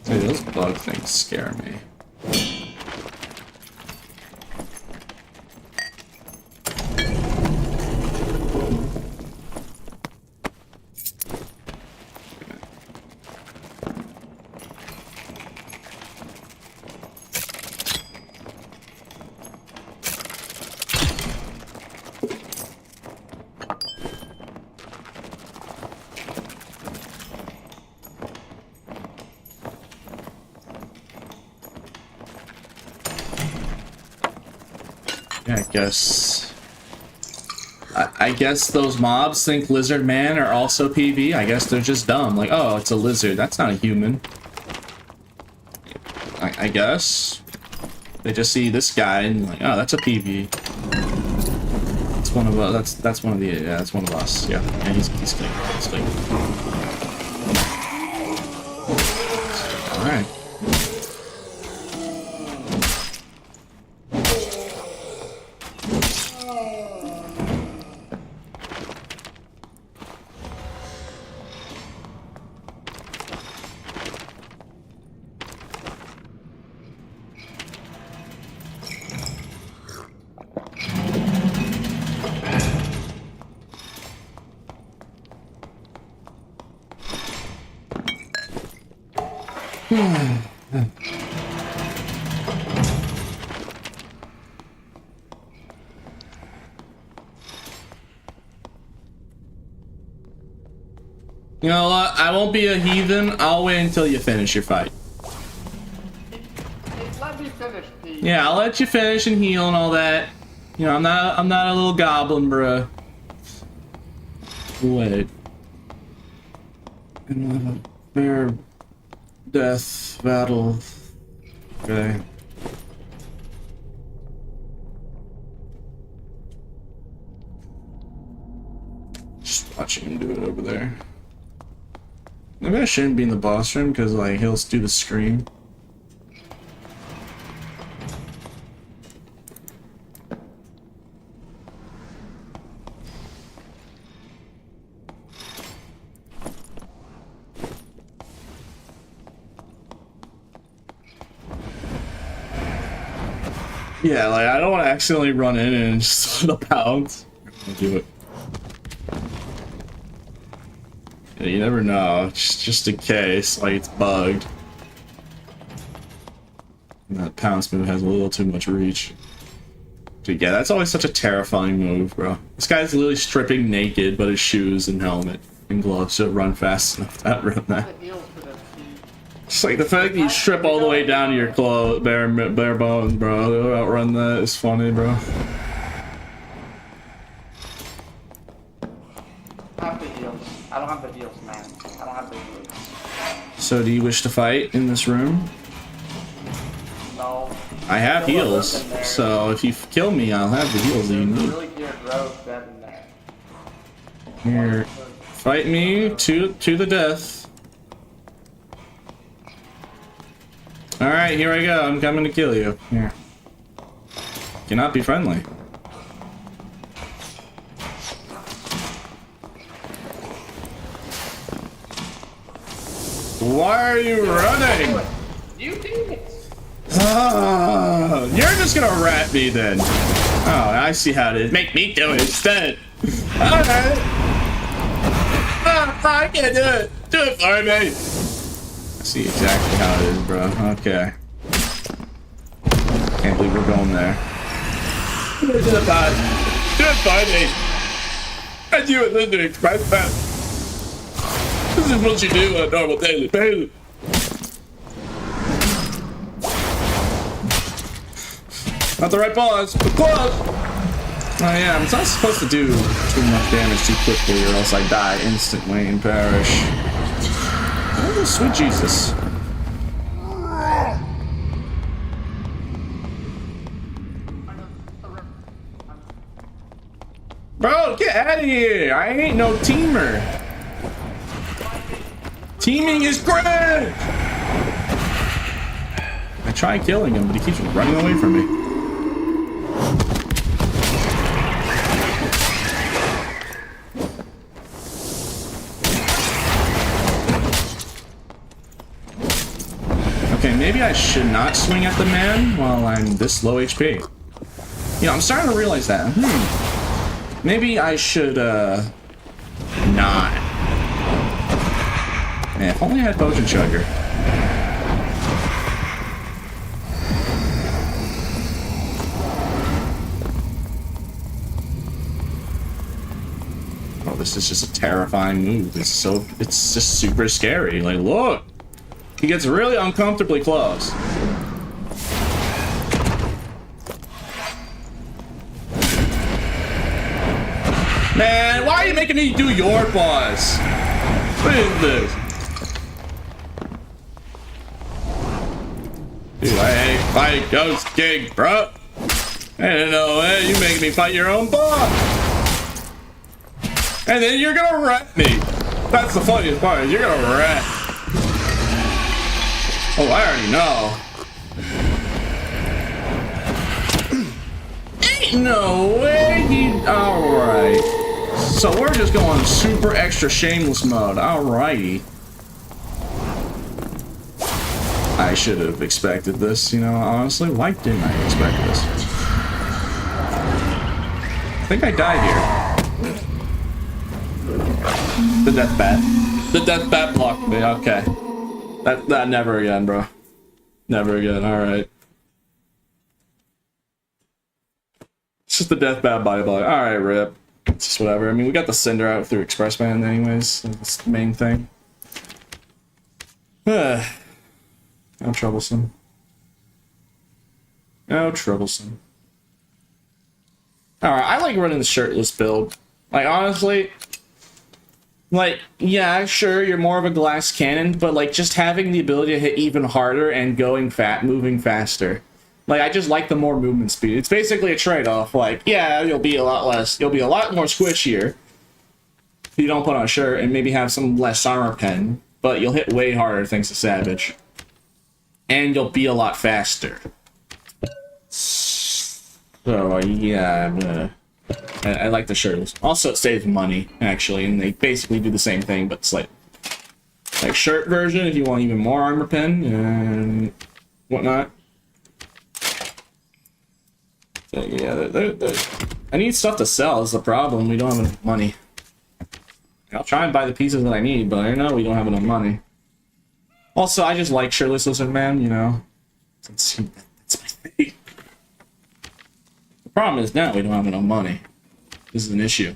Dude, those bug things scare me. Yeah, I guess those mobs think lizard man are also PV. I guess they're just dumb. Like, oh, it's a lizard. That's not a human. I guess they just see this guy and like, oh, that's a PV. That's one of us. That's one of the. Yeah, that's one of us. Yeah, yeah, he's clean. He's clean. All right. You know what? I won't be a heathen. I'll wait until you finish your fight. Let me finish, Pete. Yeah, I'll let you finish and heal and all that. You know, I'm not a little goblin, bruh. Wait. And we'll have a fair death battle. Okay. Just watching him do it over there. Maybe I shouldn't be in the boss room because like he'll do the scream. Yeah, like I don't want to accidentally run in and just the pounds. I'll do it. Yeah, you never know, just in case, like it's bugged. And that pounce move has a little too much reach. Dude, yeah, that's always such a terrifying move, bro. This guy's literally stripping naked, but his shoes and helmet and gloves should run fast enough to outrun that. It's like the fact that you strip all the way down to your clothes, bare bones, bro. They'll outrun that. It's funny, bro. I have the heals. I don't have the heals, man. I don't have the heals. So, do you wish to fight in this room? No. I have Kill a heals, rook in there. so if you kill me, I'll have the heals that you need. Really good rogue dead in there. Here, fight me to the death. All right, here I go. I'm coming to kill you. Here. Cannot be friendly. Why are you running? You did it. Ah, you're just gonna rat me then. Oh, I see how it is. Make me do it instead. Alright. Ah, I can't do it. Do it for me. I see exactly how it is, bro. Okay. Can't believe we're going there. Do it to the bot. Do it for me. And you and Linda express that. This is what you do on a normal daily basis. Not the right boss, but close! Oh yeah, I'm not supposed to do too much damage too quickly or else I die instantly and perish. Oh, sweet Jesus. Bro, get out of here! I ain't no teamer! Teaming is great! I try killing him, but he keeps running away from me. Okay, maybe I should not swing at the man while I'm this low HP. You know, I'm starting to realize that. Maybe I should, not. Man, if only I had Potion Chugger. Oh, this is just a terrifying move. It's just super scary. Like, look! He gets really uncomfortably close. Man, why are you making me do your boss? What is this? Dude, I hate fight Ghost King, bro. Ain't no way you making me fight your own boss. And then you're gonna rat me. That's the funniest part, is you're gonna rat. Oh, I already know. Ain't no way he... Alright. So we're just going super extra shameless mode. Alrighty. I should have expected this, you know, honestly. Why didn't I expect this? I think I died here. The death bat. The death bat blocked me, okay. That never again, bro. Never again, alright. It's just the death bat body block. Alright, rip. It's just whatever. I mean, we got the Cinder out through Express Band anyways. That's the main thing. How troublesome. How troublesome. Alright, I like running the shirtless build. Like, honestly, Like, yeah, sure, you're more of a glass cannon, but like just having the ability to hit even harder and moving faster. Like, I just like the more movement speed. It's basically a trade-off. Like, yeah, you'll be a lot more squishier if you don't put on a shirt and maybe have some less armor pen, but you'll hit way harder thanks to Savage. And you'll be a lot faster. So, yeah, I like the shirtless. Also, it saves money, actually, and they basically do the same thing, but it's like shirt version if you want even more armor pen and whatnot. So, yeah, I need stuff to sell is the problem. We don't have enough money. I'll try and buy the pieces that I need, but I know we don't have enough money. Also, I just like shirtless lizard man, you know. That's my thing. The problem is now we don't have enough money. This is an issue.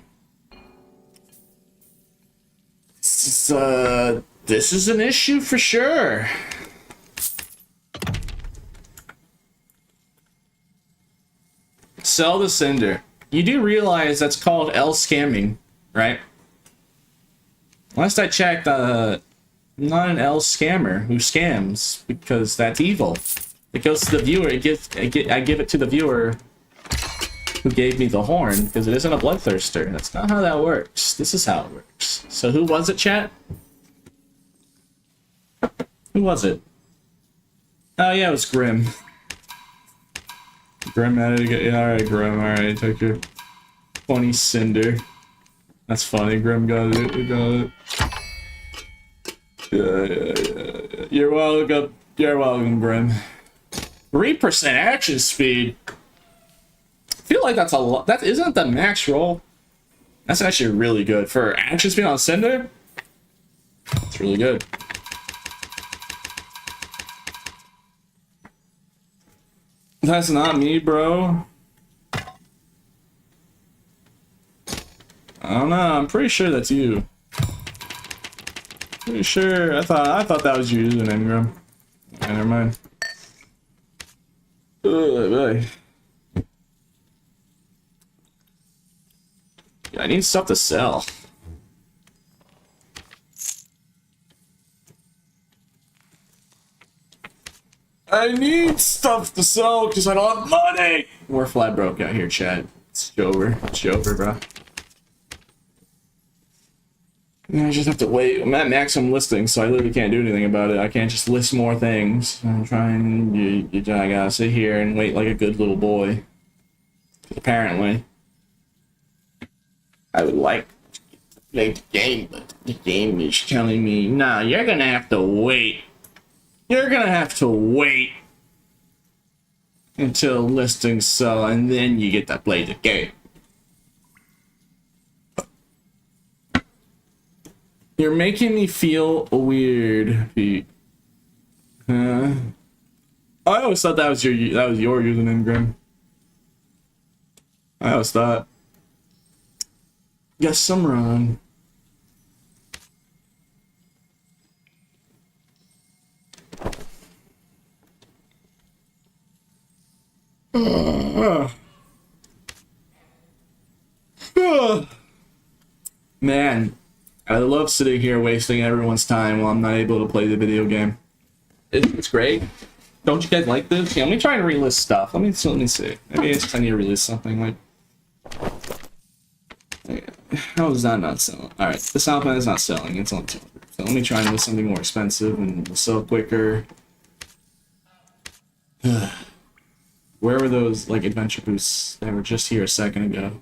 This is an issue for sure. Sell the Cinder. You do realize that's called L scamming, right? Last I checked, I'm not an L scammer who scams because that's evil. It goes to the viewer. I give it to the viewer who gave me the horn because it isn't a bloodthirster. That's not how that works. This is how it works. So who was it, chat? Who was it? Oh yeah, it was Grim. Grim had it again. Yeah, alright, Grim. Alright, take your 20 Cinder. That's funny. Grim got it. You got it. Yeah. You're welcome. You're welcome, Grim. 3% action speed. I feel like that's a lot. That isn't the max roll. That's actually really good for action speed on Cinder. It's really good. That's not me, bro. I don't know. I'm pretty sure that's you. Pretty sure. I thought that was your username, Grim. Okay, never mind. Ugh, I need stuff to sell. I need stuff to sell because I don't have money. We're flat broke out here, Chad. It's over. It's over, bro. I just have to wait. I'm at maximum listing, so I literally can't do anything about it. I can't just list more things. I'm trying. I gotta sit here and wait like a good little boy. Apparently, I would like to play the game, but the game is telling me, nah, you're gonna have to wait. You're gonna have to wait until listings sell, and then you get to play the game. You're making me feel weird, Pete. I always thought that was your username, Grim. I always thought. Guess I'm wrong. Man, I love sitting here wasting everyone's time while I'm not able to play the video game. It's great. Don't you guys like this? Yeah, let me try and relist stuff. Let me see. Maybe I need to relist something like. How is that not selling? Alright, the sound pan is not selling. It's on 200. So let me try and list something more expensive and sell quicker. Where were those, like, adventure boosts? They were just here a second ago.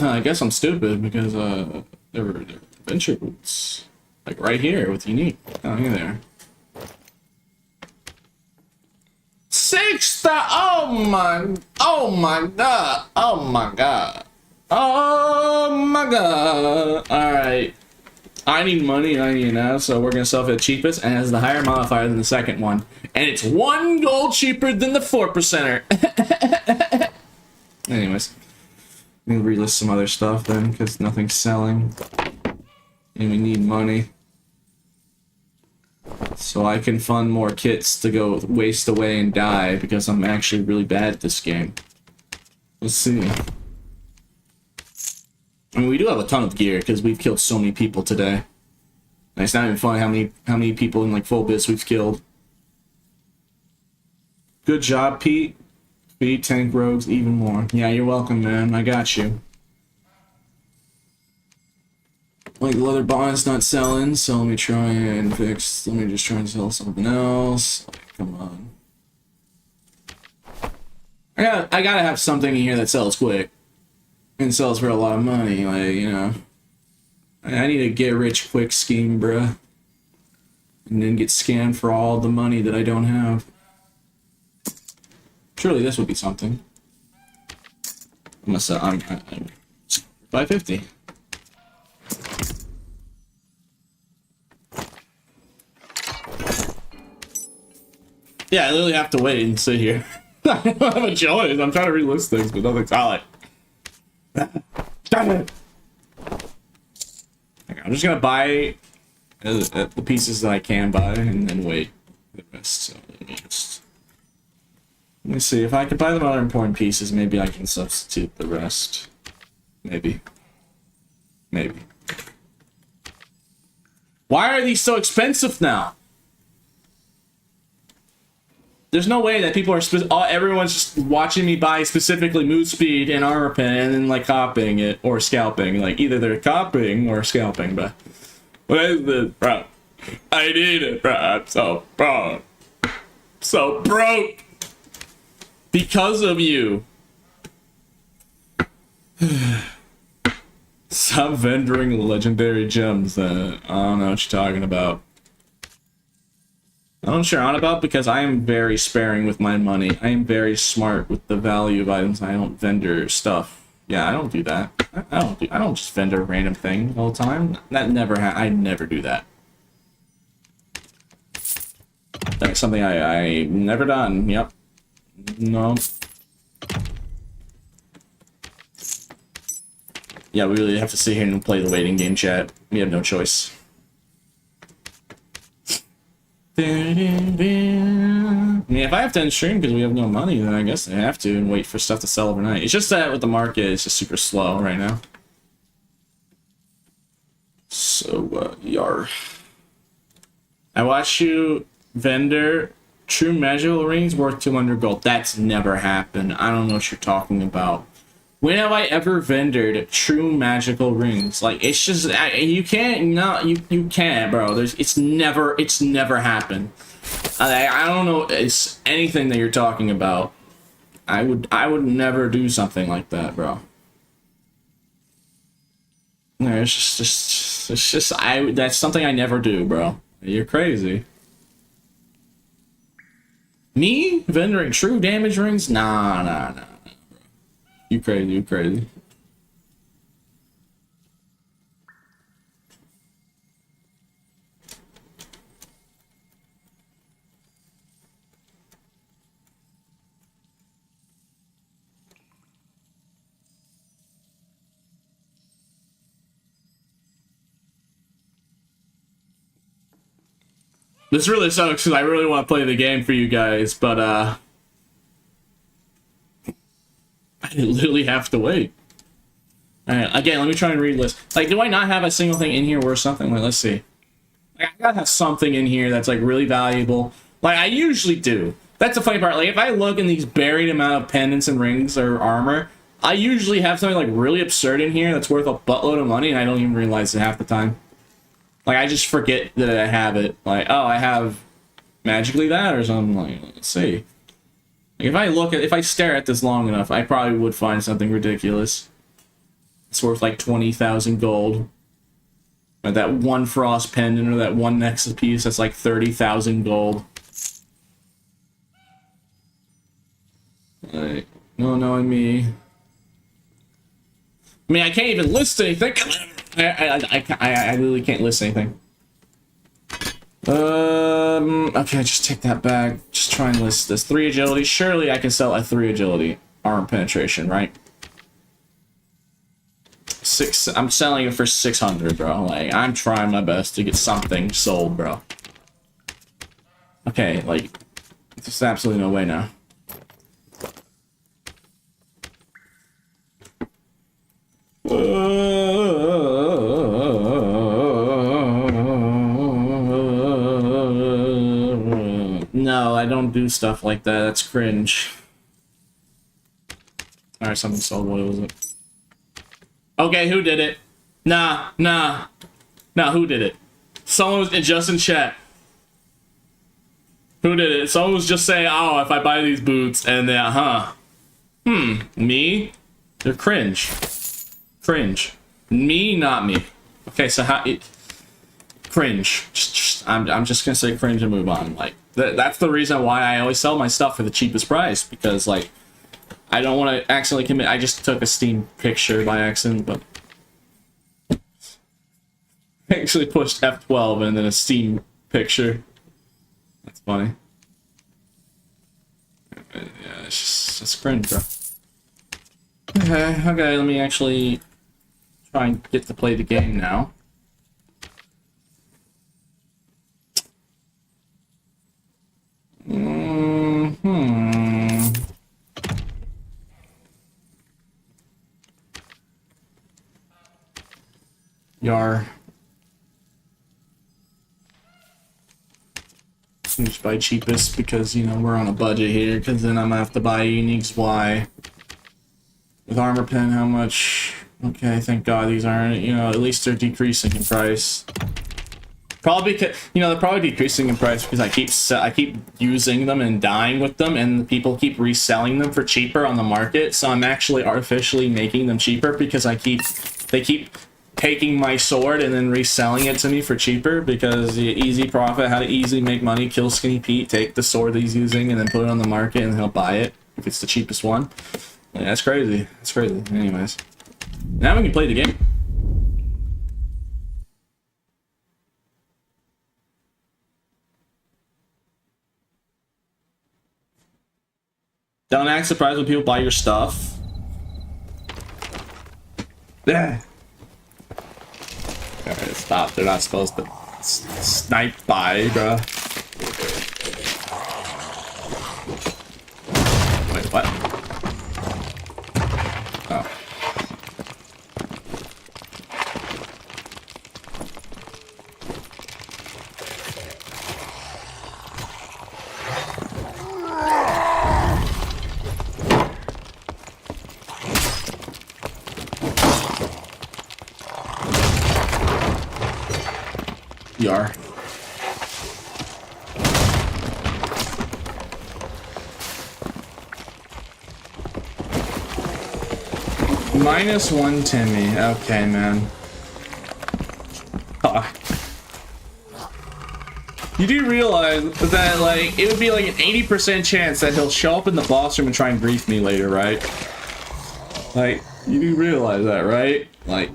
I guess I'm stupid because, there were adventure boots. Like, right here with Unique. Oh, here they are. 6,000! Oh my god! Oh my god! Oh my god! Alright. I need money, I need now, so we're gonna sell for the cheapest, and it has the higher modifier than the second one. And it's 1 gold cheaper than the 4%er. Anyways. Let me relist some other stuff then, because nothing's selling. And we need money. So I can fund more kits to go waste away and die, because I'm actually really bad at this game. Let's see. I mean, we do have a ton of gear because we've killed so many people today. And it's not even funny how many people in like full bits we've killed. Good job, Pete. Feed tank rogues even more. Yeah, you're welcome, man. I got you. Like leather bond's not selling, so let me just try and sell something else. Like, come on. I gotta have something in here that sells quick. And sells for a lot of money, like, you know. I need a get rich quick scheme, bruh. And then get scammed for all the money that I don't have. Surely this would be something. I'm 550. Yeah, I literally have to wait and sit here. I don't have a choice. I'm trying to relist things, but nothing's solid. Damn it! Okay, I'm just gonna buy the pieces that I can buy and then wait for the rest. So let me see if I can buy the other important pieces. Maybe I can substitute the rest. Maybe. Why are these so expensive now? There's no way that people are everyone's just watching me buy specifically mood speed and armor pen and then like copying it or scalping. Like either they're copying or scalping, but what is this, bro? I need it, bro. I'm so broke. So broke because of you. Stop vendoring legendary gems. I don't know what you're talking about. I don't know what you're on about because I am very sparing with my money. I am very smart with the value of items. I don't vendor stuff. Yeah, I don't do that. I don't just vendor random things all the time. That never I never do that. That's something I never done. Yep. No. Yeah, we really have to sit here and play the waiting game, chat. We have no choice. I mean, if I have to end stream because we have no money, then I guess I have to and wait for stuff to sell overnight. It's just that with the market, it's just super slow right now. So, yar. I watched you vendor true magical rings worth 200 gold. That's never happened. I don't know what you're talking about. When have I ever vendored true magical rings? Like, it's just, you can't, no, you can't, bro. It's never happened. I don't know, it's anything that you're talking about. I would never do something like that, bro. No, it's just, that's something I never do, bro. You're crazy. Me? Vendoring true damage rings? Nah. You crazy. This really sucks because I really want to play the game for you guys, but I literally have to wait. Alright, again, let me try and read this. Like, do I not have a single thing in here worth something? Like, let's see. Like, I gotta have something in here that's, like, really valuable. Like, I usually do. That's the funny part. Like, if I look in these buried amount of pendants and rings or armor, I usually have something, like, really absurd in here that's worth a buttload of money, and I don't even realize it half the time. Like, I just forget that I have it. Like, oh, I have magically that or something. Like, let's see. Like, if I stare at this long enough, I probably would find something ridiculous. It's worth like 20,000 gold. Or that one frost pendant or that one nexus piece that's like 30,000 gold. Like, no, knowing me. I mean, I can't even list anything. I literally can't list anything. Okay, just take that back. Just try and list this. 3 agility. Surely I can sell a 3 agility arm penetration, right? 6. I'm selling it for 600, bro. Like, I'm trying my best to get something sold, bro. Okay, like, there's absolutely no way now. stuff like that. That's cringe. Alright, something sold. What was it? Okay, who did it? Nah, who did it? Someone was just in chat. Who did it? Someone was just saying, oh, if I buy these boots, and then, me? They're cringe. Cringe. Me, not me. Okay, so how... cringe. I'm just gonna say cringe and move on. Like, that's the reason why I always sell my stuff for the cheapest price, because, like, I don't want to accidentally commit. I just took a Steam picture by accident, but I actually pushed F12 and then a Steam picture. That's funny. Yeah, it's cringe, bro. Okay, let me actually try and get to play the game now. Yar. Just buy cheapest because, you know, we're on a budget here, because then I'm gonna have to buy Uniques Y. With Armor Pen, how much? Okay, thank God these aren't, you know, at least they're decreasing in price. Probably because, you know, they're probably decreasing in price because I keep using them and dying with them, and people keep reselling them for cheaper on the market. So I'm actually artificially making them cheaper because they keep taking my sword and then reselling it to me for cheaper, because the easy profit, how to easily make money, kill Skinny Pete, take the sword that he's using and then put it on the market and he'll buy it if it's the cheapest one. Yeah, that's crazy. That's crazy. Anyways, now we can play the game. Don't act surprised when people buy your stuff. Yeah. Alright, stop. They're not supposed to snipe by, bro. Wait, what? Oh. Yar. -1 Timmy. Okay, man. You do realize that, like, it would be like an 80% chance that he'll show up in the boss room and try and grief me later, right? Like, you do realize that, right? Like,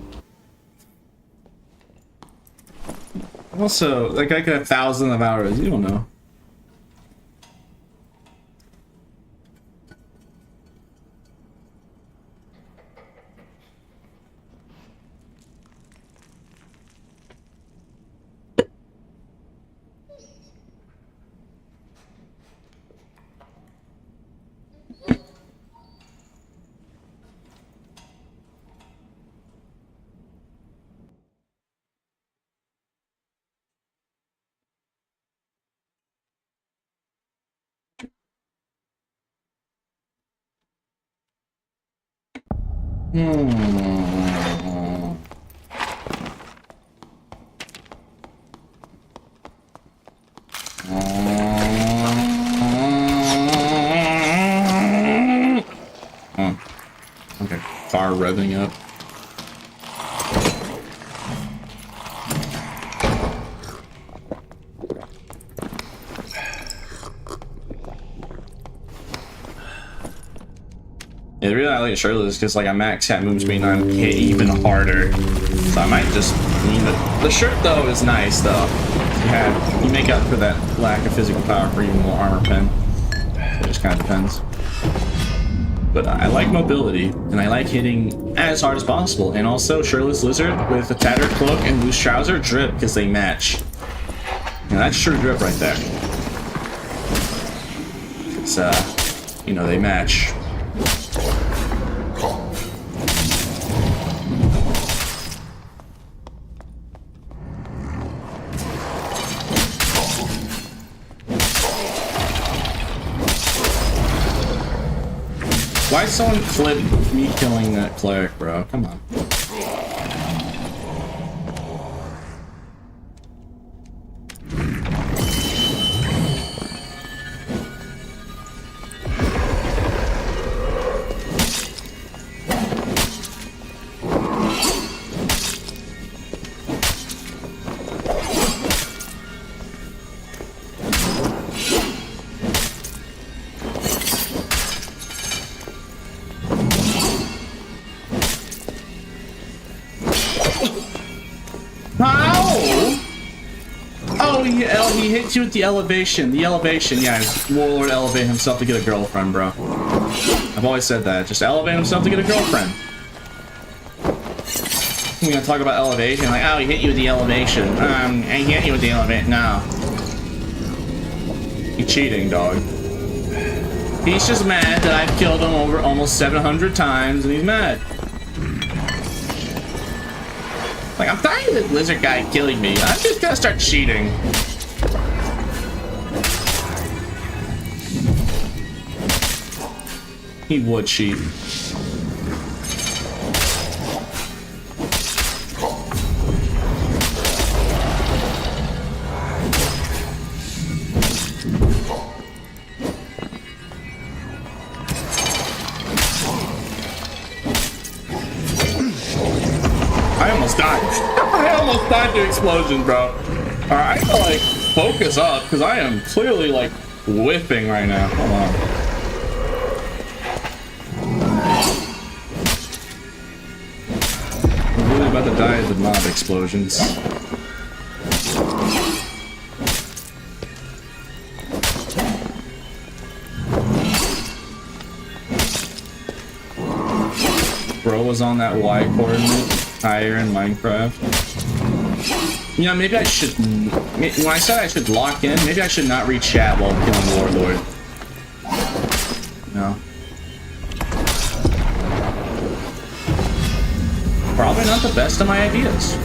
also, that guy could have 1,000 of hours. You don't know. Okay, car revving up. Yeah, the reason I like it shirtless is because, like, a max hat moves me and I hit even harder. So I might just mean that the shirt though is nice though. You make up for that lack of physical power for even more armor pen. So it just kind of depends. But I like mobility, and I like hitting as hard as possible. And also, shirtless lizard with a tattered cloak and loose trouser drip because they match. And that's true drip right there. It's you know, they match. Why someone clip me killing that cleric, bro? Come on. How? Oh, he hits you with the elevation. The elevation, yeah. Warlord elevate himself to get a girlfriend, bro. I've always said that. Just elevate himself to get a girlfriend. We're gonna talk about elevation, like, oh, he hit you with the elevation. I hit you with the elevation. No. You're cheating, dog. He's just mad that I've killed him over almost 700 times, and he's mad. Like, I'm tired of this lizard guy killing me. I'm just gonna start cheating. He would cheat. I almost died. I almost died to explosions, bro. Alright, I gotta, like, focus up, because I am clearly, like, whipping right now. Hold on. I'm really about to die of the mob explosions. Bro was on that Y coordinate higher in Minecraft. You know, maybe I should. When I said I should lock in, maybe I should not read chat while killing Warlord. No. Probably not the best of my ideas.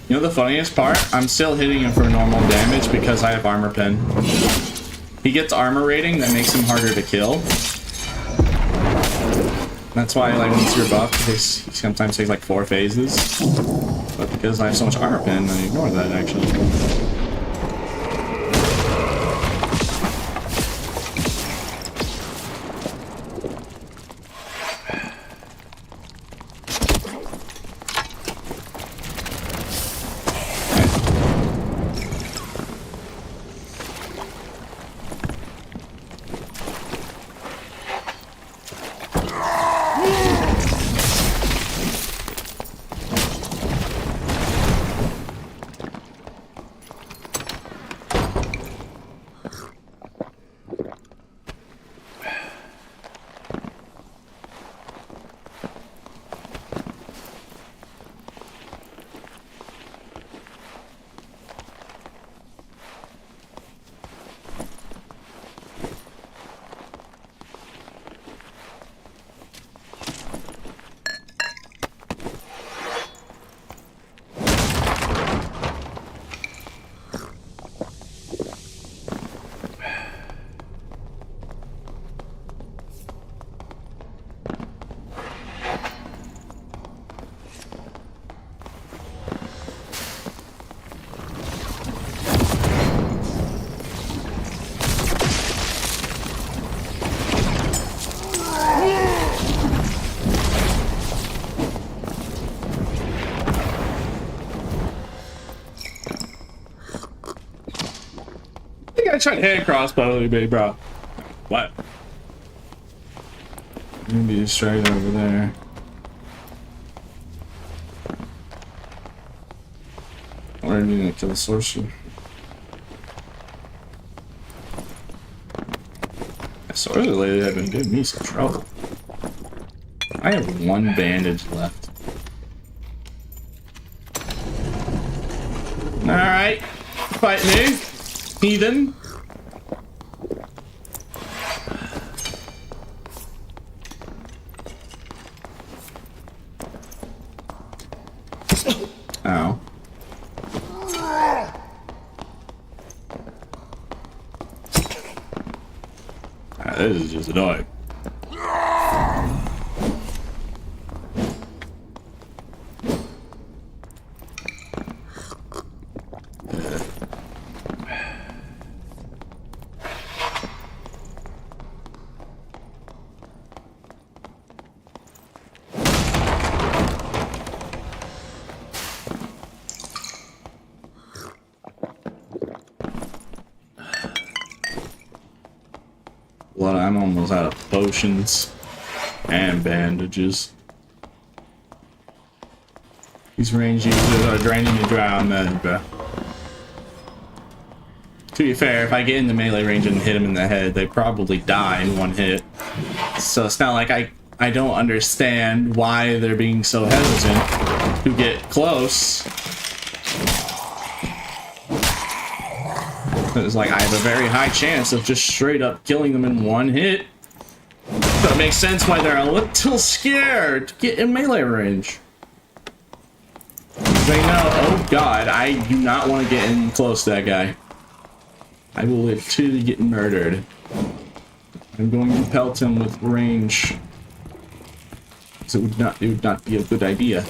You know the funniest part? I'm still hitting him for normal damage because I have armor pen. He gets armor rating that makes him harder to kill. That's why, like, once you're buffed, he sometimes takes like 4 phases. But because I have so much armor pen, I ignore that actually. guy tried to hand crossbow me, bro. What? I'm gonna be distracted over there. Or need to kill the sorcerer. That sorcerer lady has been giving me some trouble. I have one bandage left. Alright. Fight me, heathen. Ow. This is just annoying. Well, I'm almost out of potions and bandages. These range users are draining me dry on that, bro. To be fair, if I get in the melee range and hit them in the head, they probably die in one hit. So it's not like I don't understand why they're being so hesitant to get close. It's like I have a very high chance of just straight up killing them in one hit. So it makes sense why they're a little scared to get in melee range. They know, oh god, I do not want to get in close to that guy. I will live to get murdered. I'm going to pelt him with range. So it would not be a good idea.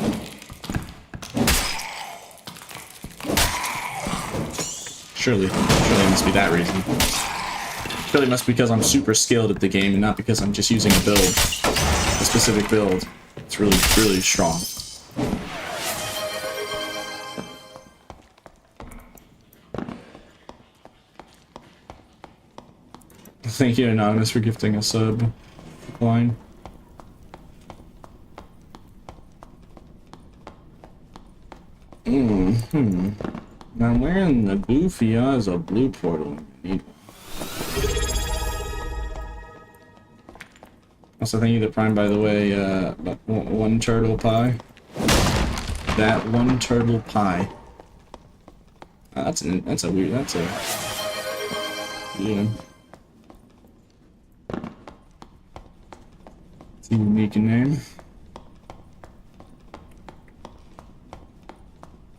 Surely it must be that reason. Surely it must be because I'm super skilled at the game and not because I'm just using a build. A specific build. It's really, really strong. Thank you, Anonymous, for gifting a sub line. Now, where in the Goofy is a blue portal? Also, thank you to Prime, by the way. One turtle pie. That one turtle pie. That's a weird. That's a yeah. It's a unique name.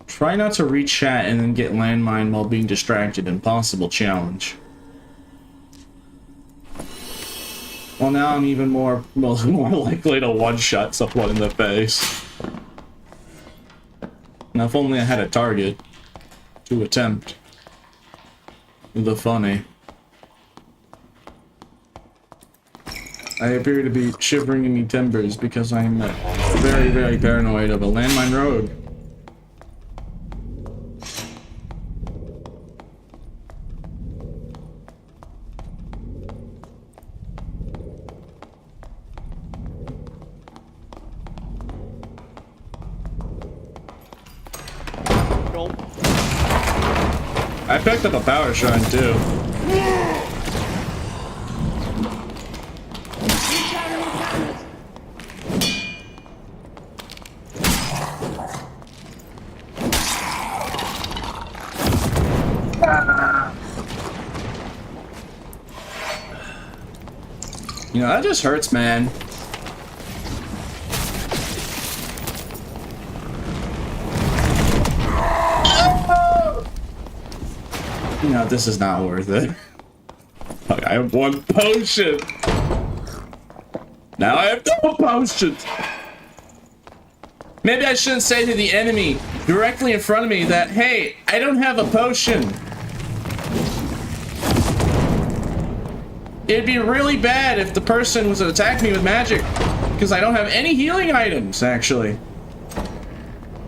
Try not to reach chat and then get landmine while being distracted. Impossible challenge. Well, now I'm even more likely to one-shot someone in the face. Now, if only I had a target to attempt. The funny. I appear to be shivering in the timbers because I'm very, very paranoid of a landmine road. I picked up a power shrine too. You know, that just hurts, man. You know, this is not worth it. Fuck, I have one potion. Now I have double potions. Maybe I shouldn't say to the enemy directly in front of me that, hey, I don't have a potion. It'd be really bad if the person was to attack me with magic, because I don't have any healing items, actually.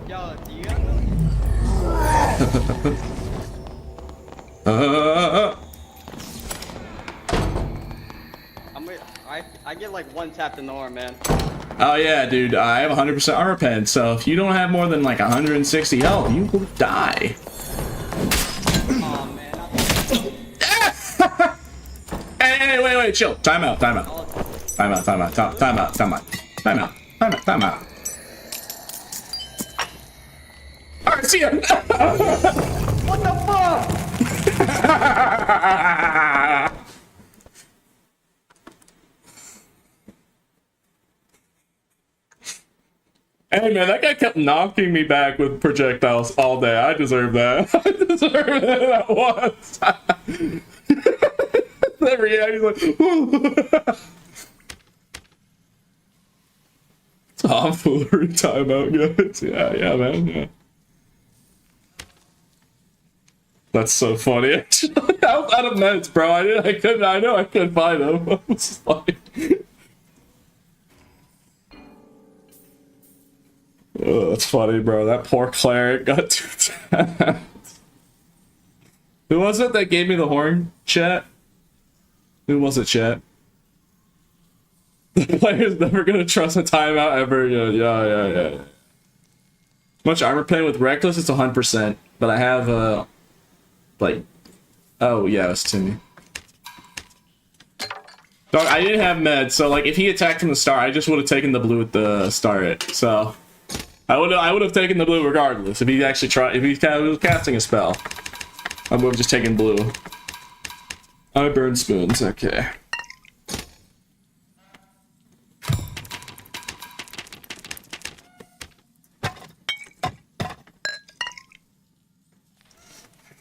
Yo, do you have I get like one tap in the arm, man. Oh yeah, dude, I have 100% armor pen, so if you don't have more than like 160 health, you will die. Oh man. Hey, wait, chill. Time out. Alright, see ya! What the fuck? Hey man, that guy kept knocking me back with projectiles all day. I deserve that. I deserve it at once. That reaction, like, tomfoolery timeout, guys. Yeah, man. Yeah. That's so funny. Actually, I was out of meds, bro. I know I couldn't find them. I was like, oh, that's funny, bro. That poor cleric got 2 taps. Who was it that gave me the horn, chat? Who was it, chat? The player's never gonna trust a timeout ever. Yeah. Much armor pen with reckless, it's 100%. But I have like, oh yeah, it's Timmy. Dog, I didn't have meds, so like if he attacked from the start, I just would have taken the blue at the start. So I would have taken the blue regardless. If he actually tried, if he was casting a spell, I would have just taken blue. I burn spoons. Okay.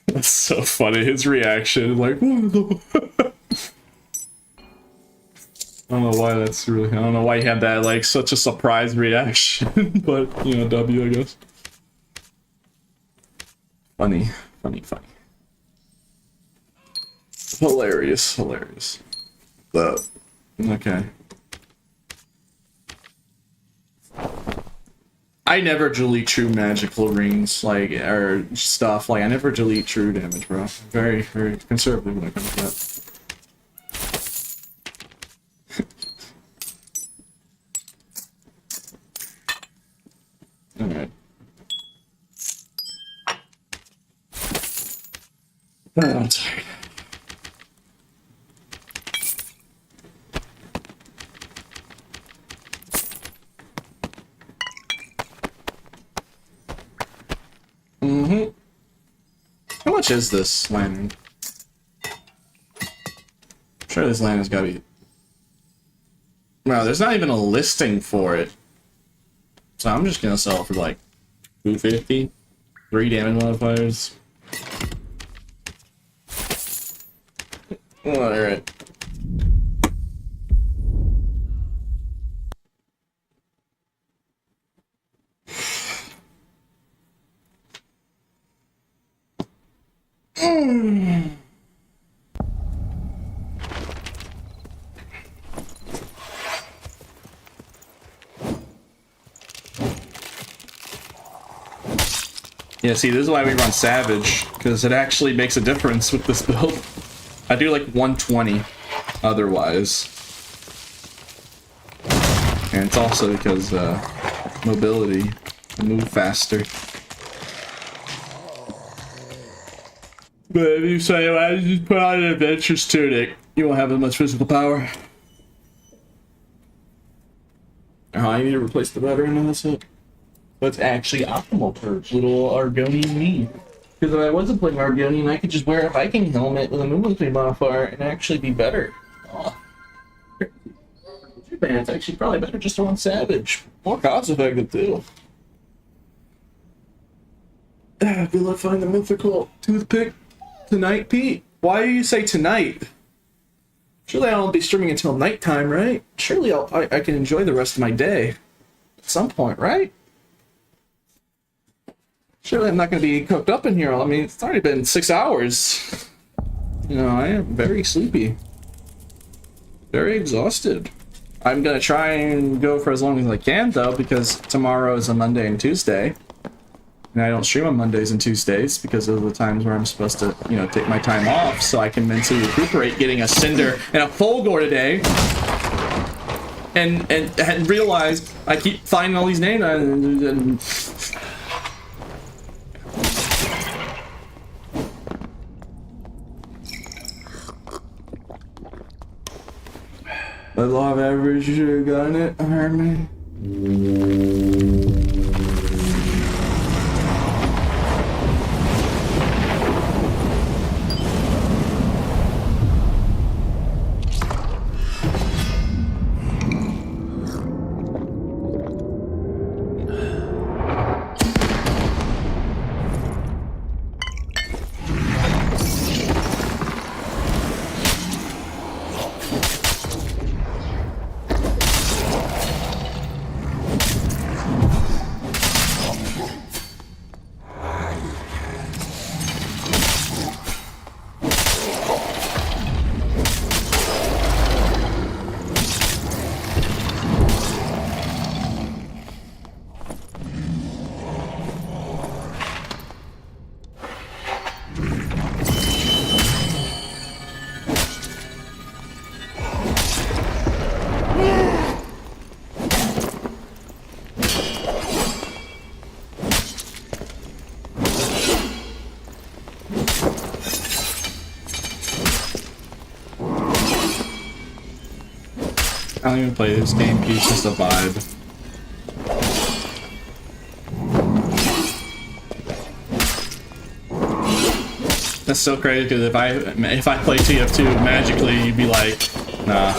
That's so funny. His reaction, like, what the I don't know why that's really. I don't know why he had that like such a surprise reaction, but you know, W, I guess. Funny. Hilarious. Okay. I never delete true magical rings, like, or stuff. Like, I never delete true damage, bro. Very, very conservative when it comes to that. Alright. Oh, I'm tired. How much is this lantern? I'm sure this lantern's gotta be... Wow, there's not even a listing for it. So I'm just gonna sell it for like $250. 3 damage modifiers. Alright. Yeah, see, this is why we run Savage, because it actually makes a difference with this build. I do like 120 otherwise. And it's also because mobility, I move faster. But if you say, well, I just put on an adventurous tunic, you won't have as much physical power. Oh, I need to replace the veteran in this hit. But it's actually optimal for little Argonian me. Because if I wasn't playing Argonian, I could just wear a Viking helmet with a movement speed modifier and actually be better. Oh. It's actually probably better just to run Savage. More cost effective too. Good luck finding the mythical toothpick tonight, Pete. Why do you say tonight? Surely I won't be streaming until nighttime, right? Surely I can enjoy the rest of my day. At some point, right? Surely I'm not going to be cooked up in here. I mean, it's already been 6 hours. You know, I am very sleepy. Very exhausted. I'm going to try and go for as long as I can, though, because tomorrow is a Monday and Tuesday. And I don't stream on Mondays and Tuesdays because those are the times where I'm supposed to, you know, take my time off so I can mentally recuperate getting a Cinder and a Fulgore today. and realize I keep finding all these names. The law of average, you should have gotten it, Herman. I don't even play this game, it's just a vibe. That's so crazy because if I play TF2 magically, you'd be like, nah,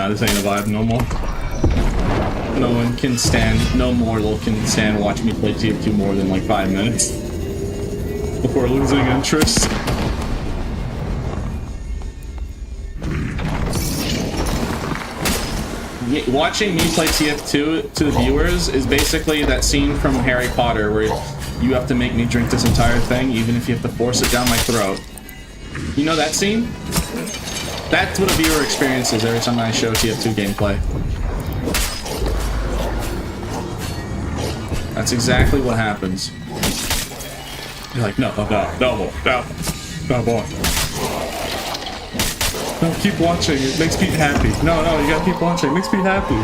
this ain't a vibe no more. No one can stand, no mortal can stand watch me play TF2 more than like 5 minutes before losing interest. Watching me play TF2 to the viewers is basically that scene from Harry Potter where you have to make me drink this entire thing even if you have to force it down my throat. You know that scene? That's what a viewer experiences every time I show TF2 gameplay. That's exactly what happens. You're like, no, boy. No, keep watching. It makes me happy. No, you gotta keep watching. It makes me happy.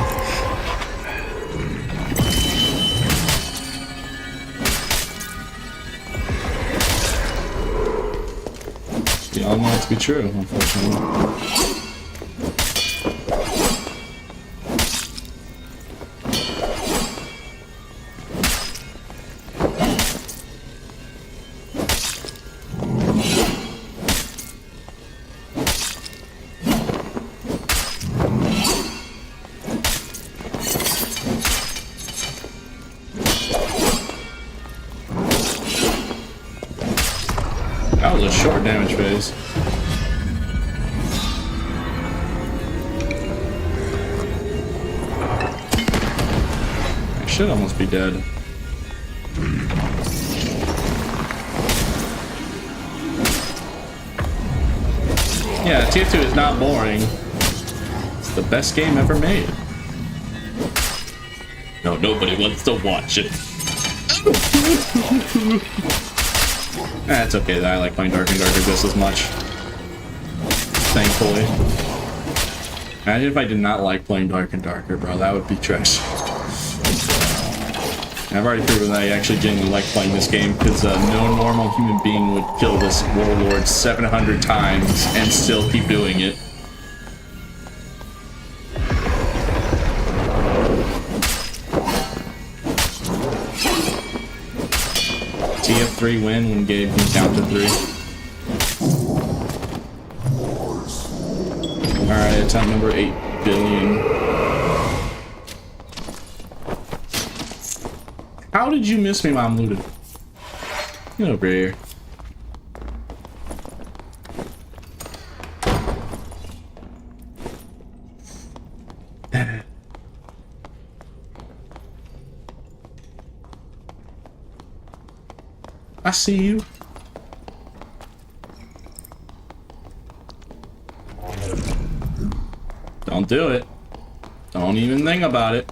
We all know it to be true, unfortunately. That was a short damage phase. I should almost be dead. Yeah, TF2 is not boring. It's the best game ever made. No, nobody wants to watch it. It's okay that I like playing Dark and Darker just as much. Thankfully. Imagine if I did not like playing Dark and Darker, bro. That would be trash. I've already proven that I actually genuinely like playing this game because no normal human being would kill this warlord 700 times and still keep doing it. TF3 win when Gabe can count to 3. Alright, attempt number 8 billion. How did you miss me while I'm looted? Get over here. I see you. Don't do it. Don't even think about it.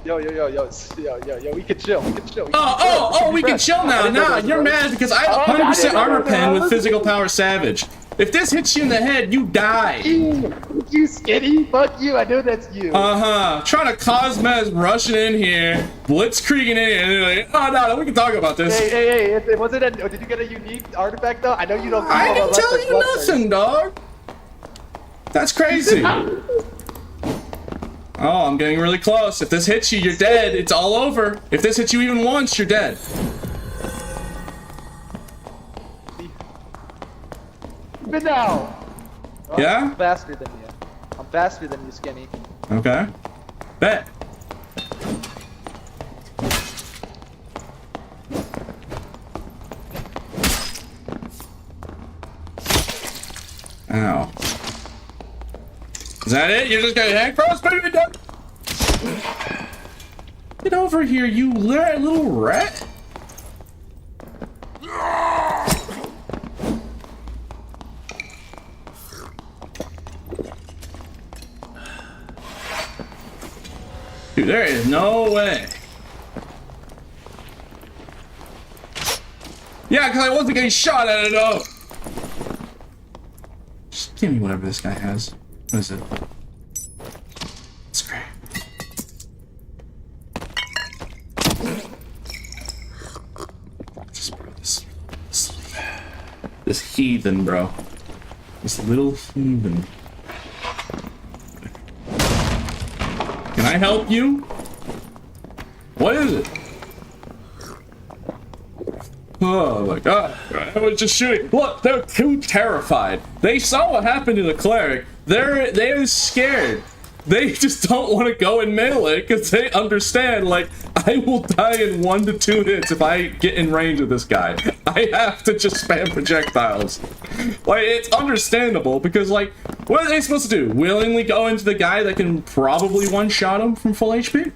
We can chill. We can chill. We can chill now. Nah, you're mad because I have 100% armor pen with physical power savage. If this hits you in the head, you die. You skinny? Fuck you. I know that's you. Trying to cause mess, rushing in here, blitzkrieging in here, and you're like, oh no, we can talk about this. Hey, was it did you get a unique artifact though? I know you don't. I didn't tell you nothing, dog. That's crazy. Oh, I'm getting really close. If this hits you, you're dead. It's all over. If this hits you even once, you're dead. But now. Yeah? I'm faster than you. I'm faster than you, skinny. Okay. Bet. Ow. Is that it? You're just gonna head cross, baby? Get over here, you little rat. Dude, there is no way. Yeah, because I wasn't getting shot at it all. Just give me whatever this guy has. What is it? It's great. Just bro, this heathen, bro. This little heathen. Can I help you? What is it? Oh my god. I was just shooting. Look, they're too terrified. They saw what happened to the cleric. They're scared. They just don't want to go and melee because they understand, like, I will die in 1 to 2 hits if I get in range of this guy. I have to just spam projectiles. Like, it's understandable because, like, what are they supposed to do? Willingly go into the guy that can probably one-shot him from full HP?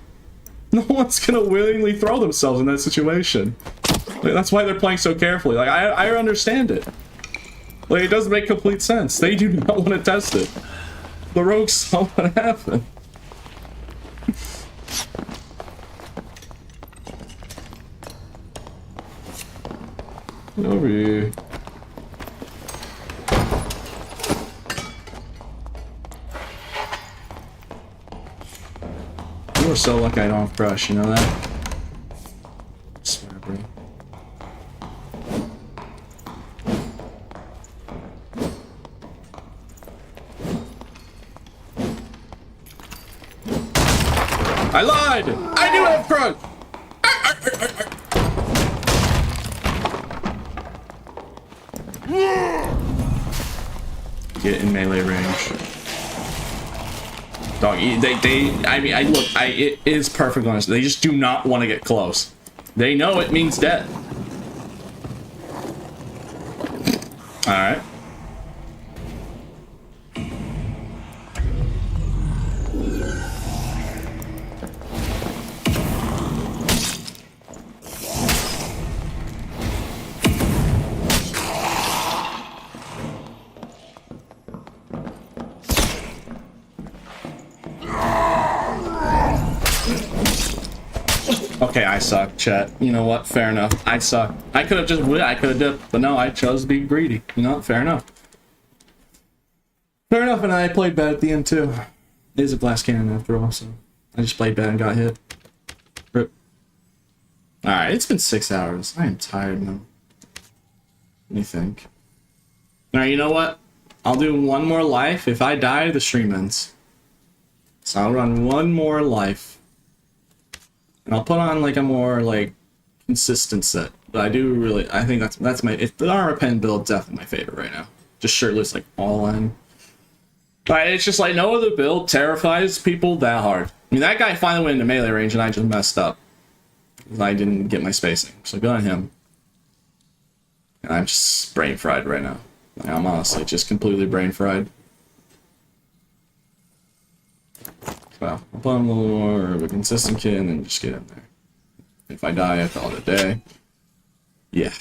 No one's gonna willingly throw themselves in that situation. Like, that's why they're playing so carefully. Like, I understand it. Like, it doesn't make complete sense. They do not want to test it. The rogues saw what happened. Get over here. You are so lucky I don't have crush, you know that? I swear, bro. I lied! I do have crush! Get in melee range. Dog, it is perfectly honest. They just do not want to get close. They know it means death. Alright. Okay, I suck, chat. You know what? Fair enough. I suck. I could have just I could have dipped, but no, I chose to be greedy. You know, fair enough. Fair enough, and I played bad at the end too. It is a glass cannon after all, so I just played bad and got hit. Rip. Alright, it's been 6 hours. I am tired now. What do you think? Alright, you know what? I'll do one more life. If I die, the stream ends. So I'll run one more life. And I'll put on like a more like consistent set. But I do really, I think that's my, the armor pen build definitely my favorite right now. Just shirtless, like all in. But it's just like no other build terrifies people that hard. I mean, that guy finally went into melee range and I just messed up. I didn't get my spacing. So good on him. And I'm just brain fried right now. Like, I'm honestly just completely brain fried. Well, I'll put on a little more of a consistent kit and then just get in there. If I die, I call it a day. Yeah.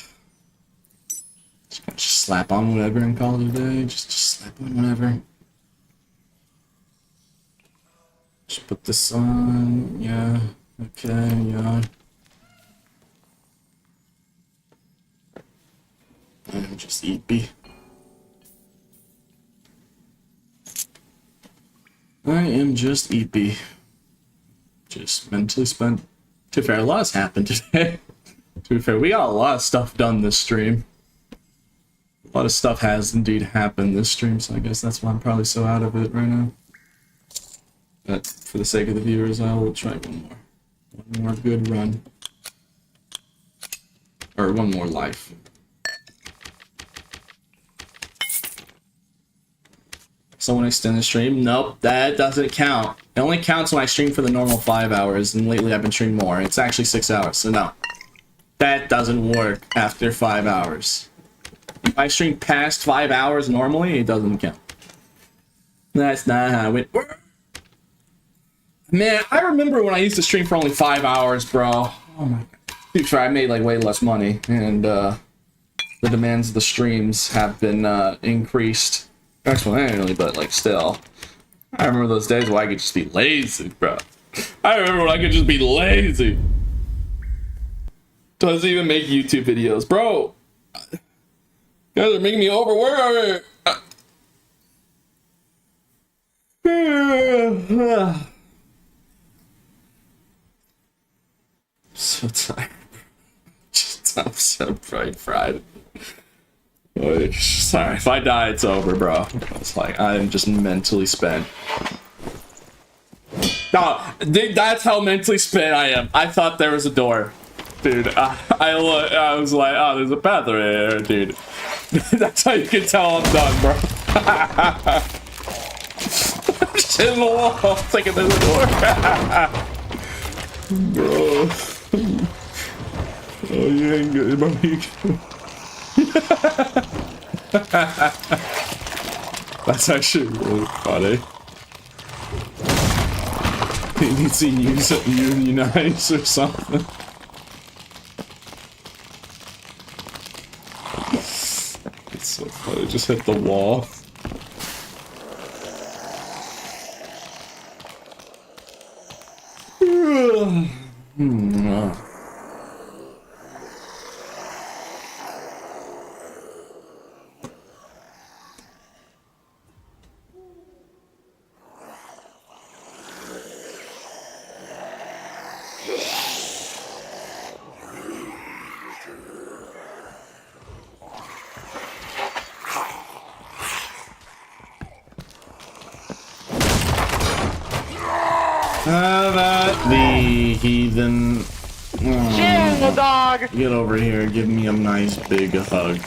Just slap on whatever and call it a day. Just slap on whatever. Just put this on. Yeah. Okay, yeah. And just eat B. I am just EP. Just mentally spent. To be fair, a lot has happened today. To be fair, we got a lot of stuff done this stream. A lot of stuff has indeed happened this stream, so I guess that's why I'm probably so out of it right now. But for the sake of the viewers, I will try one more. One more good run. Or one more life. Someone extend the stream? Nope, that doesn't count. It only counts when I stream for the normal 5 hours, and lately I've been streaming more. It's actually 6 hours, so no. That doesn't work after 5 hours. If I stream past 5 hours normally, it doesn't count. That's not how it works. Man, I remember when I used to stream for only 5 hours, bro. Oh my god. To be fair, I made like way less money, and the demands of the streams have been increased exponentially, but like still. I remember those days where I could just be lazy, bro. I remember when I could just be lazy. Doesn't even make YouTube videos, bro. You guys are making me overwork. So tired. I'm so fried. Sorry, if I die, it's over, bro. It's like, I'm just mentally spent. No, dude, that's how mentally spent I am. I thought there was a door. Dude, I was like, oh, there's a pathway here, dude. That's how you can tell I'm done, bro. Just in the wall, thinking there's a door. Bro. Oh, you ain't good, bro. That's actually really funny. He needs to unionize or something. It's so funny, just hit the wall. The heathen. Chill, dog! Get over here, give me a nice big hug.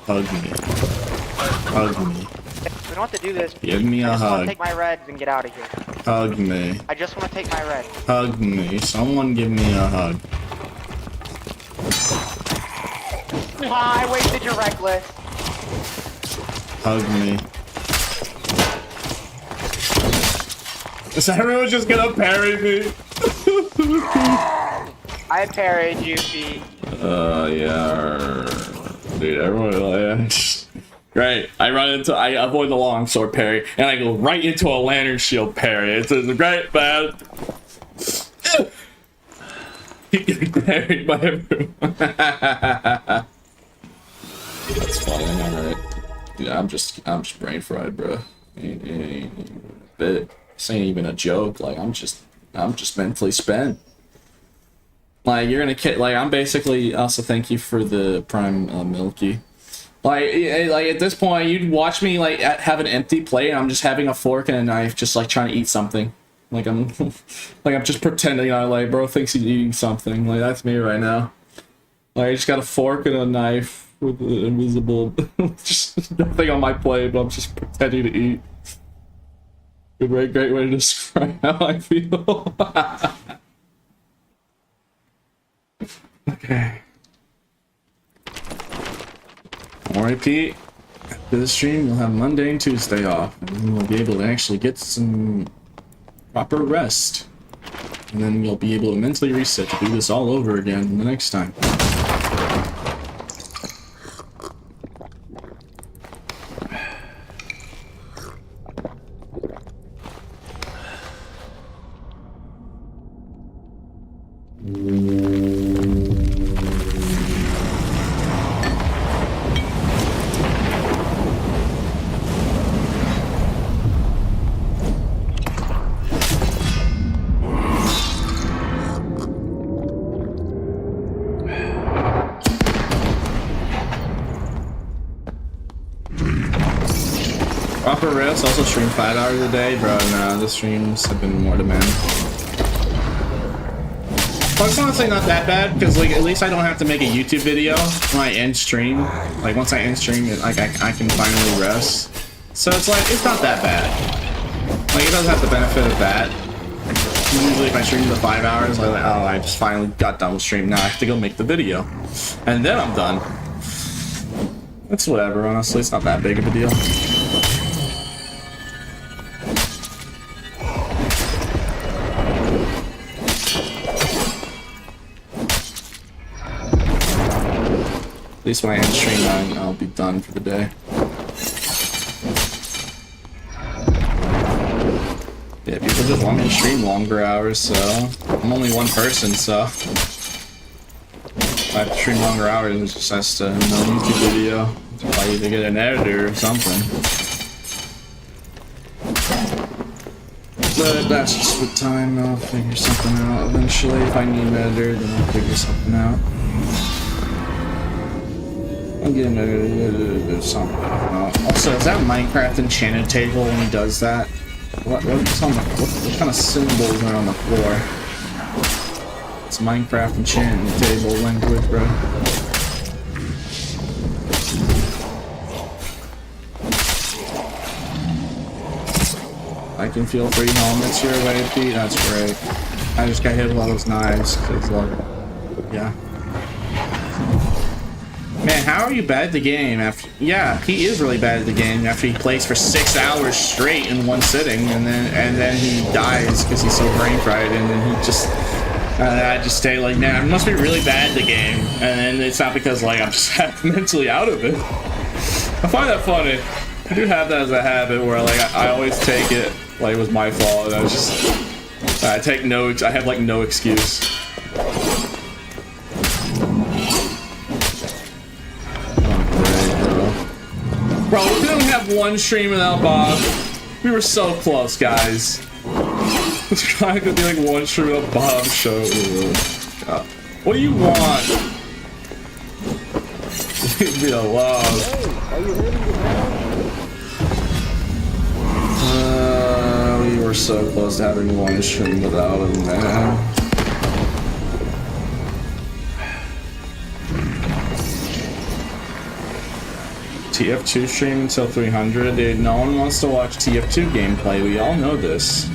Hug me. Hug me. We don't have to do this. Give me a I just want hug. to take my reds and get out of here. Hug me. I just want to take my red. Hug me. Someone give me a hug. I wasted your reckless. Hug me. Is everyone just gonna parry me? I parried you, Pete. Yeah. Dude, everyone, like, great. I avoid the long sword parry, and I go right into a lantern shield parry. It's great, man. Keep getting parried by everyone. That's funny, alright. Dude, I'm just brain fried, bro. Ain't a bit. This ain't even a joke. Like, I'm just mentally spent. Like, you're gonna like, I'm basically also thank you for the prime Milky. Like at this point, you'd watch me like have an empty plate, and I'm just having a fork and a knife, just like trying to eat something. Like I'm just pretending like bro thinks he's eating something. Like that's me right now. Like I just got a fork and a knife with the invisible, just nothing on my plate, but I'm just pretending to eat. Great way to describe how I feel. Okay. Alright, Pete. After the stream, you'll have Monday and Tuesday off, and then you'll be able to actually get some proper rest. And then you'll be able to mentally reset to do this all over again the next time. Proper rest. Also stream 5 hours a day, bro. Nah, the streams have been more demanding. But it's honestly not that bad because like at least I don't have to make a YouTube video when I end stream. Like once I end stream, like I can finally rest. So it's like it's not that bad. Like it does have the benefit of that. Usually if I stream the 5 hours, I'm like, oh, I just finally got done with stream. Now I have to go make the video, and then I'm done. It's whatever. Honestly, it's not that big of a deal. At least when I end stream, I'll be done for the day. Yeah, people just want me to stream longer hours, so I'm only one person, so if I have to stream longer hours, it just has to no YouTube video. I need to get an editor or something. But that's just with time. I'll figure something out eventually. If I need an editor, then I'll figure something out. I'll get an editor or something. Also, is that Minecraft enchanted table when he does that? What's on the, what kind of symbols are on the floor? It's Minecraft enchantment table language, bro. I can feel 3 helmets your way, Pete. That's great. I just got hit with all those knives. Cause like, yeah. Man, how are you bad at the game after? Yeah, he is really bad at the game after he plays for 6 hours straight in one sitting, and then he dies because he's so brain fried, and then he just. I just stay like, man, I must be really bad at the game, and then it's not because like I'm just mentally out of it. I find that funny. I do have that as a habit where like I always take it like it was my fault, and I was just I take no, I have like no excuse. Bro, we didn't have one stream without Bob. We were so close, guys. It's trying to be like one stream without Bob show. God. What do you want? Leave me alone. We were so close to having one stream without him, man. TF2 stream until 300, dude. No one wants to watch TF2 gameplay. We all know this.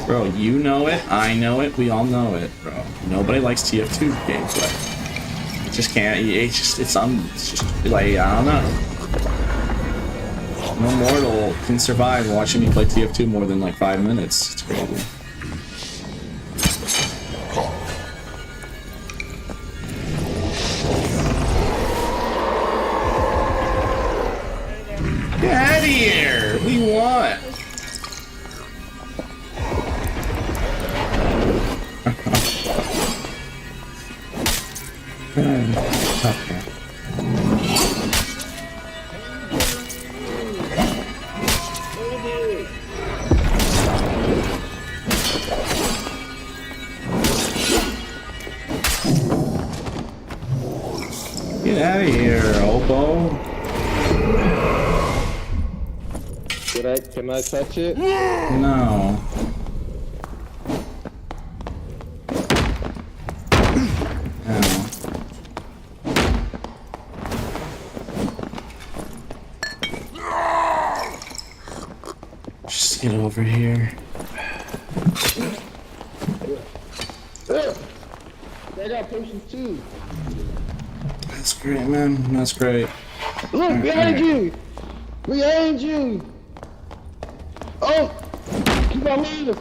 Bro, you know it, I know it, we all know it, bro. Nobody likes TF2 gameplay. It just can't, it's just like, I don't know. No mortal can survive watching me play TF2 more than like 5 minutes. It's crazy. Get out of here! What do you want? Okay. Get out of here, Oppo. Can I touch it? No. No. Just get over here. They got potions too. That's great, man. That's great. Look, behind you! Behind you! Oh! Keep on moving!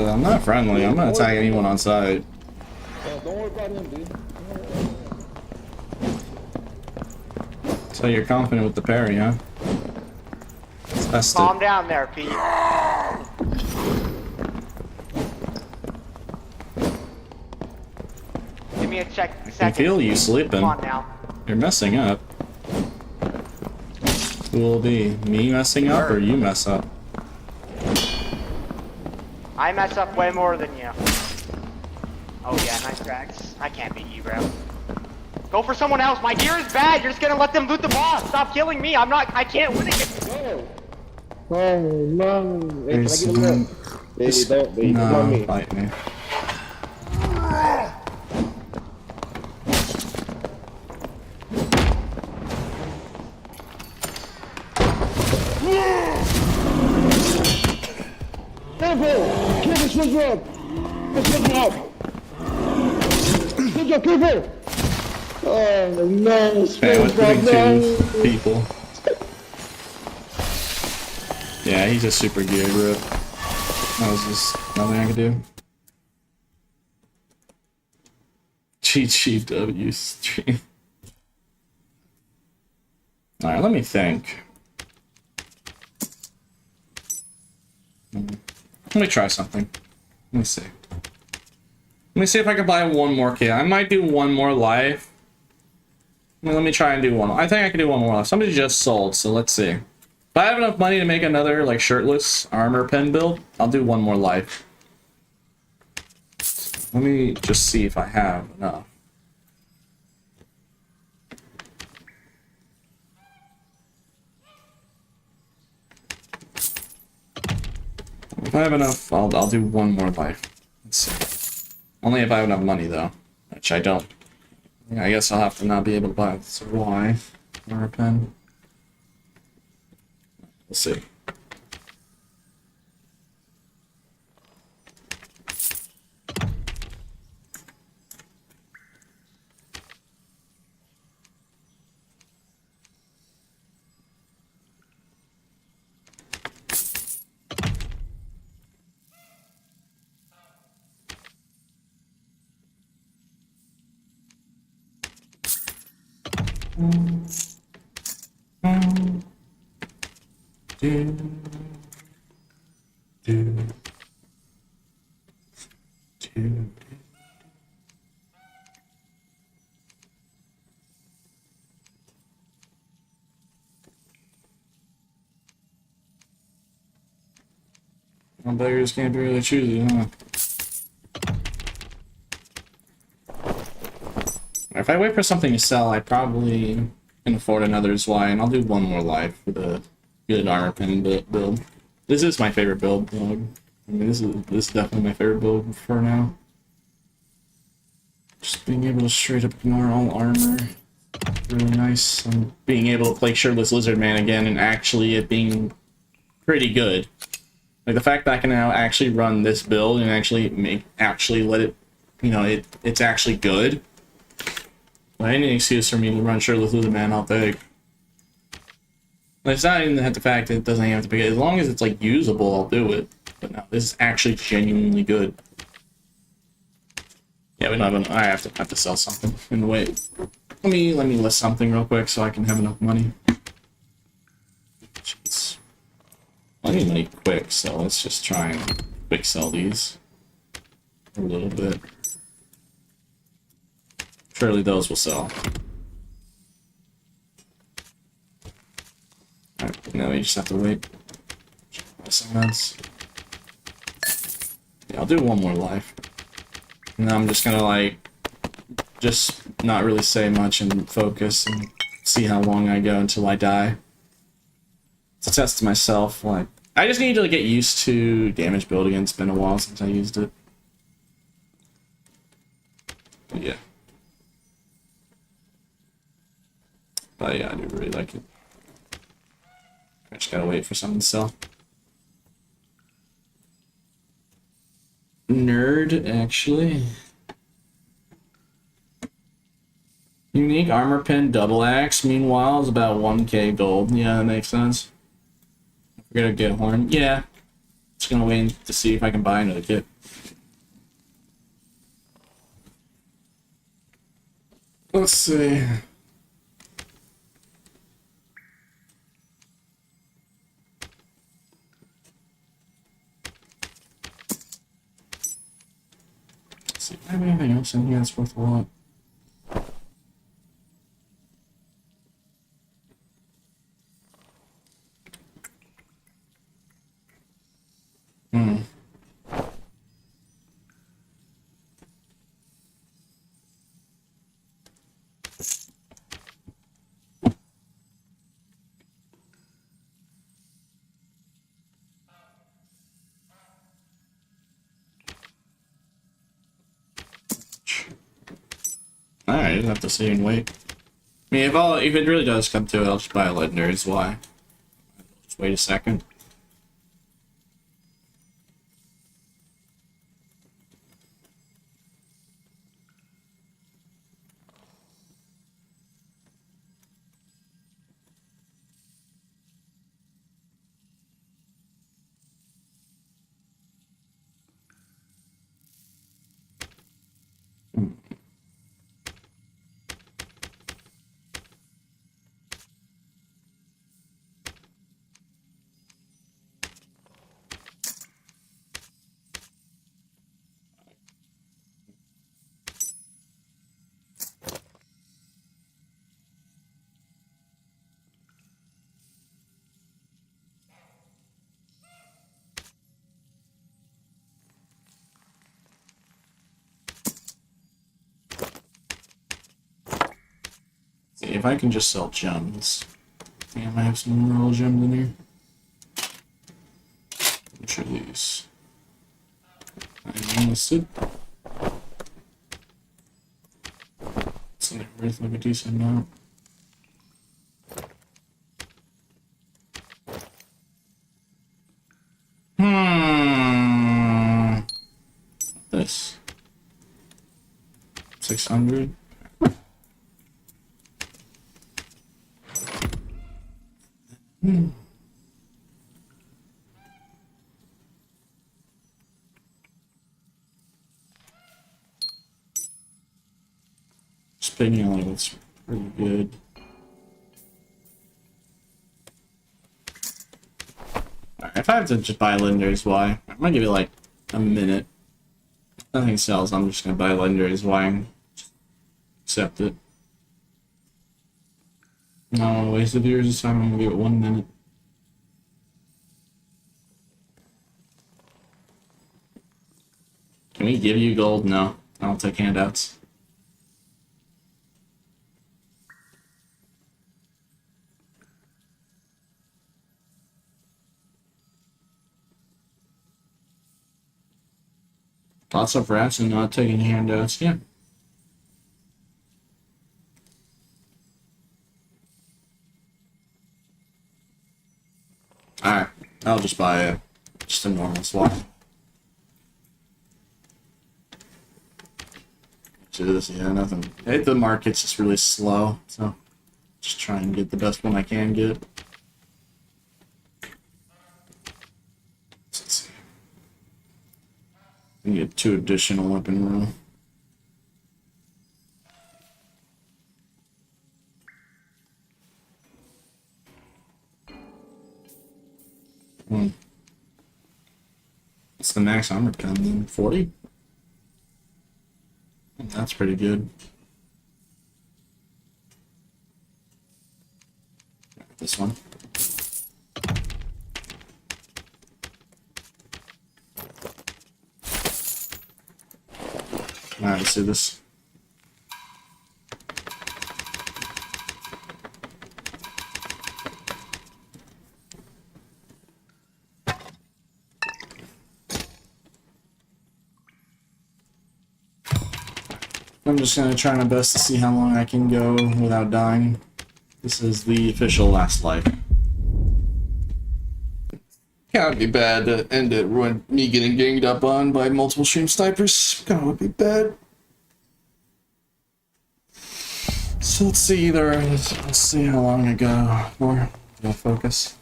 I'm not friendly. I'm gonna attack anyone on site. Don't worry about him, dude. So you're confident with the parry, huh? Let's test Calm it. down there, Pete. Give me a check. I can feel you sleeping. Come on now. You're messing up. Who will it be? Me messing up or you mess up? I mess up way more than you. Oh yeah, nice cracks. I can't beat you, bro. Go for someone else. My gear is bad. You're just gonna let them loot the boss. Stop killing me. I can't win against you. Oh no. Hey, can I get a look? Baby, don't, baby, come on No, me. fight me. Careful! Careful, SpongeBob! SpongeBob! SpongeBob, careful! Oh no, Man, with SpongeBob, two no! people. Yeah, he's just super geared, bro. That was just nothing I could do. GGW stream. Alright, let me think. Let me try something. Let me see. Let me see if I can buy one more kit. I might do one more life. Let me try and do one. I think I can do one more life. Somebody just sold, so let's see. If I have enough money to make another like shirtless armor pen build, I'll do one more life. Let me just see if I have enough. If I have enough, I'll do one more life. Let's see. Only if I have enough money though, which I don't. I guess I'll have to not be able to buy this Y armor pen. We'll see. Beggars can't be really choosy, huh? If I wait for something to sell, I probably can afford another Y, and I'll do one more life with a good armor pen build. This is my favorite build. I mean, this is definitely my favorite build for now. Just being able to straight up ignore all armor, really nice. And being able to play Shirtless Lizard Man again, and actually it being pretty good. Like the fact that I can now actually run this build and actually let it, you know, it's actually good. But any excuse for me to run Shirtless Lizard Man, I'll take. It's not even the fact that it doesn't have to be, as long as it's like usable, I'll do it. But no, this is actually genuinely good. Yeah, we don't have I have to sell something. And wait, let me list something real quick so I can have enough money. Jeez. I need money quick, so let's just try and quick sell these a little bit. Surely those will sell. Alright, now we just have to wait. Something else. Yeah, I'll do one more life. And I'm just gonna like just not really say much and focus and see how long I go until I die. To test myself, like I just need to get used to damage building. It's been a while since I used it. But yeah. But yeah, I do really like it. I just gotta wait for something to sell. Nerd, actually. Unique armor pen double axe, meanwhile, is about 1k gold. Yeah, that makes sense. We're gonna get a horn. Yeah. Just gonna wait to see if I can buy another kit. Let's see. Let's see, do I have anything else in here that's worth a lot? didn't have to sit and wait. I mean, if it really does come to it, I'll just buy a legendary. Why? Just wait a second. See if I can just sell gems. Damn, I have some royal gems in here. Which are these? I'm listed. So they're worth like a decent amount. This 600. Spinning on it's pretty good. Alright, if I have to just buy legendaries, why? I'm gonna give it like a minute. If nothing sells, I'm just gonna buy legendaries, why? And just accept it. No waste of yours this time, I'm gonna give it 1 minute. Can we give you gold? No, I don't take handouts. Lots of rats and not taking handouts, yeah. Alright, I'll just buy just a normal swap. Do this, yeah, nothing. The market's just really slow, so just try and get the best one I can get. Let's see. I get 2 additional weapon room. What's the max armor gun then? 40? That's pretty good. This one. Alright, let's do this. I'm just gonna try my best to see how long I can go without dying. This is the official last life. Can't be bad to end it ruin me getting ganged up on by multiple stream snipers. God, would be bad. So let's see let's see how long I go for. Gotta focus.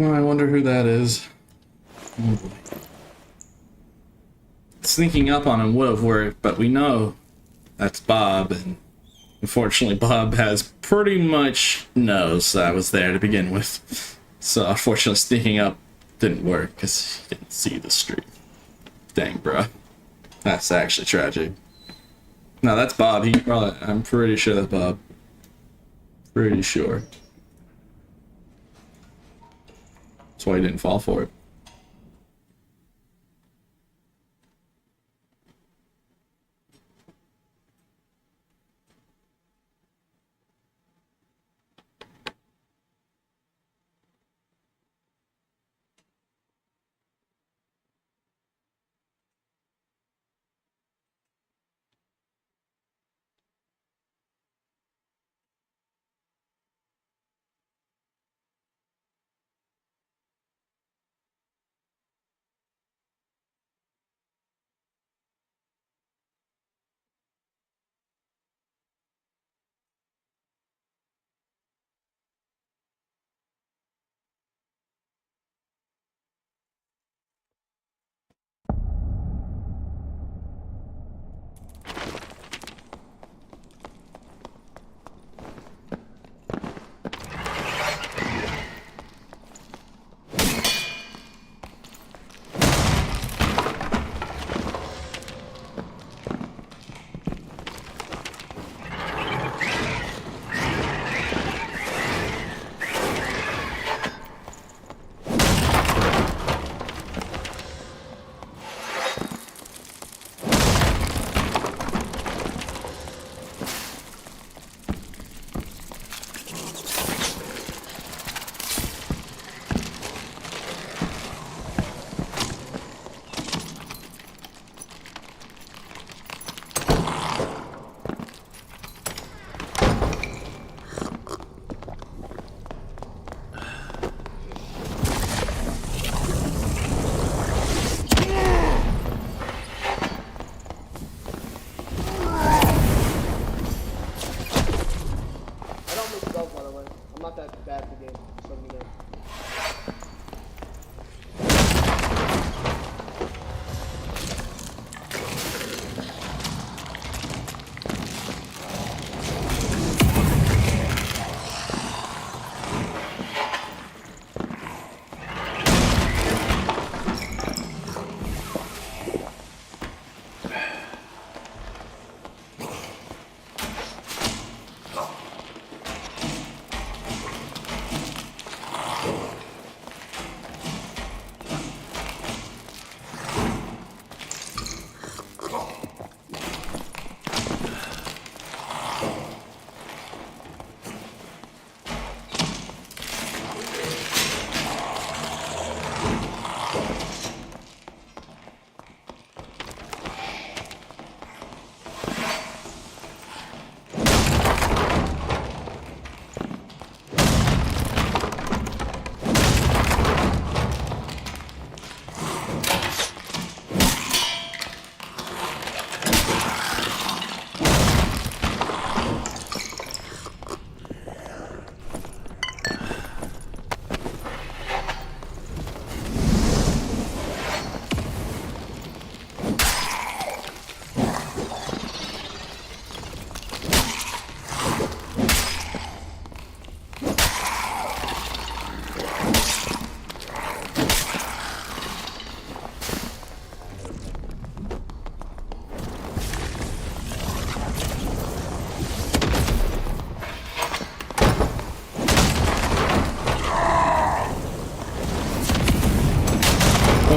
I wonder who that is. Oh boy. Sneaking up on him would have worked, but we know that's Bob, and unfortunately Bob has pretty much knows I was there to begin with. So unfortunately sneaking up didn't work because he didn't see the street. Dang, bruh. That's actually tragic. No, that's Bob. I'm pretty sure that's Bob. Pretty sure. That's why he didn't fall for it.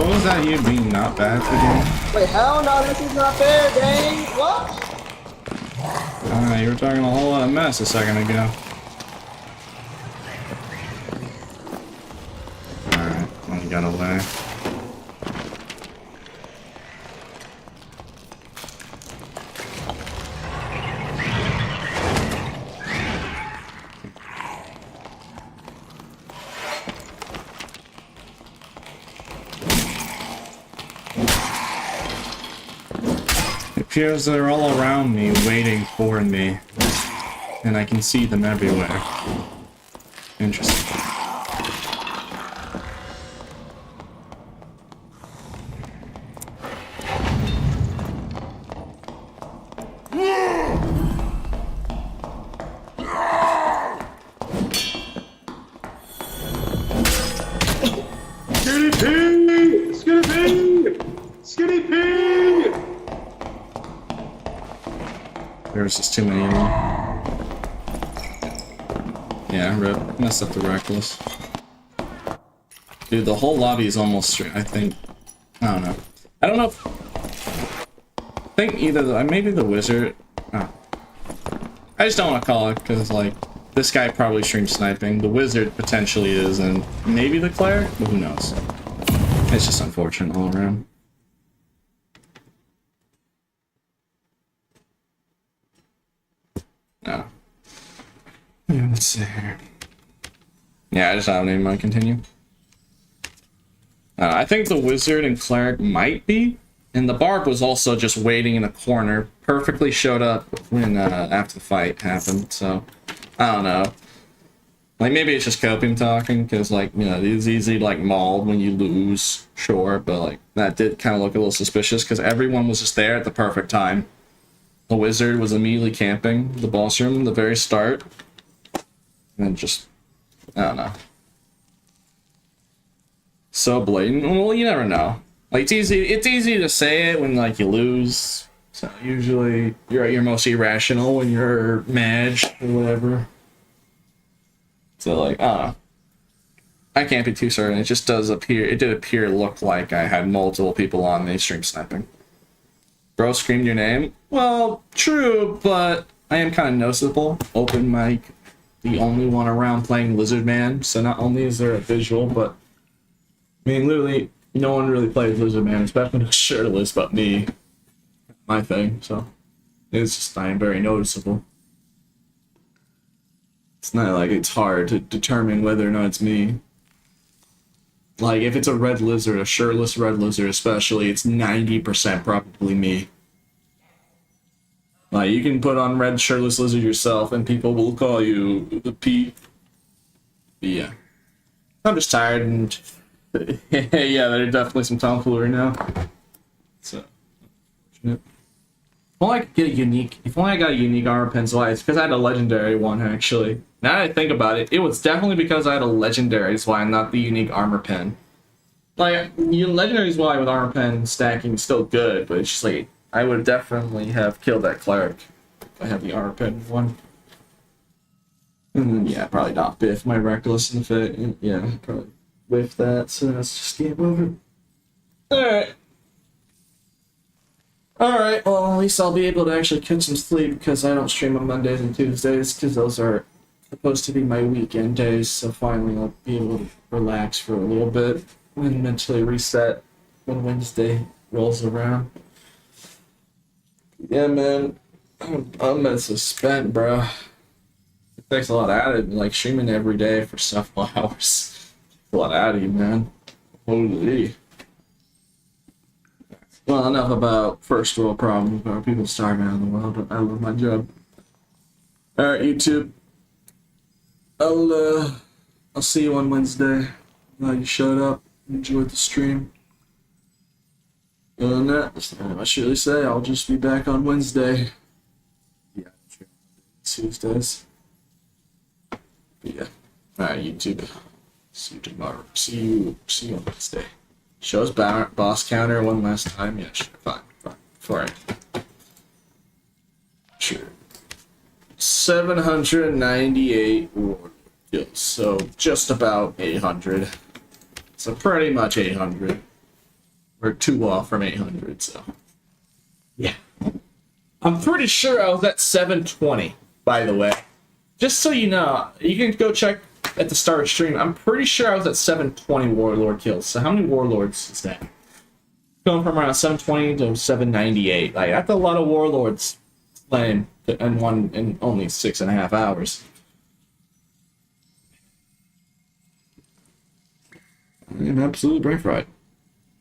Is that you being not bad for game? Wait, hell no, this is not fair, gang. What? You were talking a whole lot of mess a second ago. Alright, well, you got away. It appears they're all around me, waiting for me, and I can see them everywhere. Interesting. There's just too many of them. Yeah, rip. Messed up the reckless. Dude, the whole lobby is almost straight, I think. I don't know. I don't know if... I think either maybe the wizard... Oh. I just don't want to call it, because, like, this guy probably streams sniping. The wizard potentially is, and maybe the cleric? But who knows? It's just unfortunate all around. No. Yeah, let's see here. Yeah, I just don't even want to continue. I think the wizard and cleric might be, and the barb was also just waiting in a corner. Perfectly showed up when after the fight happened. So I don't know. Like maybe it's just copium talking, because like you know it's easy to like maul when you lose, sure, but like that did kind of look a little suspicious because everyone was just there at the perfect time. The wizard was immediately camping the boss room at the very start, and just I don't know. So blatant. Well, you never know. Like it's easy to say it when like you lose. So usually you're most irrational when you're mad or whatever. So like I can't be too certain. It just does appear. It did appear look like I had multiple people on me stream sniping. Bro screamed your name. Well, true, but I am kind of noticeable. Open mic, the only one around playing Lizard Man. So not only is there a visual, but I mean, literally, no one really plays Lizard Man, especially when it's shirtless, but me. My thing, so. It's just, I am very noticeable. It's not like it's hard to determine whether or not it's me. Like, if it's a red lizard, a shirtless red lizard especially, it's 90% probably me. Like, you can put on red shirtless lizard yourself, and people will call you the Pete. But yeah. I'm just tired and... yeah, there's definitely some tomfoolery now. So, unfortunate. If only I could get a unique. If only I got a unique armor pencil, it's because I had a legendary one actually. Now that I think about it, it was definitely because I had a legendary, is why not the unique armor pen. Like, legendary is why with armor pen stacking is still good, but it's just like I would definitely have killed that cleric if I had the armor pen one. And then yeah, probably not biff my reckless in the fit. Yeah, probably. With that, so that's just game over. Alright, well, at least I'll be able to actually get some sleep because I don't stream on Mondays and Tuesdays because those are supposed to be my weekend days, so finally I'll be able to relax for a little bit and mentally reset when Wednesday rolls around. Yeah, man, I'm so spent, bro. It takes a lot out of it, like streaming every day for several hours. A lot out of you, man. Holy. Well, enough about first world problems about people starving around the world, but I love my job. Alright, YouTube. I'll see you on Wednesday. Glad you showed up. Enjoyed the stream. Other than that, there's not much to really say. I'll just be back on Wednesday. Yeah, Tuesdays. But yeah. Alright, YouTube. See you tomorrow. See you on Wednesday. Shows boss counter one last time. Yeah, sure. Fine. Alright. Sure. 798 war kills. So just about 800. So pretty much 800. We're 2 off from 800, so. Yeah. I'm pretty sure I was at 720, by the way. Just so you know, you can go check at the start of stream. I'm pretty sure I was at 720 warlord kills. So how many warlords is that? Going from around 720 to 798. Like, that's a lot of warlords playing in only 6.5 hours. I'm absolutely brain fried.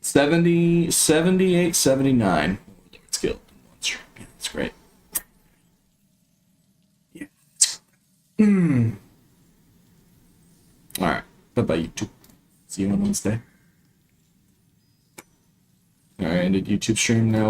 70, 78, 79 warlords killed in one stream. Yeah, that's great. Yeah. Alright, bye-bye YouTube. See you on Wednesday. Alright, ended YouTube stream now.